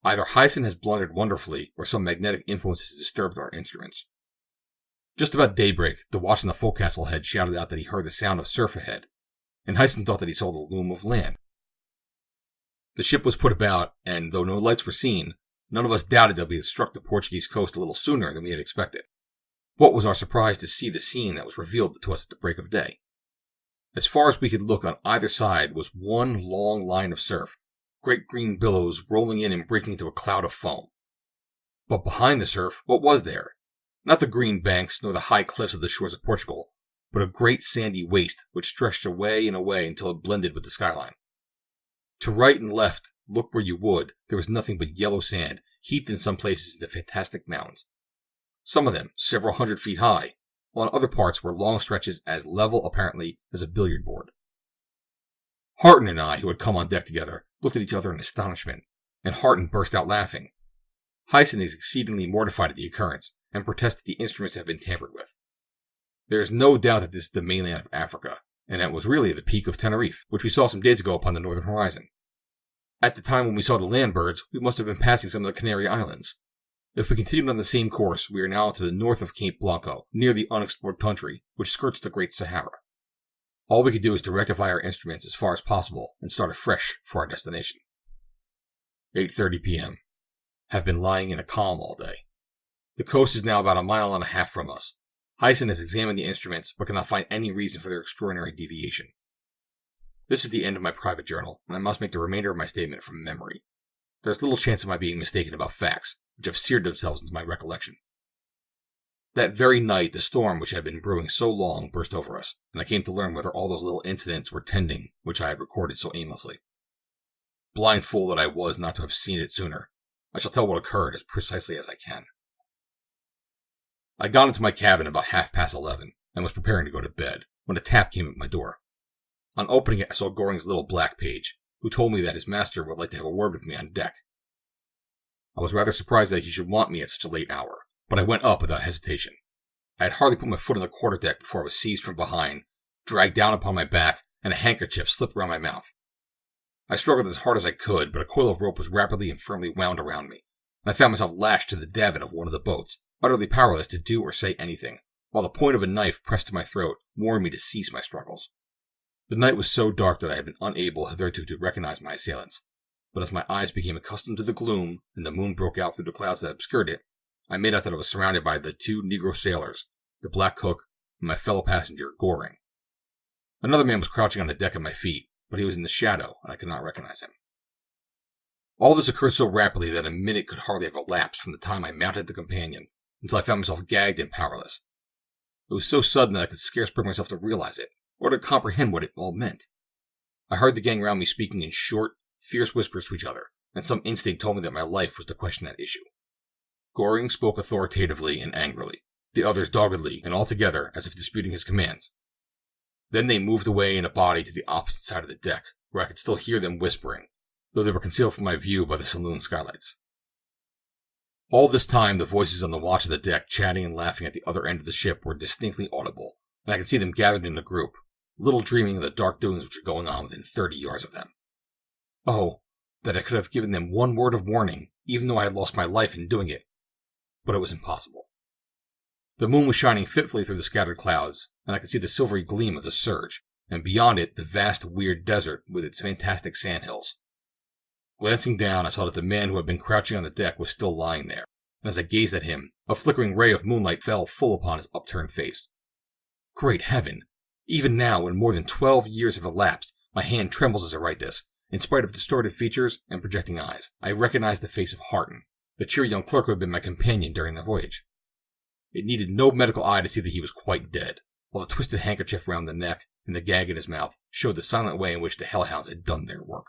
Either Hyson has blundered wonderfully, or some magnetic influence has disturbed our instruments. Just about daybreak, the watch on the forecastle head shouted out that he heard the sound of surf ahead, and Hyson thought that he saw the loom of land. The ship was put about, and though no lights were seen, none of us doubted that we had struck the Portuguese coast a little sooner than we had expected. What was our surprise to see the scene that was revealed to us at the break of day. As far as we could look on either side was one long line of surf, great green billows rolling in and breaking into a cloud of foam. But behind the surf, what was there? Not the green banks nor the high cliffs of the shores of Portugal, but a great sandy waste which stretched away and away until it blended with the skyline. To right and left, look where you would, there was nothing but yellow sand, heaped in some places into fantastic mounds. Some of them several 100 feet high, while in other parts were long stretches as level, apparently, as a billiard board. Harton and I, who had come on deck together, looked at each other in astonishment, and Harton burst out laughing. Hyson is exceedingly mortified at the occurrence, and protests that the instruments have been tampered with. There is no doubt that this is the mainland of Africa, and that was really the peak of Tenerife, which we saw some days ago upon the northern horizon. At the time when we saw the land birds, we must have been passing some of the Canary Islands. If we continued on the same course, we are now to the north of Cape Blanco, near the unexplored country, which skirts the Great Sahara. All we could do is to rectify our instruments as far as possible and start afresh for our destination. 8:30 p.m. Have been lying in a calm all day. The coast is now about 1.5 miles from us. Hyson has examined the instruments, but cannot find any reason for their extraordinary deviation. This is the end of my private journal, and I must make the remainder of my statement from memory. There is little chance of my being mistaken about facts, which have seared themselves into my recollection. That very night, the storm which had been brewing so long burst over us, and I came to learn whether all those little incidents were tending which I had recorded so aimlessly. Blind fool that I was not to have seen it sooner, I shall tell what occurred as precisely as I can. I got into my cabin about 11:30, and was preparing to go to bed, when a tap came at my door. On opening it, I saw Goring's little black page, who told me that his master would like to have a word with me on deck. I was rather surprised that he should want me at such a late hour, but I went up without hesitation. I had hardly put my foot on the quarterdeck before I was seized from behind, dragged down upon my back, and a handkerchief slipped round my mouth. I struggled as hard as I could, but a coil of rope was rapidly and firmly wound around me, and I found myself lashed to the davit of one of the boats, utterly powerless to do or say anything, while the point of a knife pressed to my throat warned me to cease my struggles. The night was so dark that I had been unable hitherto to recognize my assailants, but as my eyes became accustomed to the gloom, and the moon broke out through the clouds that obscured it, I made out that I was surrounded by the 2 Negro sailors, the black cook, and my fellow passenger, Goring. Another man was crouching on the deck at my feet, but he was in the shadow, and I could not recognize him. All this occurred so rapidly that a minute could hardly have elapsed from the time I mounted the companion until I found myself gagged and powerless. It was so sudden that I could scarce bring myself to realize it, or to comprehend what it all meant. I heard the gang around me speaking in short, fierce whispers to each other, and some instinct told me that my life was the question at issue. Goring spoke authoritatively and angrily, the others doggedly and altogether as if disputing his commands. Then they moved away in a body to the opposite side of the deck, where I could still hear them whispering, though they were concealed from my view by the saloon skylights. All this time, the voices on the watch of the deck chatting and laughing at the other end of the ship were distinctly audible, and I could see them gathered in a group, little dreaming of the dark doings which were going on within 30 yards of them. Oh, that I could have given them one word of warning, even though I had lost my life in doing it. But it was impossible. The moon was shining fitfully through the scattered clouds, and I could see the silvery gleam of the surge, and beyond it the vast, weird desert with its fantastic sandhills. Glancing down, I saw that the man who had been crouching on the deck was still lying there, and as I gazed at him, a flickering ray of moonlight fell full upon his upturned face. Great heaven! Even now, when more than 12 years have elapsed, my hand trembles as I write this. In spite of distorted features and projecting eyes, I recognized the face of Harton, the cheery young clerk who had been my companion during the voyage. It needed no medical eye to see that he was quite dead, while the twisted handkerchief round the neck and the gag in his mouth showed the silent way in which the hellhounds had done their work.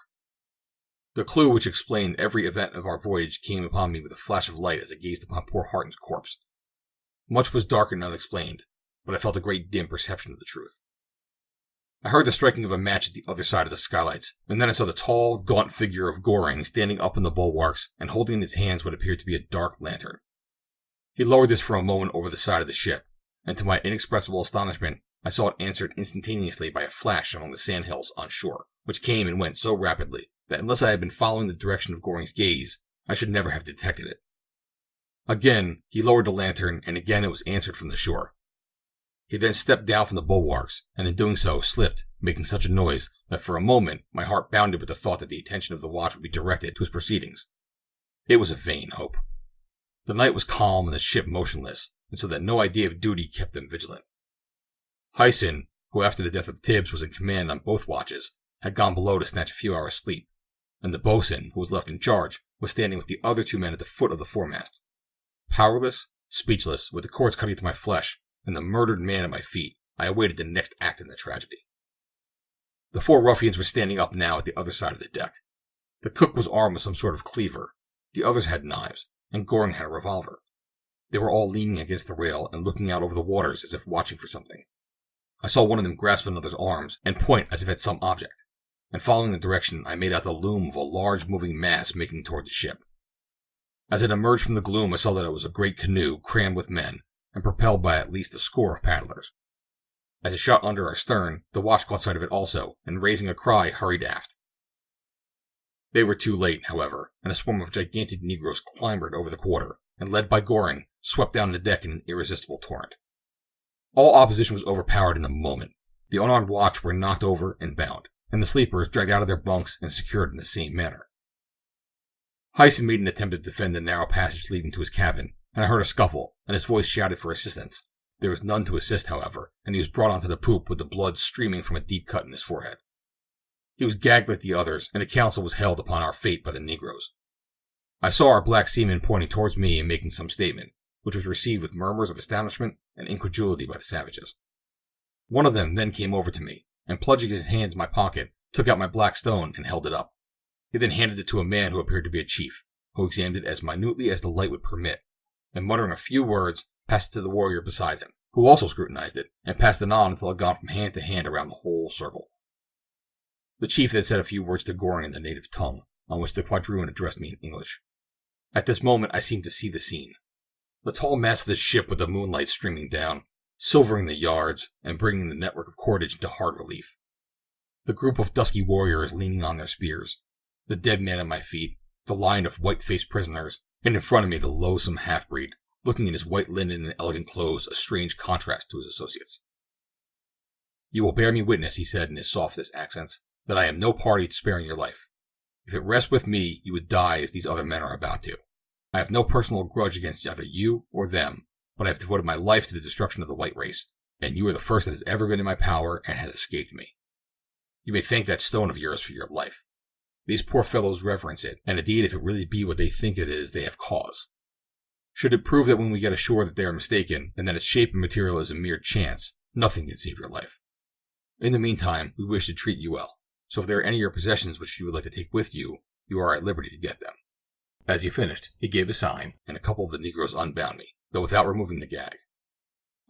The clue which explained every event of our voyage came upon me with a flash of light as I gazed upon poor Harton's corpse. Much was dark and unexplained, but I felt a great dim perception of the truth. I heard the striking of a match at the other side of the skylights, and then I saw the tall, gaunt figure of Goring standing up on the bulwarks and holding in his hands what appeared to be a dark lantern. He lowered this for a moment over the side of the ship, and to my inexpressible astonishment, I saw it answered instantaneously by a flash among the sandhills on shore, which came and went so rapidly that unless I had been following the direction of Goring's gaze, I should never have detected it. Again, he lowered the lantern, and again it was answered from the shore. He then stepped down from the bulwarks, and in doing so slipped, making such a noise that for a moment my heart bounded with the thought that the attention of the watch would be directed to his proceedings. It was a vain hope. The night was calm and the ship motionless, and so that no idea of duty kept them vigilant. Hyson, who after the death of Tibbs was in command on both watches, had gone below to snatch a few hours' sleep, and the boatswain, who was left in charge, was standing with the other two men at the foot of the foremast. Powerless, speechless, with the cords cutting to my flesh, and the murdered man at my feet, I awaited the next act in the tragedy. The four ruffians were standing up now at the other side of the deck. The cook was armed with some sort of cleaver, the others had knives, and Goring had a revolver. They were all leaning against the rail and looking out over the waters as if watching for something. I saw one of them grasp another's arms and point as if at some object, and following the direction I made out the loom of a large moving mass making toward the ship. As it emerged from the gloom, I saw that it was a great canoe crammed with men, and propelled by at least a score of paddlers. As it shot under our stern, the watch caught sight of it also, and raising a cry, hurried aft. They were too late, however, and a swarm of gigantic negroes clambered over the quarter, and led by Goring, swept down the deck in an irresistible torrent. All opposition was overpowered in a moment. The unarmed watch were knocked over and bound, and the sleepers dragged out of their bunks and secured in the same manner. Hyson made an attempt to defend the narrow passage leading to his cabin, and I heard a scuffle, and his voice shouted for assistance. There was none to assist, however, and he was brought onto the poop with the blood streaming from a deep cut in his forehead. He was gagged like the others, and a council was held upon our fate by the negroes. I saw our black seaman pointing towards me and making some statement, which was received with murmurs of astonishment and incredulity by the savages. One of them then came over to me, and plunging his hand into my pocket, took out my black stone and held it up. He then handed it to a man who appeared to be a chief, who examined it as minutely as the light would permit, and muttering a few words, passed it to the warrior beside him, who also scrutinized it, and passed it on until it had gone from hand to hand around the whole circle. The chief then said a few words to Goring in the native tongue, on which the quadroon addressed me in English. At this moment I seemed to see the scene. The tall mast of the ship with the moonlight streaming down, silvering the yards, and bringing the network of cordage into hard relief. The group of dusky warriors leaning on their spears, the dead man at my feet, the line of white-faced prisoners, and in front of me the loathsome half-breed, looking in his white linen and elegant clothes a strange contrast to his associates. "You will bear me witness," he said in his softest accents, "that I am no party to sparing your life. If it rests with me, you would die as these other men are about to. I have no personal grudge against either you or them, but I have devoted my life to the destruction of the white race, and you are the first that has ever been in my power and has escaped me." You may thank that stone of yours for your life. These poor fellows reverence it, and indeed if it really be what they think it is, they have cause. Should it prove that when we get ashore that they are mistaken, and that its shape and material is a mere chance, nothing can save your life. In the meantime, we wish to treat you well, so if there are any of your possessions which you would like to take with you, you are at liberty to get them." As he finished, he gave a sign, and a couple of the negroes unbound me, though without removing the gag.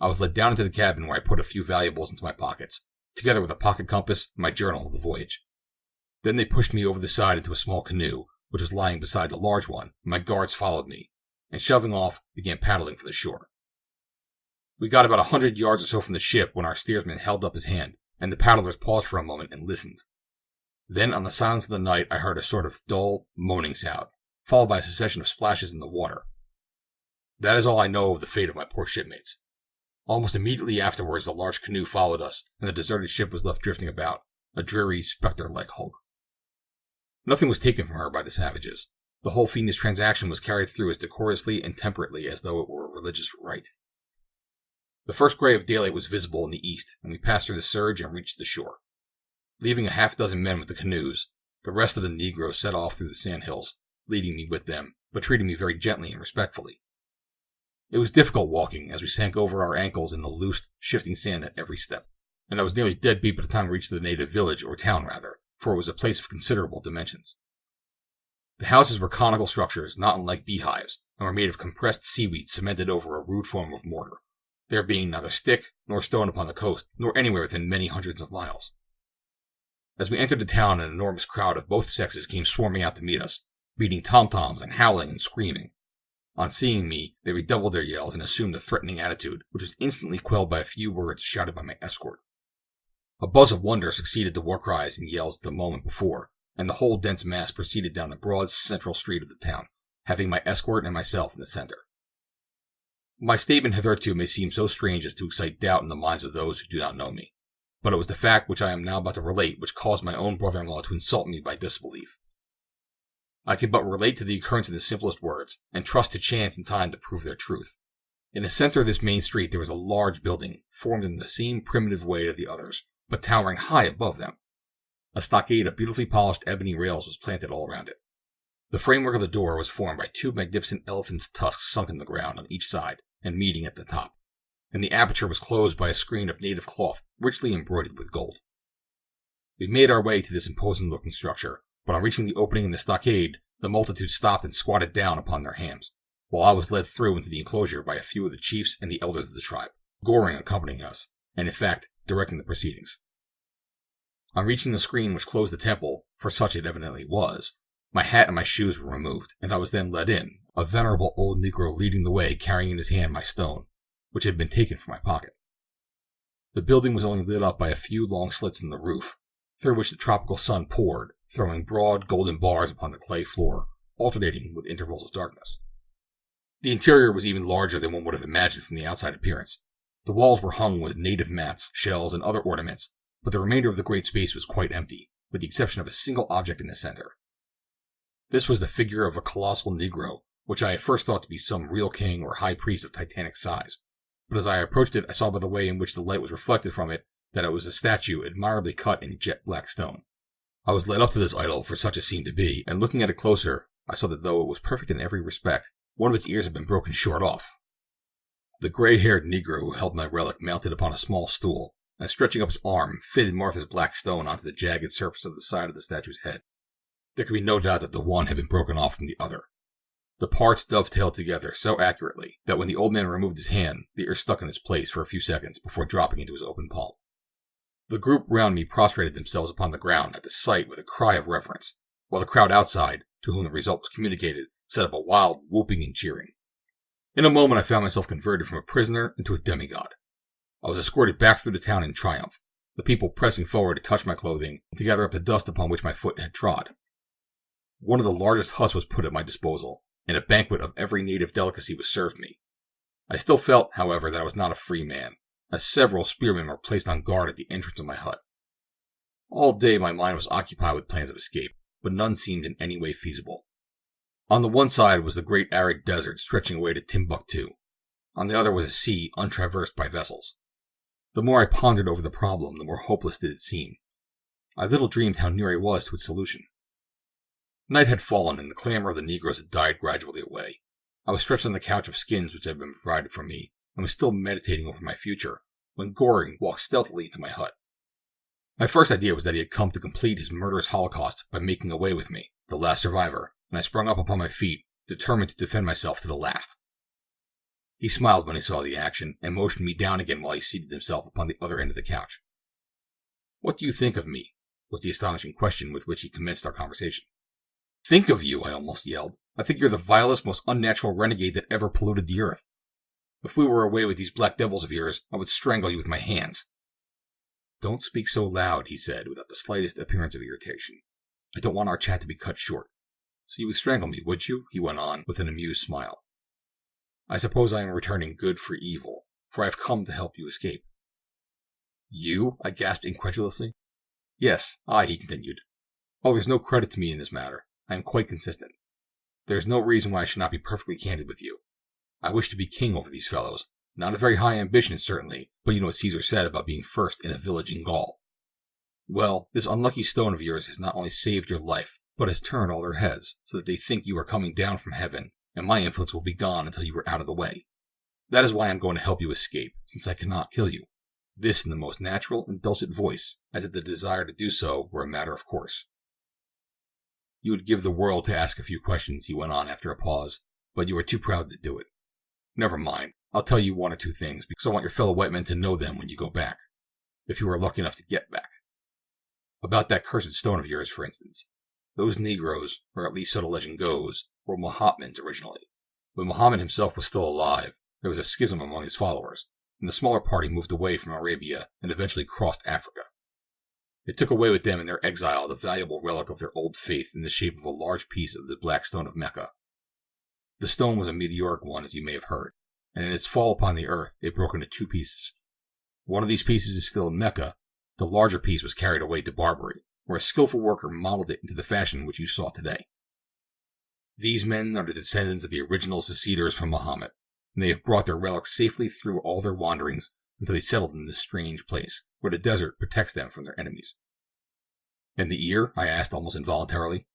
I was led down into the cabin where I put a few valuables into my pockets, together with a pocket compass and my journal of the voyage. Then they pushed me over the side into a small canoe, which was lying beside the large one, and my guards followed me, and shoving off, began paddling for the shore. We got about 100 yards or so from the ship when our steersman held up his hand, and the paddlers paused for a moment and listened. Then, on the silence of the night, I heard a sort of dull, moaning sound, followed by a succession of splashes in the water. That is all I know of the fate of my poor shipmates. Almost immediately afterwards, the large canoe followed us, and the deserted ship was left drifting about, a dreary, spectre-like hulk. Nothing was taken from her by the savages. The whole fiendish transaction was carried through as decorously and temperately as though it were a religious rite. The first gray of daylight was visible in the east, and we passed through the surge and reached the shore. Leaving a half-dozen men with the canoes, the rest of the negroes set off through the sandhills, leading me with them, but treating me very gently and respectfully. It was difficult walking, as we sank over our ankles in the loose, shifting sand at every step, and I was nearly dead beat by the time we reached the native village, or town rather, for it was a place of considerable dimensions. The houses were conical structures, not unlike beehives, and were made of compressed seaweed cemented over a rude form of mortar, there being neither stick nor stone upon the coast, nor anywhere within many hundreds of miles. As we entered the town, an enormous crowd of both sexes came swarming out to meet us, beating tom-toms and howling and screaming. On seeing me, they redoubled their yells and assumed a threatening attitude, which was instantly quelled by a few words shouted by my escort. A buzz of wonder succeeded the war cries and yells of the moment before, and the whole dense mass proceeded down the broad central street of the town, having my escort and myself in the center. My statement hitherto may seem so strange as to excite doubt in the minds of those who do not know me, but it was the fact which I am now about to relate which caused my own brother-in-law to insult me by disbelief. I can but relate to the occurrence in the simplest words, and trust to chance and time to prove their truth. In the center of this main street there was a large building, formed in the same primitive way to the others, but towering high above them. A stockade of beautifully polished ebony rails was planted all around it. The framework of the door was formed by two magnificent elephants' tusks sunk in the ground on each side, and meeting at the top, and the aperture was closed by a screen of native cloth richly embroidered with gold. We made our way to this imposing-looking structure, but on reaching the opening in the stockade, the multitude stopped and squatted down upon their hams, while I was led through into the enclosure by a few of the chiefs and the elders of the tribe, Goring accompanying us, and in fact, directing the proceedings. On reaching the screen which closed the temple, for such it evidently was, my hat and my shoes were removed, and I was then led in, a venerable old negro leading the way, carrying in his hand my stone, which had been taken from my pocket. The building was only lit up by a few long slits in the roof, through which the tropical sun poured, throwing broad golden bars upon the clay floor, alternating with intervals of darkness. The interior was even larger than one would have imagined from the outside appearance. The walls were hung with native mats, shells, and other ornaments, but the remainder of the great space was quite empty, with the exception of a single object in the center. This was the figure of a colossal negro, which I at first thought to be some real king or high priest of titanic size, but as I approached it I saw by the way in which the light was reflected from it that it was a statue admirably cut in jet-black stone. I was led up to this idol, for such it seemed to be, and looking at it closer, I saw that though it was perfect in every respect, one of its ears had been broken short off. The gray-haired negro who held my relic mounted upon a small stool, and stretching up his arm, fitted Martha's black stone onto the jagged surface of the side of the statue's head. There could be no doubt that the one had been broken off from the other. The parts dovetailed together so accurately that when the old man removed his hand, the ear stuck in its place for a few seconds before dropping into his open palm. The group round me prostrated themselves upon the ground at the sight with a cry of reverence, while the crowd outside, to whom the result was communicated, set up a wild whooping and cheering. In a moment I found myself converted from a prisoner into a demigod. I was escorted back through the town in triumph, the people pressing forward to touch my clothing and to gather up the dust upon which my foot had trod. One of the largest huts was put at my disposal, and a banquet of every native delicacy was served me. I still felt, however, that I was not a free man, as several spearmen were placed on guard at the entrance of my hut. All day my mind was occupied with plans of escape, but none seemed in any way feasible. On the one side was the great arid desert stretching away to Timbuktu. On the other was a sea untraversed by vessels. The more I pondered over the problem, the more hopeless did it seem. I little dreamed how near I was to its solution. Night had fallen, and the clamor of the Negroes had died gradually away. I was stretched on the couch of skins which had been provided for me, and was still meditating over my future, when Goring walked stealthily into my hut. My first idea was that he had come to complete his murderous holocaust by making away with me, the last survivor, and I sprung up upon my feet, determined to defend myself to the last. He smiled when he saw the action, and motioned me down again while he seated himself upon the other end of the couch. "What do you think of me?" was the astonishing question with which he commenced our conversation. "Think of you!" I almost yelled. "I think you're the vilest, most unnatural renegade that ever polluted the earth. If we were away with these black devils of yours, I would strangle you with my hands." "Don't speak so loud," he said, without the slightest appearance of irritation. "I don't want our chat to be cut short." "So you would strangle me, would you?" he went on, with an amused smile. "I suppose I am returning good for evil, for I have come to help you escape." "You?" I gasped incredulously. "Yes, I," he continued. "Oh, there's no credit to me in this matter. I am quite consistent. There is no reason why I should not be perfectly candid with you. I wish to be king over these fellows. Not a very high ambition, certainly, but you know what Caesar said about being first in a village in Gaul. Well, this unlucky stone of yours has not only saved your life, but has turned all their heads, so that they think you are coming down from heaven, and my influence will be gone until you are out of the way. That is why I am going to help you escape, since I cannot kill you. This in the most natural and dulcet voice, as if the desire to do so were a matter of course. You would give the world to ask a few questions," he went on after a pause, "but you are too proud to do it. Never mind, I'll tell you one or two things, because I want your fellow white men to know them when you go back, if you are lucky enough to get back. About that cursed stone of yours, for instance. Those Negroes, or at least so the legend goes, were Mohammedans originally. When Mohammed himself was still alive, there was a schism among his followers, and the smaller party moved away from Arabia and eventually crossed Africa. They took away with them in their exile the valuable relic of their old faith in the shape of a large piece of the black stone of Mecca. The stone was a meteoric one, as you may have heard, and in its fall upon the earth it broke into two pieces. One of these pieces is still in Mecca. The larger piece was carried away to Barbary, where a skillful worker modeled it into the fashion which you saw today. These men are the descendants of the original seceders from Muhammad, and they have brought their relics safely through all their wanderings until they settled in this strange place, where the desert protects them from their enemies. "And the ear?" I asked almost involuntarily.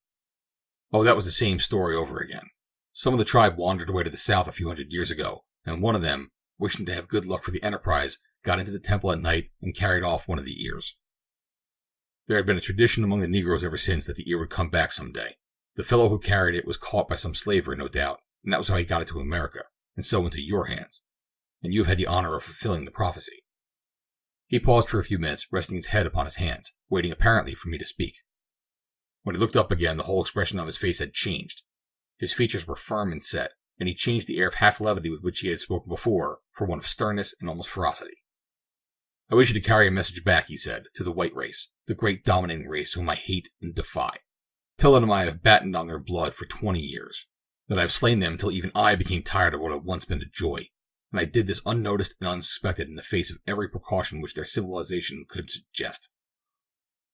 "Oh, that was the same story over again. Some of the tribe wandered away to the south a few hundred years ago, and one of them, wishing to have good luck for the enterprise, got into the temple at night and carried off one of the ears. There had been a tradition among the Negroes ever since that the ear would come back some day. The fellow who carried it was caught by some slaver, no doubt, and that was how he got it to America, and so into your hands, and you have had the honor of fulfilling the prophecy." He paused for a few minutes, resting his head upon his hands, waiting apparently for me to speak. When he looked up again, the whole expression of his face had changed. His features were firm and set, and he changed the air of half-levity with which he had spoken before for one of sternness and almost ferocity. "I wish you to carry a message back," he said, "to the white race, the great dominating race whom I hate and defy. Tell them I have battened on their blood for 20 years, that I have slain them until even I became tired of what had once been a joy, and I did this unnoticed and unsuspected in the face of every precaution which their civilization could suggest.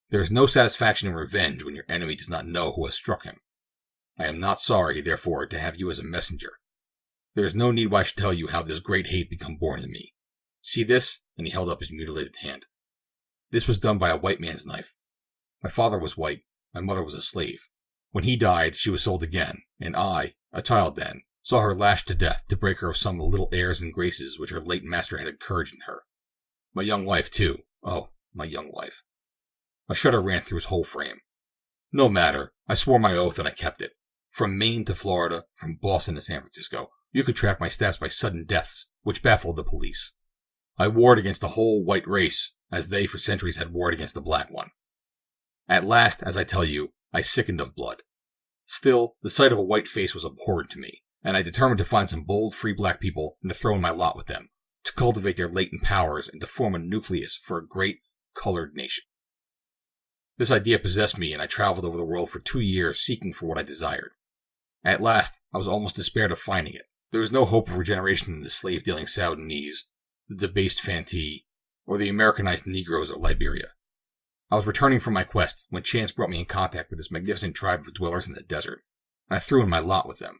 There is no satisfaction in revenge when your enemy does not know who has struck him. I am not sorry, therefore, to have you as a messenger. There is no need why I should tell you how this great hate became born in me. See this?" And he held up his mutilated hand. "This was done by a white man's knife. My father was white, my mother was a slave. When he died, she was sold again, and I, a child then, saw her lashed to death to break her of some of the little airs and graces which her late master had encouraged in her. My young wife, too. Oh, my young wife." A shudder ran through his whole frame. "No matter. I swore my oath and I kept it. From Maine to Florida, from Boston to San Francisco, you could track my steps by sudden deaths, which baffled the police. I warred against the whole white race, as they for centuries had warred against the black one. At last, as I tell you, I sickened of blood. Still, the sight of a white face was abhorrent to me, and I determined to find some bold, free black people and to throw in my lot with them, to cultivate their latent powers and to form a nucleus for a great, colored nation. This idea possessed me, and I traveled over the world for 2 years seeking for what I desired. At last, I was almost despaired of finding it. There was no hope of regeneration in the slave-dealing Soudanese, the debased Fantee, or the Americanized Negroes of Liberia. I was returning from my quest when chance brought me in contact with this magnificent tribe of dwellers in the desert, and I threw in my lot with them.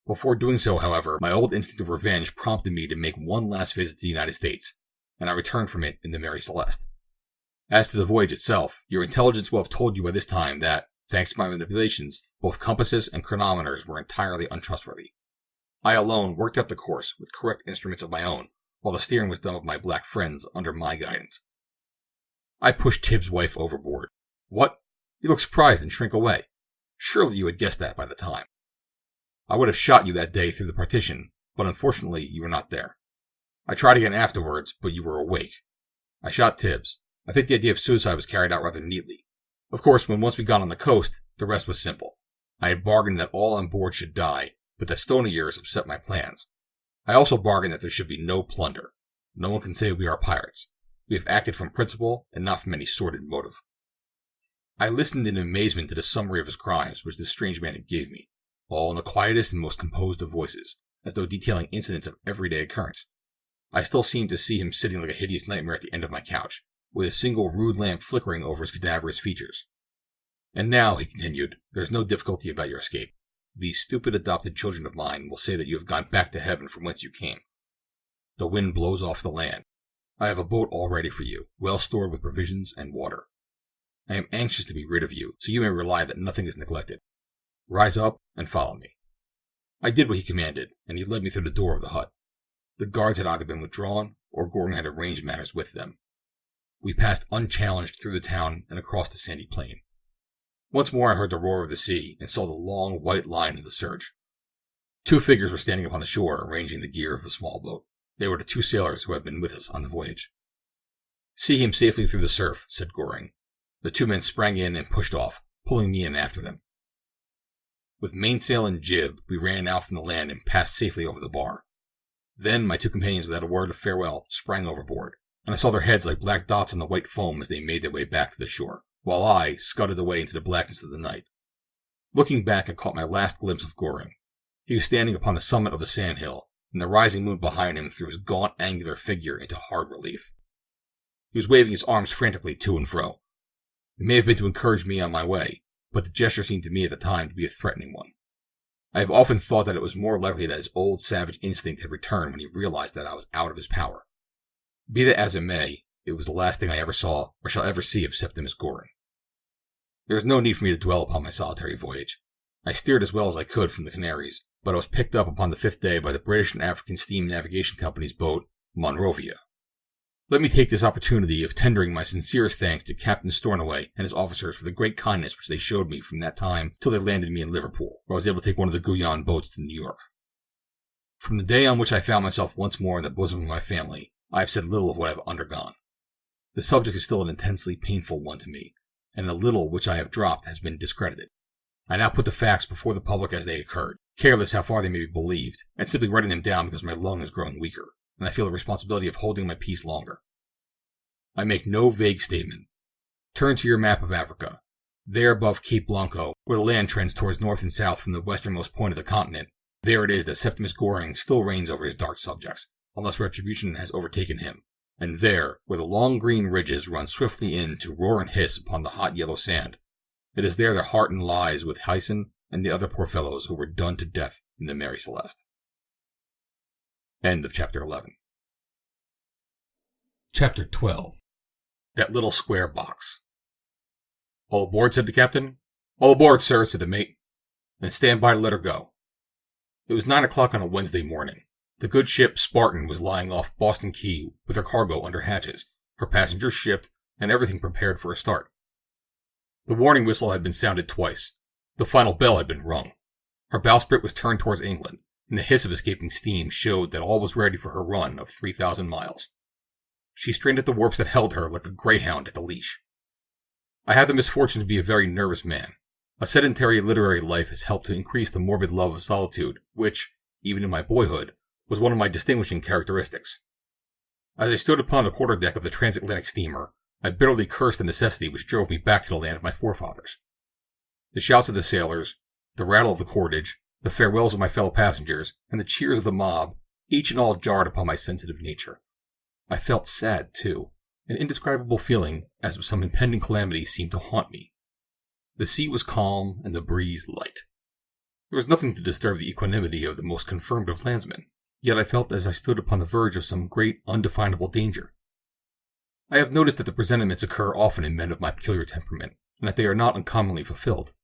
Before doing so, however, my old instinct of revenge prompted me to make one last visit to the United States, and I returned from it in the Mary Celeste. As to the voyage itself, your intelligence will have told you by this time that, thanks to my manipulations, both compasses and chronometers were entirely untrustworthy. I alone worked out the course with correct instruments of my own, while the steering was done with my black friends under my guidance. I pushed Tibbs' wife overboard. What? You look surprised and shrink away. Surely you had guessed that by the time. I would have shot you that day through the partition, but unfortunately you were not there. I tried again afterwards, but you were awake. I shot Tibbs. I think the idea of suicide was carried out rather neatly. Of course, when once we got on the coast, the rest was simple. I had bargained that all on board should die, but that stone years upset my plans. I also bargained that there should be no plunder. No one can say we are pirates. We have acted from principle and not from any sordid motive. I listened in amazement to the summary of his crimes which this strange man gave me, all in the quietest and most composed of voices, as though detailing incidents of everyday occurrence. I still seemed to see him sitting like a hideous nightmare at the end of my couch, with a single rude lamp flickering over his cadaverous features. And now, he continued, there is no difficulty about your escape. These stupid adopted children of mine will say that you have gone back to heaven from whence you came. The wind blows off the land. I have a boat all ready for you, well stored with provisions and water. I am anxious to be rid of you, so you may rely that nothing is neglected. Rise up and follow me. I did what he commanded, and he led me through the door of the hut. The guards had either been withdrawn, or Goring had arranged matters with them. We passed unchallenged through the town and across the sandy plain. Once more I heard the roar of the sea, and saw the long white line of the surge. 2 figures were standing upon the shore, arranging the gear of the small boat. They were the 2 sailors who had been with us on the voyage. See him safely through the surf, said Goring. The 2 men sprang in and pushed off, pulling me in after them. With mainsail and jib, we ran out from the land and passed safely over the bar. Then my 2 companions, without a word of farewell, sprang overboard, and I saw their heads like black dots on the white foam as they made their way back to the shore, while I scudded away into the blackness of the night. Looking back, I caught my last glimpse of Goring. He was standing upon the summit of a sandhill, and the rising moon behind him threw his gaunt, angular figure into hard relief. He was waving his arms frantically to and fro. It may have been to encourage me on my way, but the gesture seemed to me at the time to be a threatening one. I have often thought that it was more likely that his old savage instinct had returned when he realized that I was out of his power. Be that as it may, it was the last thing I ever saw or shall ever see of Septimus Goring. There is no need for me to dwell upon my solitary voyage. I steered as well as I could from the Canaries, but I was picked up upon the 5th day by the British and African Steam Navigation Company's boat, Monrovia. Let me take this opportunity of tendering my sincerest thanks to Captain Stornoway and his officers for the great kindness which they showed me from that time till they landed me in Liverpool, where I was able to take one of the Guyane boats to New York. From the day on which I found myself once more in the bosom of my family, I have said little of what I have undergone. The subject is still an intensely painful one to me, and the little which I have dropped has been discredited. I now put the facts before the public as they occurred, careless how far they may be believed, and simply writing them down because my lung is growing weaker, and I feel the responsibility of holding my peace longer. I make no vague statement. Turn to your map of Africa. There above Cape Blanco, where the land trends towards north and south from the westernmost point of the continent, there it is that Septimus Goring still reigns over his dark subjects, unless retribution has overtaken him. And there, where the long green ridges run swiftly in to roar and hiss upon the hot yellow sand, it is there that Harton lies with Hyson and the other poor fellows who were done to death in the Mary Celeste. End of Chapter 11. Chapter 12. That little square box. All aboard, said the captain. All aboard, sir, said the mate. Then stand by to let her go. It was 9 o'clock on a Wednesday morning. The good ship Spartan was lying off Boston Quay with her cargo under hatches, her passengers shipped, and everything prepared for a start. The warning whistle had been sounded twice. The final bell had been rung. Her bowsprit was turned towards England, and the hiss of escaping steam showed that all was ready for her run of 3,000 miles. She strained at the warps that held her like a greyhound at the leash. I have the misfortune to be a very nervous man. A sedentary literary life has helped to increase the morbid love of solitude, which, even in my boyhood, was one of my distinguishing characteristics. As I stood upon the quarterdeck of the transatlantic steamer, I bitterly cursed the necessity which drove me back to the land of my forefathers. The shouts of the sailors, the rattle of the cordage, the farewells of my fellow passengers, and the cheers of the mob, each and all jarred upon my sensitive nature. I felt sad, too. An indescribable feeling as if some impending calamity seemed to haunt me. The sea was calm and the breeze light. There was nothing to disturb the equanimity of the most confirmed of landsmen, yet I felt as I stood upon the verge of some great undefinable danger. I have noticed that the presentiments occur often in men of my peculiar temperament, and that they are not uncommonly fulfilled.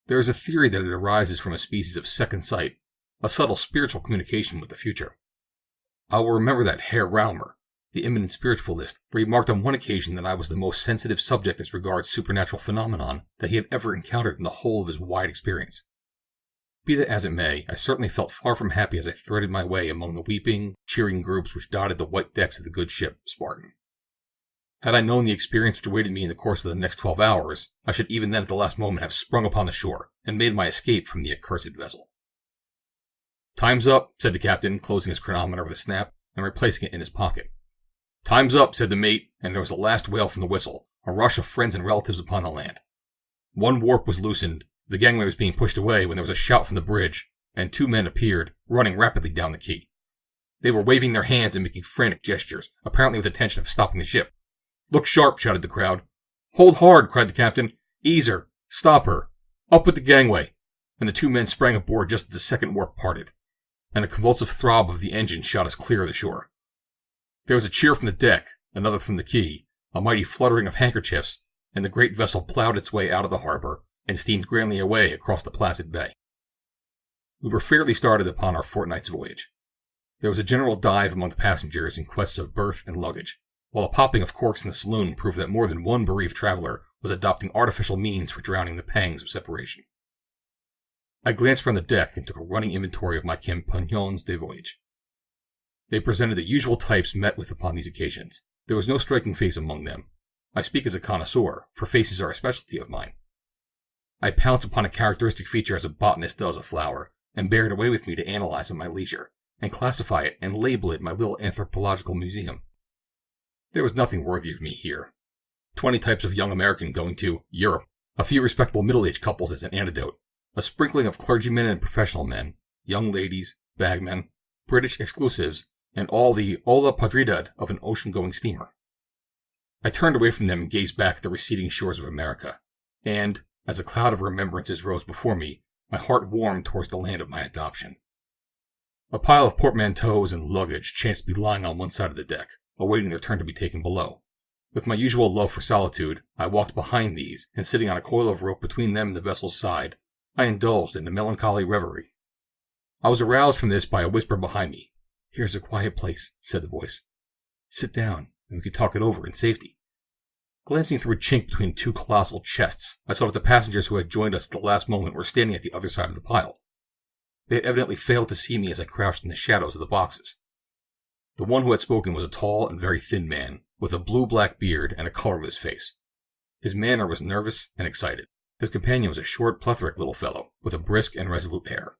There is a theory that it arises from a species of second sight, a subtle spiritual communication with the future. I will remember that Herr Raumer, the eminent spiritualist, remarked on one occasion that I was the most sensitive subject as regards supernatural phenomenon that he had ever encountered in the whole of his wide experience. Be that as it may, I certainly felt far from happy as I threaded my way among the weeping, cheering groups which dotted the white decks of the good ship Spartan. Had I known the experience which awaited me in the course of the next 12 hours, I should even then at the last moment have sprung upon the shore, and made my escape from the accursed vessel. "Time's up," said the captain, closing his chronometer with a snap, and replacing it in his pocket. "Time's up," said the mate, and there was a last wail from the whistle, a rush of friends and relatives upon the land. One warp was loosened, the gangway was being pushed away when there was a shout from the bridge, and 2 men appeared, running rapidly down the quay. They were waving their hands and making frantic gestures, apparently with the intention of stopping the ship. "Look sharp," shouted the crowd. "Hold hard," cried the captain. "Ease her. Stop her. Up with the gangway." And the 2 men sprang aboard just as the second warp parted, and a convulsive throb of the engine shot us clear of the shore. There was a cheer from the deck, another from the quay, a mighty fluttering of handkerchiefs, and the great vessel plowed its way out of the harbor and steamed grandly away across the placid bay. We were fairly started upon our fortnight's voyage. There was a general dive among the passengers in quest of berth and luggage, while a popping of corks in the saloon proved that more than one bereaved traveler was adopting artificial means for drowning the pangs of separation. I glanced round the deck and took a running inventory of my compagnons de voyage. They presented the usual types met with upon these occasions. There was no striking face among them. I speak as a connoisseur, for faces are a specialty of mine. I pounced upon a characteristic feature as a botanist does a flower, and bear it away with me to analyze at my leisure, and classify it and label it in my little anthropological museum. There was nothing worthy of me here. 20 types of young American going to Europe, a few respectable middle-aged couples as an antidote, a sprinkling of clergymen and professional men, young ladies, bagmen, British exclusives, and all the olla podrida of an ocean-going steamer. I turned away from them and gazed back at the receding shores of America, and, as a cloud of remembrances rose before me, my heart warmed towards the land of my adoption. A pile of portmanteaus and luggage chanced to be lying on one side of the deck, awaiting their turn to be taken below. With my usual love for solitude, I walked behind these, and sitting on a coil of rope between them and the vessel's side, I indulged in a melancholy reverie. I was aroused from this by a whisper behind me. "Here's a quiet place," said the voice. "Sit down, and we can talk it over in safety." Glancing through a chink between 2 colossal chests, I saw that the passengers who had joined us at the last moment were standing at the other side of the pile. They had evidently failed to see me as I crouched in the shadows of the boxes. The one who had spoken was a tall and very thin man, with a blue-black beard and a colorless face. His manner was nervous and excited. His companion was a short, plethoric little fellow, with a brisk and resolute air.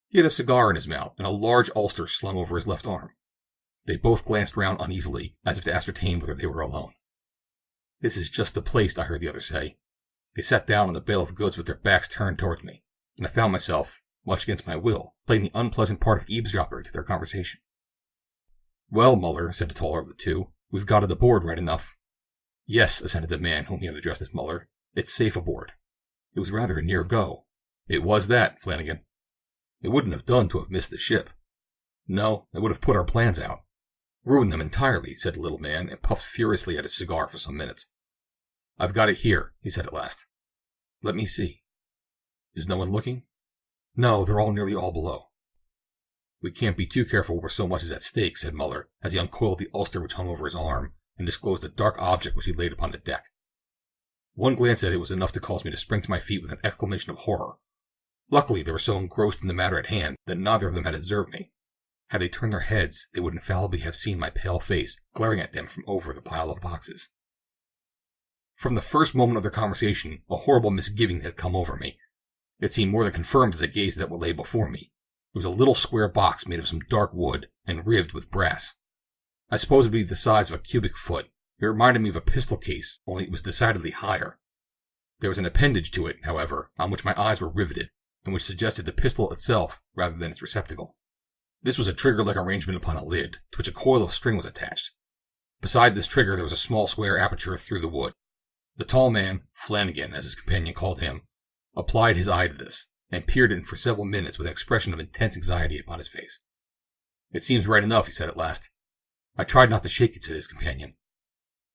He had a cigar in his mouth and a large ulster slung over his left arm. They both glanced round uneasily, as if to ascertain whether they were alone. "This is just the place," I heard the other say. They sat down on the bale of goods with their backs turned towards me, and I found myself, much against my will, playing the unpleasant part of eavesdropper to their conversation. "Well, Muller," said the taller of the 2, "we've got it aboard right enough." "Yes," assented the man whom he had addressed as Muller. "It's safe aboard." "It was rather a near go." "It was that, Flanagan." "It wouldn't have done to have missed the ship." "No, it would have put our plans out." "Ruined them entirely," said the little man, and puffed furiously at his cigar for some minutes. "I've got it here," he said at last. "Let me see. Is no one looking?" "No, they're nearly all below." "We can't be too careful where so much is at stake," said Muller, as he uncoiled the ulster which hung over his arm, and disclosed a dark object which he laid upon the deck. One glance at it was enough to cause me to spring to my feet with an exclamation of horror. Luckily, they were so engrossed in the matter at hand that neither of them had observed me. Had they turned their heads, they would infallibly have seen my pale face glaring at them from over the pile of boxes. From the first moment of their conversation, a horrible misgiving had come over me. It seemed more than confirmed as I gazed at what lay before me. It was a little square box made of some dark wood and ribbed with brass. I suppose it would be the size of a cubic foot. It reminded me of a pistol case, only it was decidedly higher. There was an appendage to it, however, on which my eyes were riveted, and which suggested the pistol itself rather than its receptacle. This was a trigger-like arrangement upon a lid, to which a coil of string was attached. Beside this trigger there was a small square aperture through the wood. The tall man, Flanagan as his companion called him, applied his eye to this, and peered in for several minutes with an expression of intense anxiety upon his face. "It seems right enough," he said at last. "I tried not to shake it," said his companion.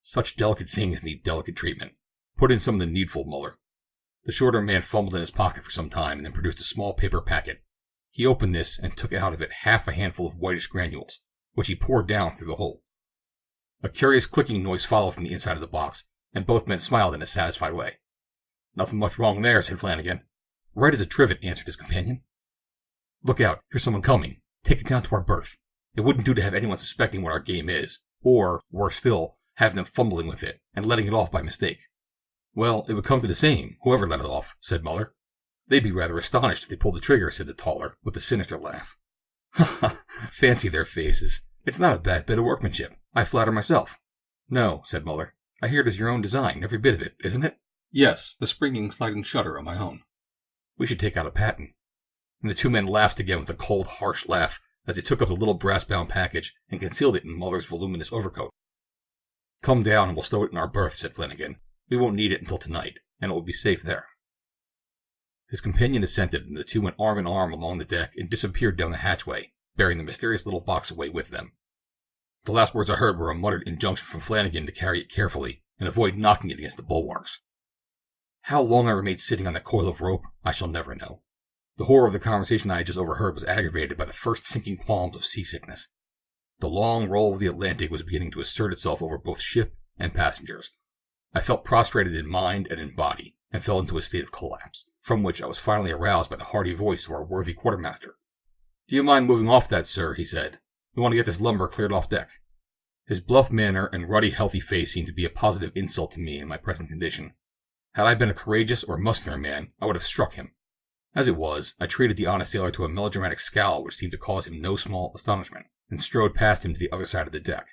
Such delicate things need delicate treatment. Put in some of the needful, Muller. The shorter man fumbled in his pocket for some time and then produced a small paper packet. He opened this and took out of it half a handful of whitish granules, which he poured down through the hole. A curious clicking noise followed from the inside of the box, and both men smiled in a satisfied way. Nothing much wrong there, said Flanagan. Right as a trivet, answered his companion. Look out, here's someone coming. Take it down to our berth. It wouldn't do to have anyone suspecting what our game is, or, worse still, having them fumbling with it and letting it off by mistake. Well, it would come to the same, whoever let it off, said Muller. They'd be rather astonished if they pulled the trigger, said the taller, with a sinister laugh. Ha ha, fancy their faces. It's not a bad bit of workmanship. I flatter myself. No, said Muller. I hear it is your own design, every bit of it, isn't it? Yes, the springing sliding shutter on my own. We should take out a patent. And the two men laughed again with a cold, harsh laugh as they took up the little brass-bound package and concealed it in Muller's voluminous overcoat. Come down and we'll stow it in our berth, said Flanagan. We won't need it until tonight, and it will be safe there. His companion assented, and the two went arm in arm along the deck and disappeared down the hatchway, bearing the mysterious little box away with them. The last words I heard were a muttered injunction from Flanagan to carry it carefully and avoid knocking it against the bulwarks. How long I remained sitting on that coil of rope, I shall never know. The horror of the conversation I had just overheard was aggravated by the first sinking qualms of seasickness. The long roll of the Atlantic was beginning to assert itself over both ship and passengers. I felt prostrated in mind and in body, and fell into a state of collapse, from which I was finally aroused by the hearty voice of our worthy quartermaster. Do you mind moving off that, sir? He said. We want to get this lumber cleared off deck. His bluff manner and ruddy, healthy face seemed to be a positive insult to me in my present condition. Had I been a courageous or muscular man, I would have struck him. As it was, I treated the honest sailor to a melodramatic scowl which seemed to cause him no small astonishment, and strode past him to the other side of the deck.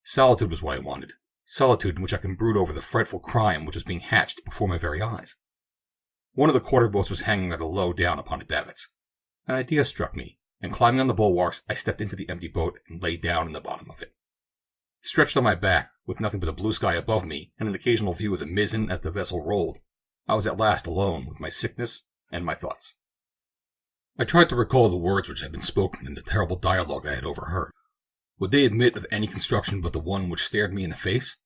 Solitude was what I wanted. Solitude in which I can brood over the frightful crime which was being hatched before my very eyes. One of the quarter-boats was hanging rather low down upon the davits. An idea struck me, and climbing on the bulwarks, I stepped into the empty boat and lay down in the bottom of it. Stretched on my back, with nothing but the blue sky above me and an occasional view of the mizzen as the vessel rolled, I was at last alone with my sickness and my thoughts. I tried to recall the words which had been spoken in the terrible dialogue I had overheard. Would they admit of any construction but the one which stared me in the face?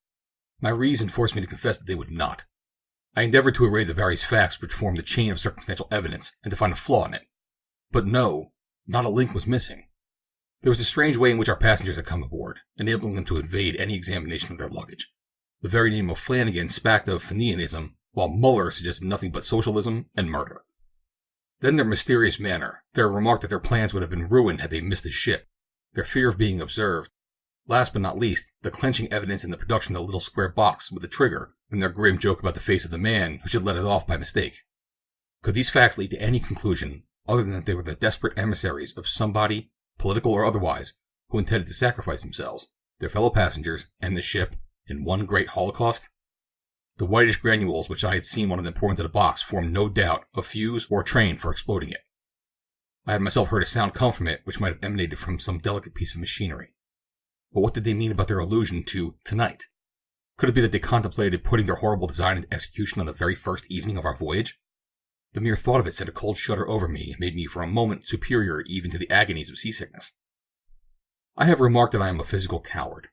My reason forced me to confess that they would not. I endeavored to array the various facts which formed the chain of circumstantial evidence and to find a flaw in it. But no, not a link was missing. There was the strange way in which our passengers had come aboard, enabling them to evade any examination of their luggage. The very name of Flanagan smacked of Fenianism, while Muller suggested nothing but socialism and murder. Then their mysterious manner, their remark that their plans would have been ruined had they missed the ship, their fear of being observed. Last but not least, the clenching evidence in the production of the little square box with the trigger, and their grim joke about the face of the man who should let it off by mistake. Could these facts lead to any conclusion other than that they were the desperate emissaries of somebody, political or otherwise, who intended to sacrifice themselves, their fellow passengers, and the ship in one great holocaust? The whitish granules which I had seen one of them pour into the box formed no doubt a fuse or a train for exploding it. I had myself heard a sound come from it which might have emanated from some delicate piece of machinery. But what did they mean about their allusion to tonight? Could it be that they contemplated putting their horrible design into execution on the very first evening of our voyage? The mere thought of it sent a cold shudder over me and made me for a moment superior even to the agonies of seasickness. I have remarked that I am a physical coward.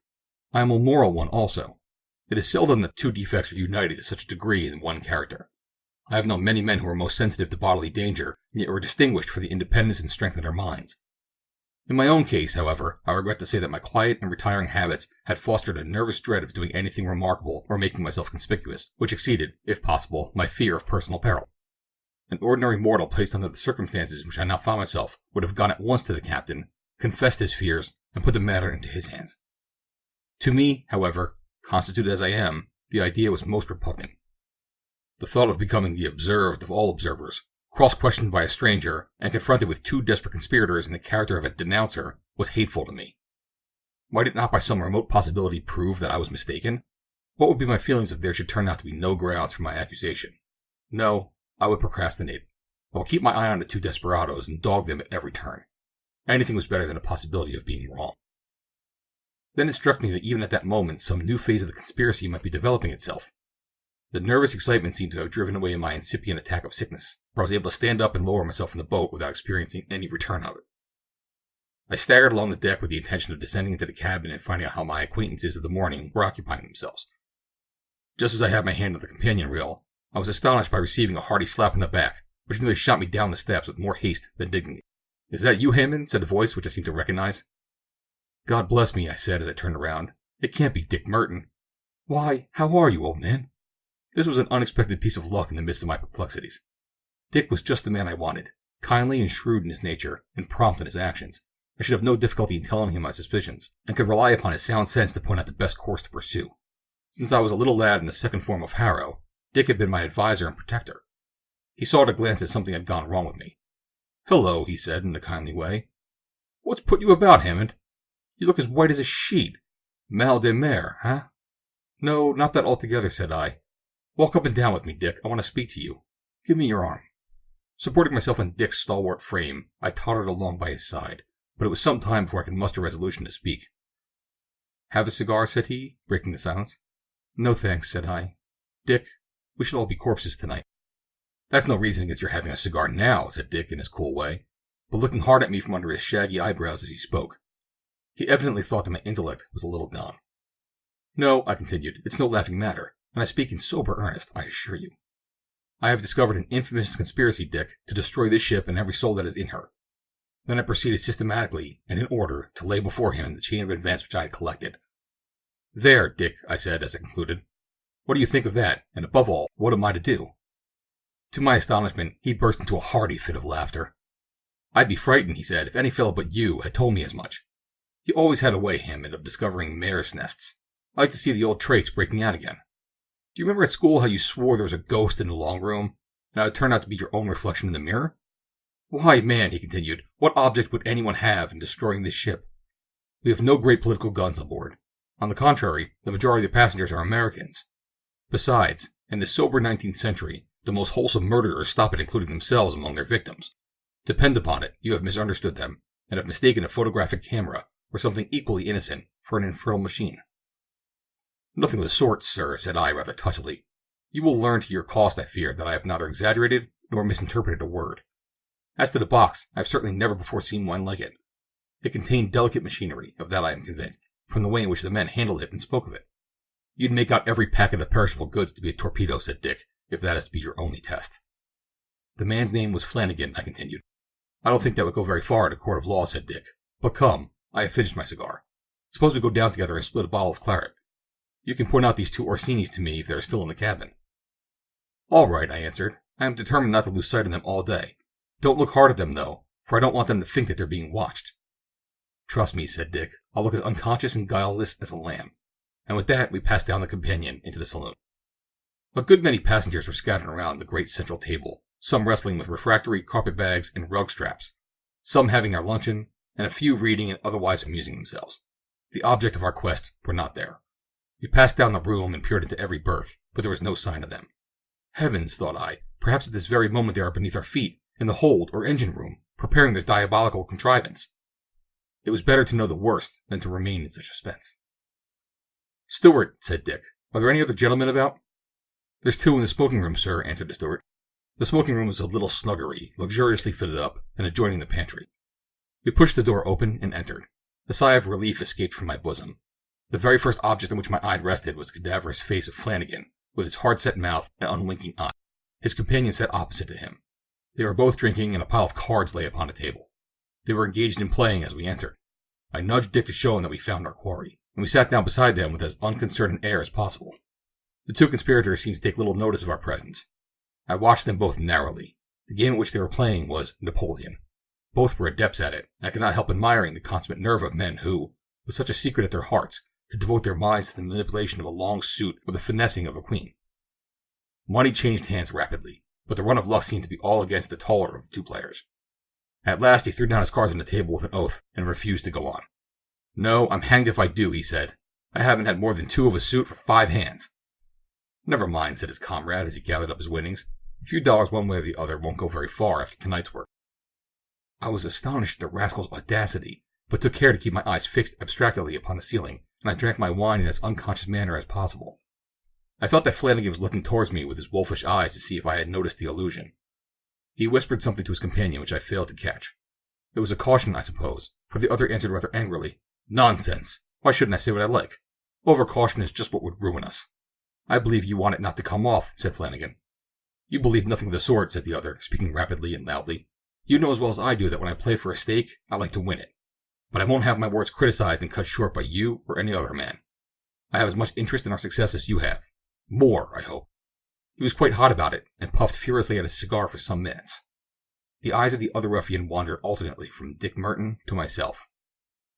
I am a moral one also. It is seldom that two defects are united to such a degree in one character. I have known many men who were most sensitive to bodily danger, and yet were distinguished for the independence and strength of their minds. In my own case, however, I regret to say that my quiet and retiring habits had fostered a nervous dread of doing anything remarkable or making myself conspicuous, which exceeded, if possible, my fear of personal peril. An ordinary mortal placed under the circumstances in which I now found myself would have gone at once to the captain, confessed his fears, and put the matter into his hands. To me, however, constituted as I am, the idea was most repugnant. The thought of becoming the observed of all observers, cross-questioned by a stranger, and confronted with two desperate conspirators in the character of a denouncer, was hateful to me. Might it not by some remote possibility prove that I was mistaken? What would be my feelings if there should turn out to be no grounds for my accusation? No, I would procrastinate. I would keep my eye on the two desperadoes and dog them at every turn. Anything was better than a possibility of being wrong. Then it struck me that even at that moment some new phase of the conspiracy might be developing itself. The nervous excitement seemed to have driven away my incipient attack of sickness, for I was able to stand up and lower myself from the boat without experiencing any return of it. I staggered along the deck with the intention of descending into the cabin and finding out how my acquaintances of the morning were occupying themselves. Just as I had my hand on the companion rail, I was astonished by receiving a hearty slap on the back, which nearly shot me down the steps with more haste than dignity. "Is that you, Hammond?" said a voice which I seemed to recognize. "God bless me," I said as I turned around. "It can't be Dick Merton." "Why, how are you, old man?" This was an unexpected piece of luck in the midst of my perplexities. Dick was just the man I wanted, kindly and shrewd in his nature, and prompt in his actions. I should have no difficulty in telling him my suspicions, and could rely upon his sound sense to point out the best course to pursue. Since I was a little lad in the second form of Harrow, Dick had been my adviser and protector. He saw at a glance that something had gone wrong with me. "Hello," he said in a kindly way. "What's put you about, Hammond? You look as white as a sheet. Mal de mer, huh?" "No, not that altogether," said I. "Walk up and down with me, Dick. I want to speak to you. Give me your arm." Supporting myself on Dick's stalwart frame, I tottered along by his side, but it was some time before I could muster resolution to speak. "Have a cigar?" said he, breaking the silence. "No thanks," said I. "Dick, we should all be corpses tonight." "That's no reason against your having a cigar now," said Dick in his cool way, but looking hard at me from under his shaggy eyebrows as he spoke. He evidently thought that my intellect was a little gone. "No," I continued, "it's no laughing matter, and I speak in sober earnest, I assure you. I have discovered an infamous conspiracy, Dick, to destroy this ship and every soul that is in her." Then I proceeded systematically and in order to lay before him the chain of events which I had collected. "There, Dick," I said as I concluded. "What do you think of that? And above all, what am I to do?" To my astonishment, he burst into a hearty fit of laughter. "I'd be frightened," he said, "if any fellow but you had told me as much. You always had a way, Hammond, of discovering mares' nests. I like to see the old traits breaking out again. Do you remember at school how you swore there was a ghost in the long room, and how it turned out to be your own reflection in the mirror? Why, man," he continued, "what object would anyone have in destroying this ship? We have no great political guns aboard. On the contrary, the majority of the passengers are Americans. Besides, in the sober 19th century, the most wholesome murderers stop at including themselves among their victims. Depend upon it, you have misunderstood them, and have mistaken a photographic camera, or something equally innocent, for an infernal machine." "Nothing of the sort, sir," said I rather touchily. "You will learn to your cost, I fear, that I have neither exaggerated nor misinterpreted a word. As to the box, I have certainly never before seen one like it. It contained delicate machinery, of that I am convinced, from the way in which the men handled it and spoke of it." "You'd make out every packet of perishable goods to be a torpedo," said Dick, "if that is to be your only test." "The man's name was Flanagan," I continued. "I don't think that would go very far in a court of law," said Dick. "But come, I have finished my cigar. Suppose we go down together and split a bottle of claret. You can point out these two Orsinis to me if they are still in the cabin." "All right," I answered. "I am determined not to lose sight of them all day. Don't look hard at them, though, for I don't want them to think that they're being watched." "Trust me," said Dick. "I'll look as unconscious and guileless as a lamb." And with that, we passed down the companion into the saloon. A good many passengers were scattered around the great central table, some wrestling with refractory carpet-bags and rug straps, some having their luncheon, and a few reading and otherwise amusing themselves. The object of our quest were not there. We passed down the room and peered into every berth, but there was no sign of them. Heavens, thought I, perhaps at this very moment they are beneath our feet, in the hold or engine room, preparing their diabolical contrivance. It was better to know the worst than to remain in such suspense. "Steward," said Dick, "are there any other gentlemen about?" "There's two in the smoking room, sir," answered the steward. The smoking room was a little snuggery, luxuriously fitted up, and adjoining the pantry. We pushed the door open and entered. A sigh of relief escaped from my bosom. The very first object on which my eye rested was the cadaverous face of Flanagan, with its hard-set mouth and unwinking eye. His companion sat opposite to him. They were both drinking, and a pile of cards lay upon the table. They were engaged in playing as we entered. I nudged Dick to show him that we found our quarry, and we sat down beside them with as unconcerned an air as possible. The two conspirators seemed to take little notice of our presence. I watched them both narrowly. The game at which they were playing was Napoleon. Both were adepts at it, and I could not help admiring the consummate nerve of men who, with such a secret at their hearts, could devote their minds to the manipulation of a long suit or the finessing of a queen. Money changed hands rapidly, but the run of luck seemed to be all against the taller of the two players. At last he threw down his cards on the table with an oath and refused to go on. "No, I'm hanged if I do," he said. "I haven't had more than two of a suit for 5 hands." "Never mind," said his comrade as he gathered up his winnings. "A few dollars one way or the other won't go very far after tonight's work." I was astonished at the rascal's audacity, but took care to keep my eyes fixed abstractedly upon the ceiling, and I drank my wine in as unconscious manner as possible. I felt that Flanagan was looking towards me with his wolfish eyes to see if I had noticed the illusion. He whispered something to his companion which I failed to catch. It was a caution, I suppose, for the other answered rather angrily, "Nonsense! Why shouldn't I say what I like? Overcaution is just what would ruin us." "I believe you want it not to come off," said Flanagan. "You believe nothing of the sort," said the other, speaking rapidly and loudly. "You know as well as I do that when I play for a stake, I like to win it. But I won't have my words criticized and cut short by you or any other man. I have as much interest in our success as you have. More, I hope." He was quite hot about it, and puffed furiously at his cigar for some minutes. The eyes of the other ruffian wandered alternately from Dick Merton to myself.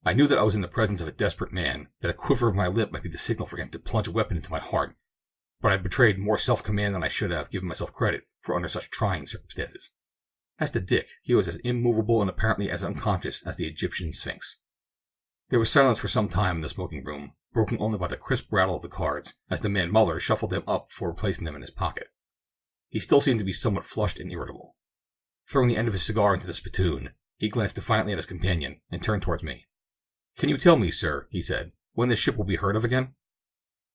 I knew that I was in the presence of a desperate man, that a quiver of my lip might be the signal for him to plunge a weapon into my heart, but I betrayed more self-command than I should have given myself credit for under such trying circumstances. As to Dick, he was as immovable and apparently as unconscious as the Egyptian Sphinx. There was silence for some time in the smoking room, broken only by the crisp rattle of the cards, as the man Muller shuffled them up before placing them in his pocket. He still seemed to be somewhat flushed and irritable. Throwing the end of his cigar into the spittoon, he glanced defiantly at his companion and turned towards me. "Can you tell me, sir," he said, "when this ship will be heard of again?"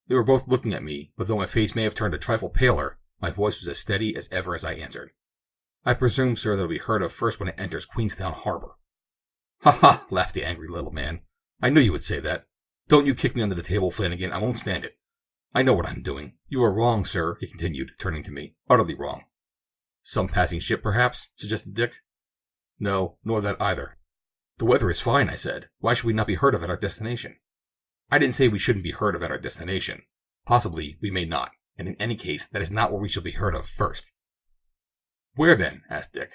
They were both looking at me, but though my face may have turned a trifle paler, my voice was as steady as ever as I answered. "I presume, sir, that it will be heard of first when it enters Queenstown Harbor." "Ha ha!" laughed the angry little man. "I knew you would say that. Don't you kick me under the table, Flanagan. I won't stand it. I know what I'm doing. You are wrong, sir," he continued, turning to me. "Utterly wrong." "Some passing ship, perhaps?" suggested Dick. "No, nor that either." "The weather is fine," I said. "Why should we not be heard of at our destination?" "I didn't say we shouldn't be heard of at our destination. Possibly we may not, and in any case that is not where we shall be heard of first." "Where then?" asked Dick.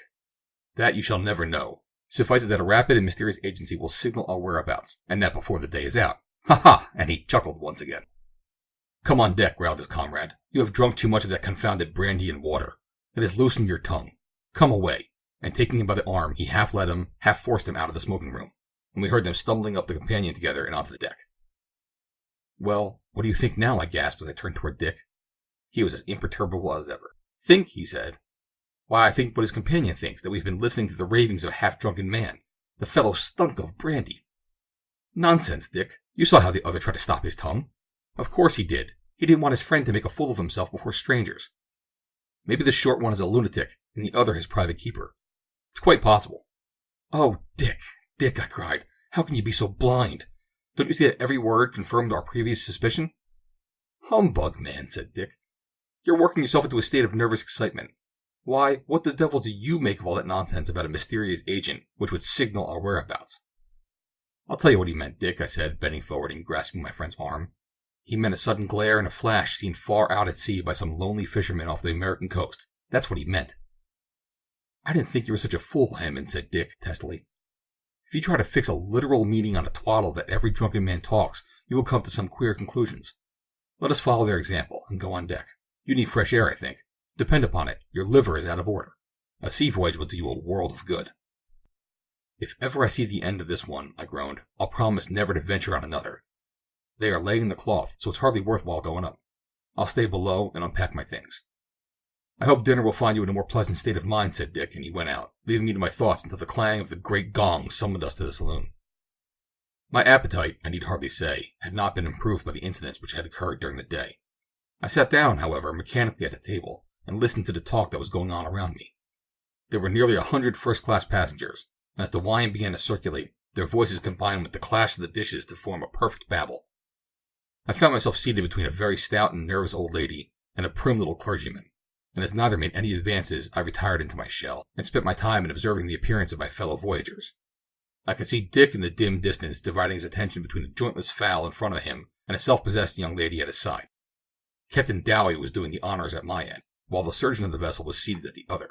"That you shall never know. Suffice it that a rapid and mysterious agency will signal our whereabouts, and that before the day is out. Ha ha!" And he chuckled once again. "Come on deck," growled his comrade. "You have drunk too much of that confounded brandy and water. It has loosened your tongue. Come away." And taking him by the arm, he half led him, half forced him out of the smoking room, and we heard them stumbling up the companion together and onto the deck. "Well, what do you think now?" I gasped as I turned toward Dick. He was as imperturbable as ever. "Think?" he said. "Why, I think what his companion thinks, that we've been listening to the ravings of a half-drunken man. The fellow stunk of brandy." "Nonsense, Dick. You saw how the other tried to stop his tongue." "Of course he did. He didn't want his friend to make a fool of himself before strangers. Maybe the short one is a lunatic, and the other his private keeper. It's quite possible." "Oh, Dick, Dick," I cried. "How can you be so blind? Don't you see that every word confirmed our previous suspicion?" "Humbug, man," said Dick. "You're working yourself into a state of nervous excitement. Why, what the devil do you make of all that nonsense about a mysterious agent which would signal our whereabouts?" "I'll tell you what he meant, Dick," I said, bending forward and grasping my friend's arm. "He meant a sudden glare and a flash seen far out at sea by some lonely fisherman off the American coast. That's what he meant." "I didn't think you were such a fool, Hammond," said Dick, testily. "If you try to fix a literal meaning on a twaddle that every drunken man talks, you will come to some queer conclusions. Let us follow their example, and go on deck. You need fresh air, I think. Depend upon it, your liver is out of order. A sea voyage will do you a world of good." "If ever I see the end of this one," I groaned, "I'll promise never to venture on another. They are laying the cloth, so it's hardly worthwhile going up. I'll stay below and unpack my things." "I hope dinner will find you in a more pleasant state of mind," said Dick, and he went out, leaving me to my thoughts until the clang of the great gong summoned us to the saloon. My appetite, I need hardly say, had not been improved by the incidents which had occurred during the day. I sat down, however, mechanically at the table, and listened to the talk that was going on around me. There were nearly 100 first-class passengers, and as the wine began to circulate, their voices combined with the clash of the dishes to form a perfect babel. I found myself seated between a very stout and nervous old lady and a prim little clergyman, and as neither made any advances, I retired into my shell, and spent my time in observing the appearance of my fellow voyagers. I could see Dick in the dim distance dividing his attention between a jointless fowl in front of him and a self-possessed young lady at his side. Captain Dowie was doing the honors at my end, while the surgeon of the vessel was seated at the other.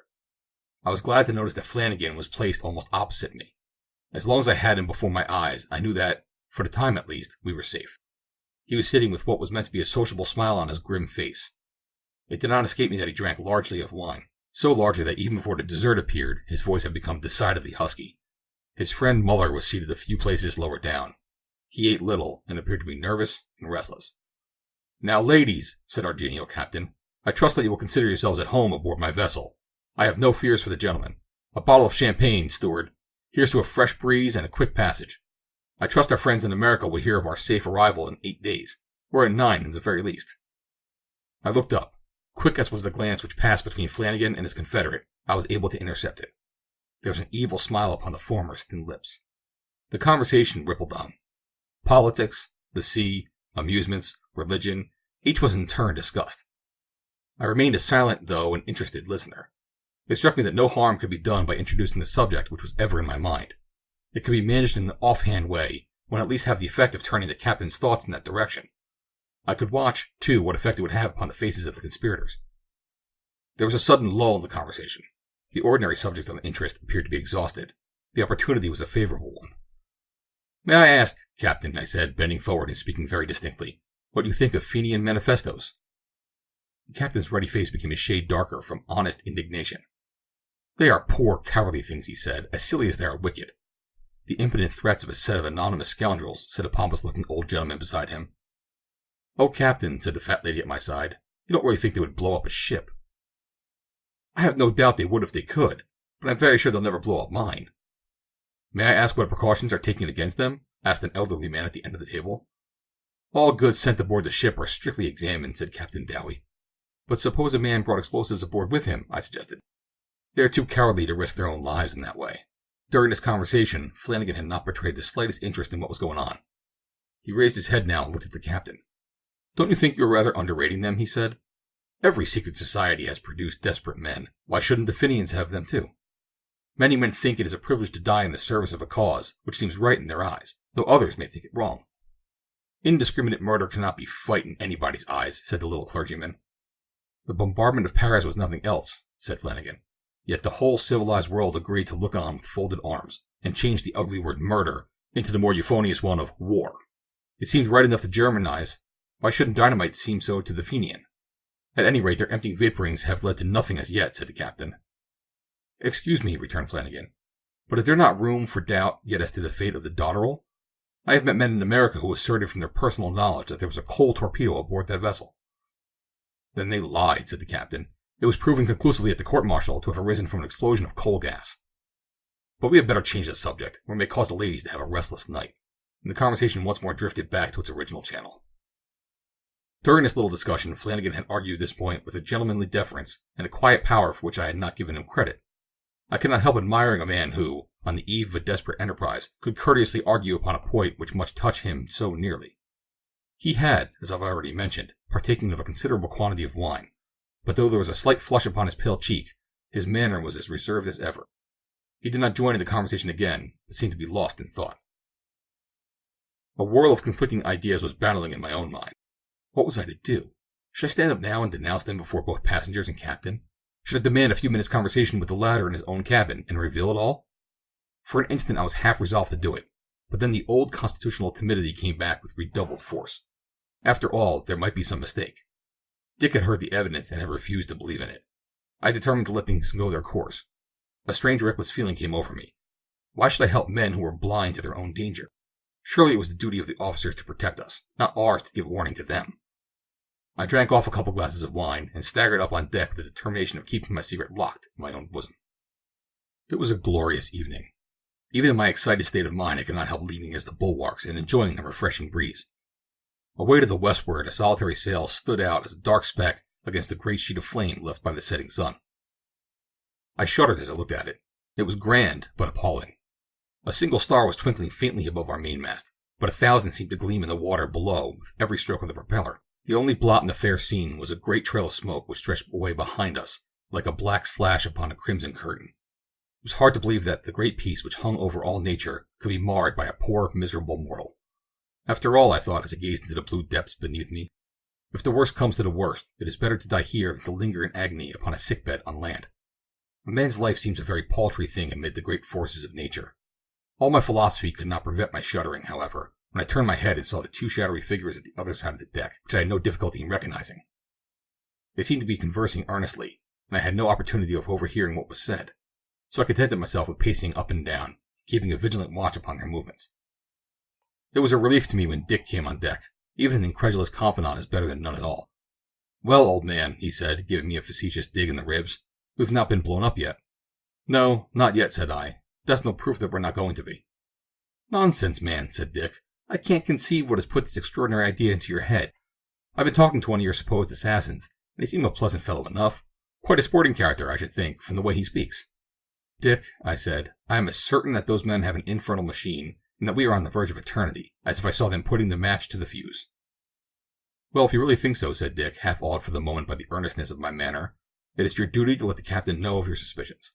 I was glad to notice that Flanagan was placed almost opposite me. As long as I had him before my eyes, I knew that, for the time at least, we were safe. He was sitting with what was meant to be a sociable smile on his grim face. It did not escape me that he drank largely of wine, so largely that even before the dessert appeared, his voice had become decidedly husky. His friend Muller was seated a few places lower down. He ate little, and appeared to be nervous and restless. "Now, ladies," said our genial captain, "I trust that you will consider yourselves at home aboard my vessel. I have no fears for the gentlemen. A bottle of champagne, steward. Here's to a fresh breeze and a quick passage. I trust our friends in America will hear of our safe arrival in 8 days, or in 9 at the very least." I looked up. Quick as was the glance which passed between Flanagan and his confederate, I was able to intercept it. There was an evil smile upon the former's thin lips. The conversation rippled on. Politics, the sea, amusements, religion, each was in turn discussed. I remained a silent, though an interested listener. It struck me that no harm could be done by introducing the subject which was ever in my mind. It could be managed in an offhand way, when at least have the effect of turning the captain's thoughts in that direction. I could watch, too, what effect it would have upon the faces of the conspirators. There was a sudden lull in the conversation. The ordinary subject of interest appeared to be exhausted. The opportunity was a favorable one. "May I ask, Captain," I said, bending forward and speaking very distinctly, "what you think of Fenian manifestos?" The captain's ruddy face became a shade darker from honest indignation. "They are poor, cowardly things," he said, "as silly as they are wicked." "The impotent threats of a set of anonymous scoundrels," said a pompous-looking old gentleman beside him. "Oh, Captain," said the fat lady at my side, "you don't really think they would blow up a ship?" "I have no doubt they would if they could, but I'm very sure they'll never blow up mine." "May I ask what precautions are taken against them?" asked an elderly man at the end of the table. "All goods sent aboard the ship are strictly examined," said Captain Dowie. "But suppose a man brought explosives aboard with him," I suggested. "They are too cowardly to risk their own lives in that way." During this conversation, Flanagan had not betrayed the slightest interest in what was going on. He raised his head now and looked at the captain. "Don't you think you are rather underrating them?" he said. "Every secret society has produced desperate men. Why shouldn't the Fenians have them too? Many men think it is a privilege to die in the service of a cause which seems right in their eyes, though others may think it wrong." "Indiscriminate murder cannot be fight in anybody's eyes," said the little clergyman. "The bombardment of Paris was nothing else," said Flanagan. "Yet the whole civilized world agreed to look on with folded arms, and change the ugly word murder into the more euphonious one of war. It seemed right enough to Germanize. Why shouldn't dynamite seem so to the Fenian? At any rate, their empty vaporings have led to nothing as yet," said the captain. "Excuse me," returned Flanagan, "but is there not room for doubt yet as to the fate of the Dotterel? I have met men in America who asserted from their personal knowledge that there was a coal torpedo aboard that vessel." "Then they lied," said the captain. "It was proven conclusively at the court-martial to have arisen from an explosion of coal gas. But we had better change the subject, or it may cause the ladies to have a restless night." And the conversation once more drifted back to its original channel. During this little discussion, Flanagan had argued this point with a gentlemanly deference and a quiet power for which I had not given him credit. I could not help admiring a man who, on the eve of a desperate enterprise, could courteously argue upon a point which must touch him so nearly. He had, as I've already mentioned, partaken of a considerable quantity of wine, but though there was a slight flush upon his pale cheek, his manner was as reserved as ever. He did not join in the conversation again, but seemed to be lost in thought. A whirl of conflicting ideas was battling in my own mind. What was I to do? Should I stand up now and denounce them before both passengers and captain? Should I demand a few minutes' conversation with the latter in his own cabin and reveal it all? For an instant I was half resolved to do it, but then the old constitutional timidity came back with redoubled force. After all, there might be some mistake. Dick had heard the evidence and had refused to believe in it. I determined to let things go their course. A strange reckless feeling came over me. Why should I help men who were blind to their own danger? Surely it was the duty of the officers to protect us, not ours to give warning to them. I drank off a couple glasses of wine and staggered up on deck with the determination of keeping my secret locked in my own bosom. It was a glorious evening. Even in my excited state of mind, I could not help leaning against the bulwarks and enjoying the refreshing breeze. Away to the westward, a solitary sail stood out as a dark speck against the great sheet of flame left by the setting sun. I shuddered as I looked at it. It was grand, but appalling. A single star was twinkling faintly above our mainmast, but 1,000 seemed to gleam in the water below with every stroke of the propeller. The only blot in the fair scene was a great trail of smoke which stretched away behind us, like a black slash upon a crimson curtain. It was hard to believe that the great peace which hung over all nature could be marred by a poor, miserable mortal. After all, I thought as I gazed into the blue depths beneath me, if the worst comes to the worst, it is better to die here than to linger in agony upon a sickbed on land. A man's life seems a very paltry thing amid the great forces of nature. All my philosophy could not prevent my shuddering, however, when I turned my head and saw the two shadowy figures at the other side of the deck, which I had no difficulty in recognizing. They seemed to be conversing earnestly, and I had no opportunity of overhearing what was said, so I contented myself with pacing up and down, keeping a vigilant watch upon their movements. It was a relief to me when Dick came on deck. Even an incredulous confidant is better than none at all. "Well, old man," he said, giving me a facetious dig in the ribs, "we've not been blown up yet." "No, not yet," said I. "That's no proof that we're not going to be." "Nonsense, man," said Dick. "I can't conceive what has put this extraordinary idea into your head. I've been talking to one of your supposed assassins, and he seemed a pleasant fellow enough. Quite a sporting character, I should think, from the way he speaks." "Dick," I said, "I am as certain that those men have an infernal machine and that we are on the verge of eternity, as if I saw them putting the match to the fuse. Well, if you really think so, said Dick, half awed for the moment by the earnestness of my manner, it is your duty to let the captain know of your suspicions.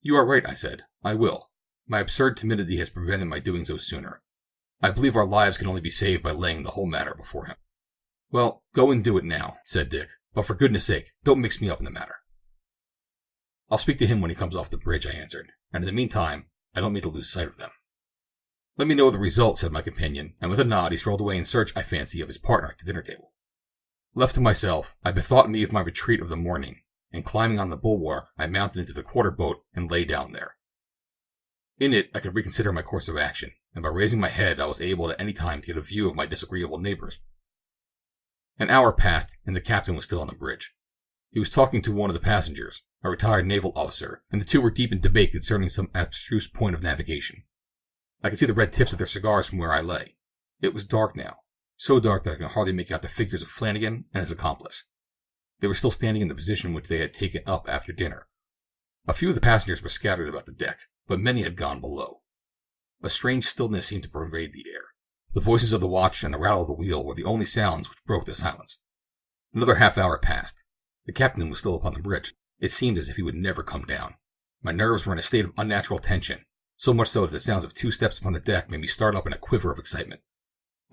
You are right, I said. I will. My absurd timidity has prevented my doing so sooner. I believe our lives can only be saved by laying the whole matter before him. Well, go and do it now, said Dick, but for goodness sake, don't mix me up in the matter. I'll speak to him when he comes off the bridge, I answered, and in the meantime, I don't mean to lose sight of them. Let me know the result, said my companion, and with a nod he strolled away in search, I fancy, of his partner at the dinner table. Left to myself, I bethought me of my retreat of the morning, and climbing on the bulwark, I mounted into the quarter boat and lay down there. In it, I could reconsider my course of action, and by raising my head, I was able at any time to get a view of my disagreeable neighbors. An hour passed, and the captain was still on the bridge. He was talking to one of the passengers, a retired naval officer, and the two were deep in debate concerning some abstruse point of navigation. I could see the red tips of their cigars from where I lay. It was dark now, so dark that I could hardly make out the figures of Flanagan and his accomplice. They were still standing in the position which they had taken up after dinner. A few of the passengers were scattered about the deck, but many had gone below. A strange stillness seemed to pervade the air. The voices of the watch and the rattle of the wheel were the only sounds which broke the silence. Another half-hour passed. The captain was still upon the bridge. It seemed as if he would never come down. My nerves were in a state of unnatural tension, so much so that the sounds of 2 steps upon the deck made me start up in a quiver of excitement.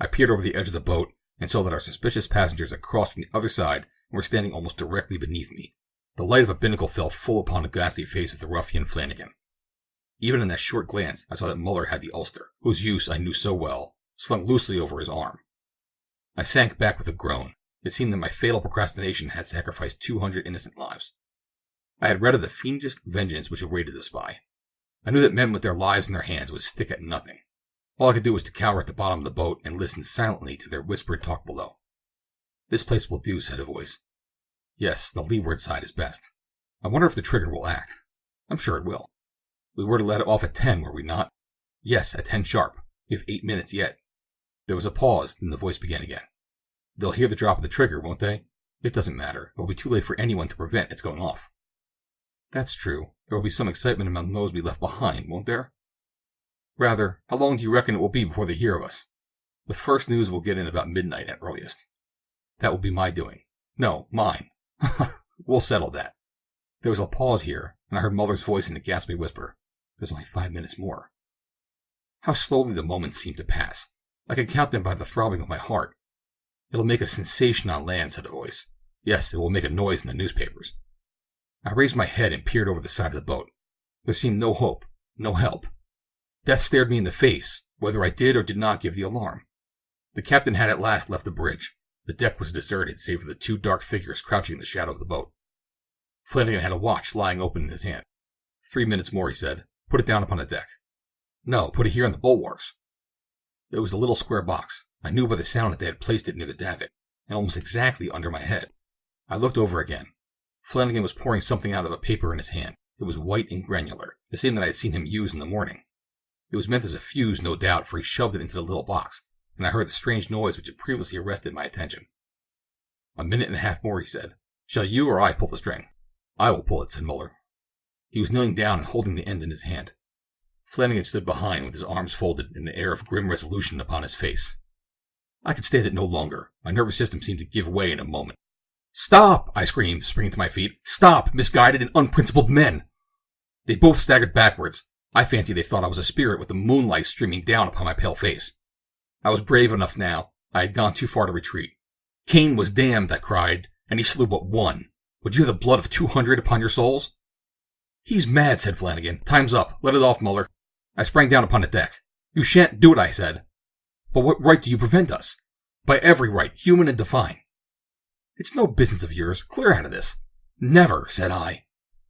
I peered over the edge of the boat and saw that our suspicious passengers had crossed from the other side and were standing almost directly beneath me. The light of a binnacle fell full upon the ghastly face of the ruffian Flanagan. Even in that short glance, I saw that Muller had the ulster, whose use I knew so well, slung loosely over his arm. I sank back with a groan. It seemed that my fatal procrastination had sacrificed 200 innocent lives. I had read of the fiendish vengeance which awaited the spy. I knew that men with their lives in their hands would stick at nothing. All I could do was to cower at the bottom of the boat and listen silently to their whispered talk below. This place will do, said a voice. Yes, the leeward side is best. I wonder if the trigger will act. I'm sure it will. We were to let it off at 10, were we not? Yes, at 10 sharp. We have 8 minutes yet. There was a pause, then the voice began again. They'll hear the drop of the trigger, won't they? It doesn't matter. It will be too late for anyone to prevent its going off. That's true. There will be some excitement among those we left behind, won't there? Rather, how long do you reckon it will be before they hear of us? The first news will get in about midnight at earliest. That will be my doing. No, mine. We'll settle that. There was a pause here, and I heard Muller's voice in a gaspy whisper. There's only 5 minutes more. How slowly the moments seemed to pass. I could count them by the throbbing of my heart. It'll make a sensation on land, said a voice. Yes, it will make a noise in the newspapers. I raised my head and peered over the side of the boat. There seemed no hope, no help. Death stared me in the face, whether I did or did not give the alarm. The captain had at last left the bridge. The deck was deserted, save for the 2 dark figures crouching in the shadow of the boat. Flanagan had a watch lying open in his hand. 3 minutes more, he said. Put it down upon the deck. No, put it here on the bulwarks. It was a little square box. I knew by the sound that they had placed it near the davit, and almost exactly under my head. I looked over again. Flanagan was pouring something out of a paper in his hand. It was white and granular, the same that I had seen him use in the morning. It was meant as a fuse, no doubt, for he shoved it into the little box, and I heard the strange noise which had previously arrested my attention. 1.5 minutes more, he said. Shall you or I pull the string? I will pull it, said Muller. He was kneeling down and holding the end in his hand. Flanagan stood behind with his arms folded and an air of grim resolution upon his face. I could stand it no longer. My nervous system seemed to give way in a moment. Stop! I screamed, springing to my feet. Stop, misguided and unprincipled men! They both staggered backwards. I fancy they thought I was a spirit with the moonlight streaming down upon my pale face. I was brave enough now. I had gone too far to retreat. Cain was damned, I cried, and he slew but one. Would you have the blood of 200 upon your souls? He's mad, said Flanagan. Time's up. Let it off, Muller. I sprang down upon the deck. You shan't do it, I said. But what right do you prevent us? By every right, human and divine. It's no business of yours. Clear out of this. Never, said I.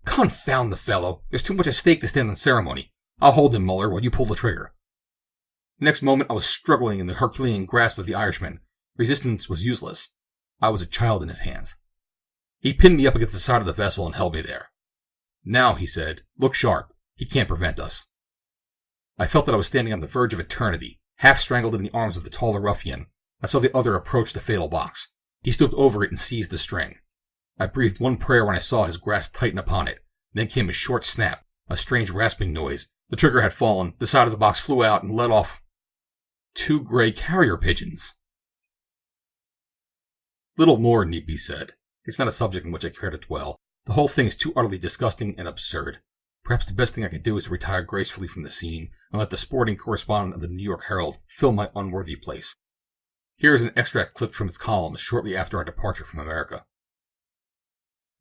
Confound the fellow. There's too much at stake to stand on ceremony. I'll hold him, Muller, while you pull the trigger. Next moment I was struggling in the Herculean grasp of the Irishman. Resistance was useless. I was a child in his hands. He pinned me up against the side of the vessel and held me there. Now, he said, look sharp. He can't prevent us. I felt that I was standing on the verge of eternity, half strangled in the arms of the taller ruffian. I saw the other approach the fatal box. He stooped over it and seized the string. I breathed one prayer when I saw his grasp tighten upon it. Then came a short snap, a strange rasping noise, The trigger had fallen, the side of the box flew out and let off 2 gray carrier pigeons. Little more need be said. It's not a subject in which I care to dwell. The whole thing is too utterly disgusting and absurd. Perhaps the best thing I can do is to retire gracefully from the scene and let the sporting correspondent of the New York Herald fill my unworthy place. Here is an extract clipped from its columns shortly after our departure from America.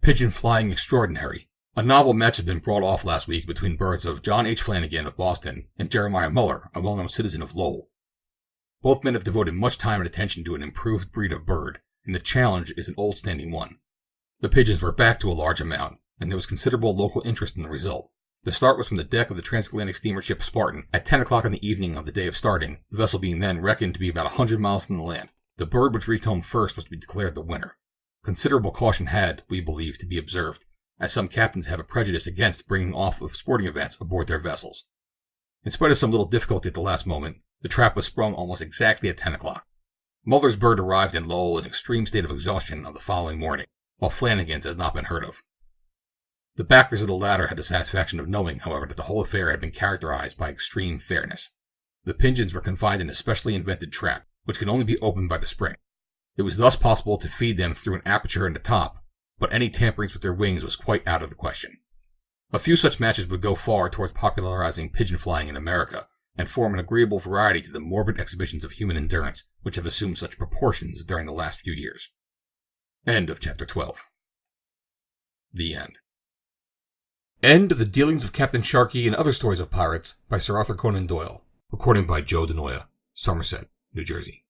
Pigeon Flying Extraordinary. A novel match has been brought off last week between birds of John H. Flanagan of Boston and Jeremiah Muller, a well-known citizen of Lowell. Both men have devoted much time and attention to an improved breed of bird, and the challenge is an old-standing one. The pigeons were backed to a large amount, and there was considerable local interest in the result. The start was from the deck of the transatlantic steamer ship Spartan at 10 o'clock in the evening of the day of starting, the vessel being then reckoned to be about 100 miles from the land. The bird which reached home first was to be declared the winner. Considerable caution had, we believe, to be observed, as some captains have a prejudice against bringing off of sporting events aboard their vessels. In spite of some little difficulty at the last moment, the trap was sprung almost exactly at 10 o'clock. Muller's bird arrived in Lowell in an extreme state of exhaustion on the following morning, while Flanagan's has not been heard of. The backers of the latter had the satisfaction of knowing, however, that the whole affair had been characterized by extreme fairness. The pigeons were confined in a specially invented trap, which could only be opened by the spring. It was thus possible to feed them through an aperture in the top, but any tamperings with their wings was quite out of the question. A few such matches would go far towards popularizing pigeon flying in America, and form an agreeable variety to the morbid exhibitions of human endurance which have assumed such proportions during the last few years. End of Chapter 12. The End. End of the Dealings of Captain Sharkey and Other Stories of Pirates by Sir Arthur Conan Doyle. Recording by Joe DeNoia, Somerset, New Jersey.